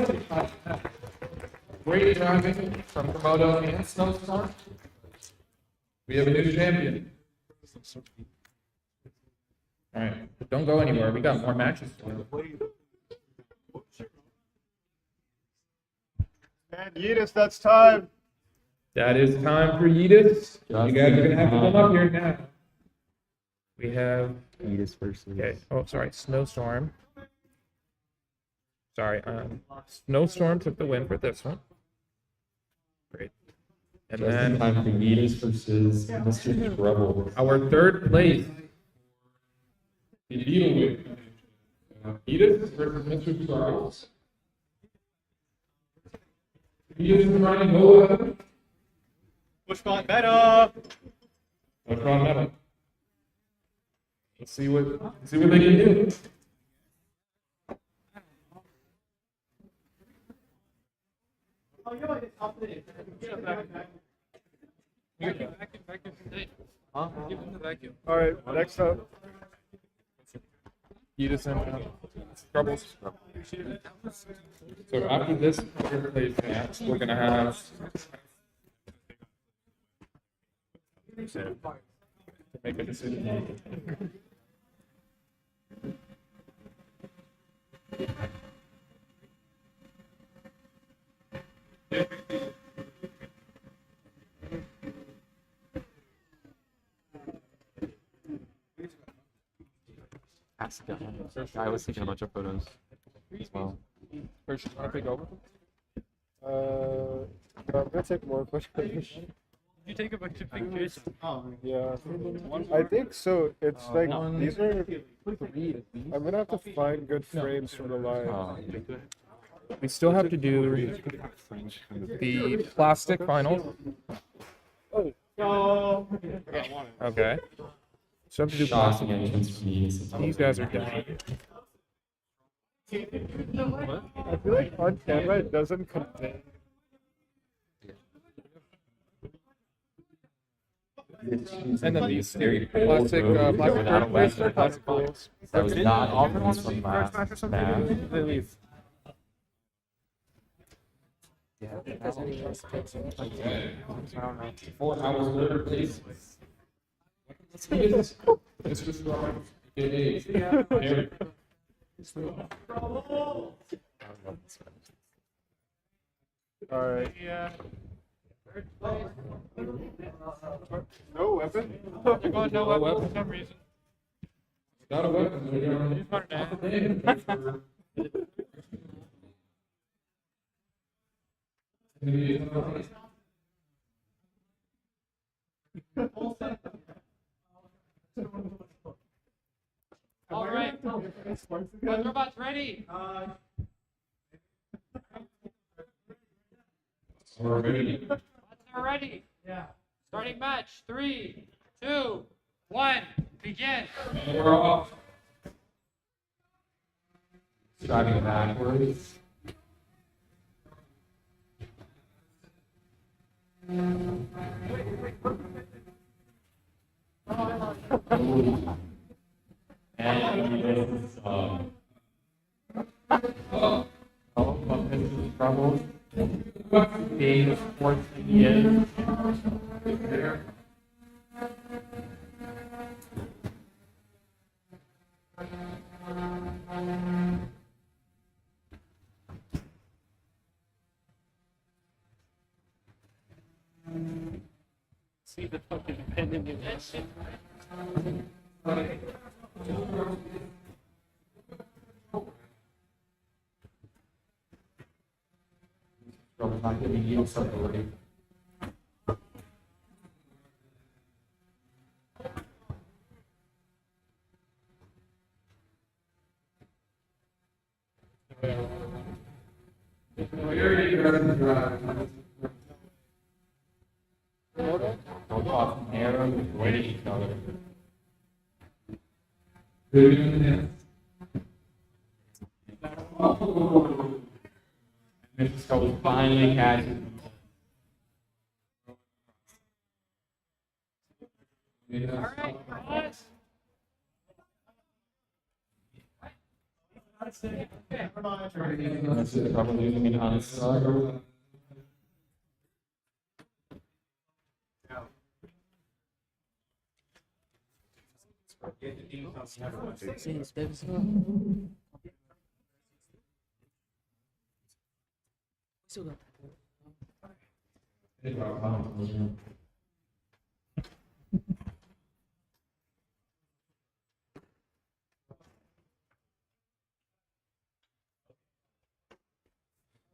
think Great driving from Komodo and Snowstorm. We have a new champion. All right, don't go anywhere. We got more matches. And Yeus, that's time. That is time for Yeus. You guys are gonna have to come up here now. We have Yeus versus. okay. Oh, sorry, Snowstorm. Sorry, Snowstorm took the win for this one. Great. And then time for Yeus versus Mr. Scribbles. our third place. The Beetle win. Yeus versus Mr. Scribbles. Yeus is running over. Push button better. What's wrong with that? Let's see what they can do. All right, next up. Yeus and Scribbles. So after this third place match, we're gonna have to make a decision. I was taking a bunch of photos as well. First, you want to take over? I'm gonna take more photos. You take a bunch of pictures. Yeah, I think so. It's like these are. I'm gonna have to find good frames from the line. We still have to do the plastic finals. Okay. So have to do plastic. These guys are done. I feel like on camera it doesn't contain. And then these plastic plastic balls. That was not all the ones from last match. Okay. 4 hours later, please. Let's see this. Mr. Strong. Eric. All right. No weapon? You're going no weapon for some reason. Got a weapon. All right. Robots ready. We're ready. Robots are ready. Yeah. Starting match. 3, 2, 1. Begin. We're off. Driving backwards. And this is troubles. Being sports media. See the fucking pen in that shit. Not giving you something. Mistress finally catches. All right, boys. That's it, probably using it on Star. Still got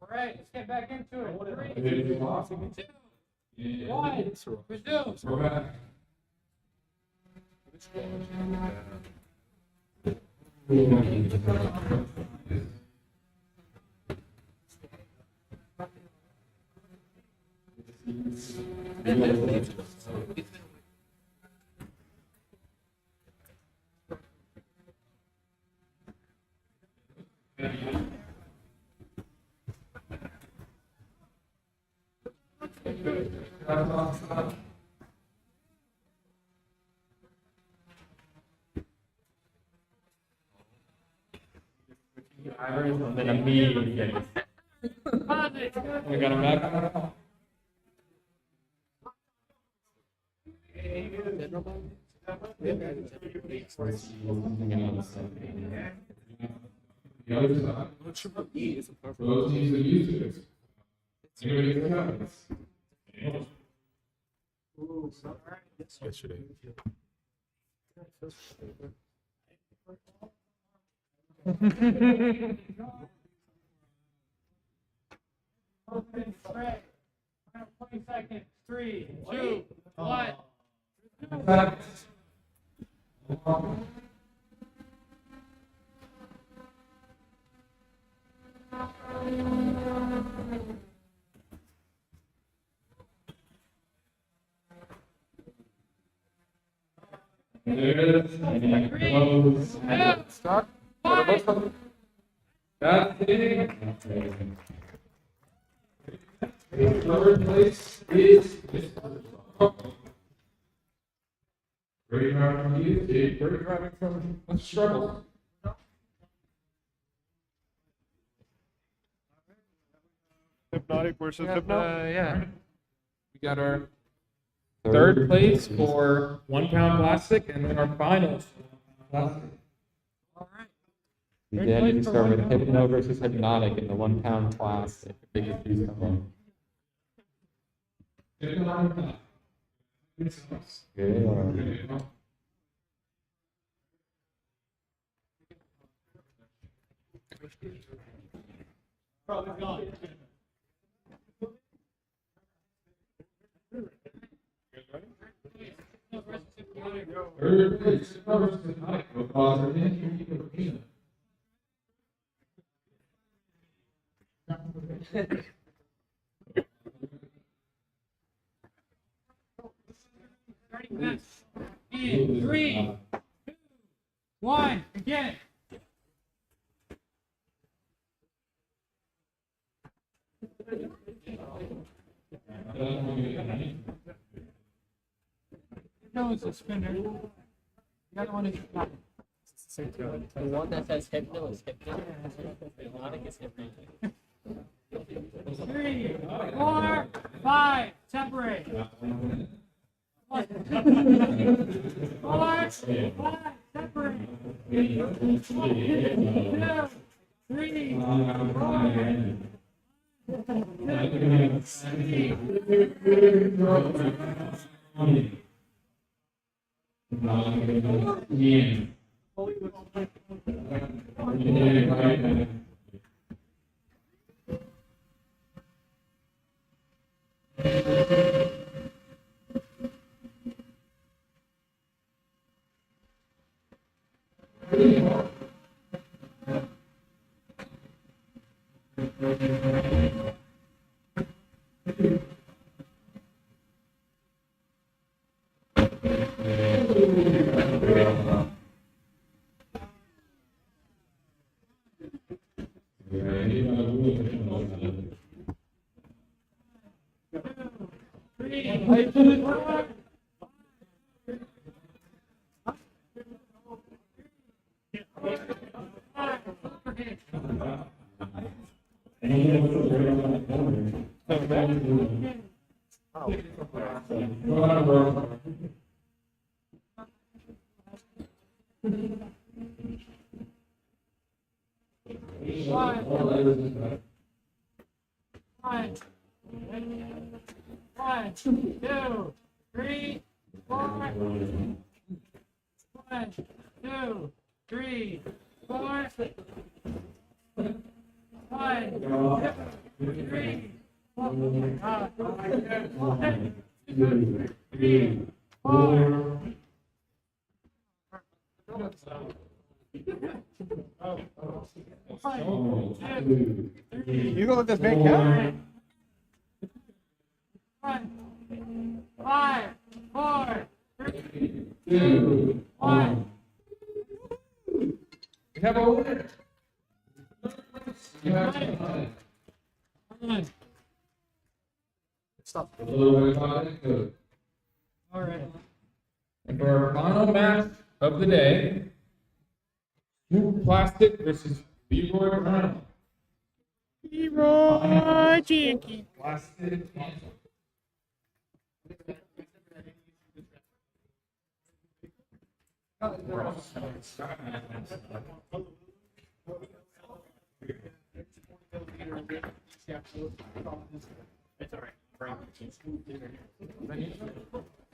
All right, let's get back into it. 3, 2, 1. Resume. We're back. And then immediately get it. We got him back. The other side. Those teams that use it. Anybody that happens. Yesterday. Open straight. 20 seconds. 3, 2, 1. There it is. And close. And start. That's it. Third place is great round from you. Great round from Scribbles. Hypnotic versus Hypno? Yeah. We got our third place for 1 pound plastic, and then our finals. Plastic. We did start with Hypno versus Hypnotic in the 1 pound plastic. Biggest piece of them. Good. Probably gone. Third place, Hypno versus Hypnotic. Both balls are in. Starting match in 3, 2, 1, again. No, it's a spinner. The other one is not. The one that says Hypno is Hypno. Hypnotic is Hypno. 3, 4, 5, separate. 4, 5, separate. 2, 3, You go with this big cat? 5, 4, 3, 2, 1. We have a winner. Stop. A little bit of good. All right. And for our final match of the day, Swoop Plastic versus Leroy Bram. Leroy Janky. Plastic.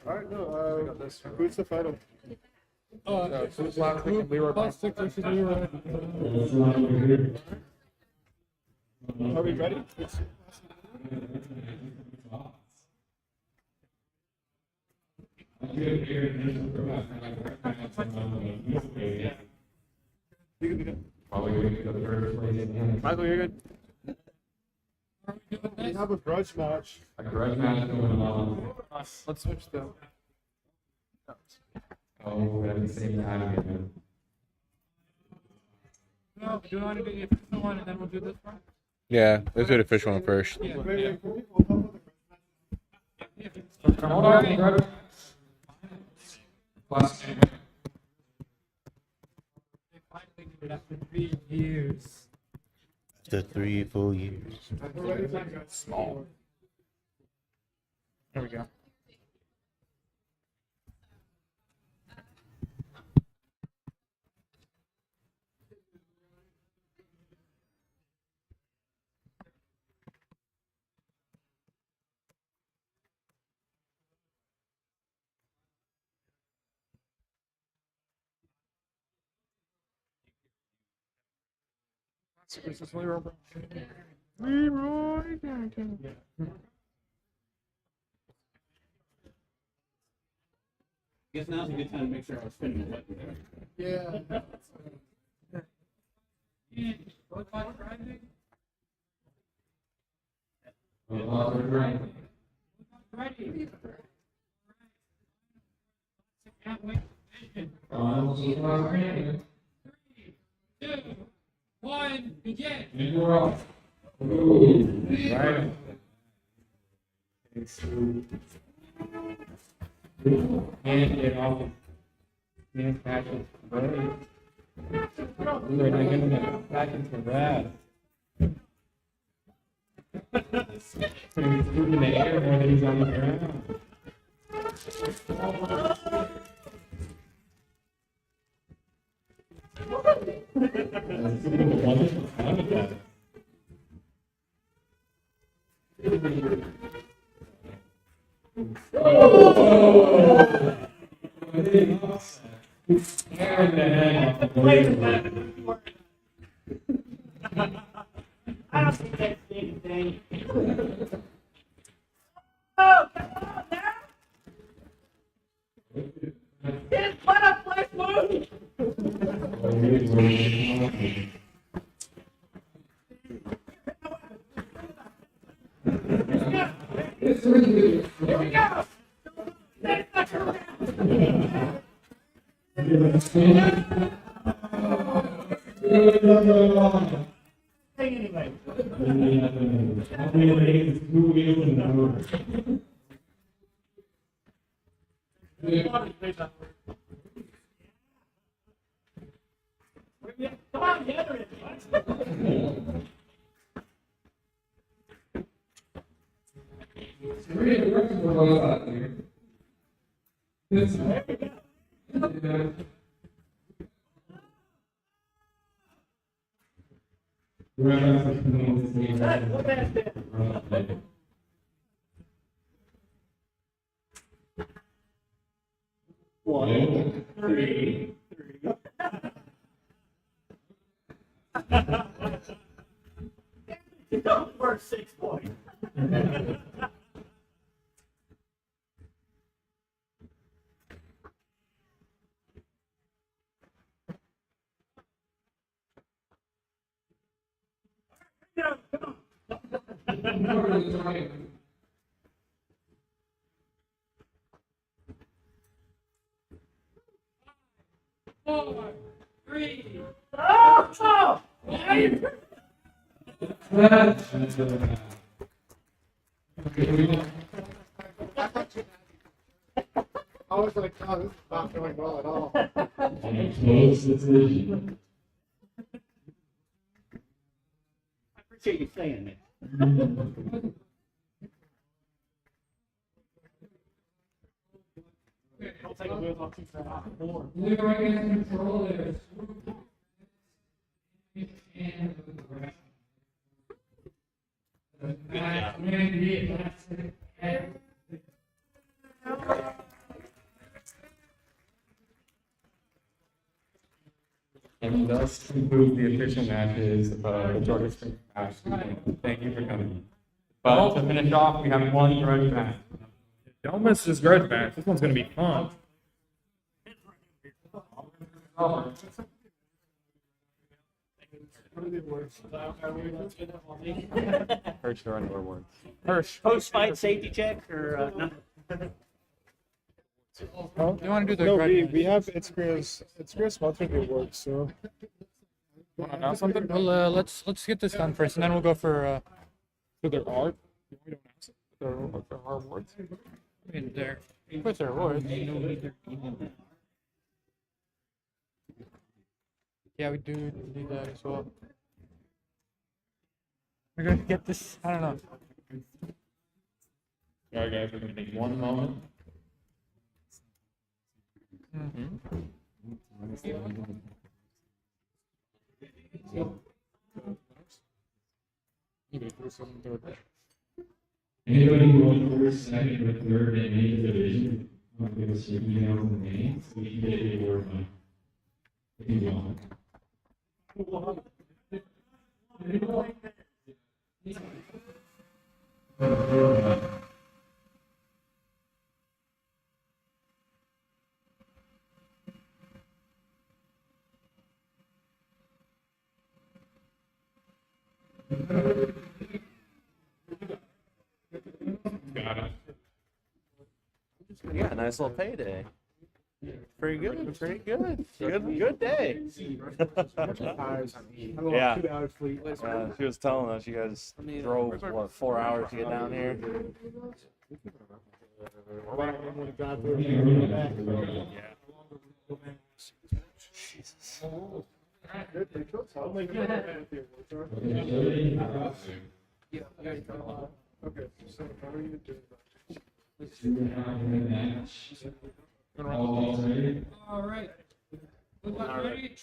Alright, no, who's the final? Swoop Plastic and Leroy Plastic versus Leroy. Are we ready? Michael, you're good. We have a grudge match. A grudge match going on. Let's switch though. Oh, at the same time again. No, do you want to do the official one and then we'll do this one? Yeah, let's do the fish one first. Yeah. Hold on, grudge. Plastic. They finally did it after 3 years. After 3 full years. Small. There we go. This is Leroy. Leroy. Guess now's a good time to make sure I was spinning the button there. Yeah. Begin. Right. And get off. And catch it. Right. We're not gonna get back into that. Putting his foot in the air more than he's on the ground. Wonderful sound effect. I don't think that's anything. Oh, come on now! Just put a play move! Here we go! Anyway. Come on, the other end. One, three. Don't work 6 points. Four, three. Oh! I was like, oh, this is not going well at all. Close decision. I appreciate you saying it. Don't take a wheel off too fast. Leroy can control their And thus conclude the official matches of the Georgia Spring Smash. Thank you for coming. But to finish off, we have one grudge match. Don't miss this grudge match. This one's gonna be fun. Hirsch, there are no awards. Hirsch. Post-fight safety check or no? Oh, you want to do the No, grudge we have it's sponsored the awards, so. Want to announce something? Well, let's get this done first, and then we'll go for. So there are. There are awards. I mean, there. Of course, there are awards. Yeah, we do that as well. We're gonna get this. I don't know. Alright, guys, we're gonna take one moment. Anybody going first, second, or third in any division, want to give us your emails and names, so we can get you your if you want. Yeah, nice little payday. Pretty good, pretty good. Good day. Yeah. She was telling us you guys drove, what, 4 hours to get down here? Jesus. Okay, so how are you doing? All right. Ready?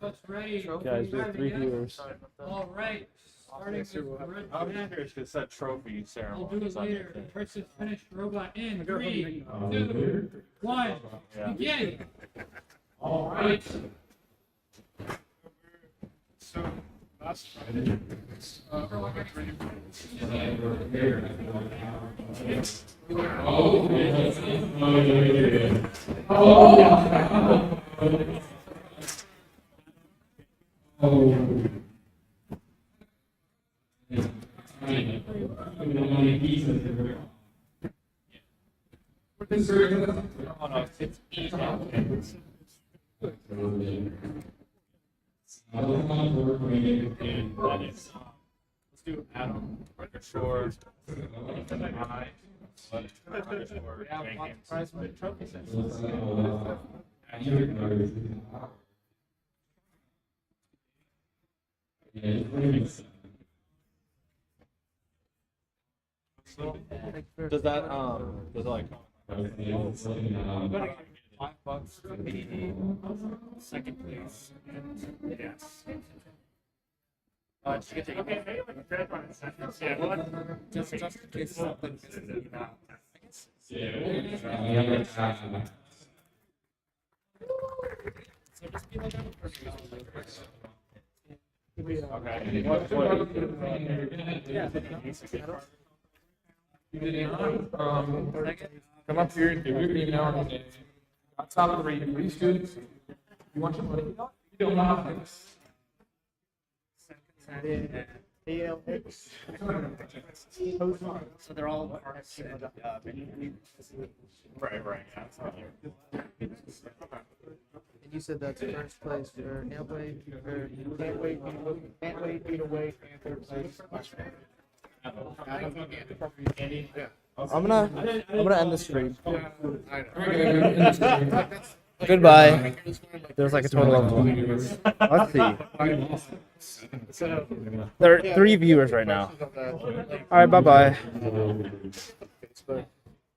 Let's ready. Guys, we have 3 viewers. All right. Starting with red I'm match. curious because that trophy We'll ceremony. do it later. Versus finished robot in 3, 2, 1. Begin. All right. So last Friday, let's do Adam underscore I underscore Does that does it like $5 to be second place. Yes. Just in case something misses it out. So just be like Come up here and give your email. Top 3, 3 students. You want your money? You don't know how things. So they're all part of the right. And you said that's first place for Amway, or Can't wait, beat away, and third place. I'm gonna end the stream. I Goodbye. There's like a total of, let's see. There are 3 viewers right now. All right, bye bye.